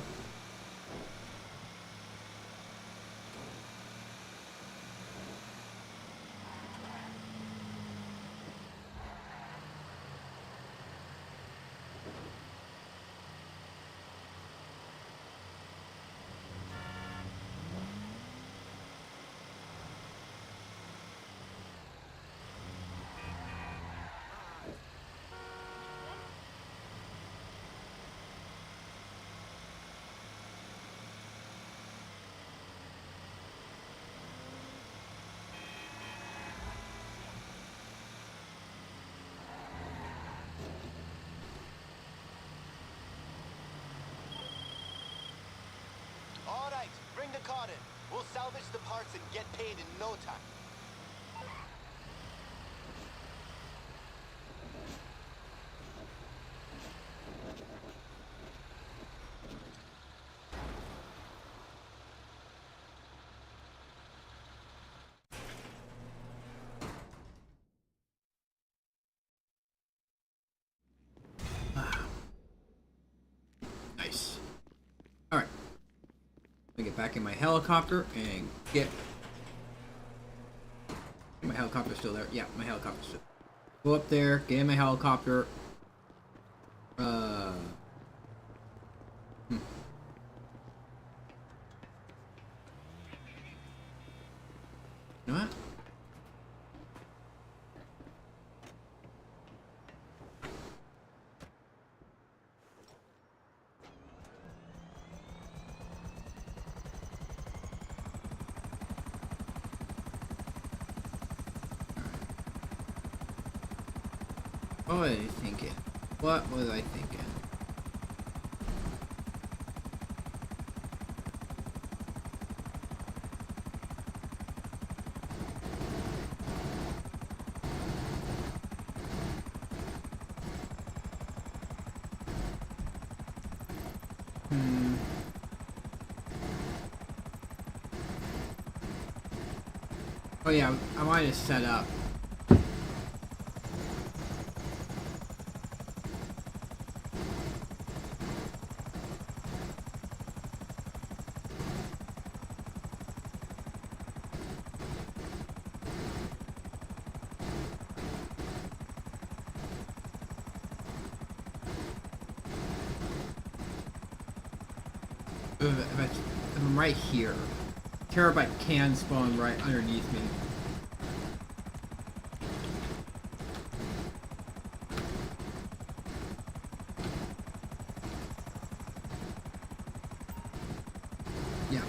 All right, bring the car in. We'll salvage the parts and get paid in no time. Nice. Alright. Let me get back in my helicopter and get... My helicopter's still there. Yeah, my helicopter's still there. Go up there, get in my helicopter. You know what? What was I thinking? What was I thinking? Oh yeah, I wanted to set up. If I'm right here, Terabyte can spawn right underneath me. Yeah.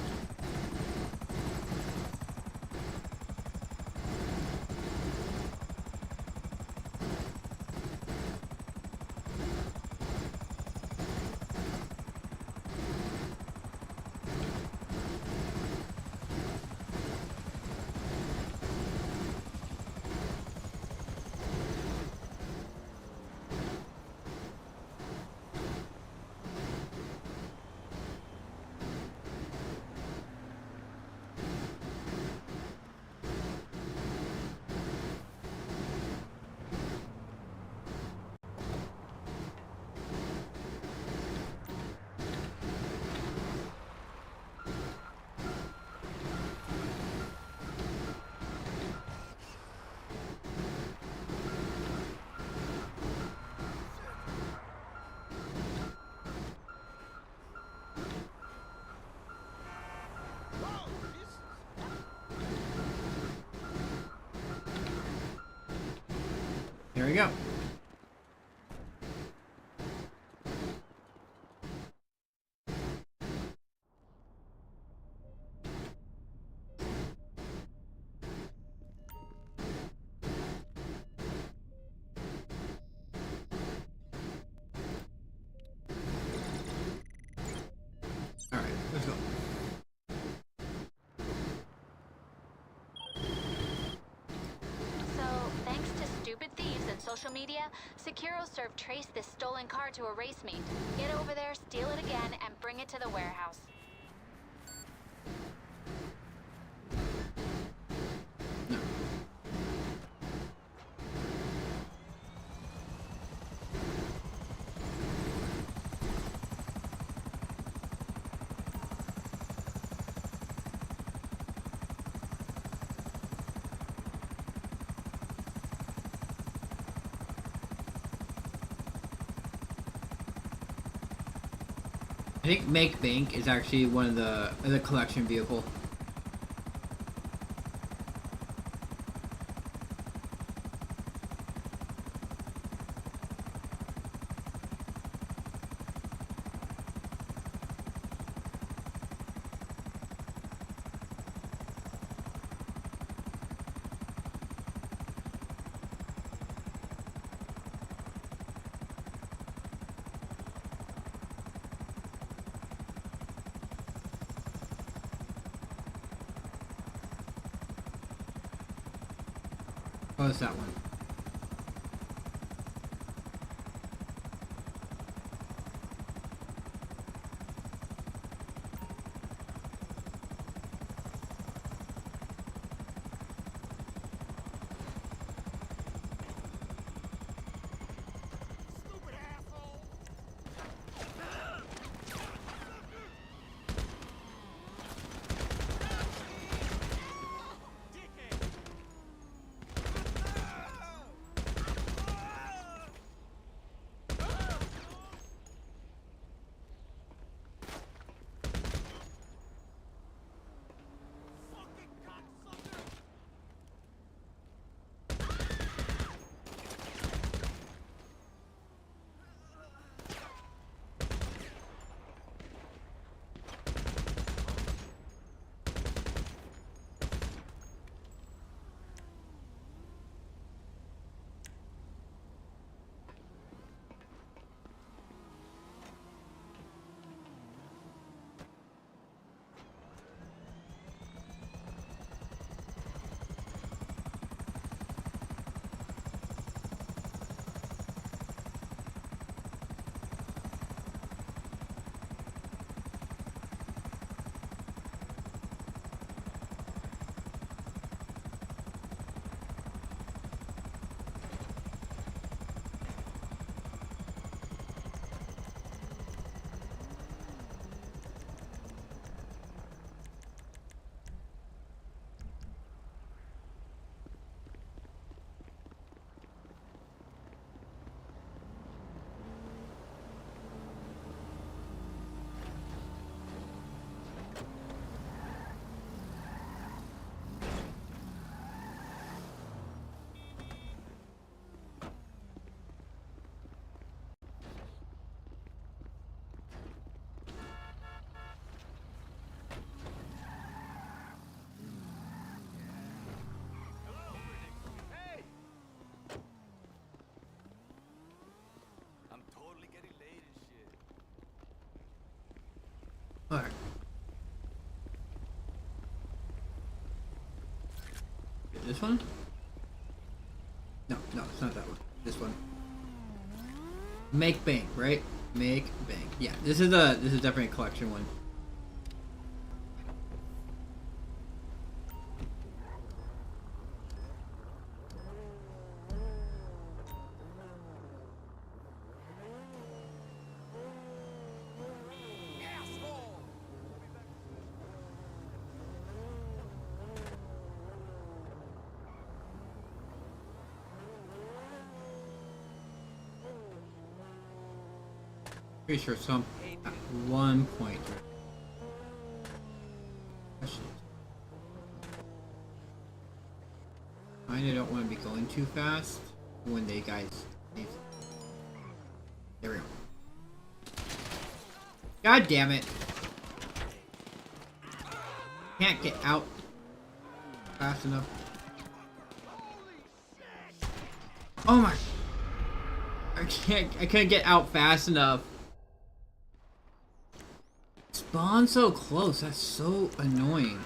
There we go. All right, let's go. Thanks to stupid thieves and social media, SecuroServe traced this stolen car to a race meet. Get over there, steal it again, and bring it to the warehouse. I think Make Bank is actually one of the collection vehicle. Oh, it's that one. Alright. This one? No, it's not that one. This one. Make bank, right? Make bank. Yeah, this is definitely a collection one. Pretty sure some at one point. I don't want to be going too fast when they guys. There we go. God damn it! Can't get out fast enough. Oh my! I couldn't get out fast enough. Spawn so close, that's so annoying.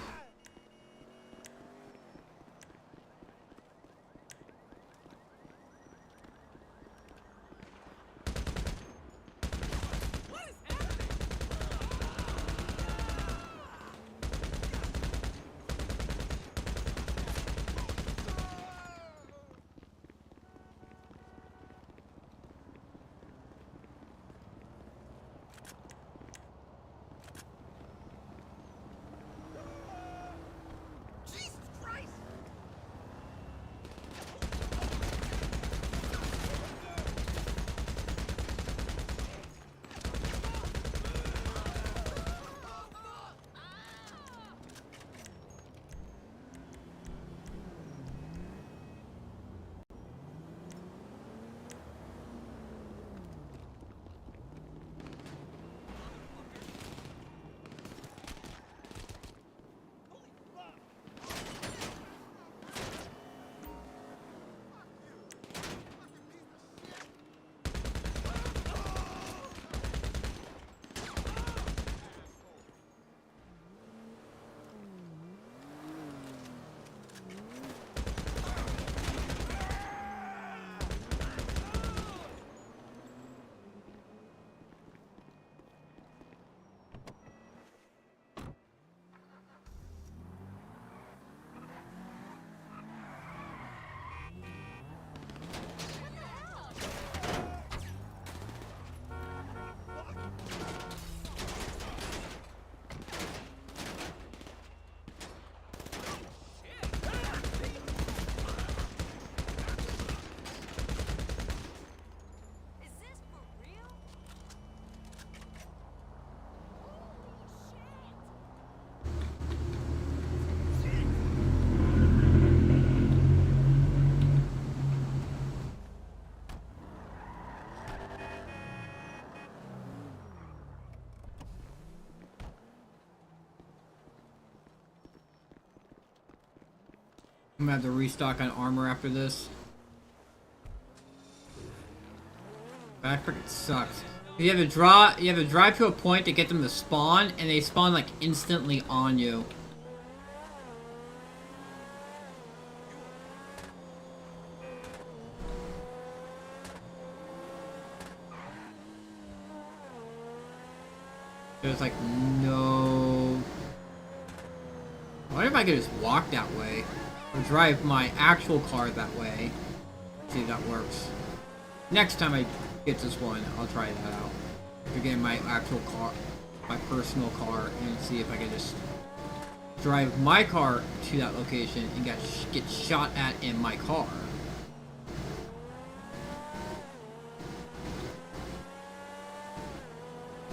I'm gonna have to restock on armor after this. That freaking sucks. You have to drive to a point to get them to spawn, and they spawn like instantly on you. There's like no... I wonder if I could just walk that way. Or drive my actual car that way. See if that works. Next time I get this one, I'll try that out. To get my actual car, my personal car, and see if I can just drive my car to that location and get shot at in my car.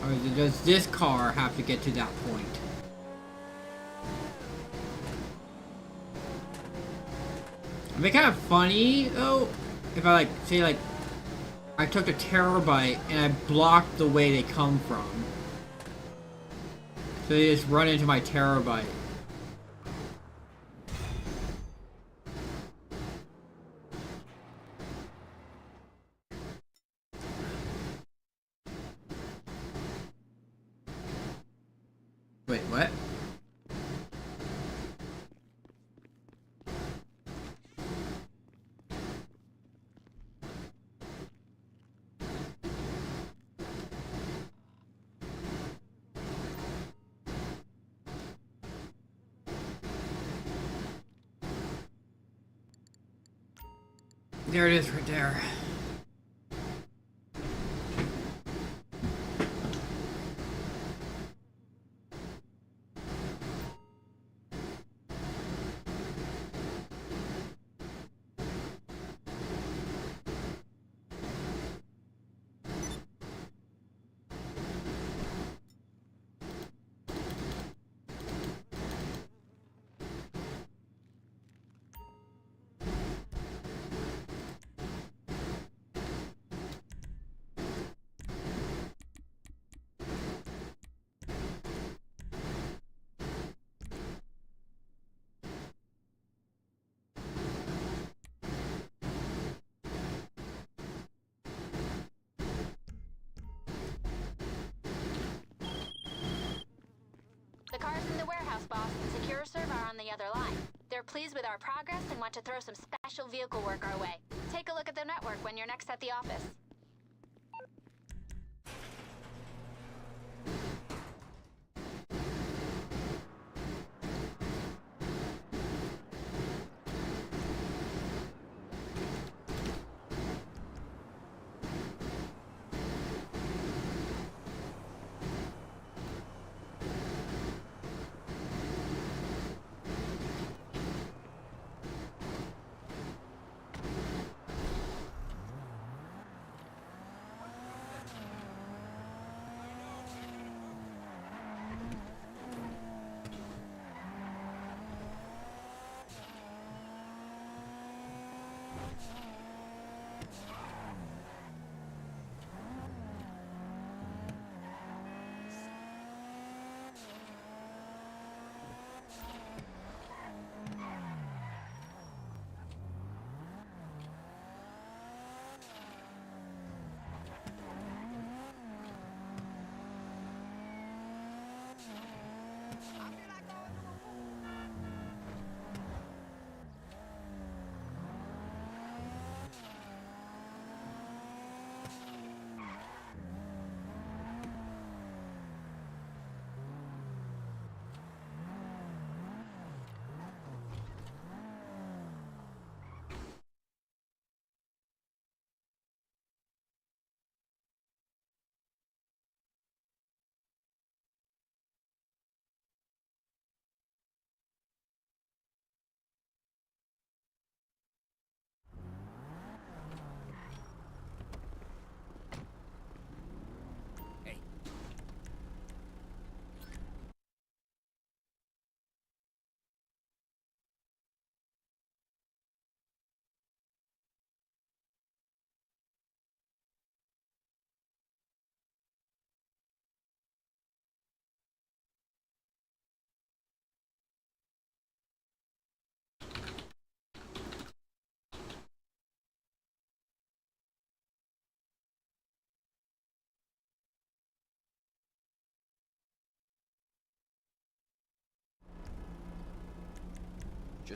Or does this car have to get to that point? It'd be kind of funny though if I like say like I took a Terabyte and I blocked the way they come from. So they just run into my Terabyte. Wait, what? There it is right there. The car's in the warehouse, boss. The secure server on the other line. They're pleased with our progress and want to throw some special vehicle work our way. Take a look at the network when you're next at the office.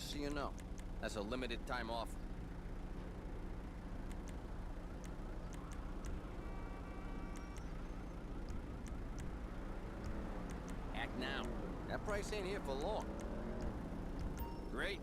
Just so you know, that's a limited time offer. Act now. That price ain't here for long. Great.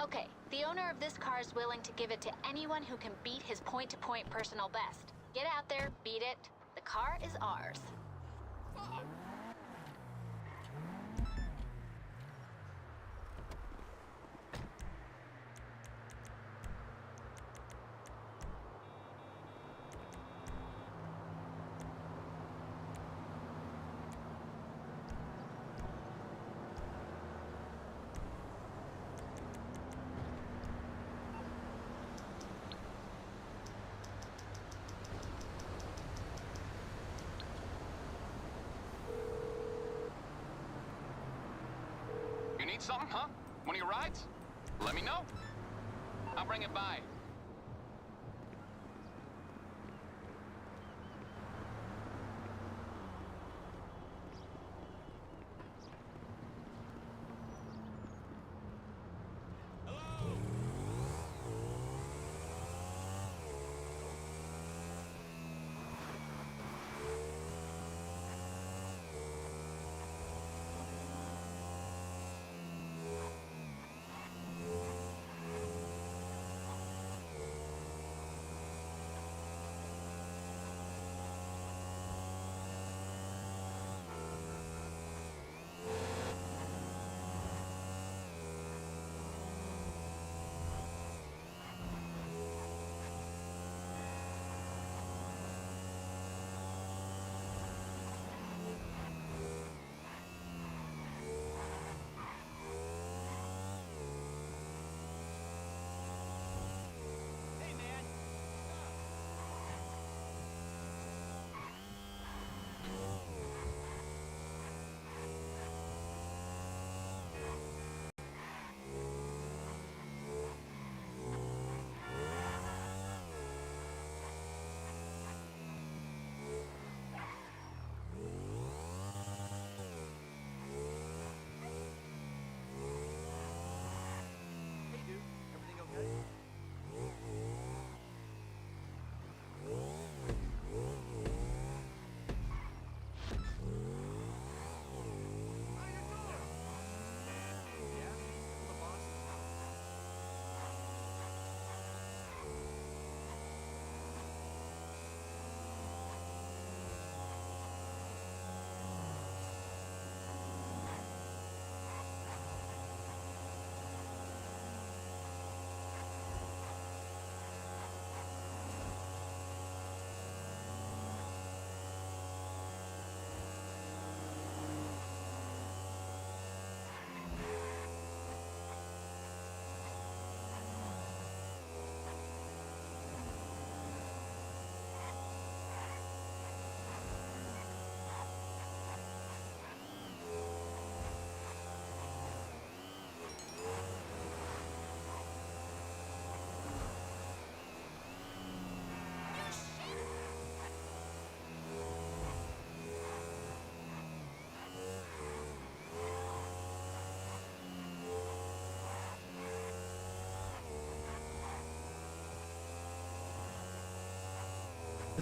Okay, the owner of this car is willing to give it to anyone who can beat his point-to-point personal best. Get out there, beat it. The car is ours. You need something, huh? One of your rides? Let me know. I'll bring it by.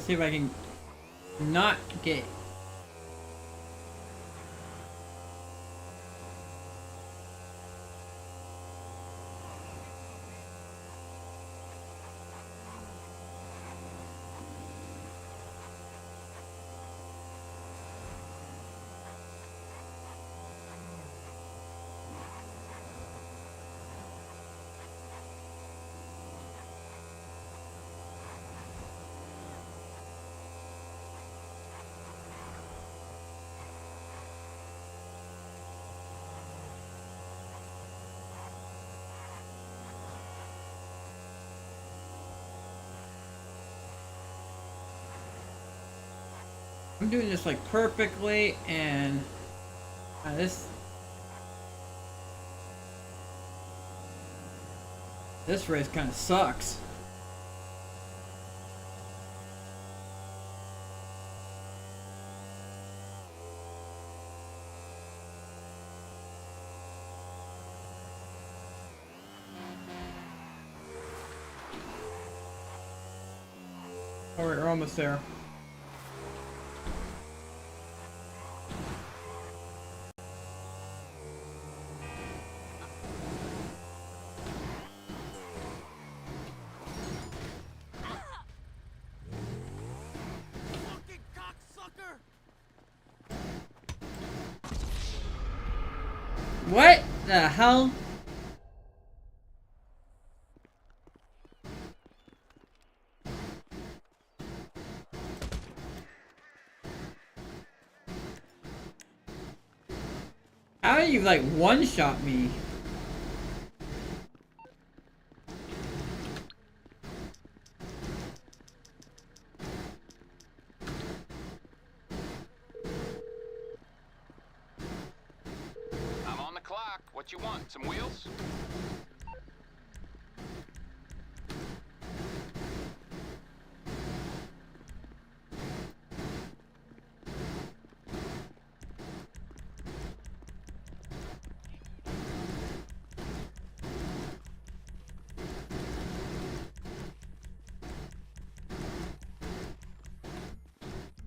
Let's see if I can not get. I'm doing this like perfectly, and this race kind of sucks. Alright, we're almost there. What the hell? How do you like one-shot me? I'm on the clock. What you want? Some wheels?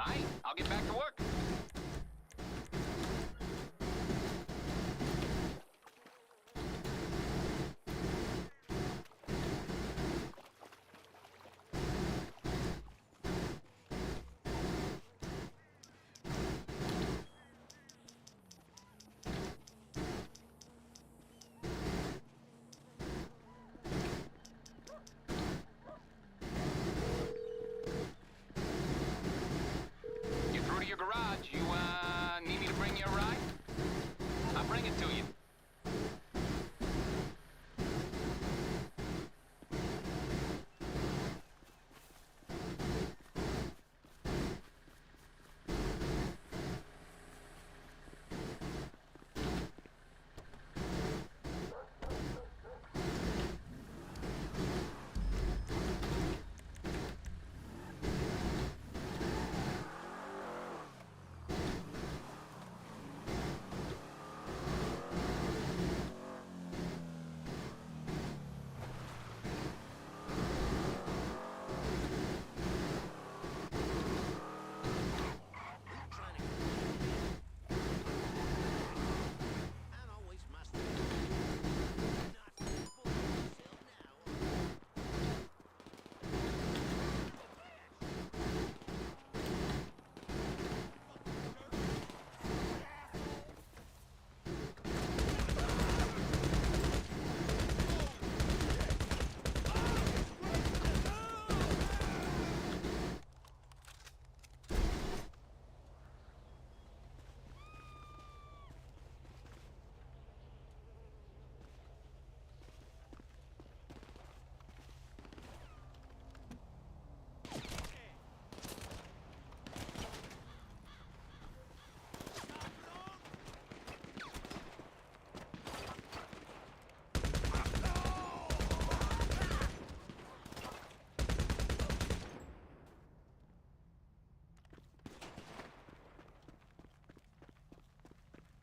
Aight, I'll get back to work. You through to your garage? You, need me to bring you a ride? I'll bring it to you.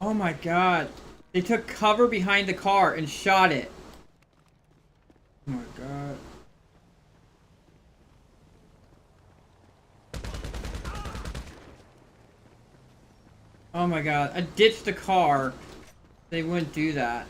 Oh my god. They took cover behind the car and shot it. Oh my god. Oh my god, I ditched the car. They wouldn't do that.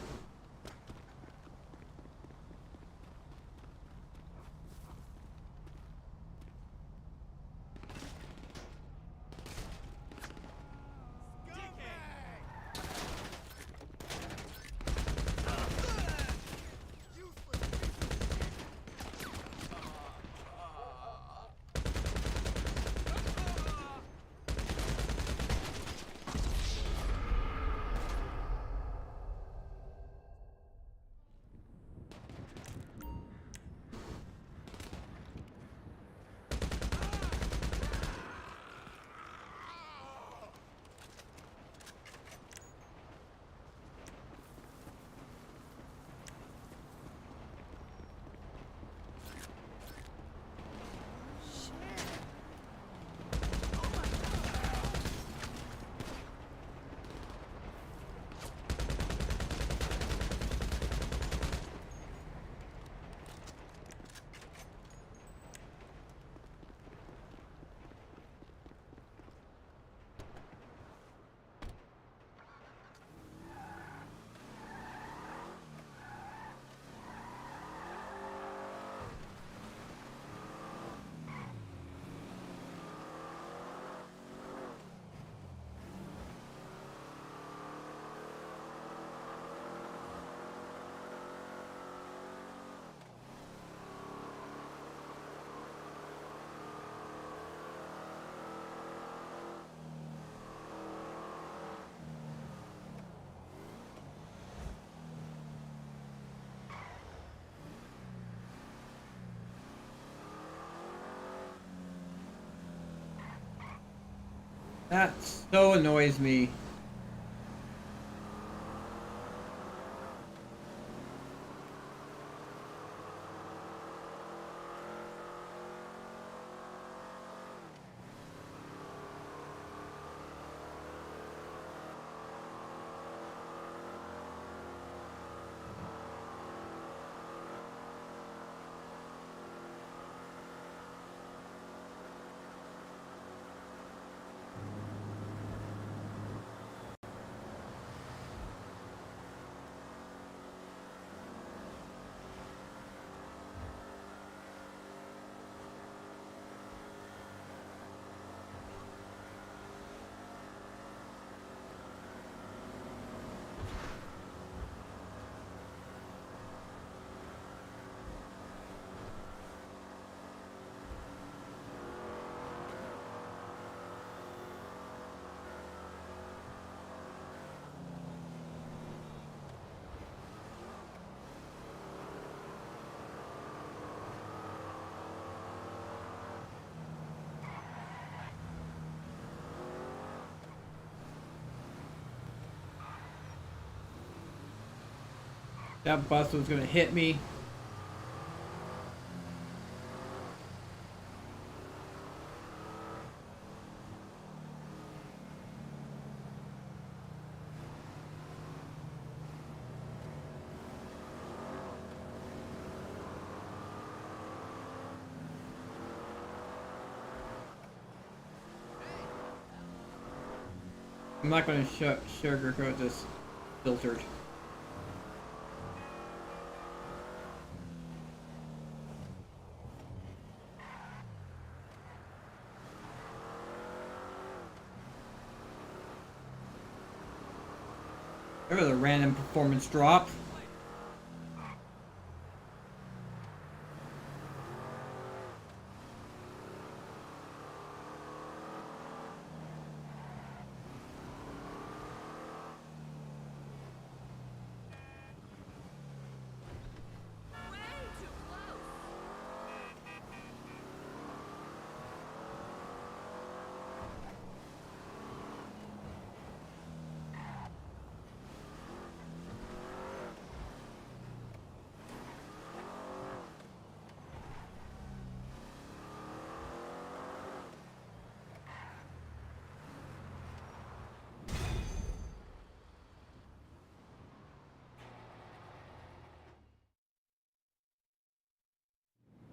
That so annoys me. That bus was gonna hit me. I'm not gonna sugarcoat this filtered. There was a random performance drop.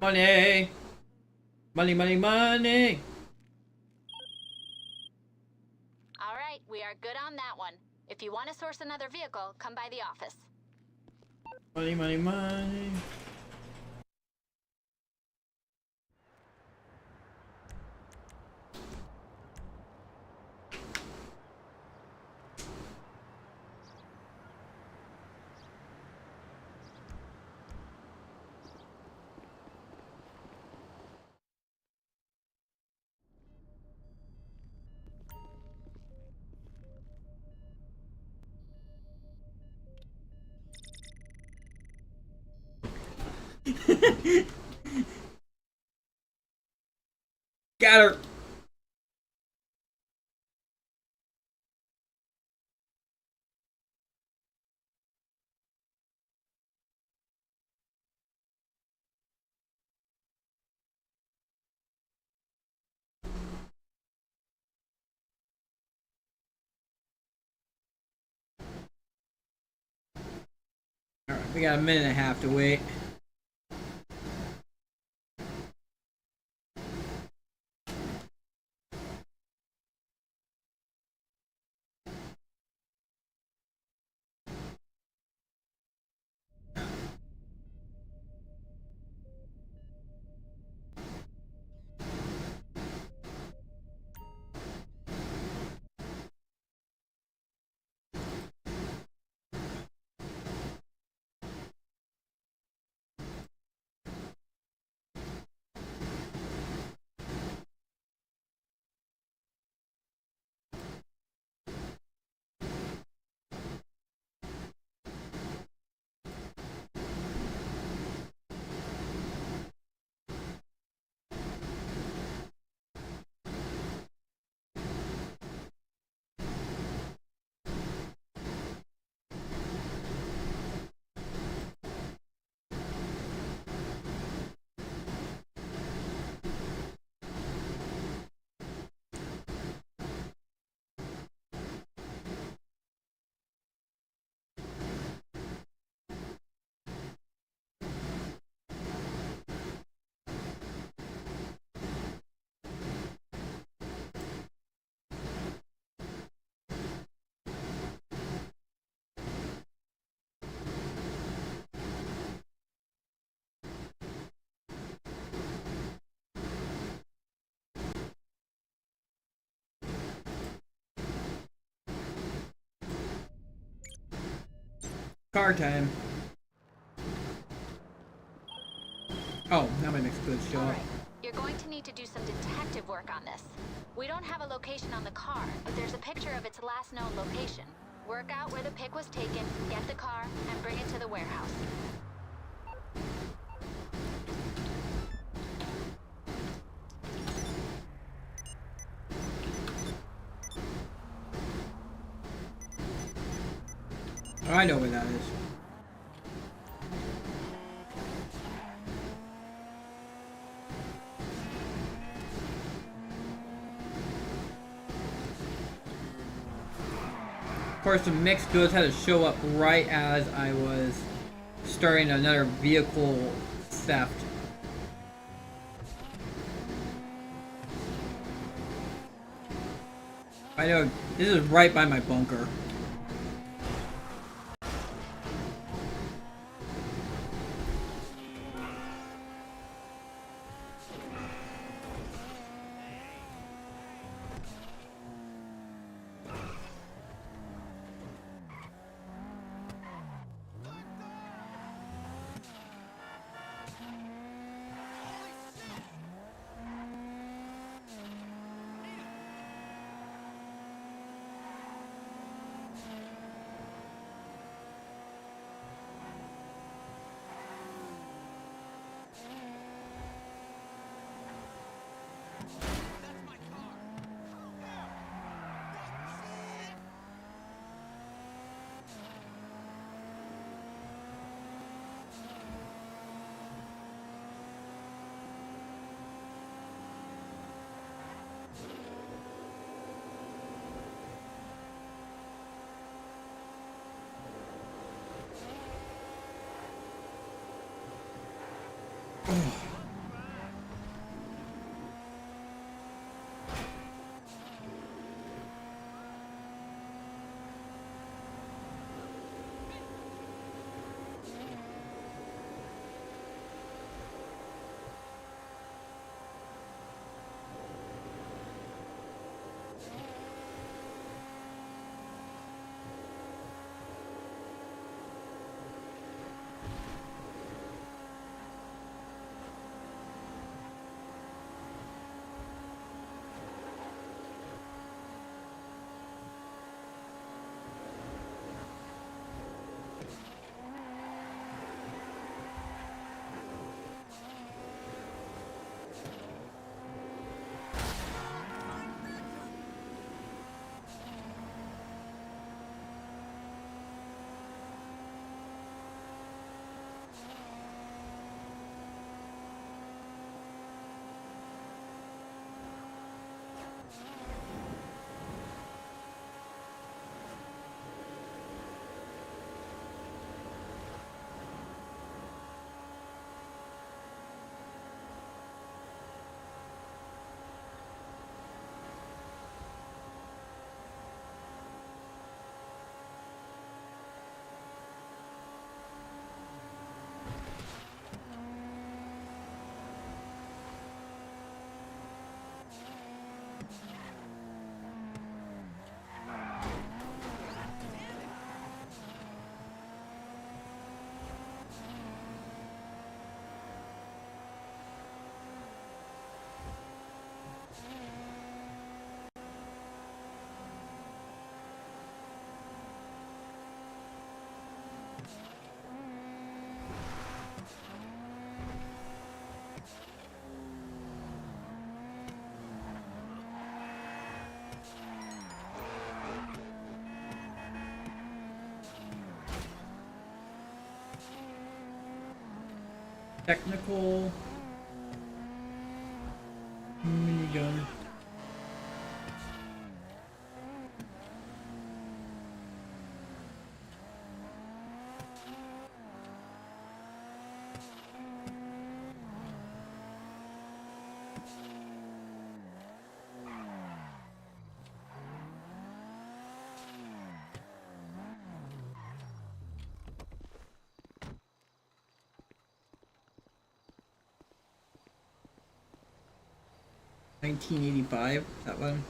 Money! Money, money, money! All right, we We are good on that one. If you want to source another vehicle, come by the office. Money, money, money. Got her. Alright, we got a minute and a half to wait. Car time. Oh, now my next goods show up. You're going to need to do some detective work on this. We don't have a location on the car, but there's a picture of its last known location. Work out where the pic was taken, get the car, and bring it to the warehouse. Oh, I know where that is. Of course, the mixed goods had to show up right as I was starting another vehicle theft. I know, this is right by my bunker. Technical minigun. $19.85, that one.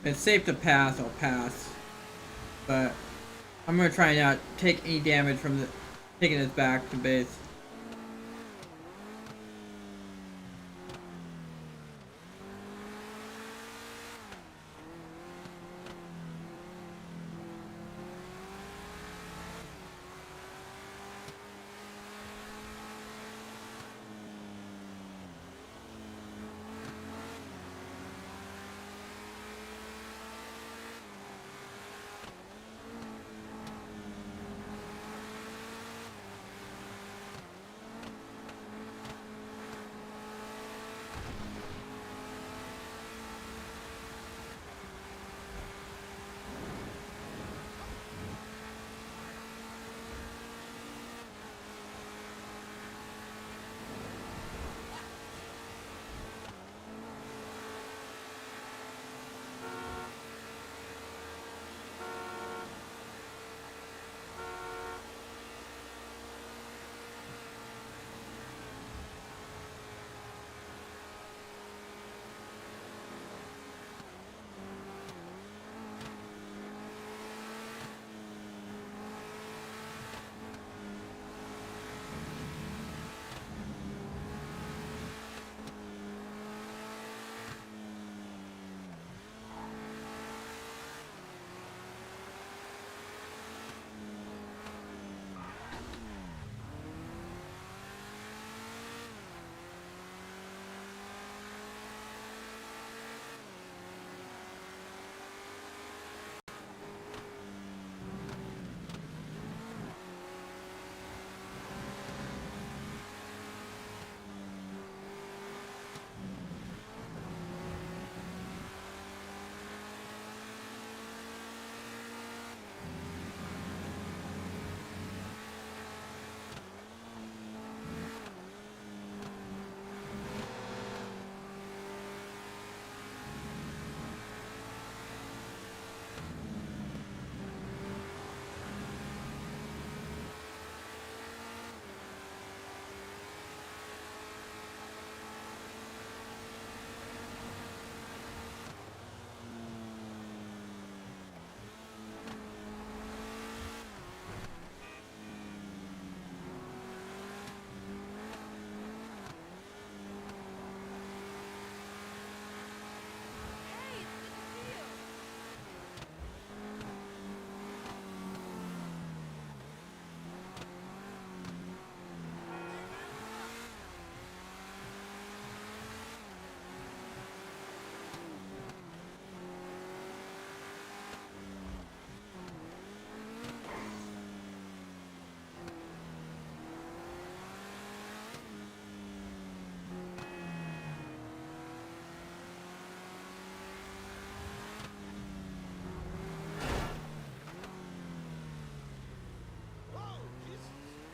It's safe to pass, I'll pass. But I'm gonna try not take any damage from taking this back to base.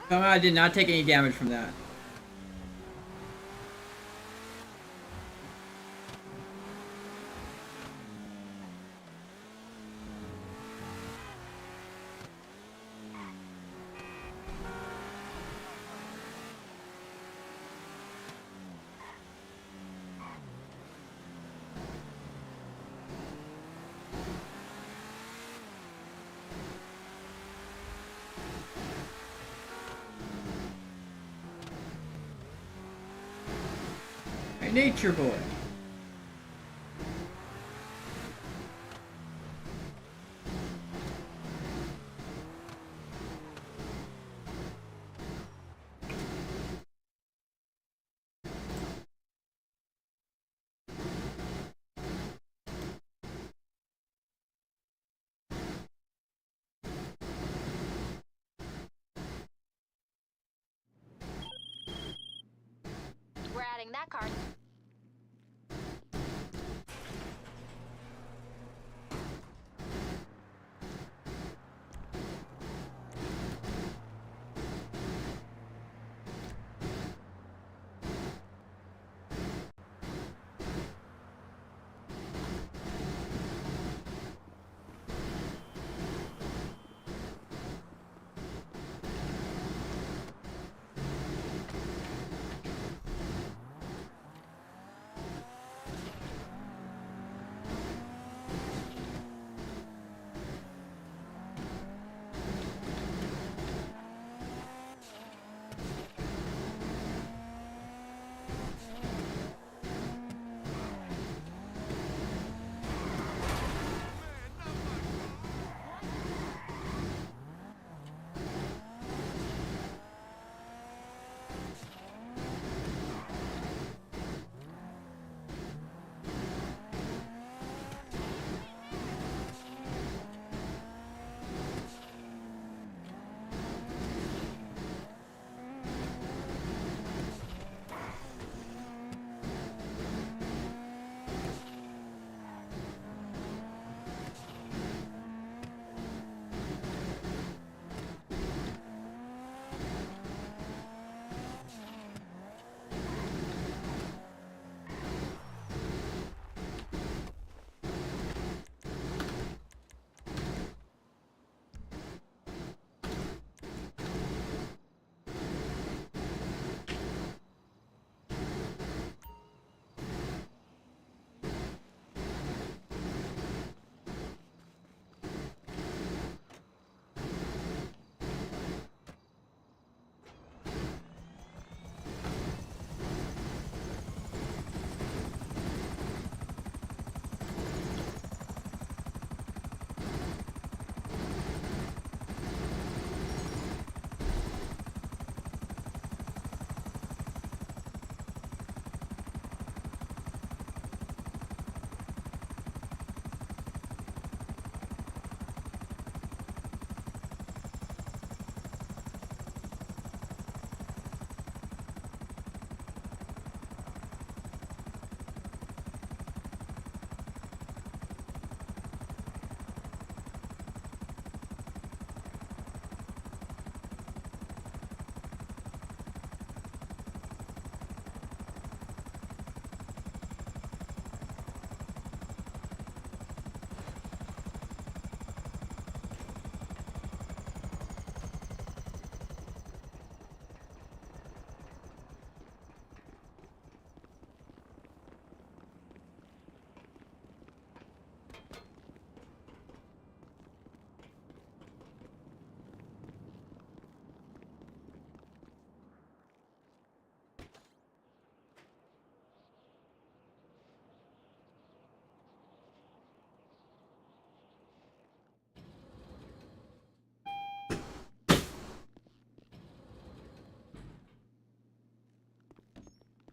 Somehow I did not take any damage from that. Hey, Nature Boy. We're adding that card.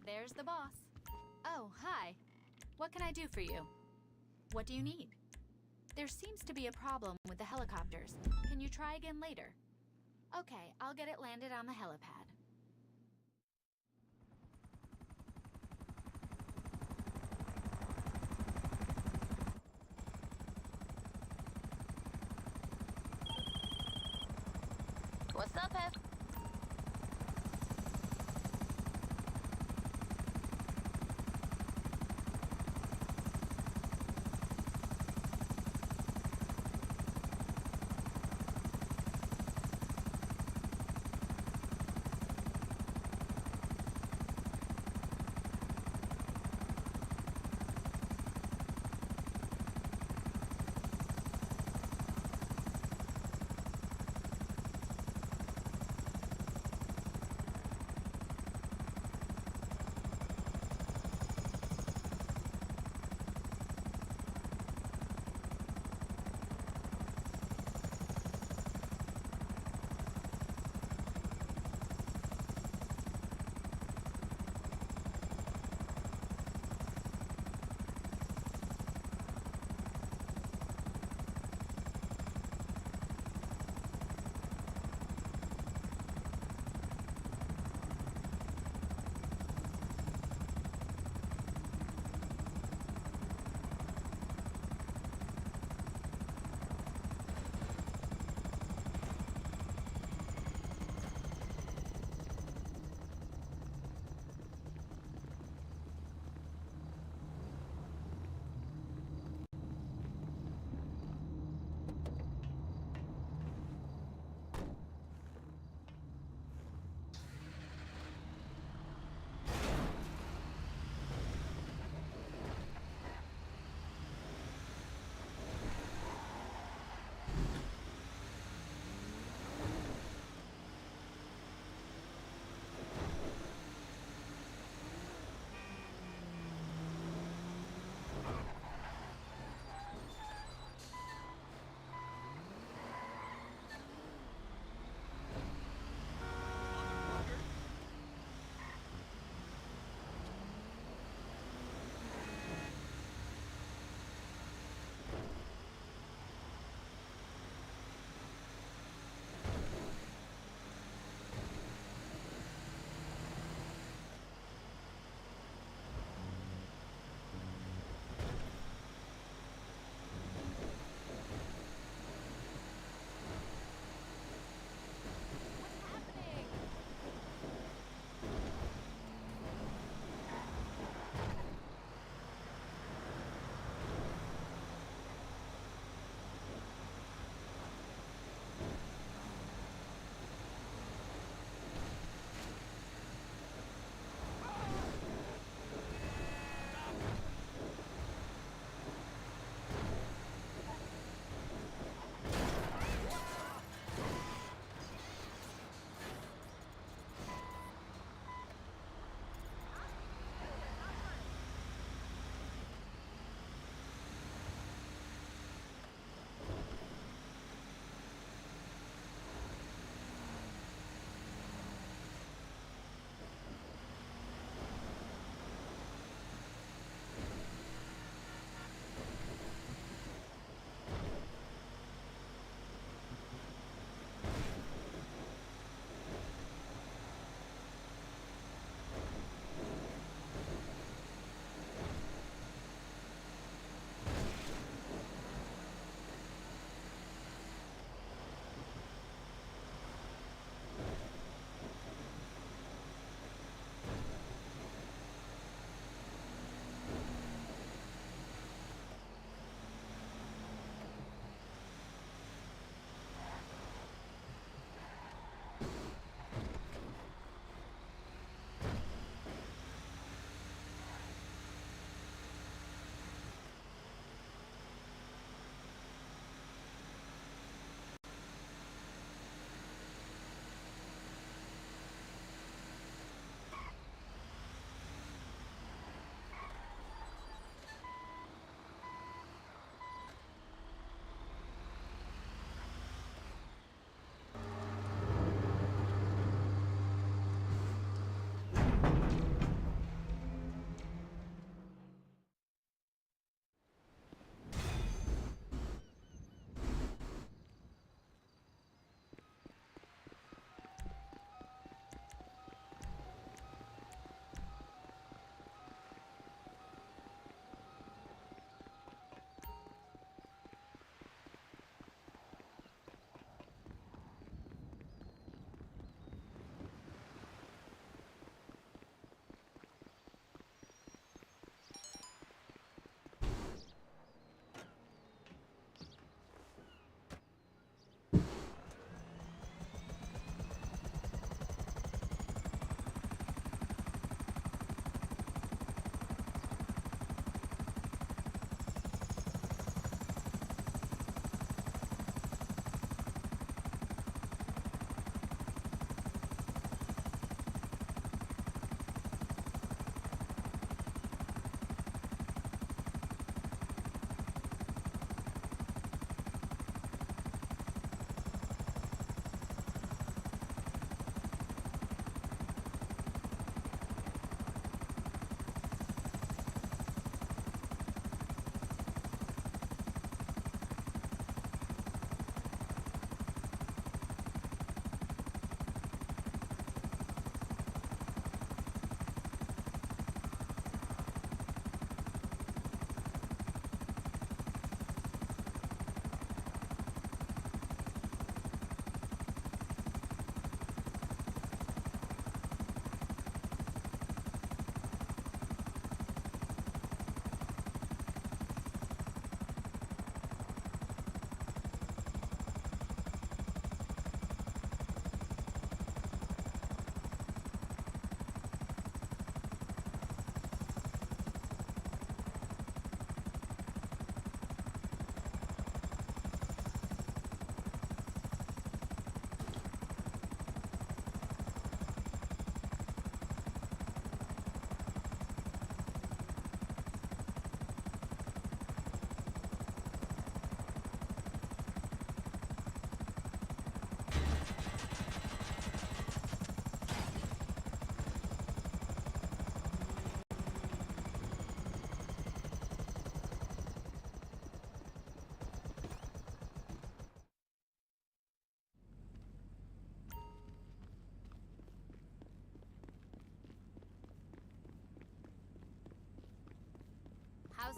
There's the boss. Oh, hi. What can I do for you? What do you need? There seems to be a problem with the helicopters. Can you try again later? Okay, I'll get it landed on the helipad. What's up, Pep?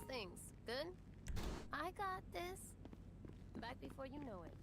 things? Good? I got this. Back before you know it.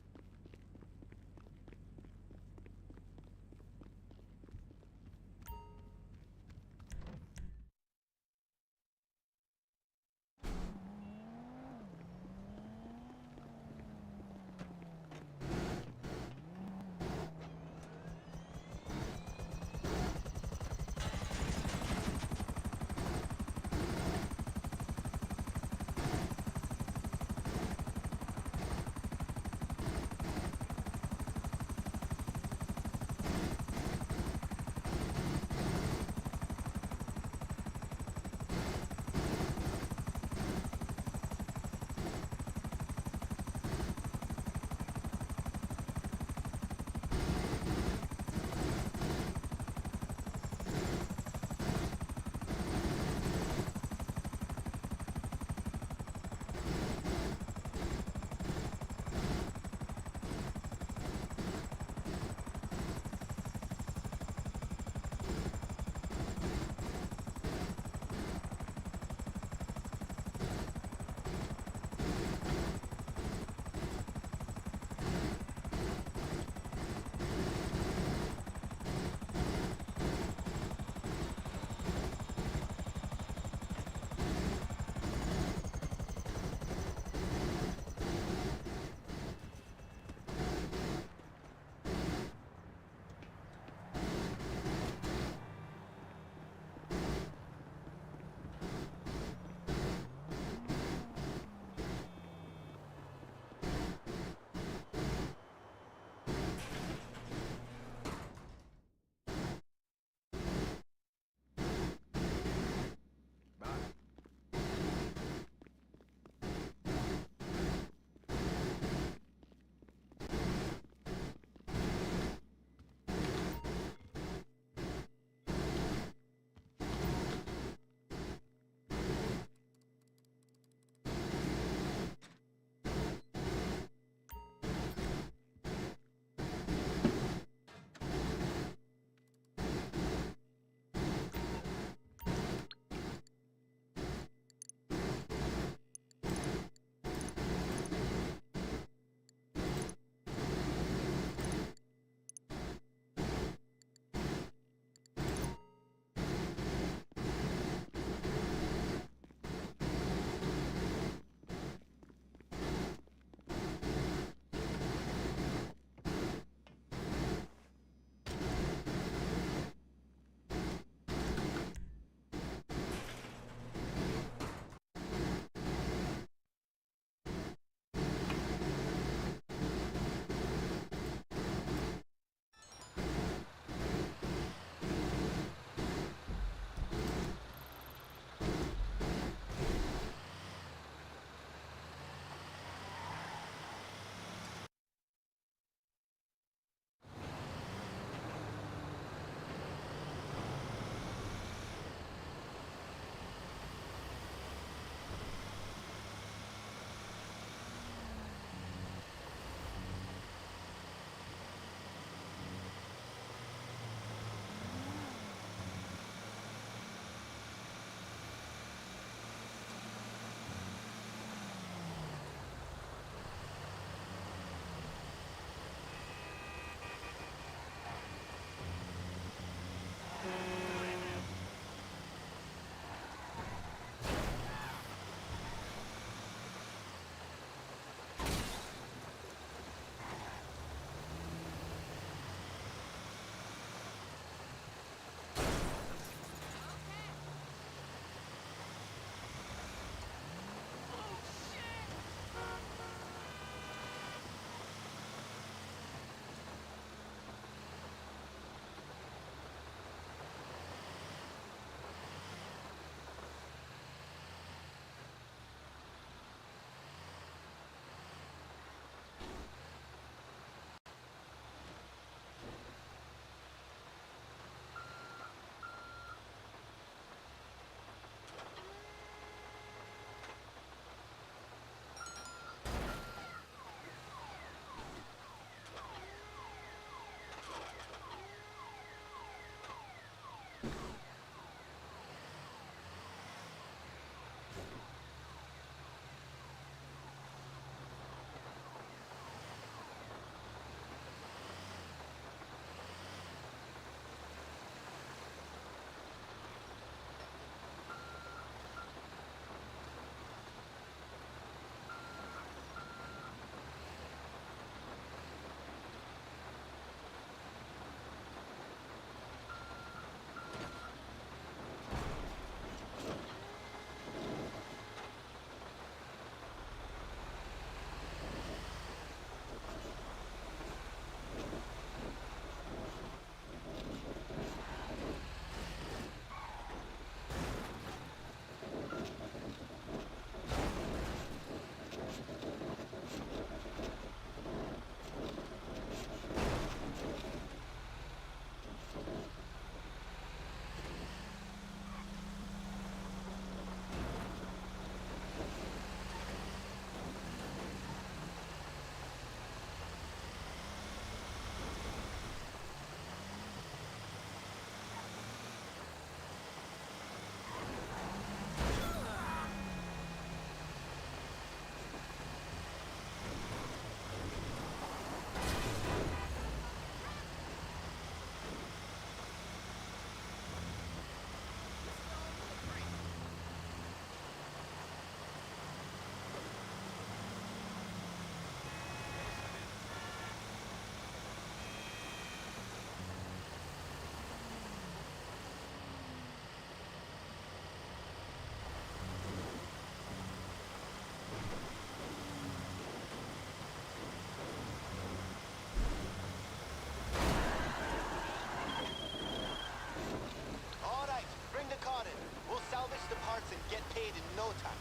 time.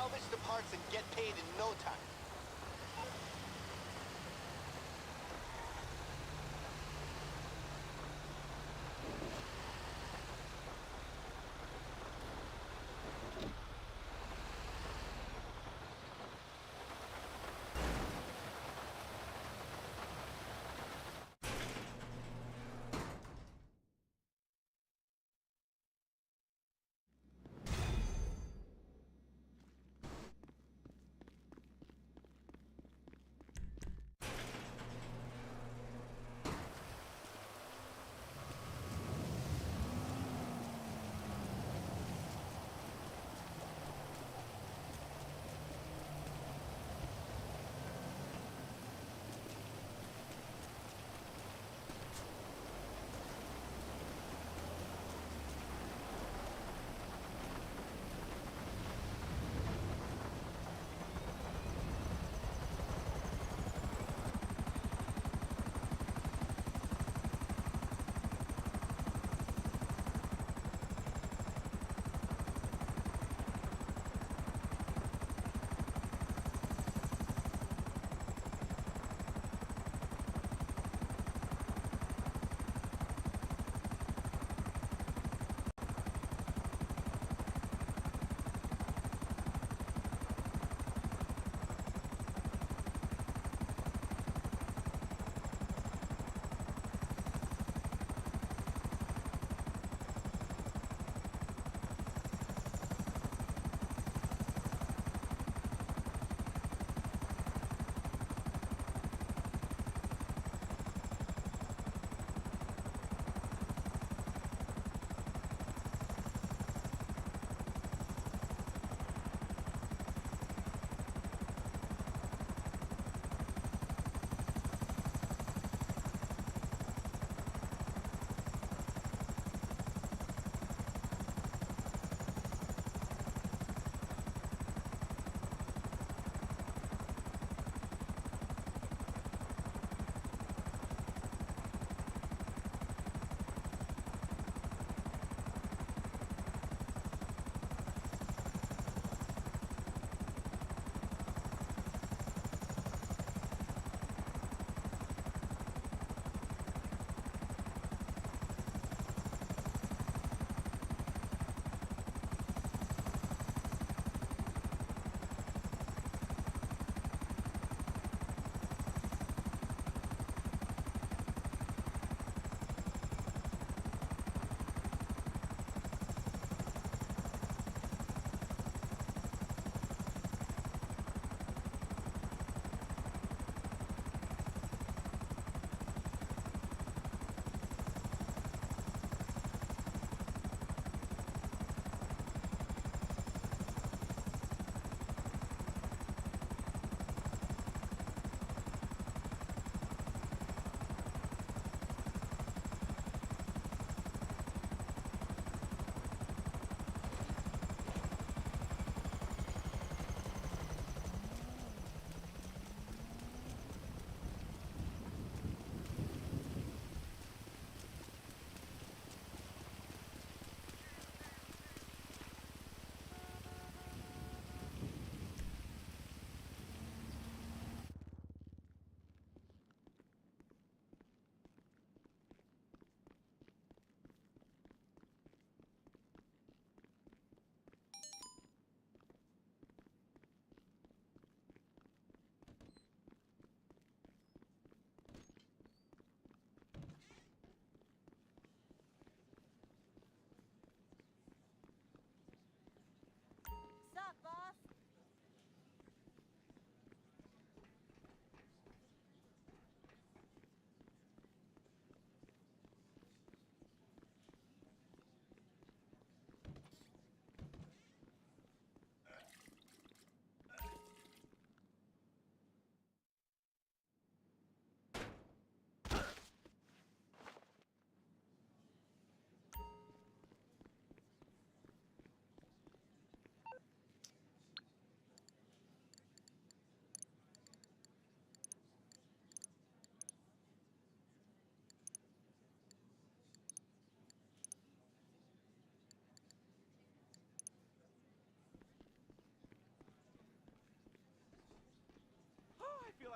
salvage the parts and get paid in no time.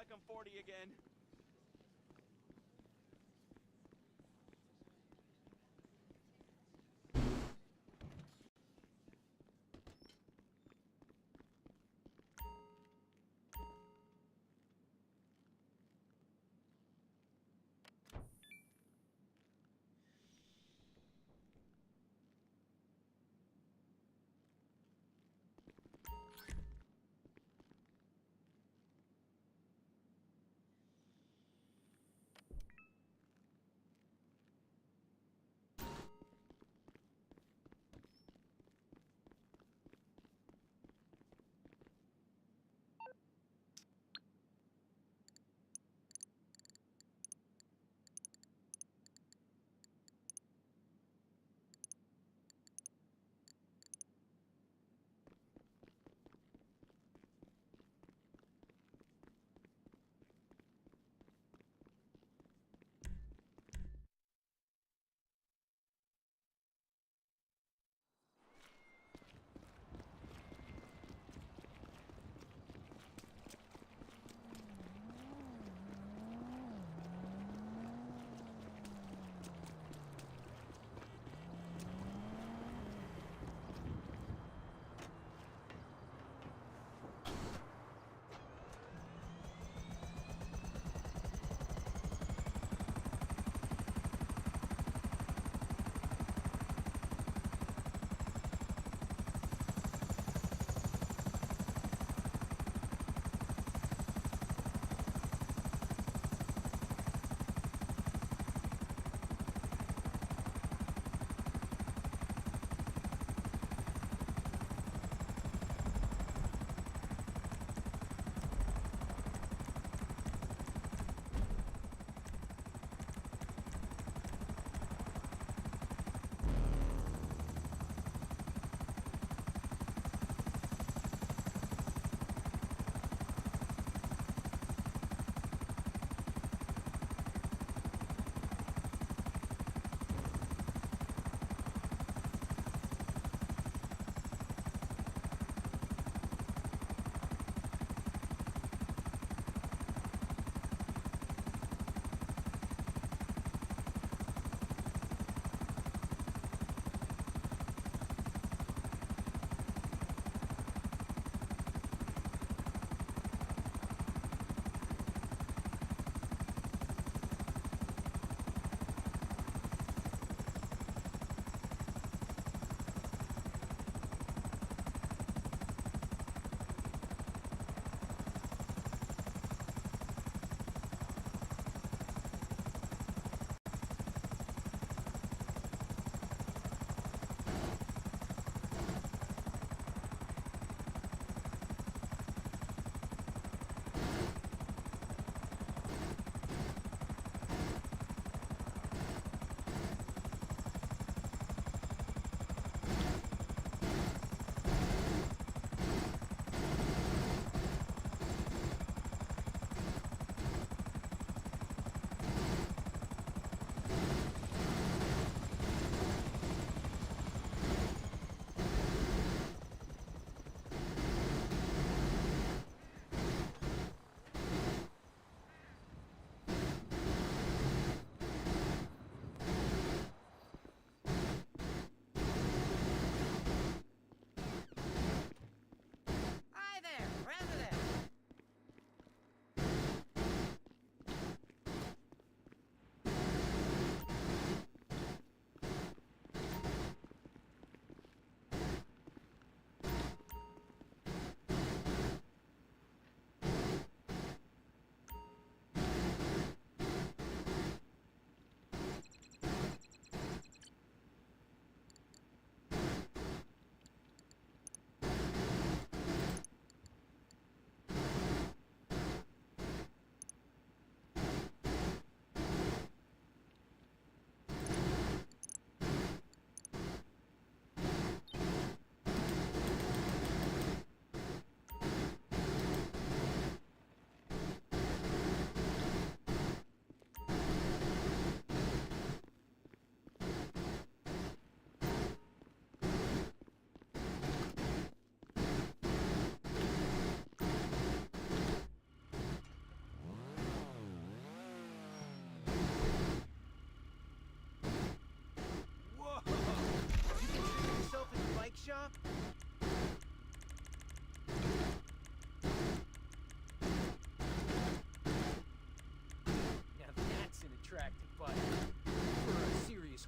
like I'm 40 again.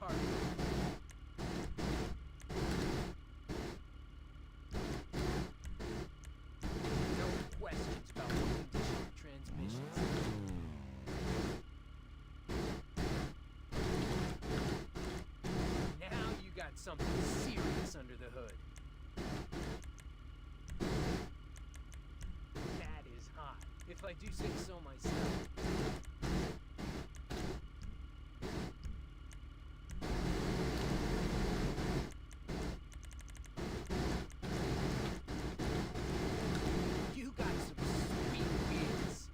target. No questions about what condition your transmission's in. Now you got something serious under the hood. That is hot, if I do say so myself. You got some sweet wheels.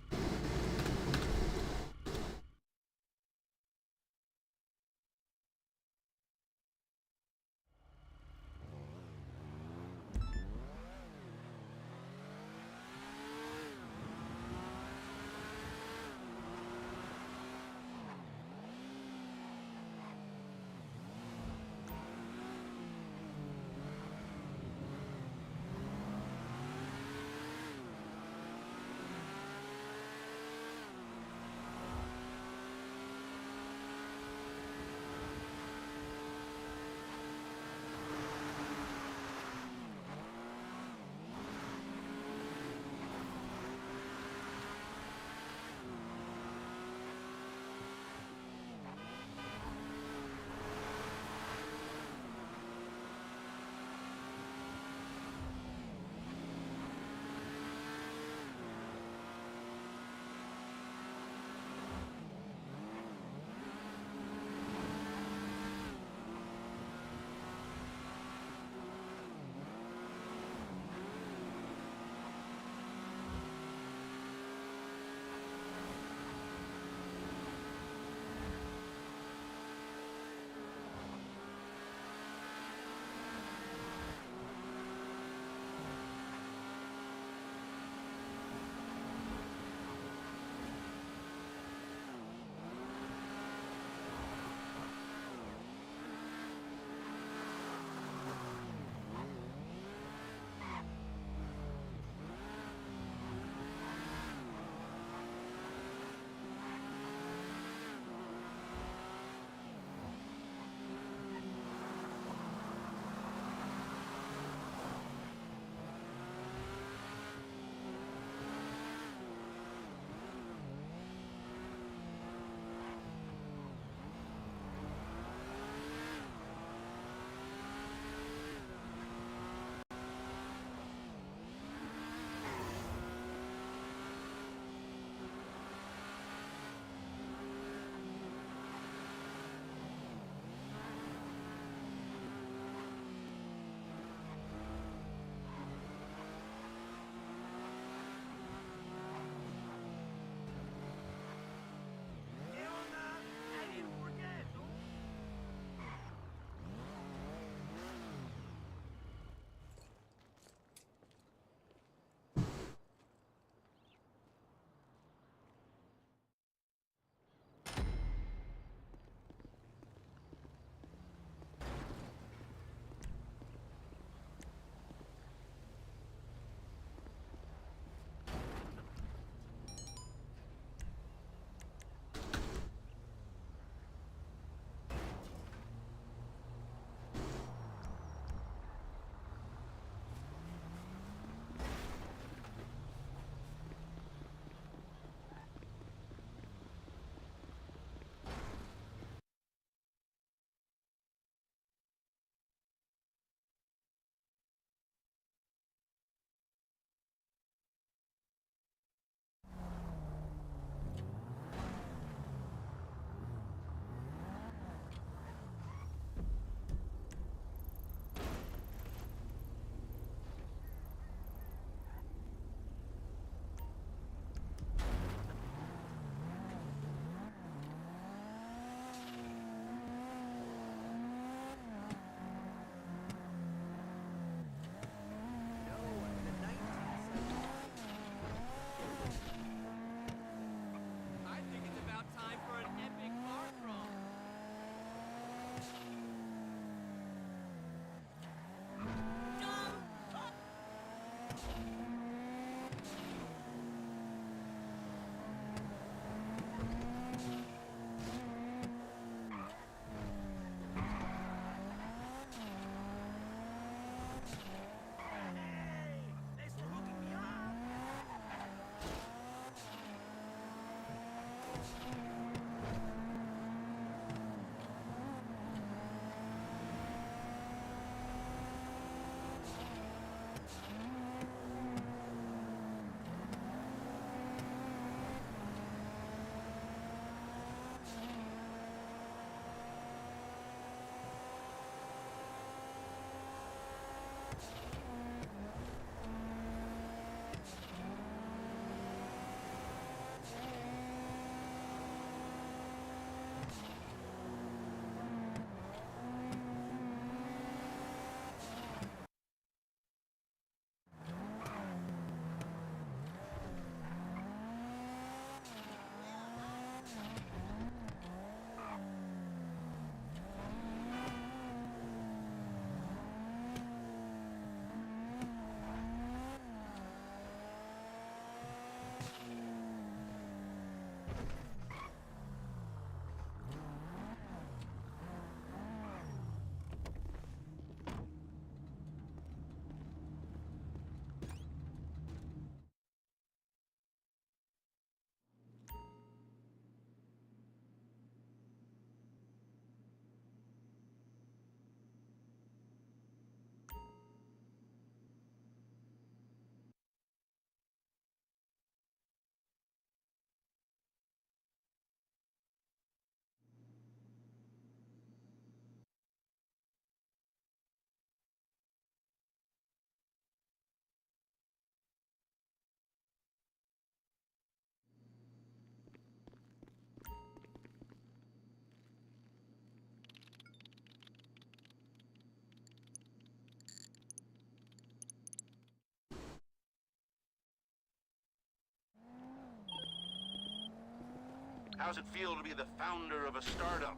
How's it feel to be the founder of a startup?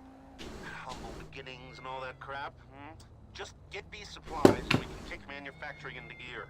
Humble beginnings and all that crap, hmm? Just get these supplies so we can kick manufacturing into gear.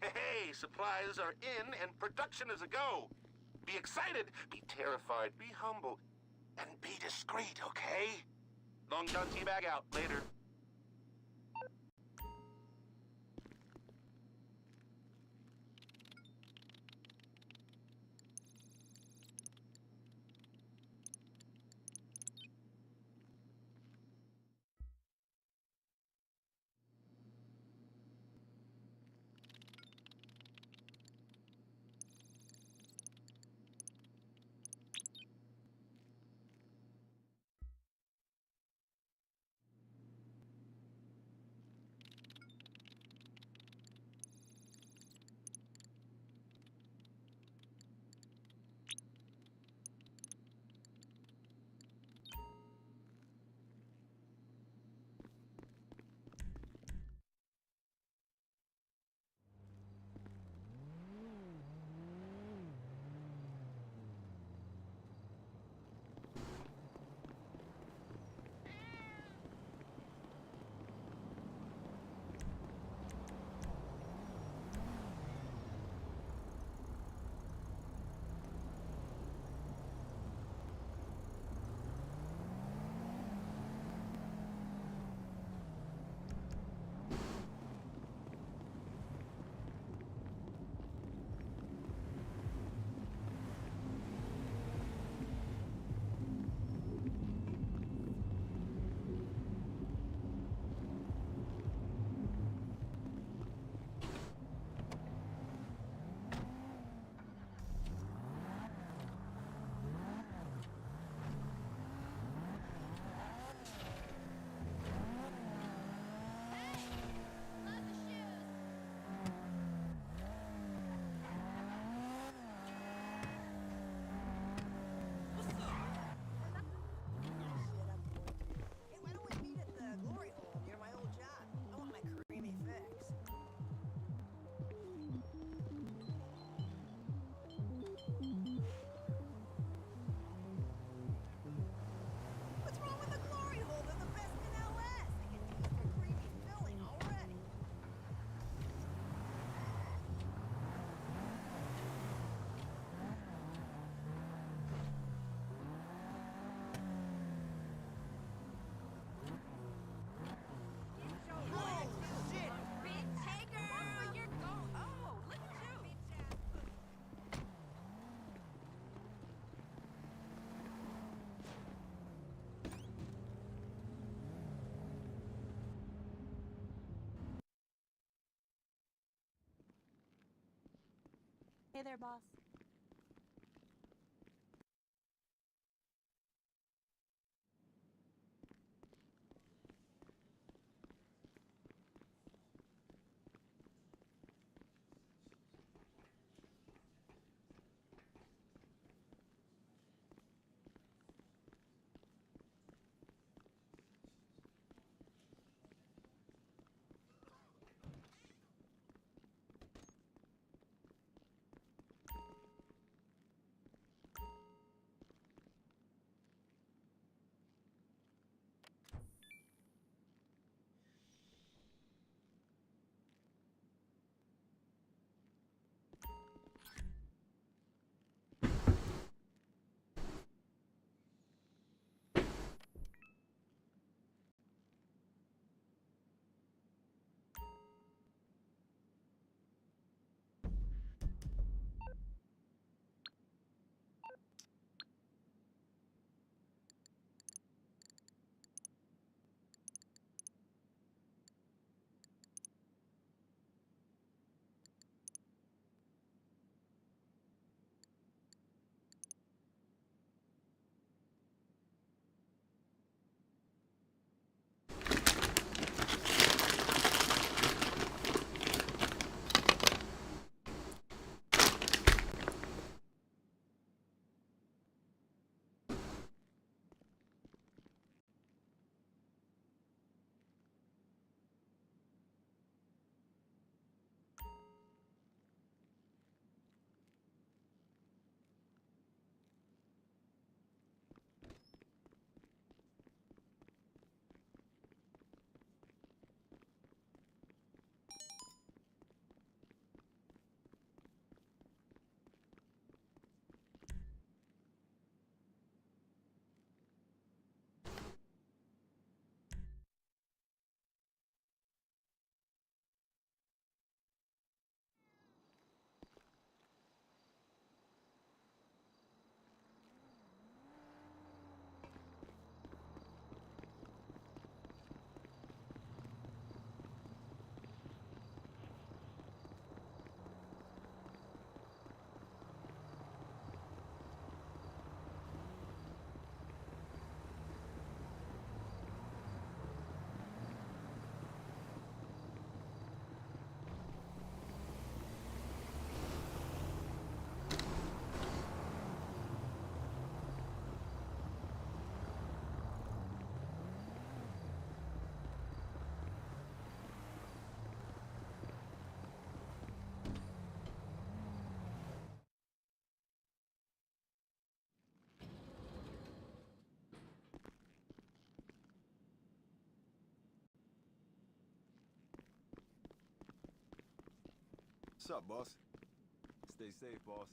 Hey, supplies are in and production is a go. Be excited, be terrified, be humble, and be discreet, okay? Long John Teabag out. Later. Hey there, boss. What's up, boss? Stay safe, boss.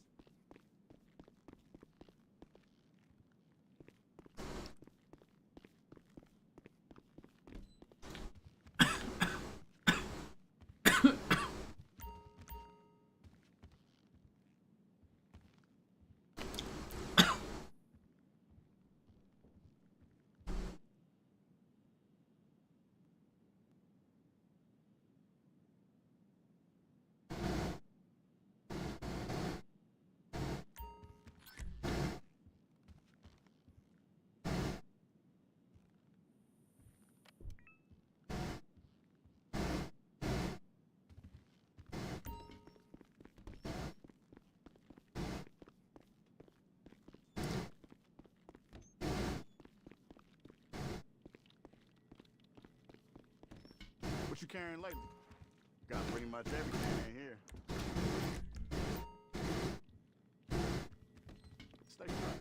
What you carrying lately? Got pretty much everything in here. Stay right.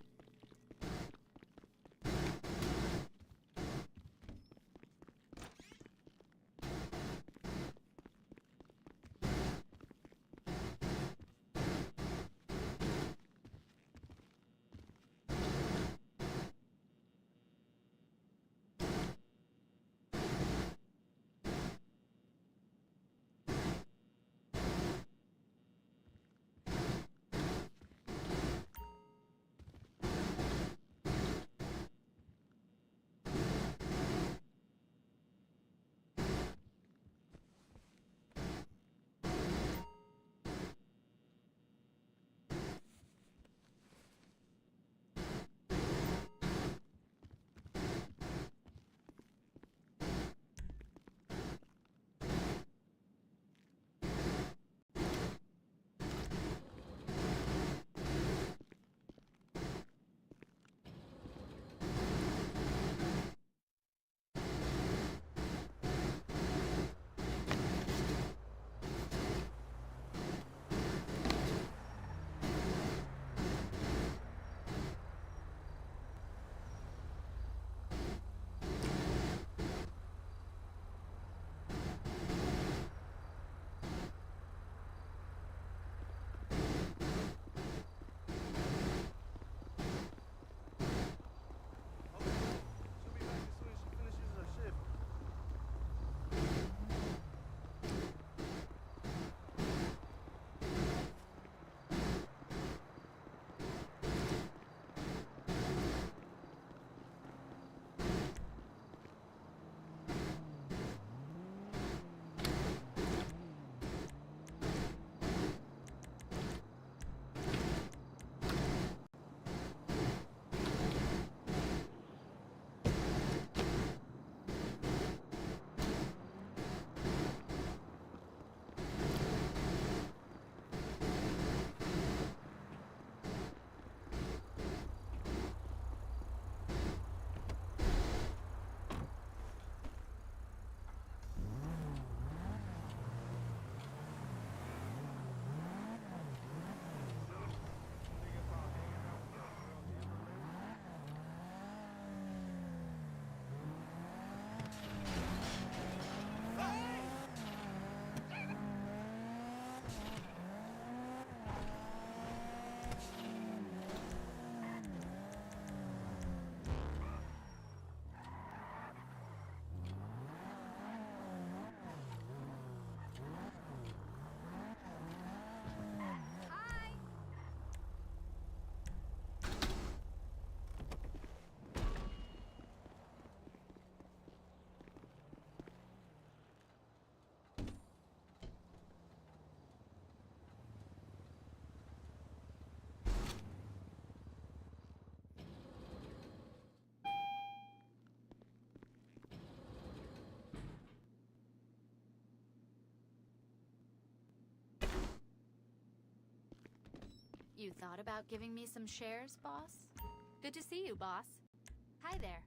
You thought about giving me some shares, boss? Good to see you, boss. Hi there.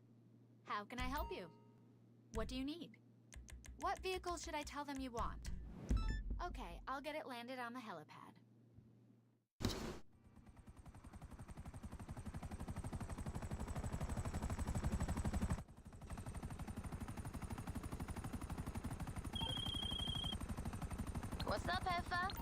How can I help you? What do you need? What vehicle should I tell them you want? Okay, I'll get it landed on the helipad. What's up, Heffa?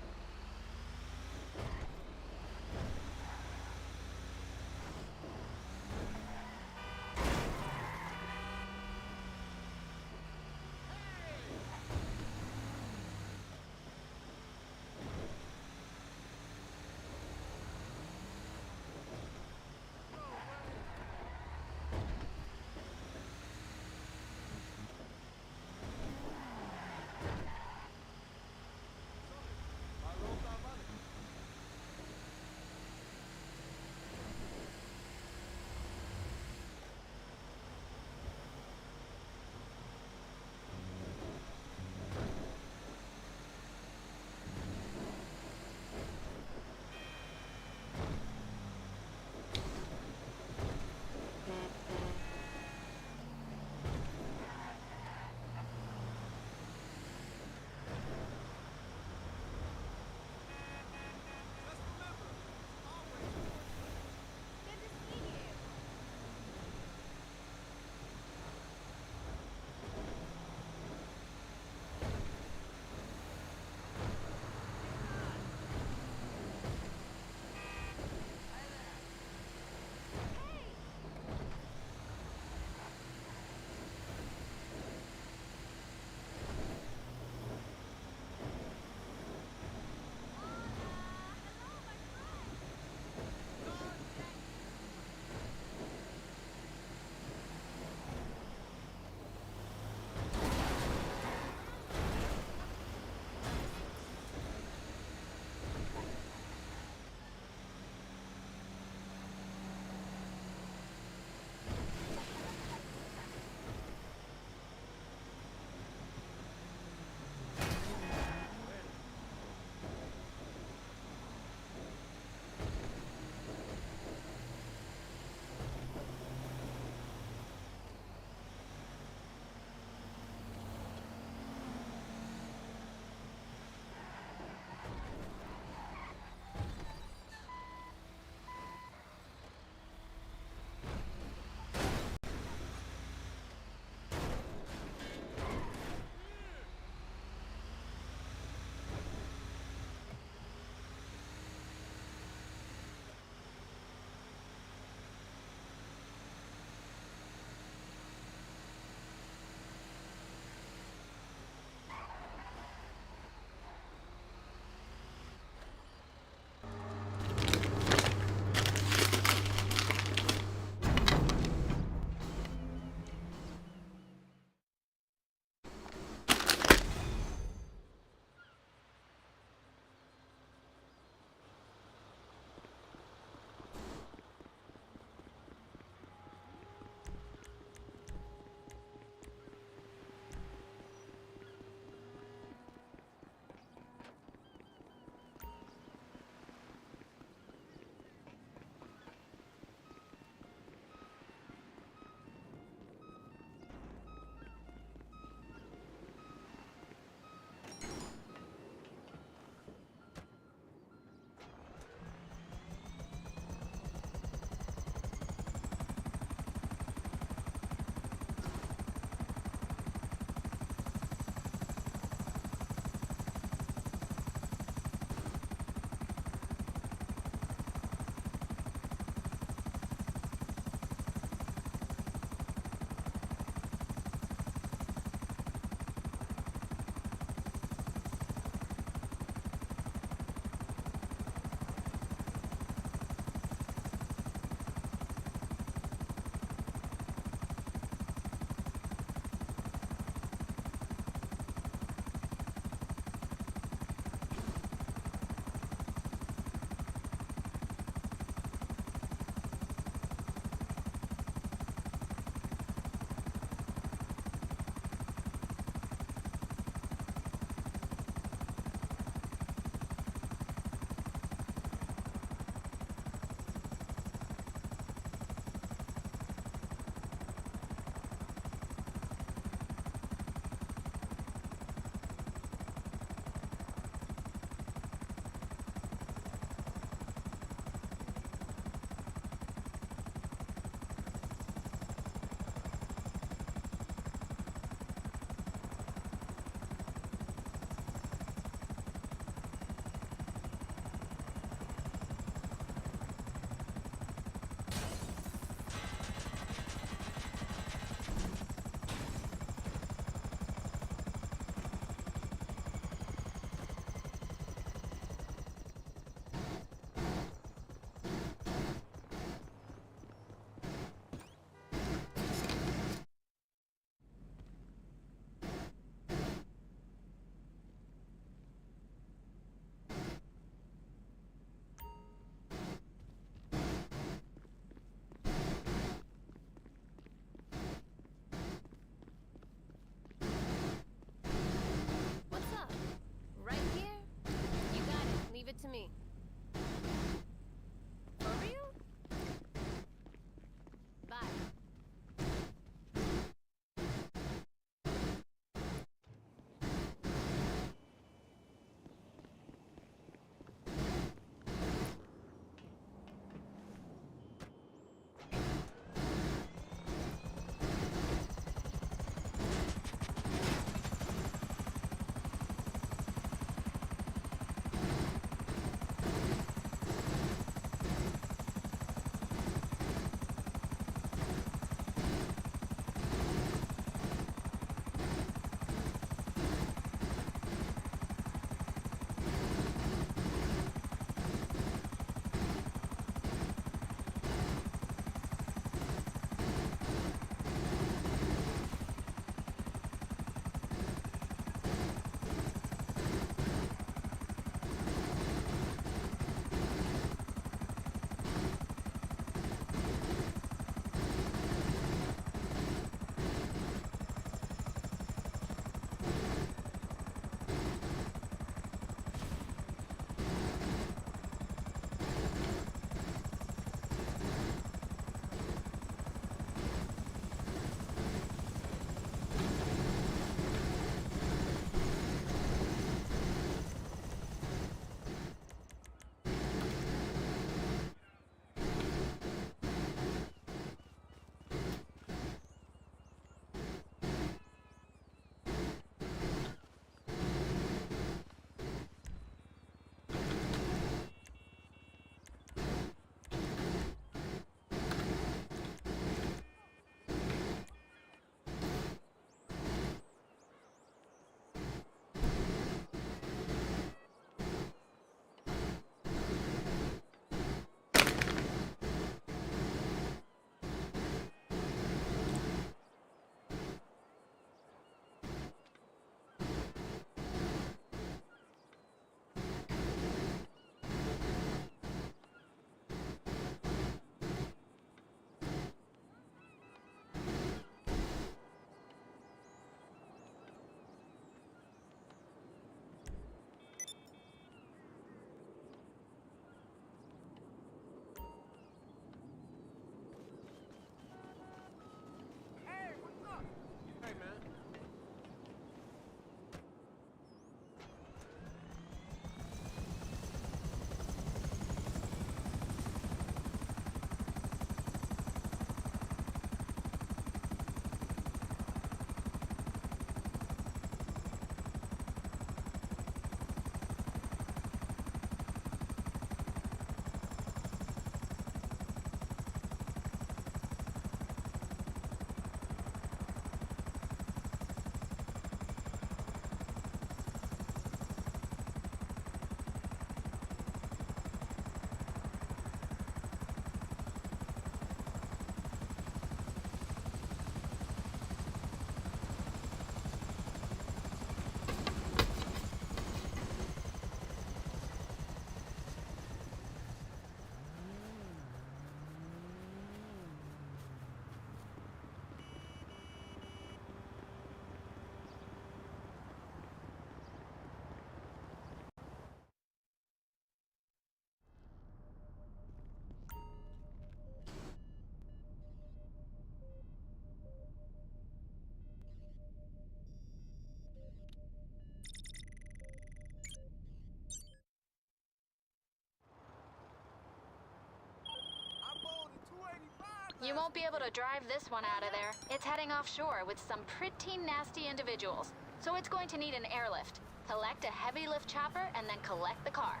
You won't be able to drive this one out of there. It's heading offshore with some pretty nasty individuals. So it's going to need an airlift. Collect a heavy lift chopper and then collect the car.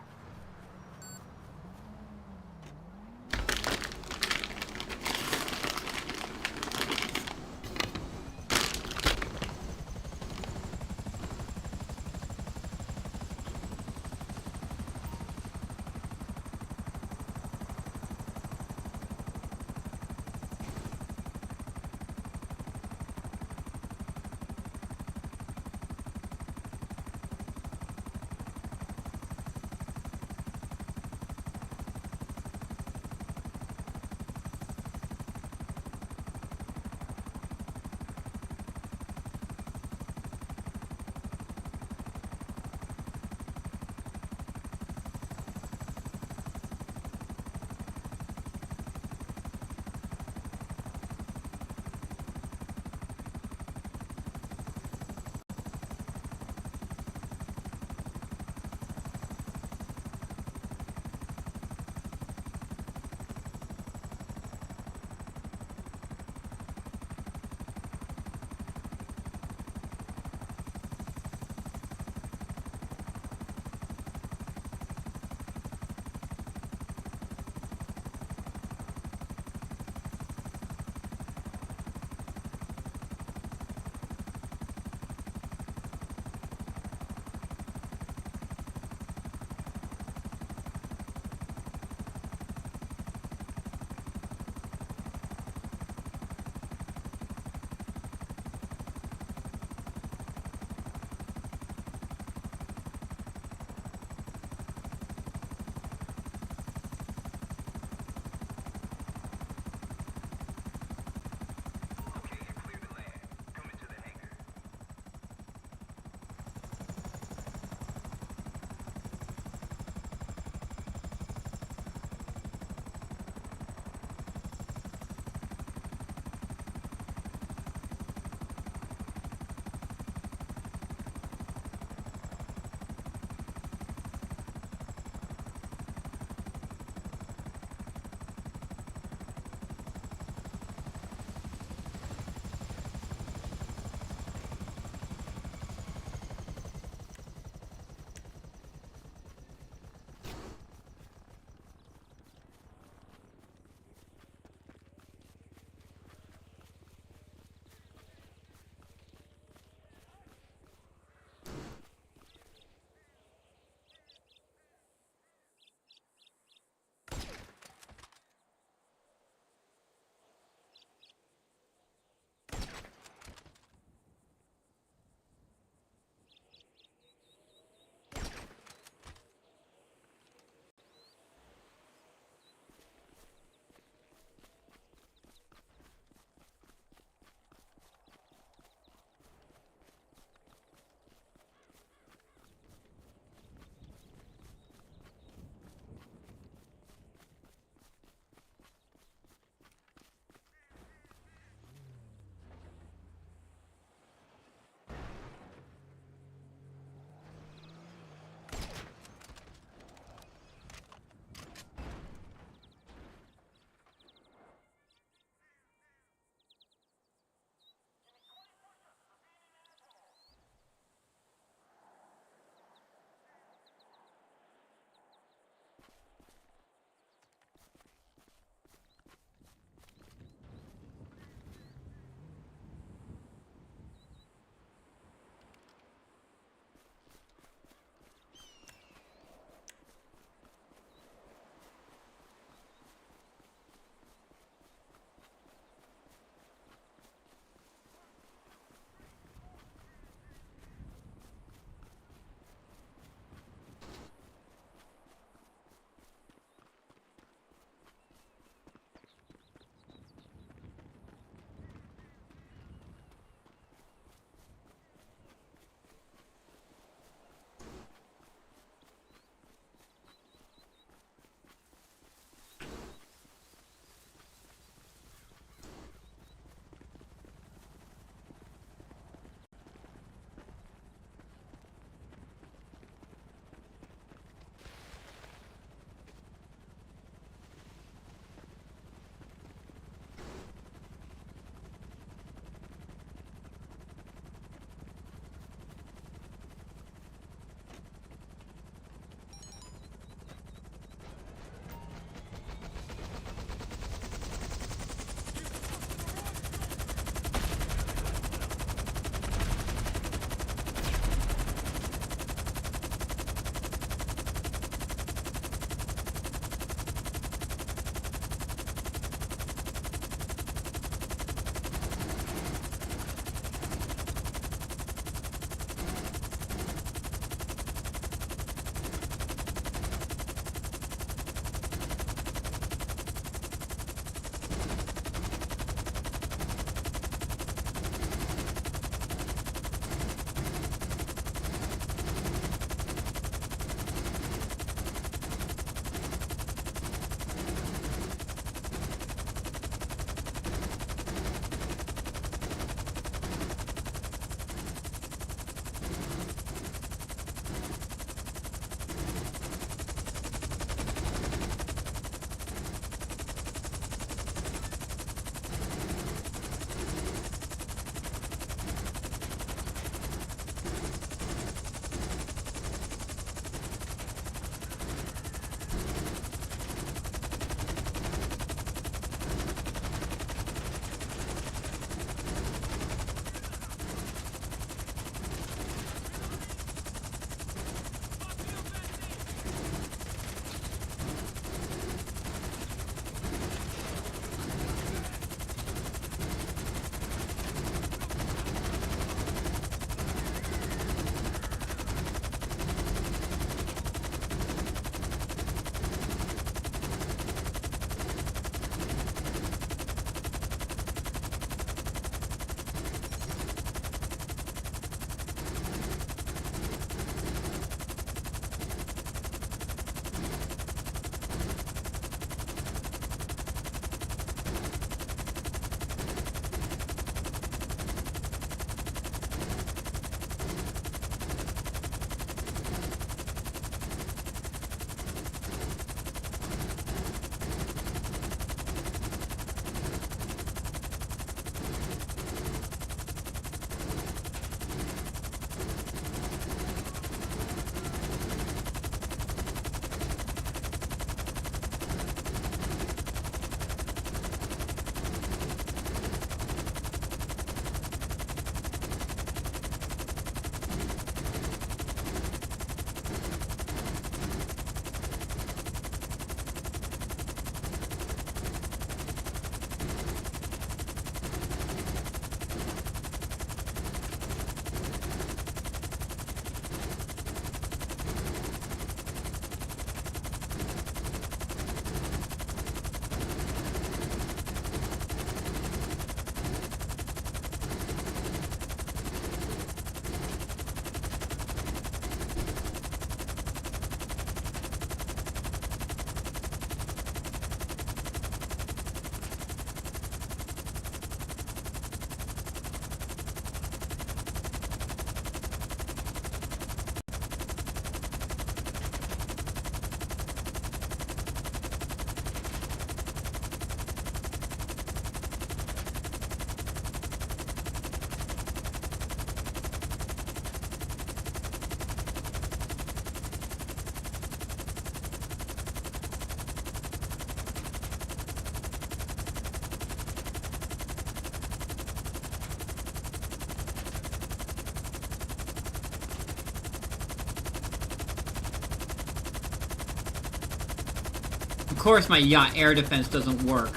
course my yacht air defense doesn't work.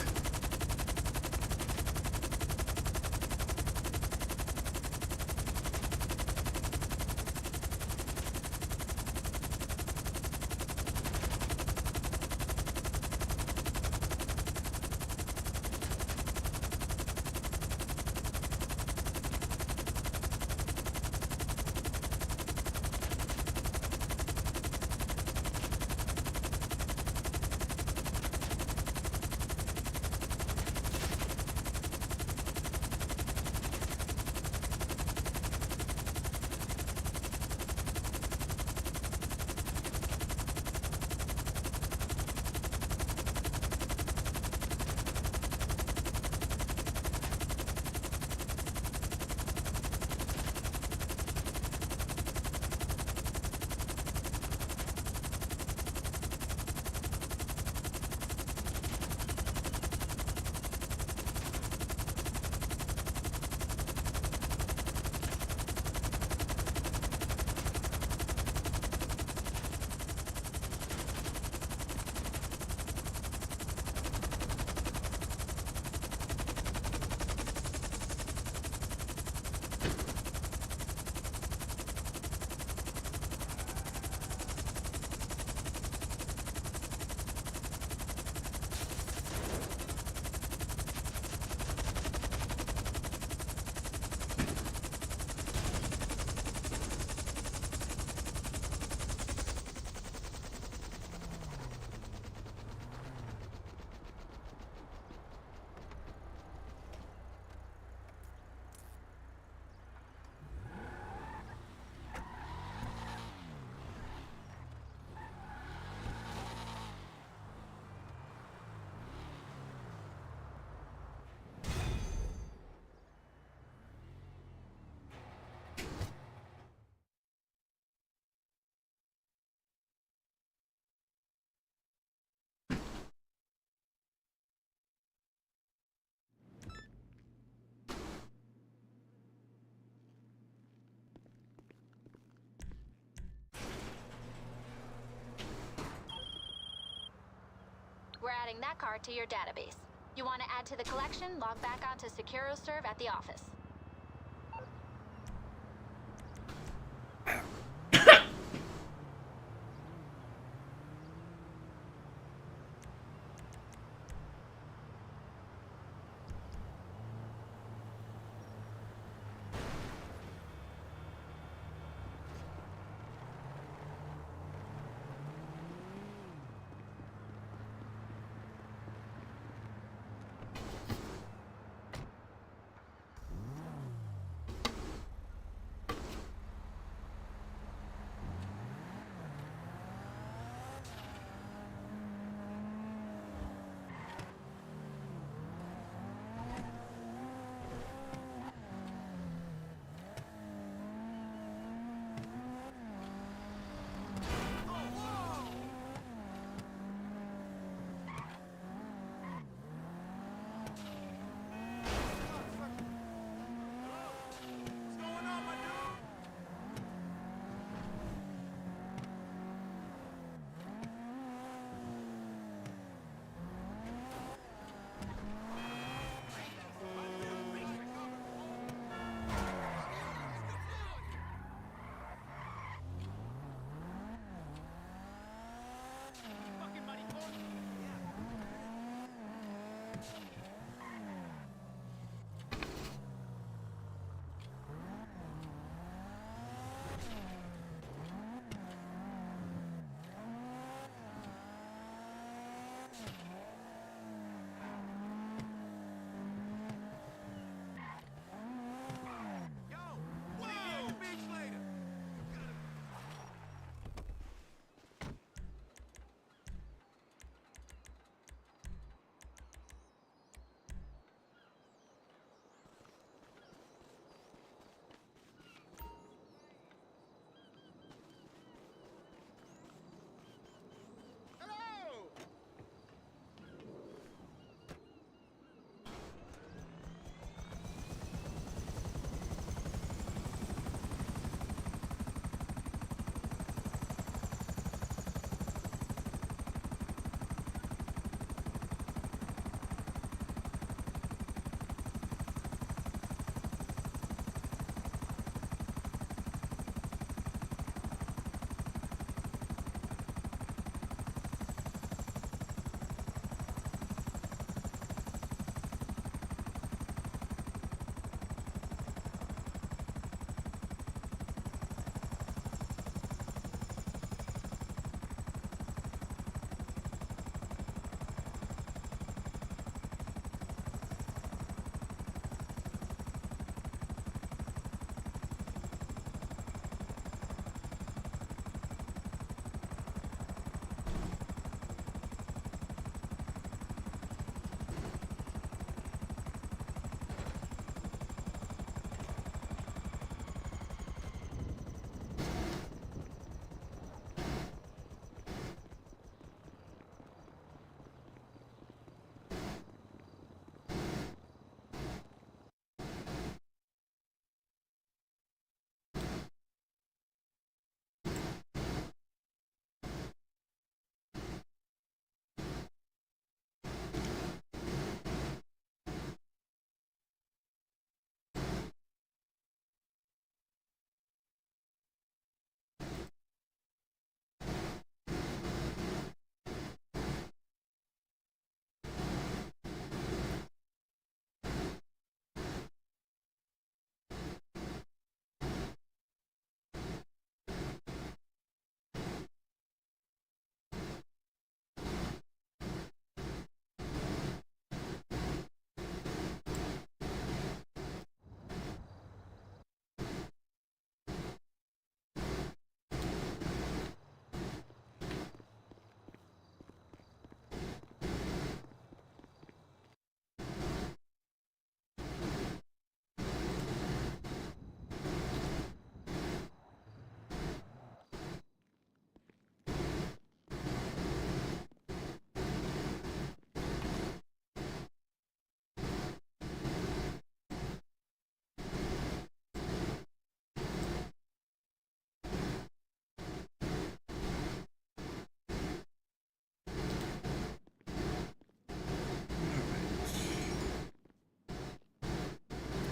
We're adding that card to your database. You want to add to the collection, log back onto SecuroServe at the office.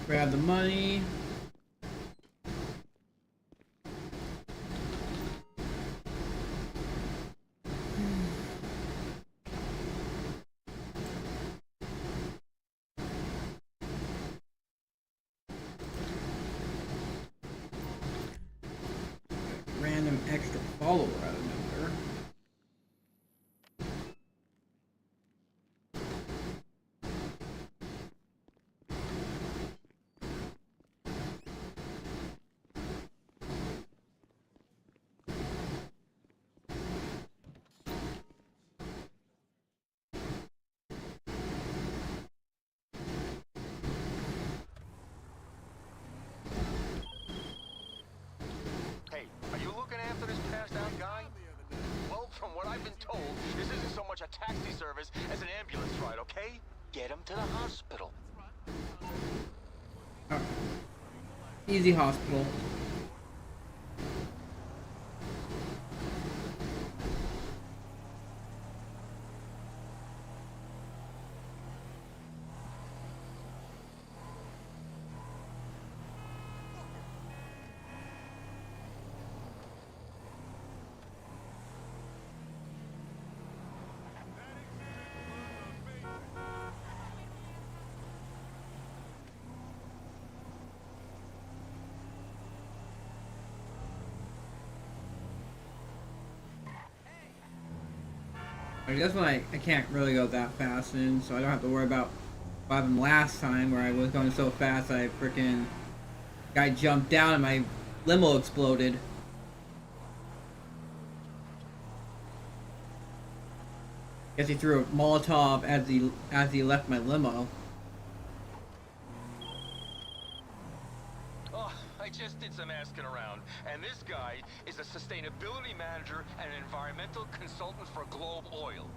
Grab the money. Random extra follower out of nowhere. Hey, are you looking after this passed out guy? Well, from what I've been told, this isn't so much a taxi service as an ambulance ride, okay? Get him to the hospital. Easy hospital. I guess when I can't really go that fast in, so I don't have to worry about what happened last time where I was going so fast I freaking guy jumped down and my limo exploded. Guess he threw a Molotov as he left my limo. Oh, I just did some asking around, and this guy is a sustainability manager and an environmental consultant for Globe Oil.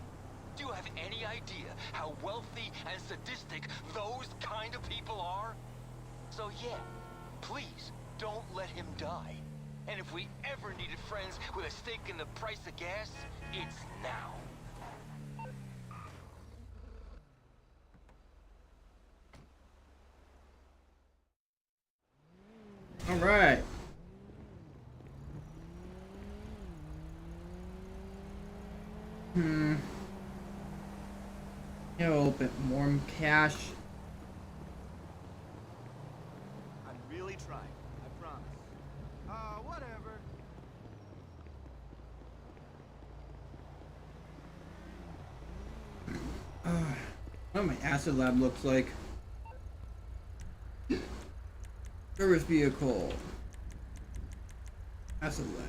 Do you have any idea how wealthy and sadistic those kind of people are? So yeah, please don't let him die. And if we ever needed friends with a stake in the price of gas, it's now. All right. A little bit more cash. I'm really trying, I promise. Whatever. What my acid lab looks like. Service vehicle. Acid lab.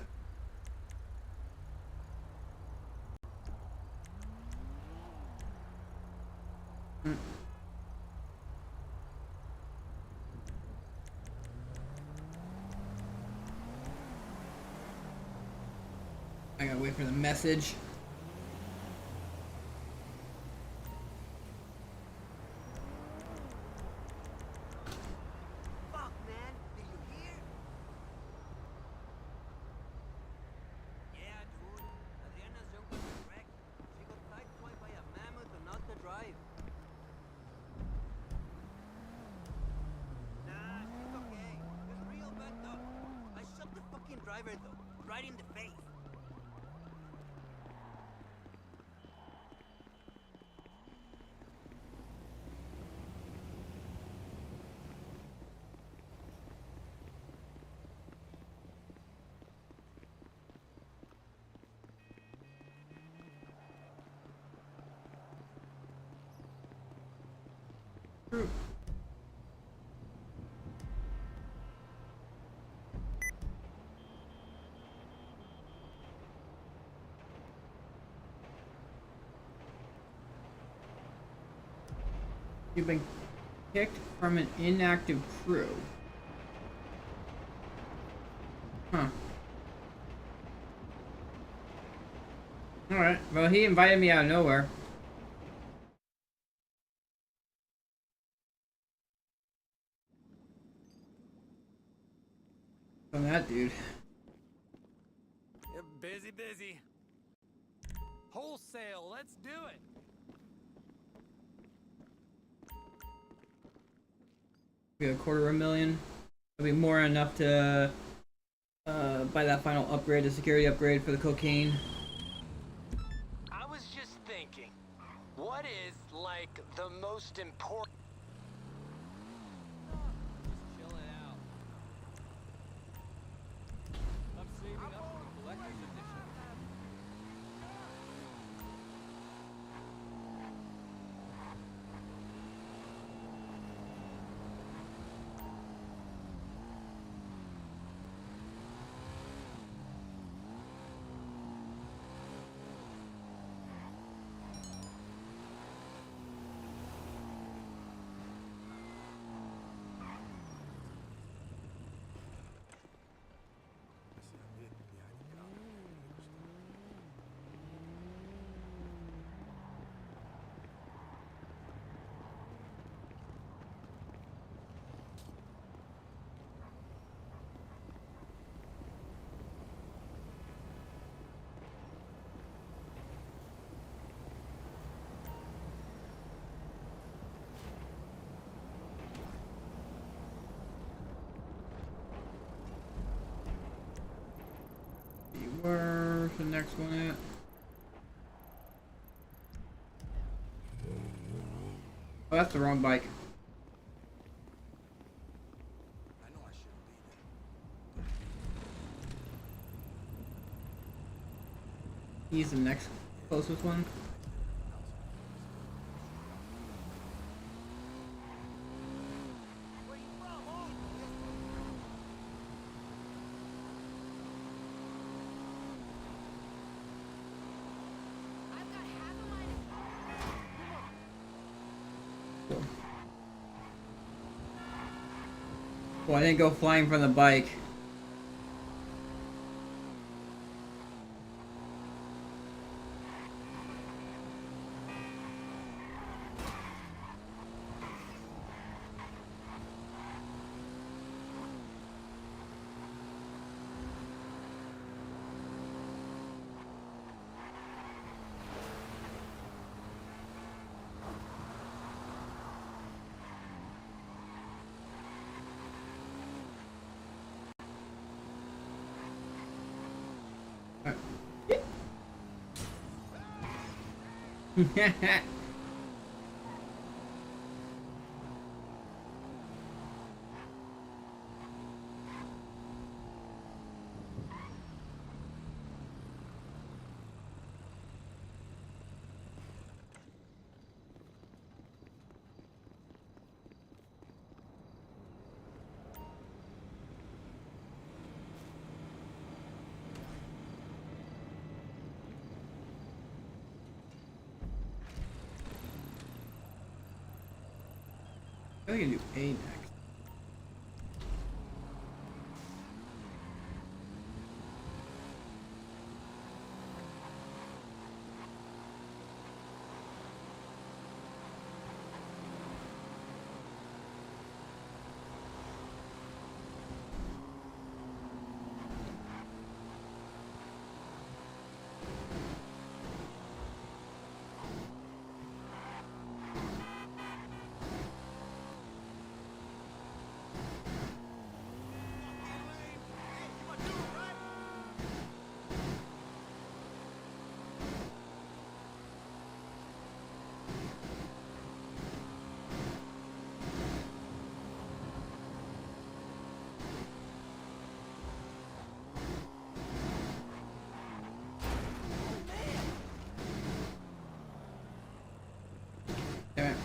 I gotta wait for the message. Fuck, man. Did you hear? Yeah, dude. Adriana's junk was wrecked. She got sideswiped by a mammoth and not to drive. Nah, she's okay. It's real bad up. I shot the fucking driver though, right in the face. You've been kicked from an inactive crew. Huh. Alright, well he invited me out of nowhere. From that dude. You're busy. Wholesale, let's do it. We got $250,000. It'll be more than enough to buy that final upgrade, the security upgrade for the cocaine. I was just thinking, what is, like, the most important... Chill it out. I'm saving up for the collector's edition. Where's the next one at? Oh, that's the wrong bike. I know I shouldn't be He's the next closest one. Well, I didn't go flying from the bike. I think I can do A next. Damn it.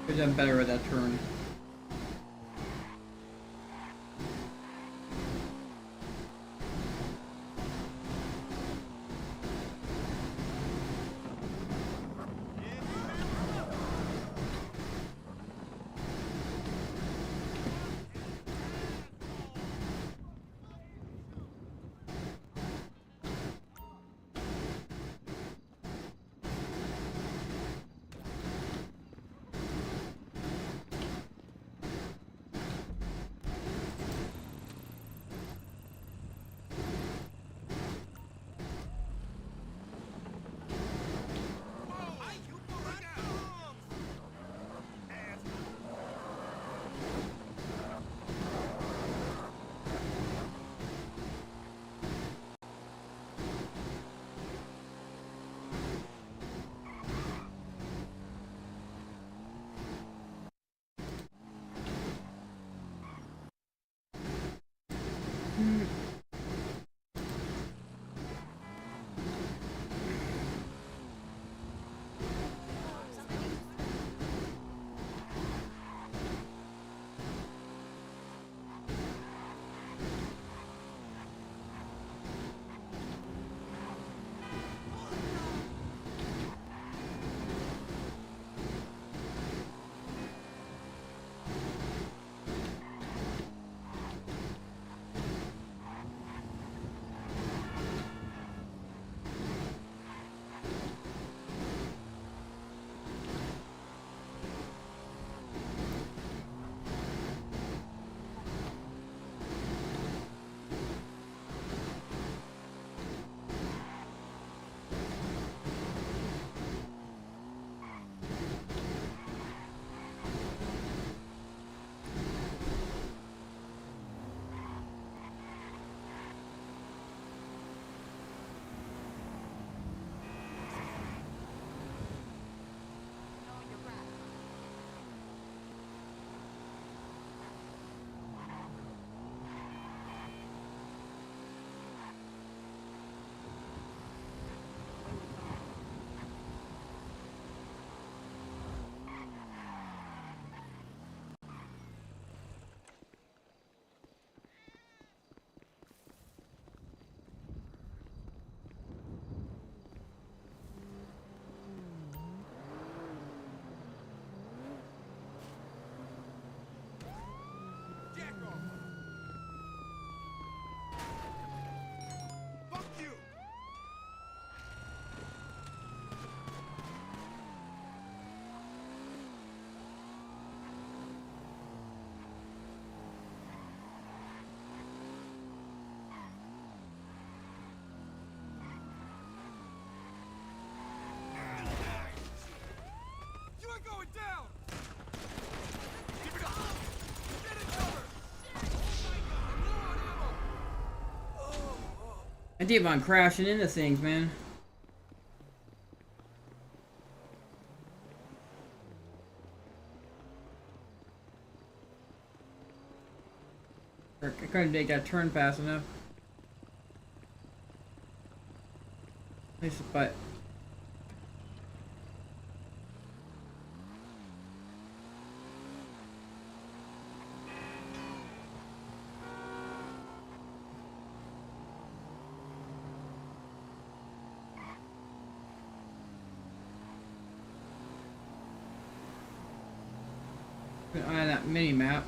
Could have done better with that turn. Going down! Keep it up! Get in cover! Oh my god! I'm low on ammo! I keep on crashing into things, man. I couldn't make that turn fast enough. Nice, but. Keep an eye on that mini map.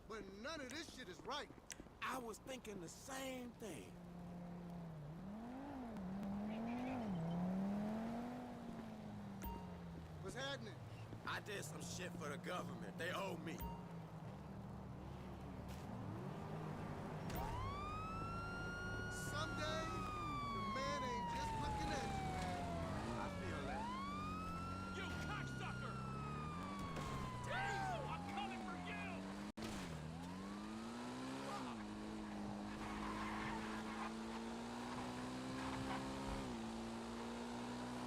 But none of this shit is right. I was thinking the same thing. What's happening? I did some shit for the government. They owe me.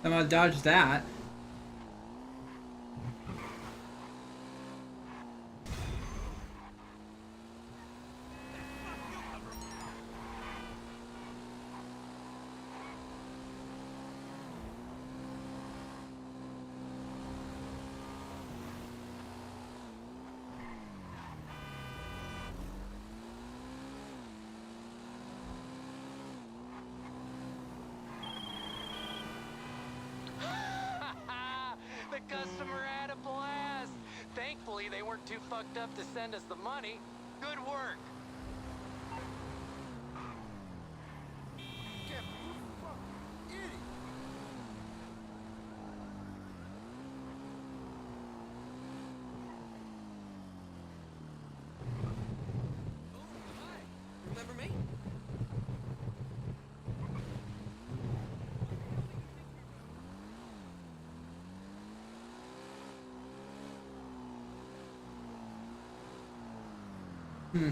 I'm gonna dodge that. The customer had a blast. Thankfully, they weren't too fucked up to send us the money. Good work. Remember me? Hmm.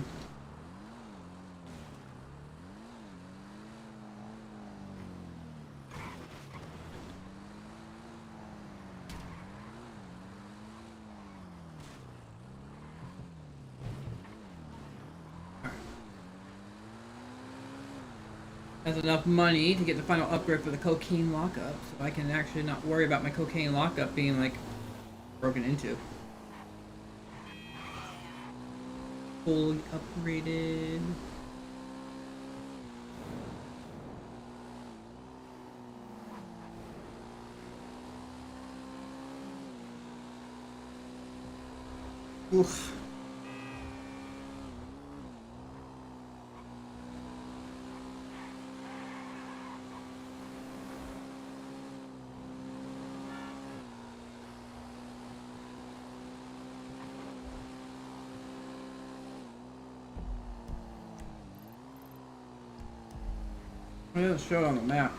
That's enough money to get the final upgrade for the cocaine lockup, so I can actually not worry about my cocaine lockup being like broken into. Fully upgraded. Oof. It doesn't show it on the map.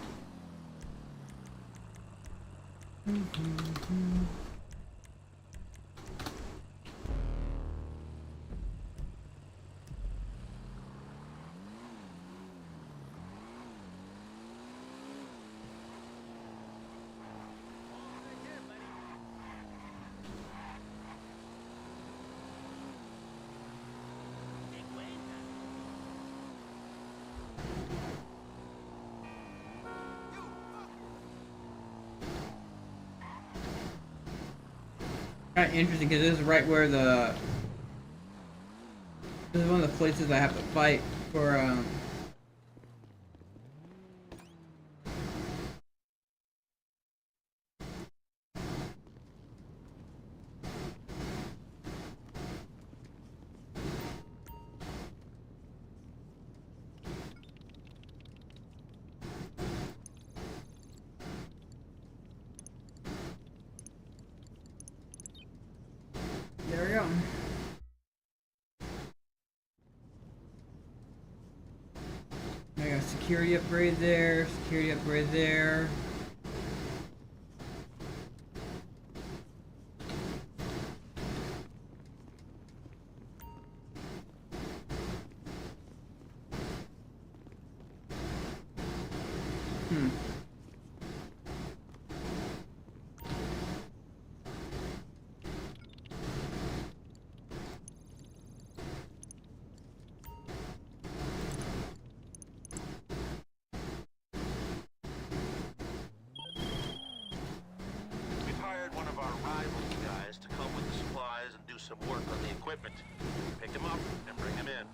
Kind of interesting because this is right where the. This is one of the places I have to fight for. There we go. I got a security upgrade there, security upgrade there. We've hired one of our rivals guys to come with the supplies and do some work on the equipment. Pick him up and bring him in.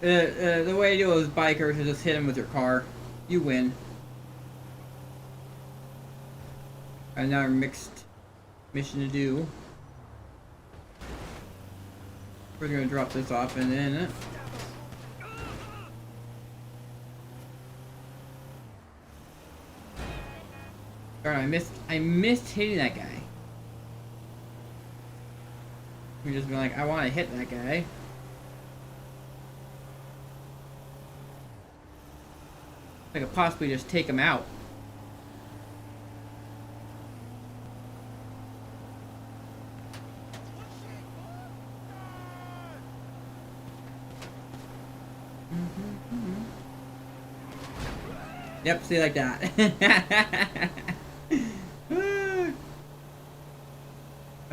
The way to deal with bikers is just hit them with your car. You win. Another mixed mission to do. We're gonna drop this off and then. Darn, I missed hitting that guy. We just been like, I want to hit that guy. I could possibly just take him out. Yep, see, like that.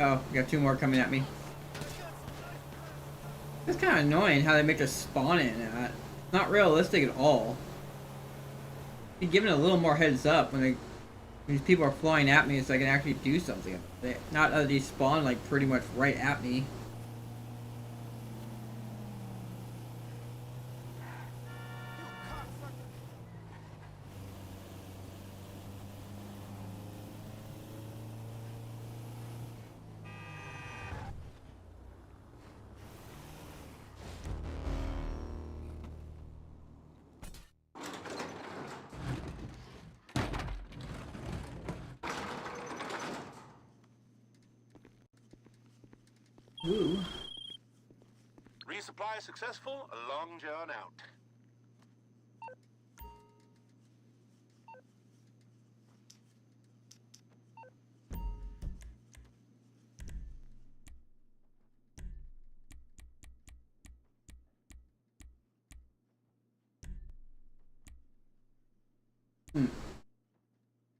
Oh, we got two more coming at me. It's kind of annoying how they make us spawn in that. Not realistic at all. Be given a little more heads up when these people are flying at me so I can actually do something about it. Not that they spawn like pretty much right at me. Ooh. Resupply successful, a long john out.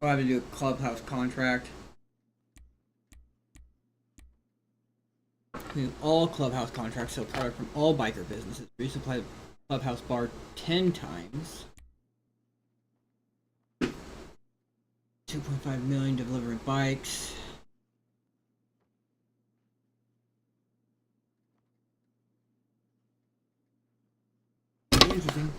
I'll have to do a clubhouse contract. All clubhouse contracts sell product from all biker businesses. Resupply the clubhouse bar 10 times. 2.5 million delivering bikes. Interesting.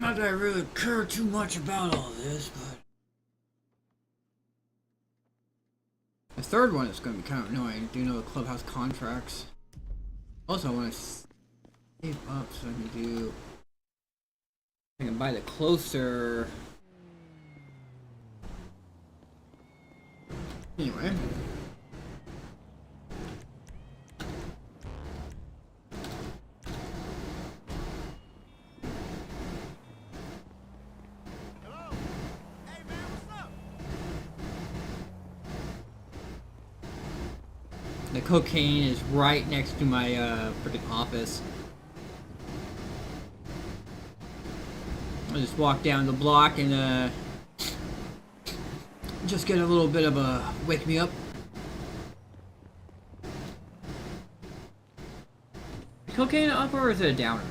Not that I really care too much about all this, but the third one is going to be kind of annoying. Do you know the clubhouse contracts? Also, I want to save up so I can do. I can buy the closer. Anyway. The cocaine is right next to my freaking office. I just walk down the block and just get a little bit of a wake me up. Cocaine up or is it a downer?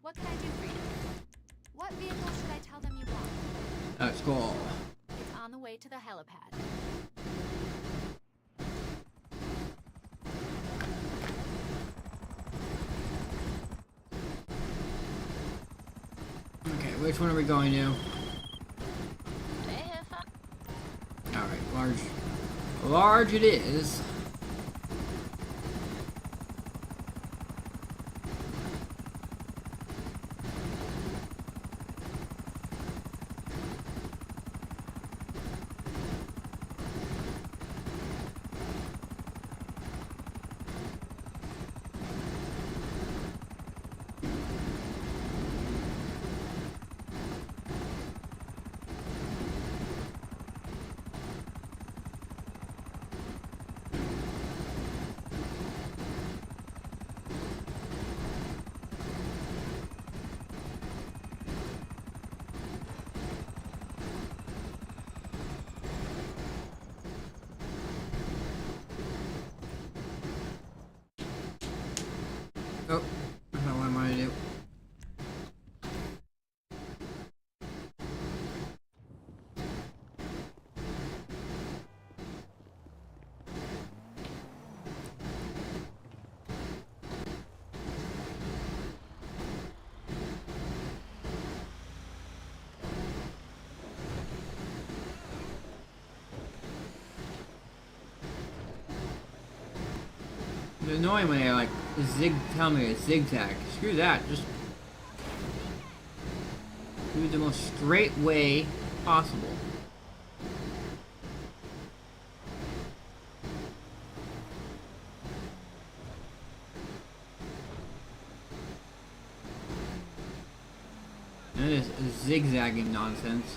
What can I do for you? What vehicle should I tell them you want? That's cool. It's on the way to the helipad. which one are we going to? Alright, large. Large it is. Oh, I don't know what I'm gonna do. It's annoying when they like tell me to zigzag. Screw that. Just do the most straight way possible. And this zigzagging nonsense.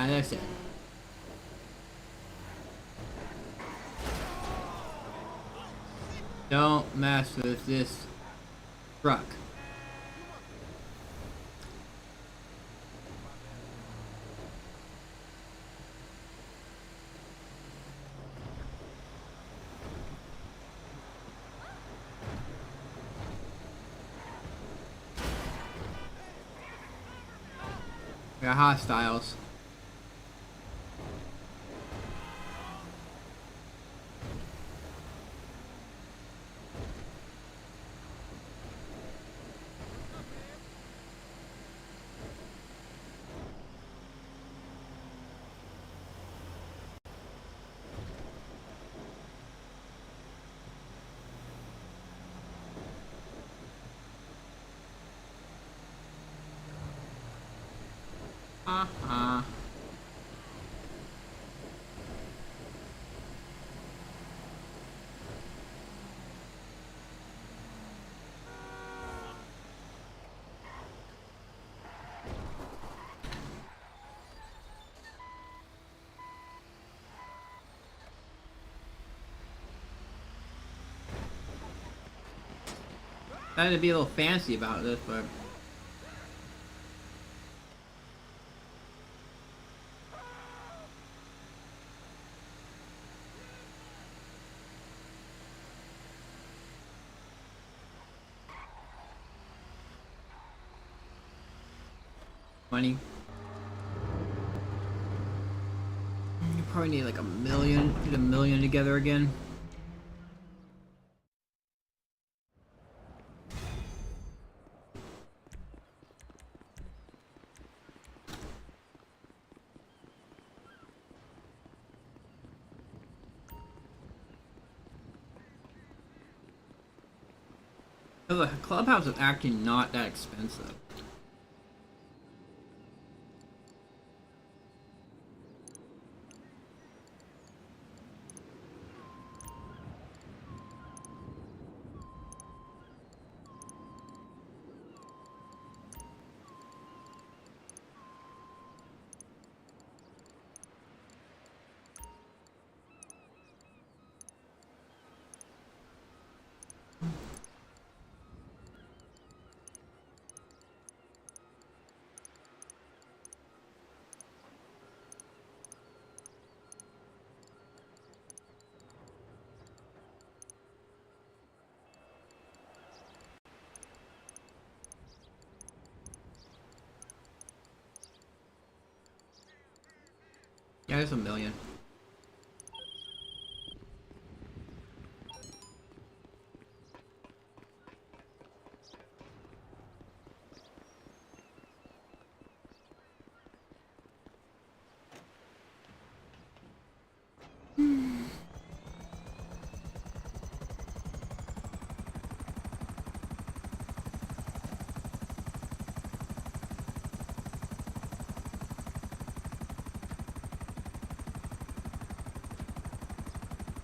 That's it. Don't mess with this truck. We got hostiles. I had to be a little fancy about this, but money. You probably need like a million, get a million together again. So the clubhouse is actually not that expensive. Yeah, there's a million.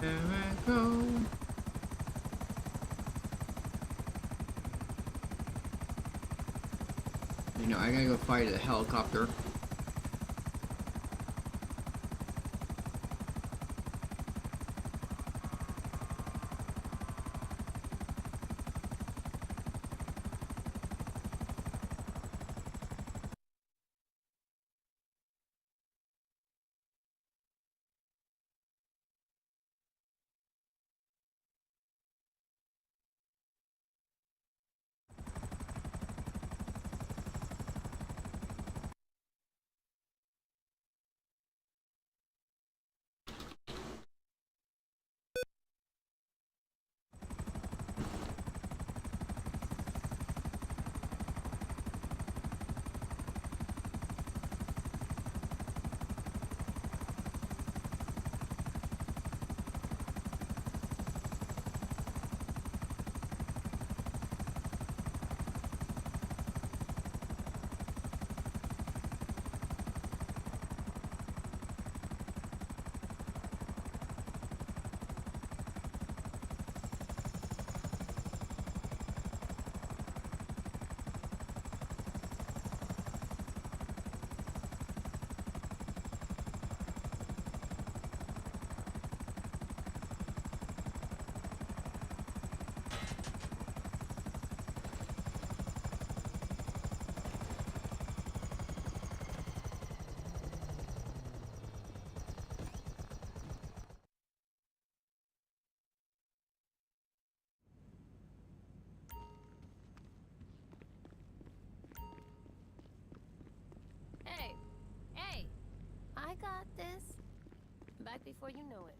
There I go. You know, I gotta go fight a helicopter. Hey, hey, I got this. Back before you know it.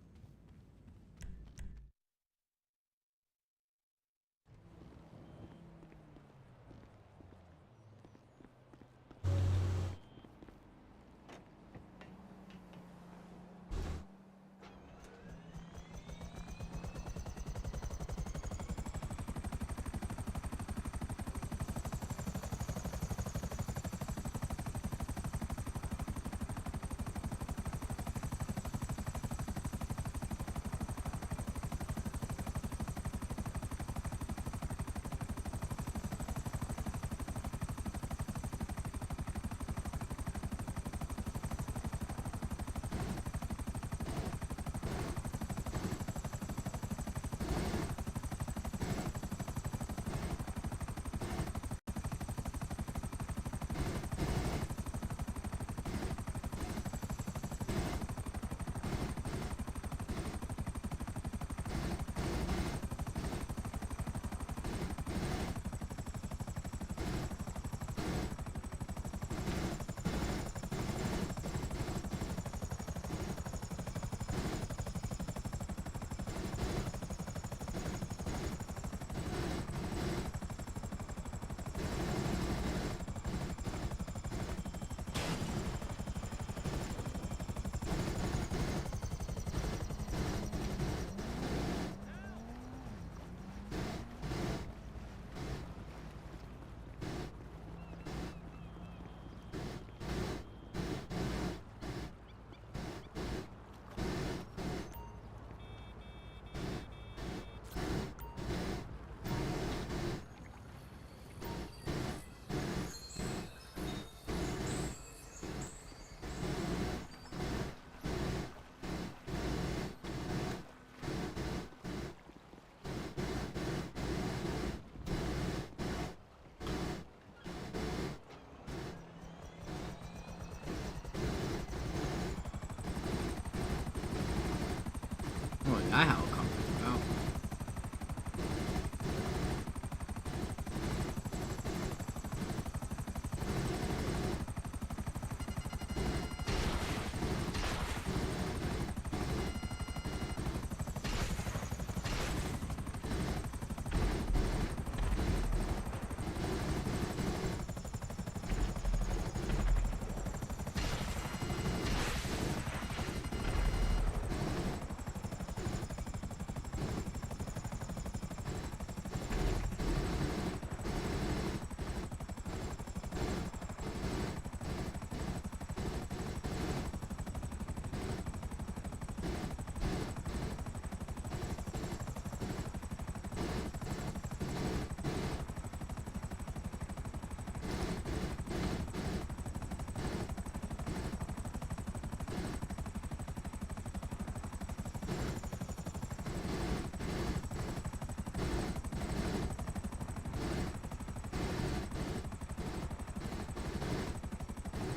Oh, that helicopter. Wow.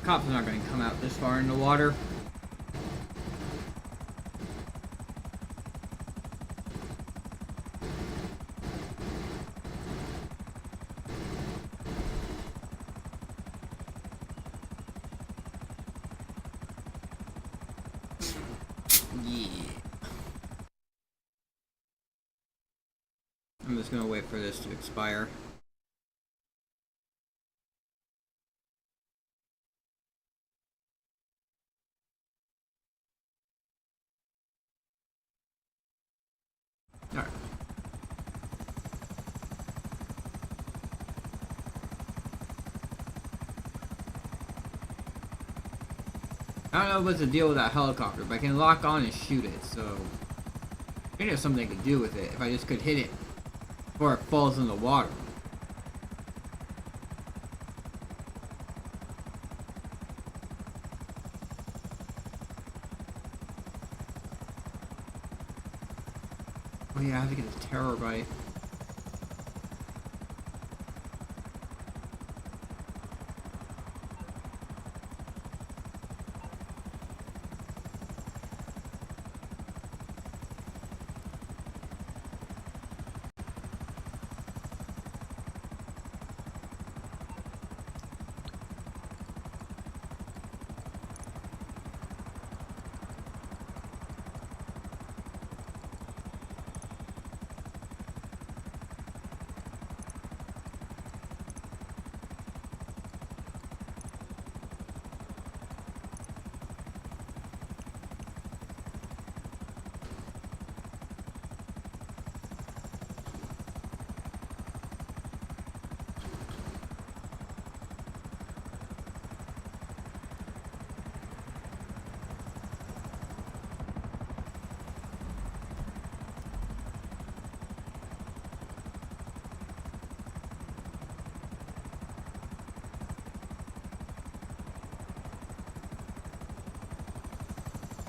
Cops are not going to come out this far in the water. I'm just gonna wait for this to expire. Alright. I don't know what's the deal with that helicopter, but I can lock on and shoot it, so I think there's something I could do with it if I just could hit it before it falls in the water. Oh yeah, I have to get this terror bite.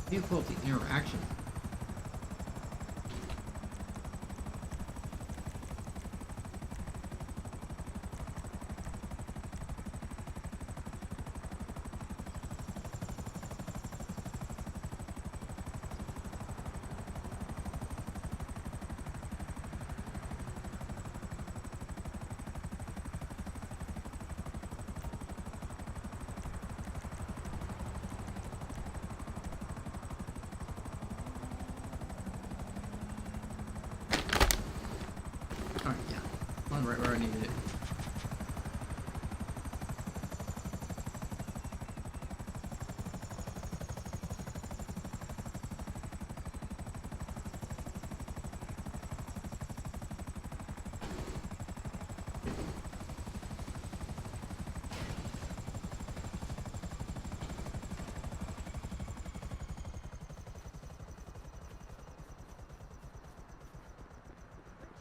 Difficulty interaction. Right where I needed it.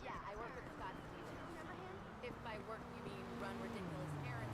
Yeah, I work with Scott Stevens. Remember him? If by work you mean run ridiculous errands.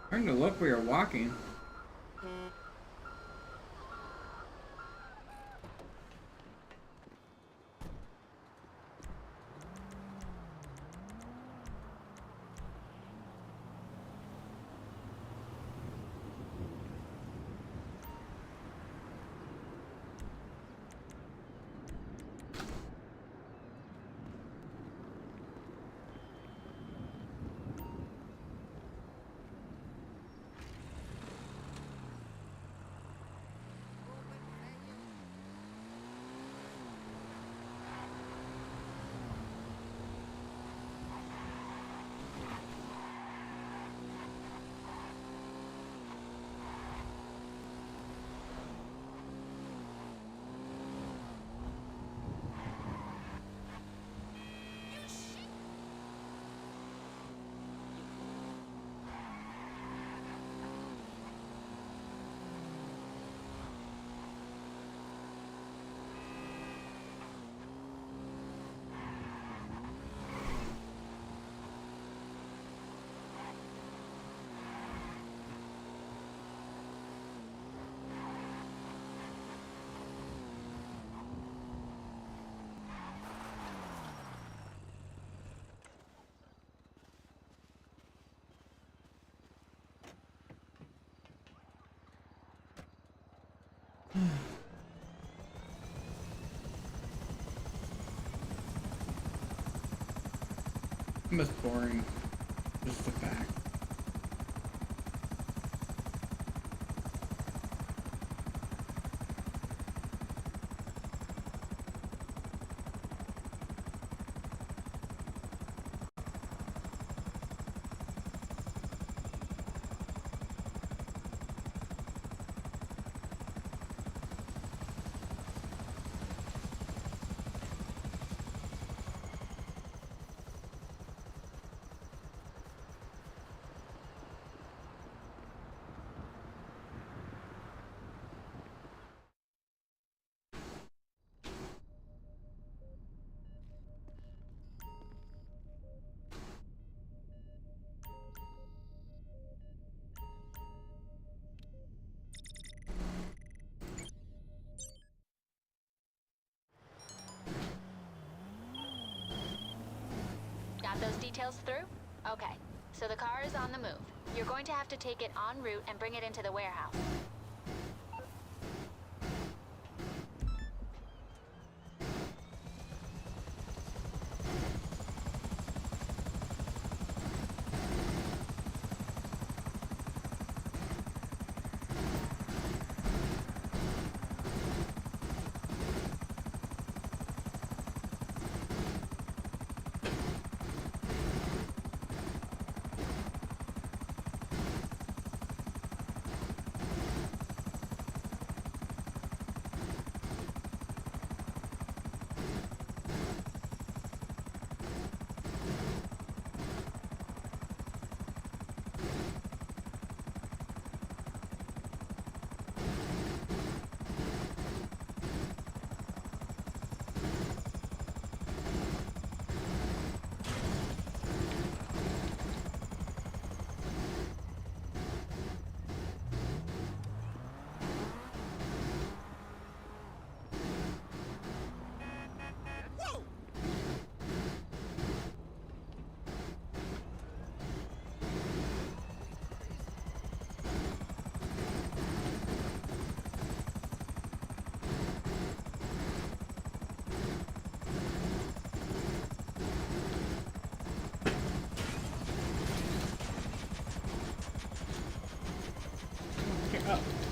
Trying to look where you're walking. It's boring. Just a fact. Got those details through? Okay, so the car is on the move. You're going to have to take it en route and bring it into the warehouse.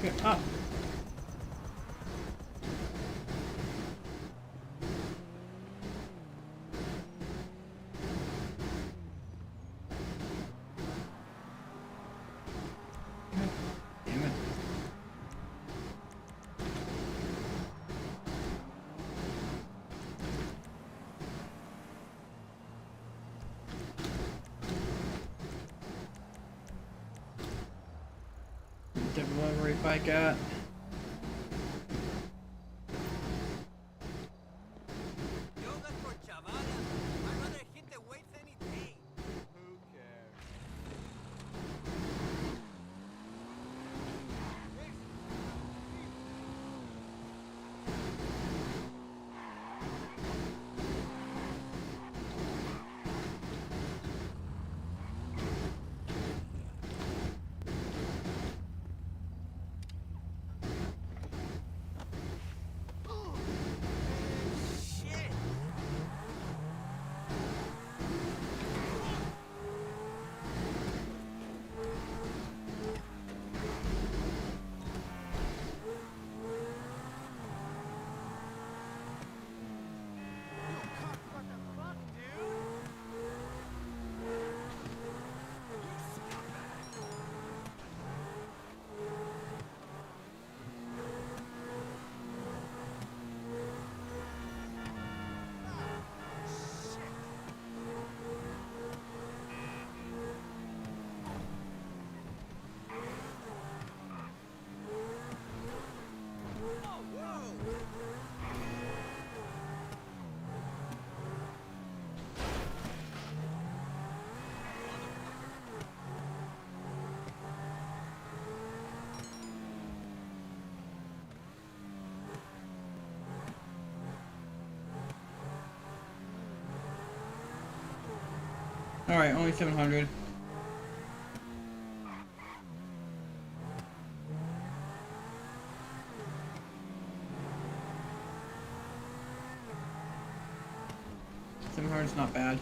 Get up. Damn it. Delivery bike at. Alright, only 700. 700's not bad.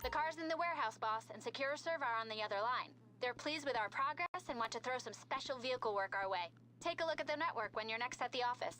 The car's in the warehouse, boss, and Secure Serve are on the other line. They're pleased with our progress and want to throw some special vehicle work our way. Take a look at the network when you're next at the office.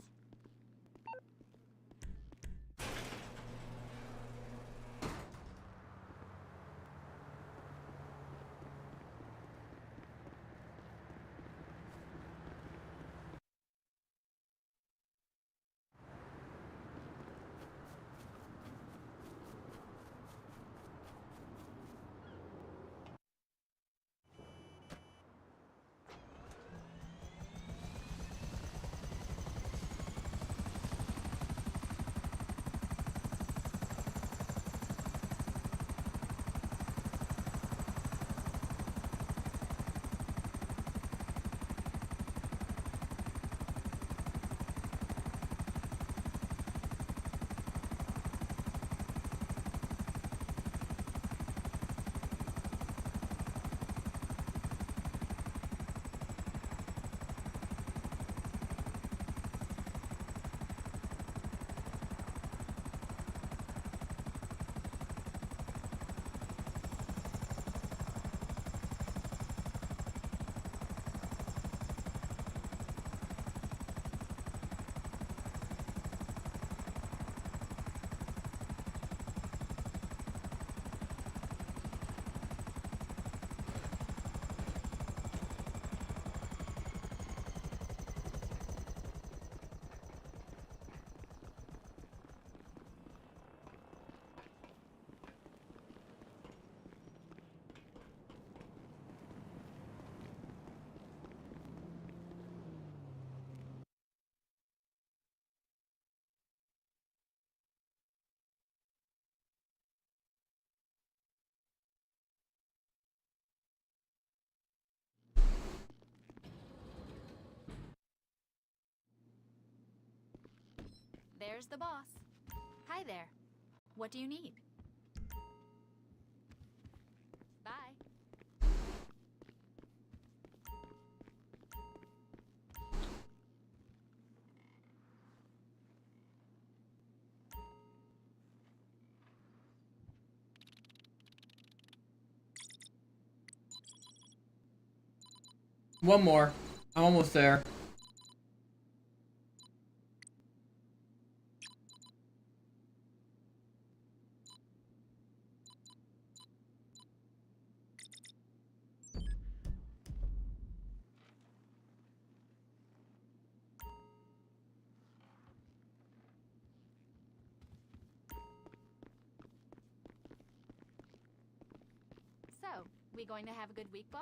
There's the boss. Hi there. What do you need? Bye. One more. I'm almost there. So, we going to have a good week, boss?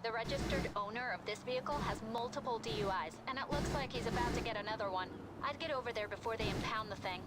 The registered owner of this vehicle has multiple DUIs, and it looks like he's about to get another one. I'd get over there before they impound the thing.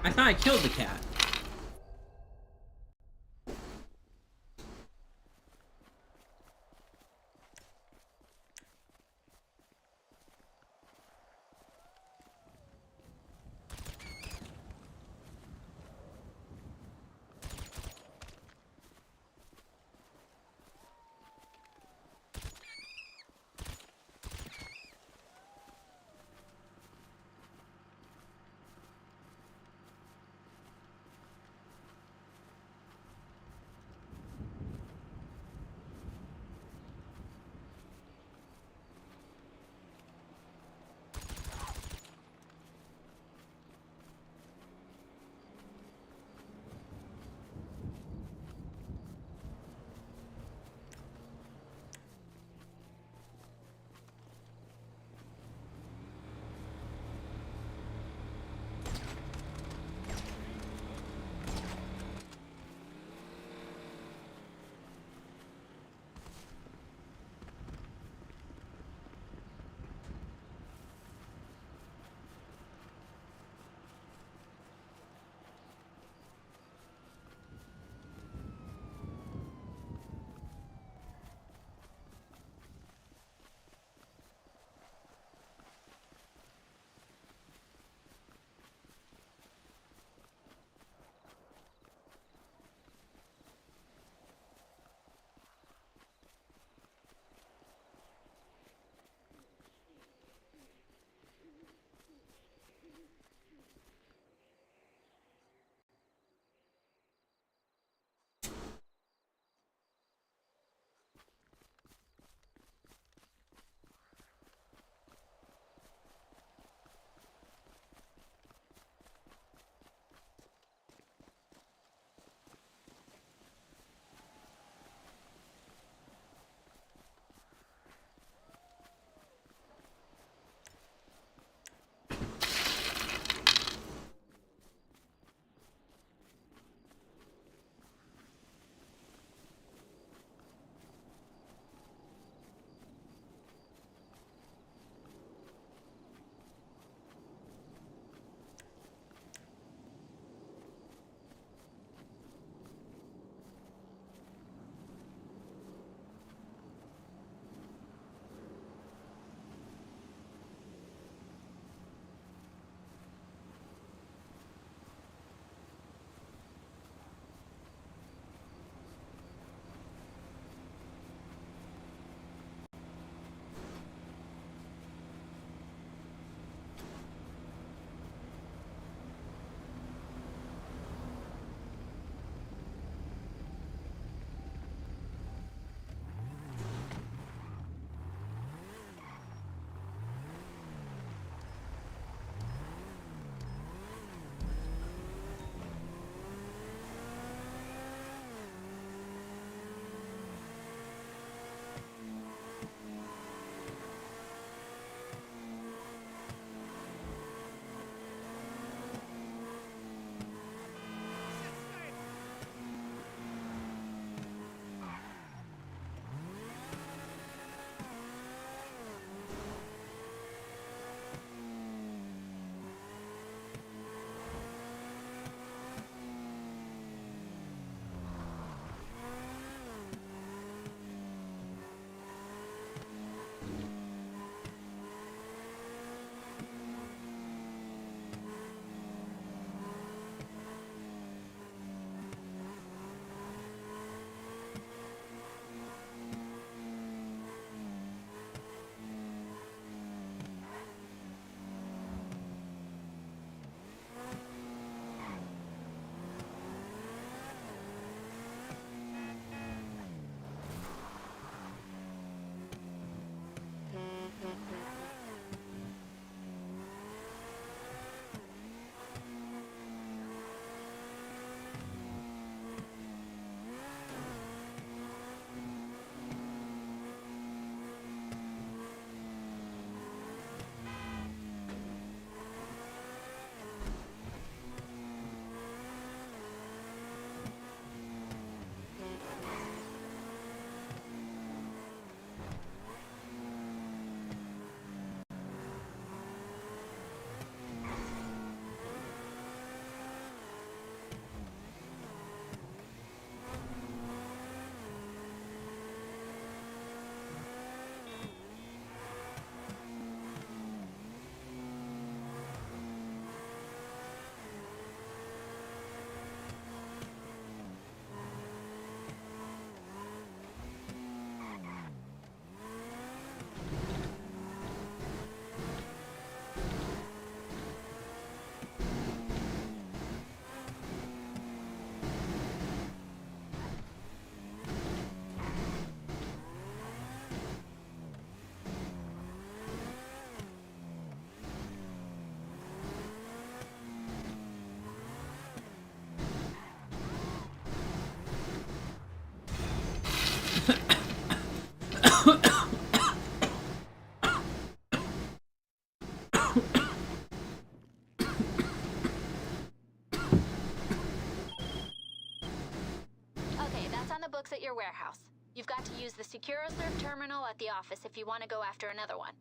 I thought I killed the cat. looks at your warehouse. You've got to use the SecuroServe terminal at the office if you want to go after another one.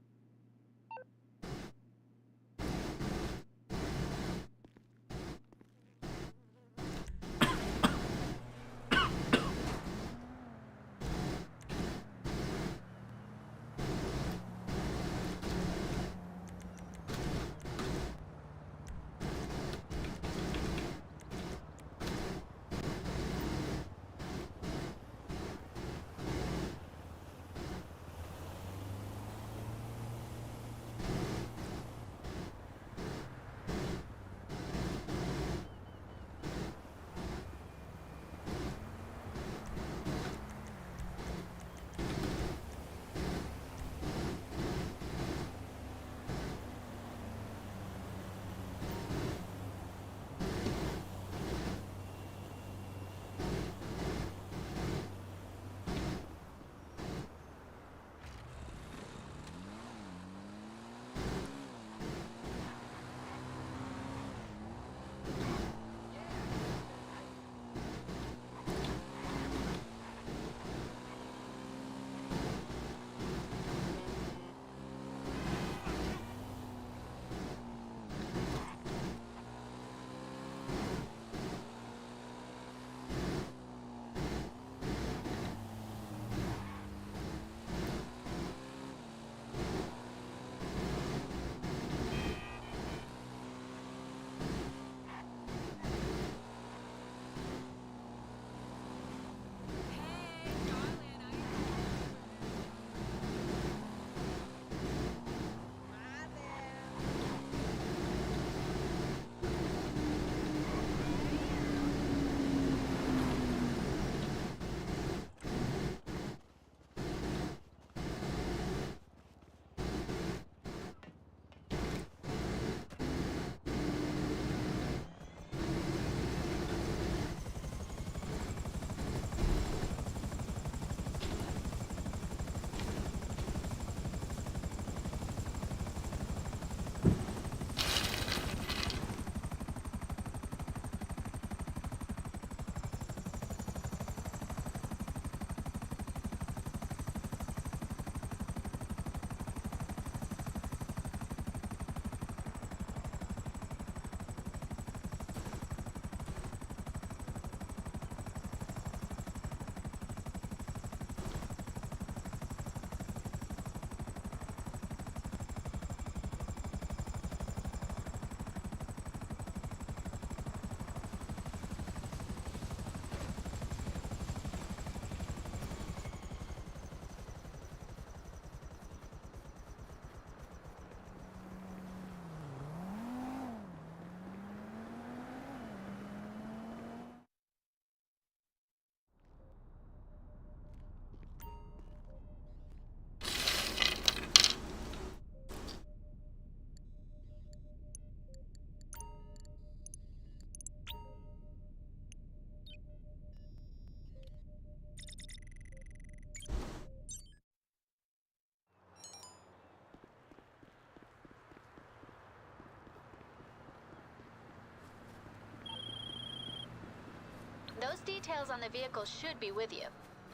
Those details on the vehicle should be with you.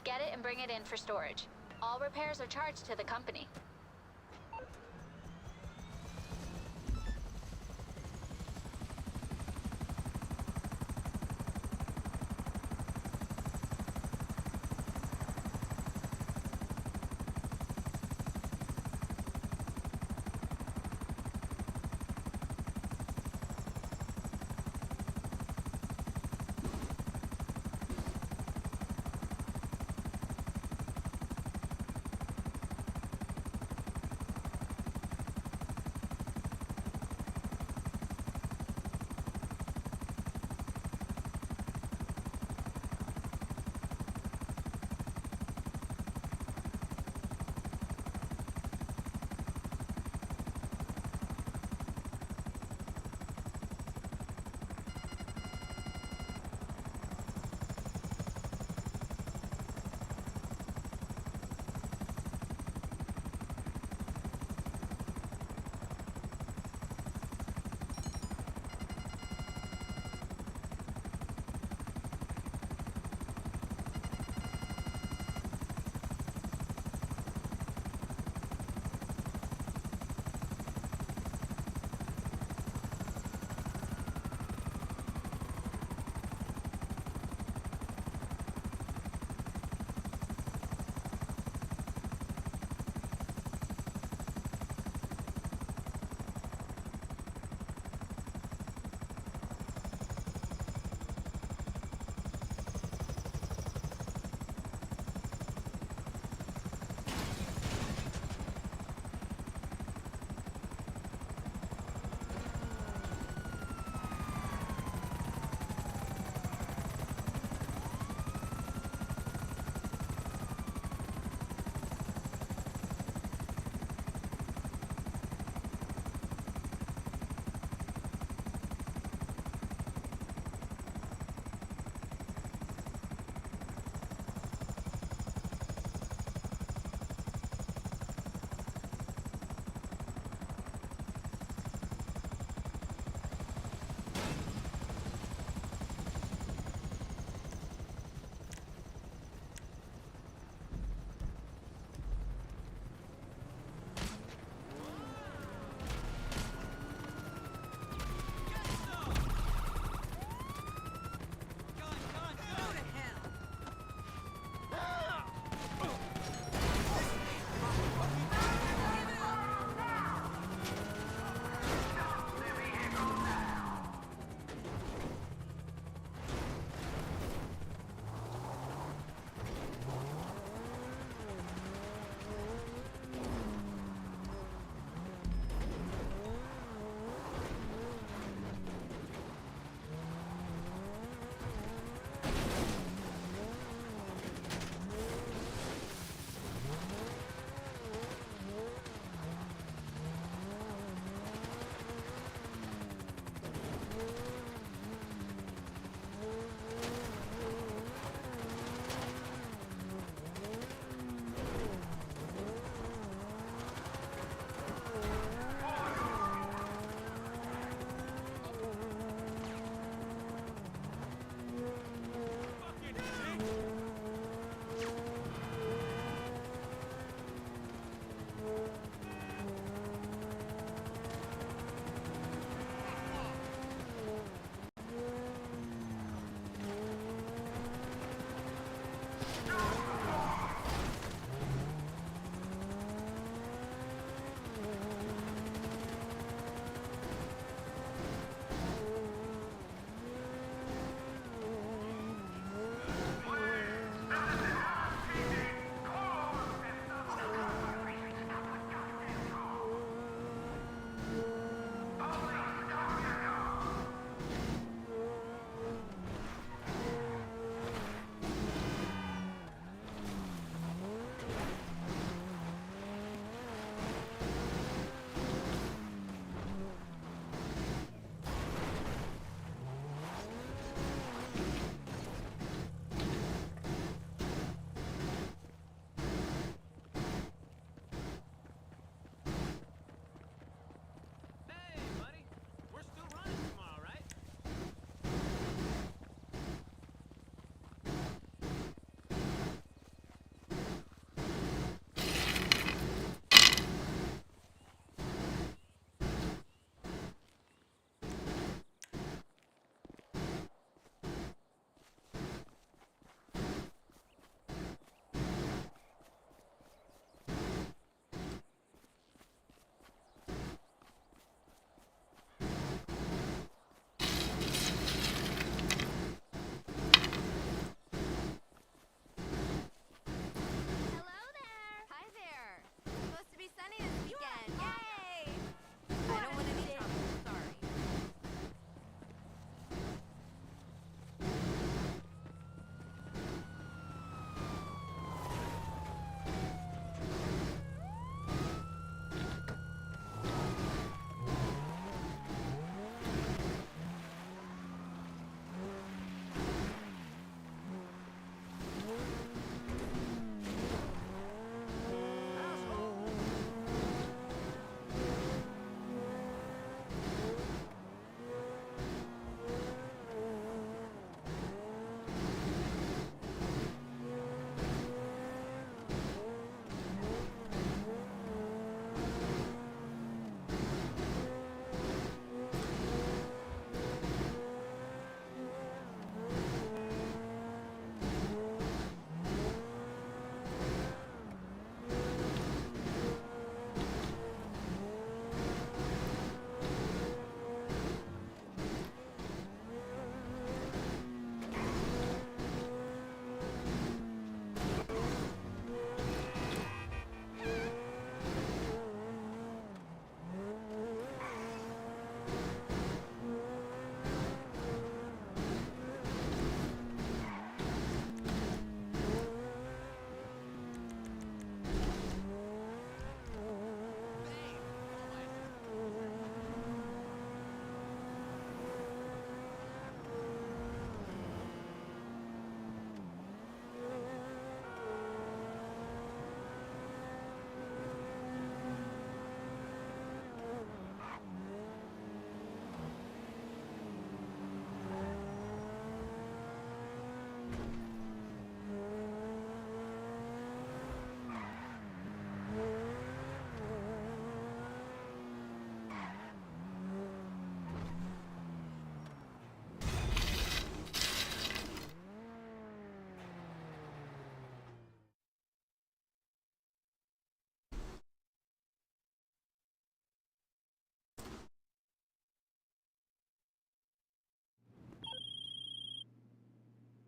Get it and bring it in for storage. All repairs are charged to the company.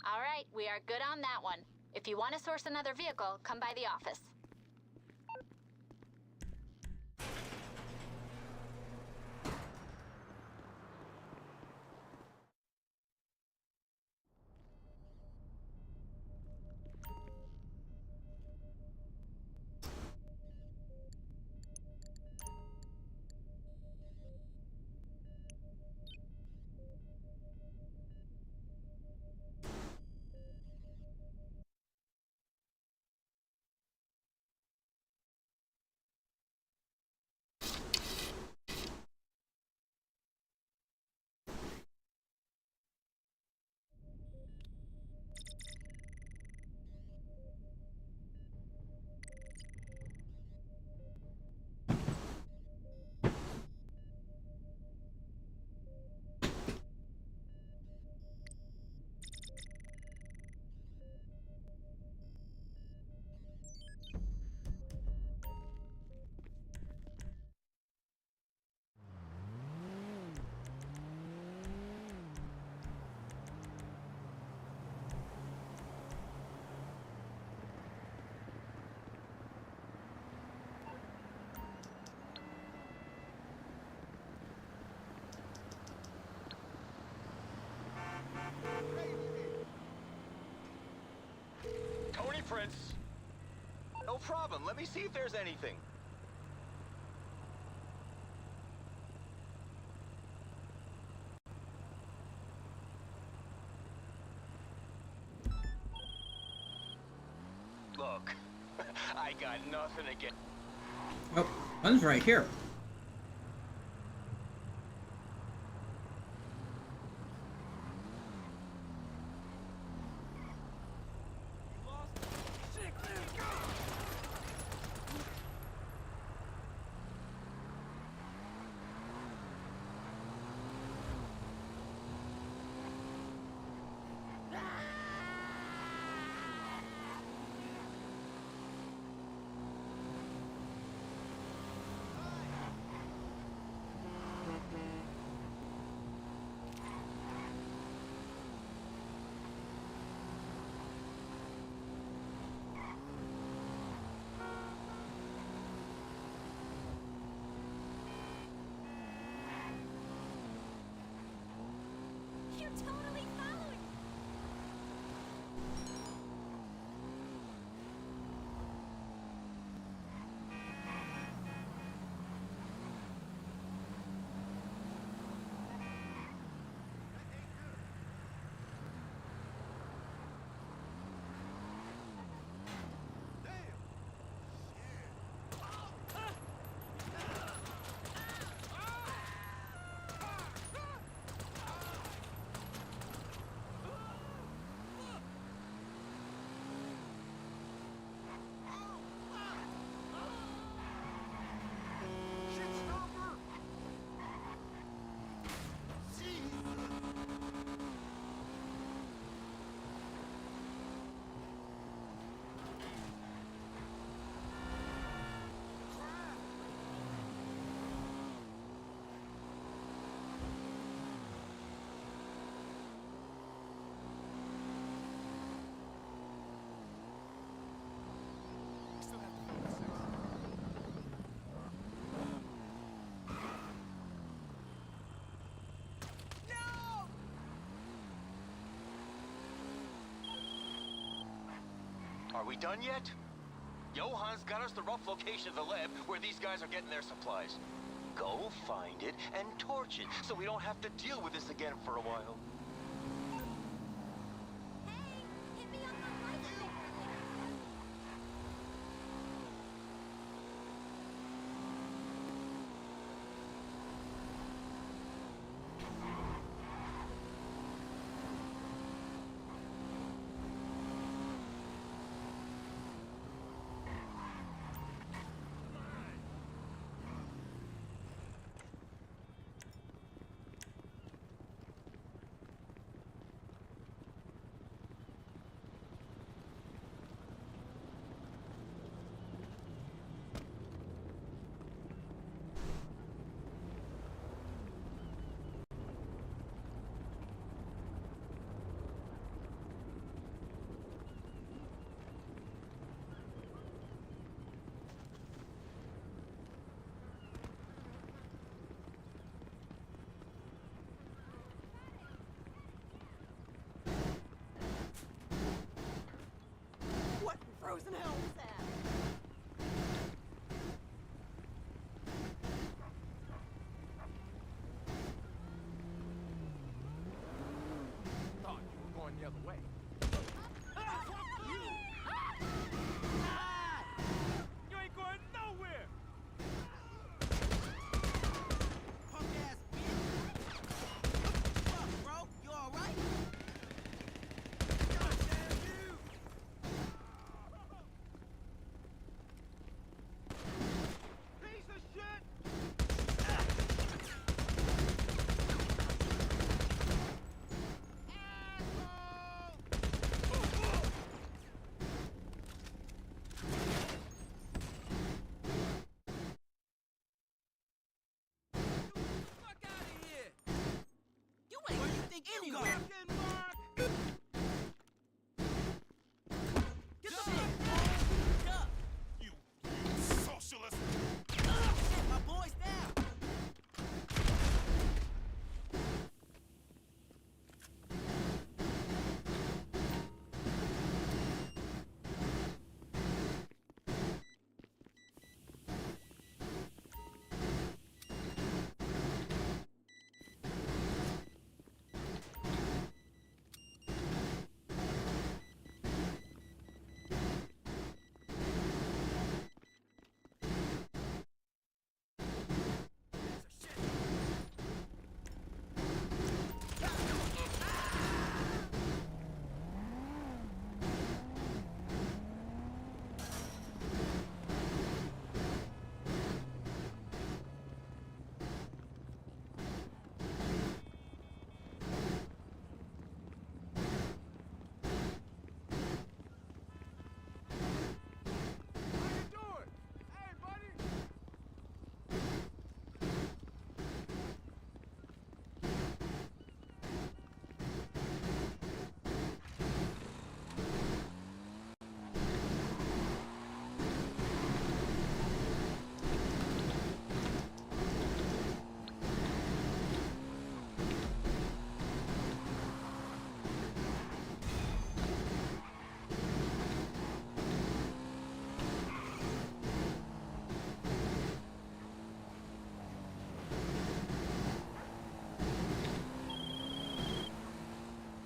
All right, we are good on that one. If you want to source another vehicle, come by the office. Tony Prince. No problem. Let me see if there's anything. Look, I got nothing against. Oh, gun's right here. You're totally following. Are we done yet? Johan's got us the rough location of the lab where these guys are getting their supplies. Go find it and torch it so we don't have to deal with this again for a while. other way. You ain't going nowhere! Punk ass bitch! Fuck, bro? You alright? Goddamn you! Piece of shit! Fuck out of here! You ain't where you think anywhere! Fucking Mark! Get the fuck up! You socialist! Shit, my boy's down!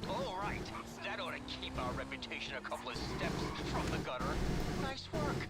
All right, that ought to keep our reputation a couple of steps from the gutter. Nice work.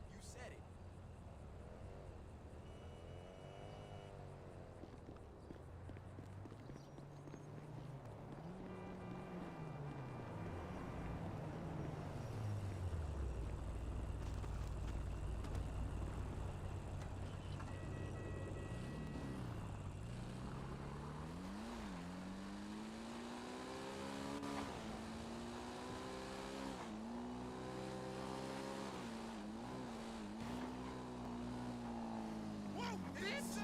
You said it. Whoa, bitch!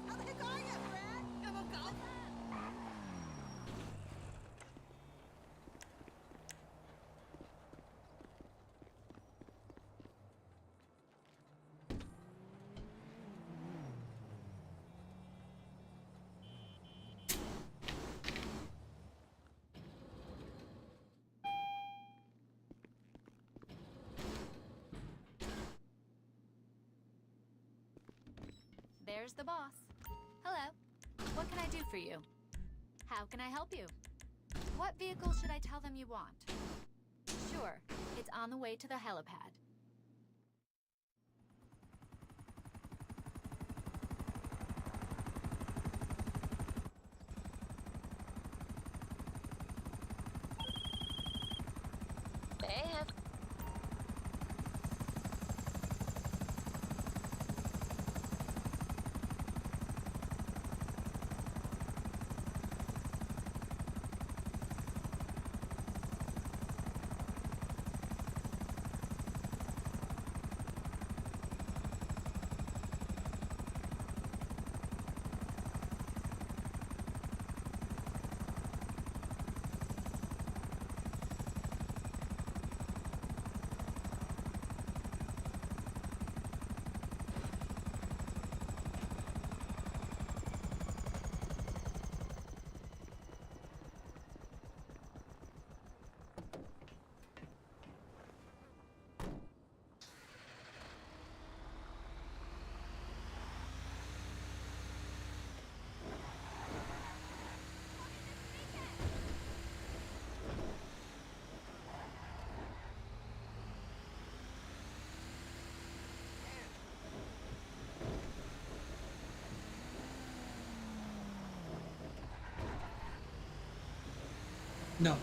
How the heck are you, Brad? Come on, go. There's the boss. Hello. What can I do for you? How can I help you? What vehicle should I tell them you want? Sure. It's on the way to the helipad. Hey, No.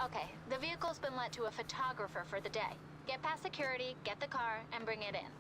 Okay, the vehicle's been let to a photographer for the day. Get past security, get the car, and bring it in.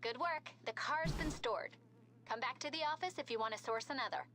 Good work. The car's been stored. Come back to the office if you want to source another.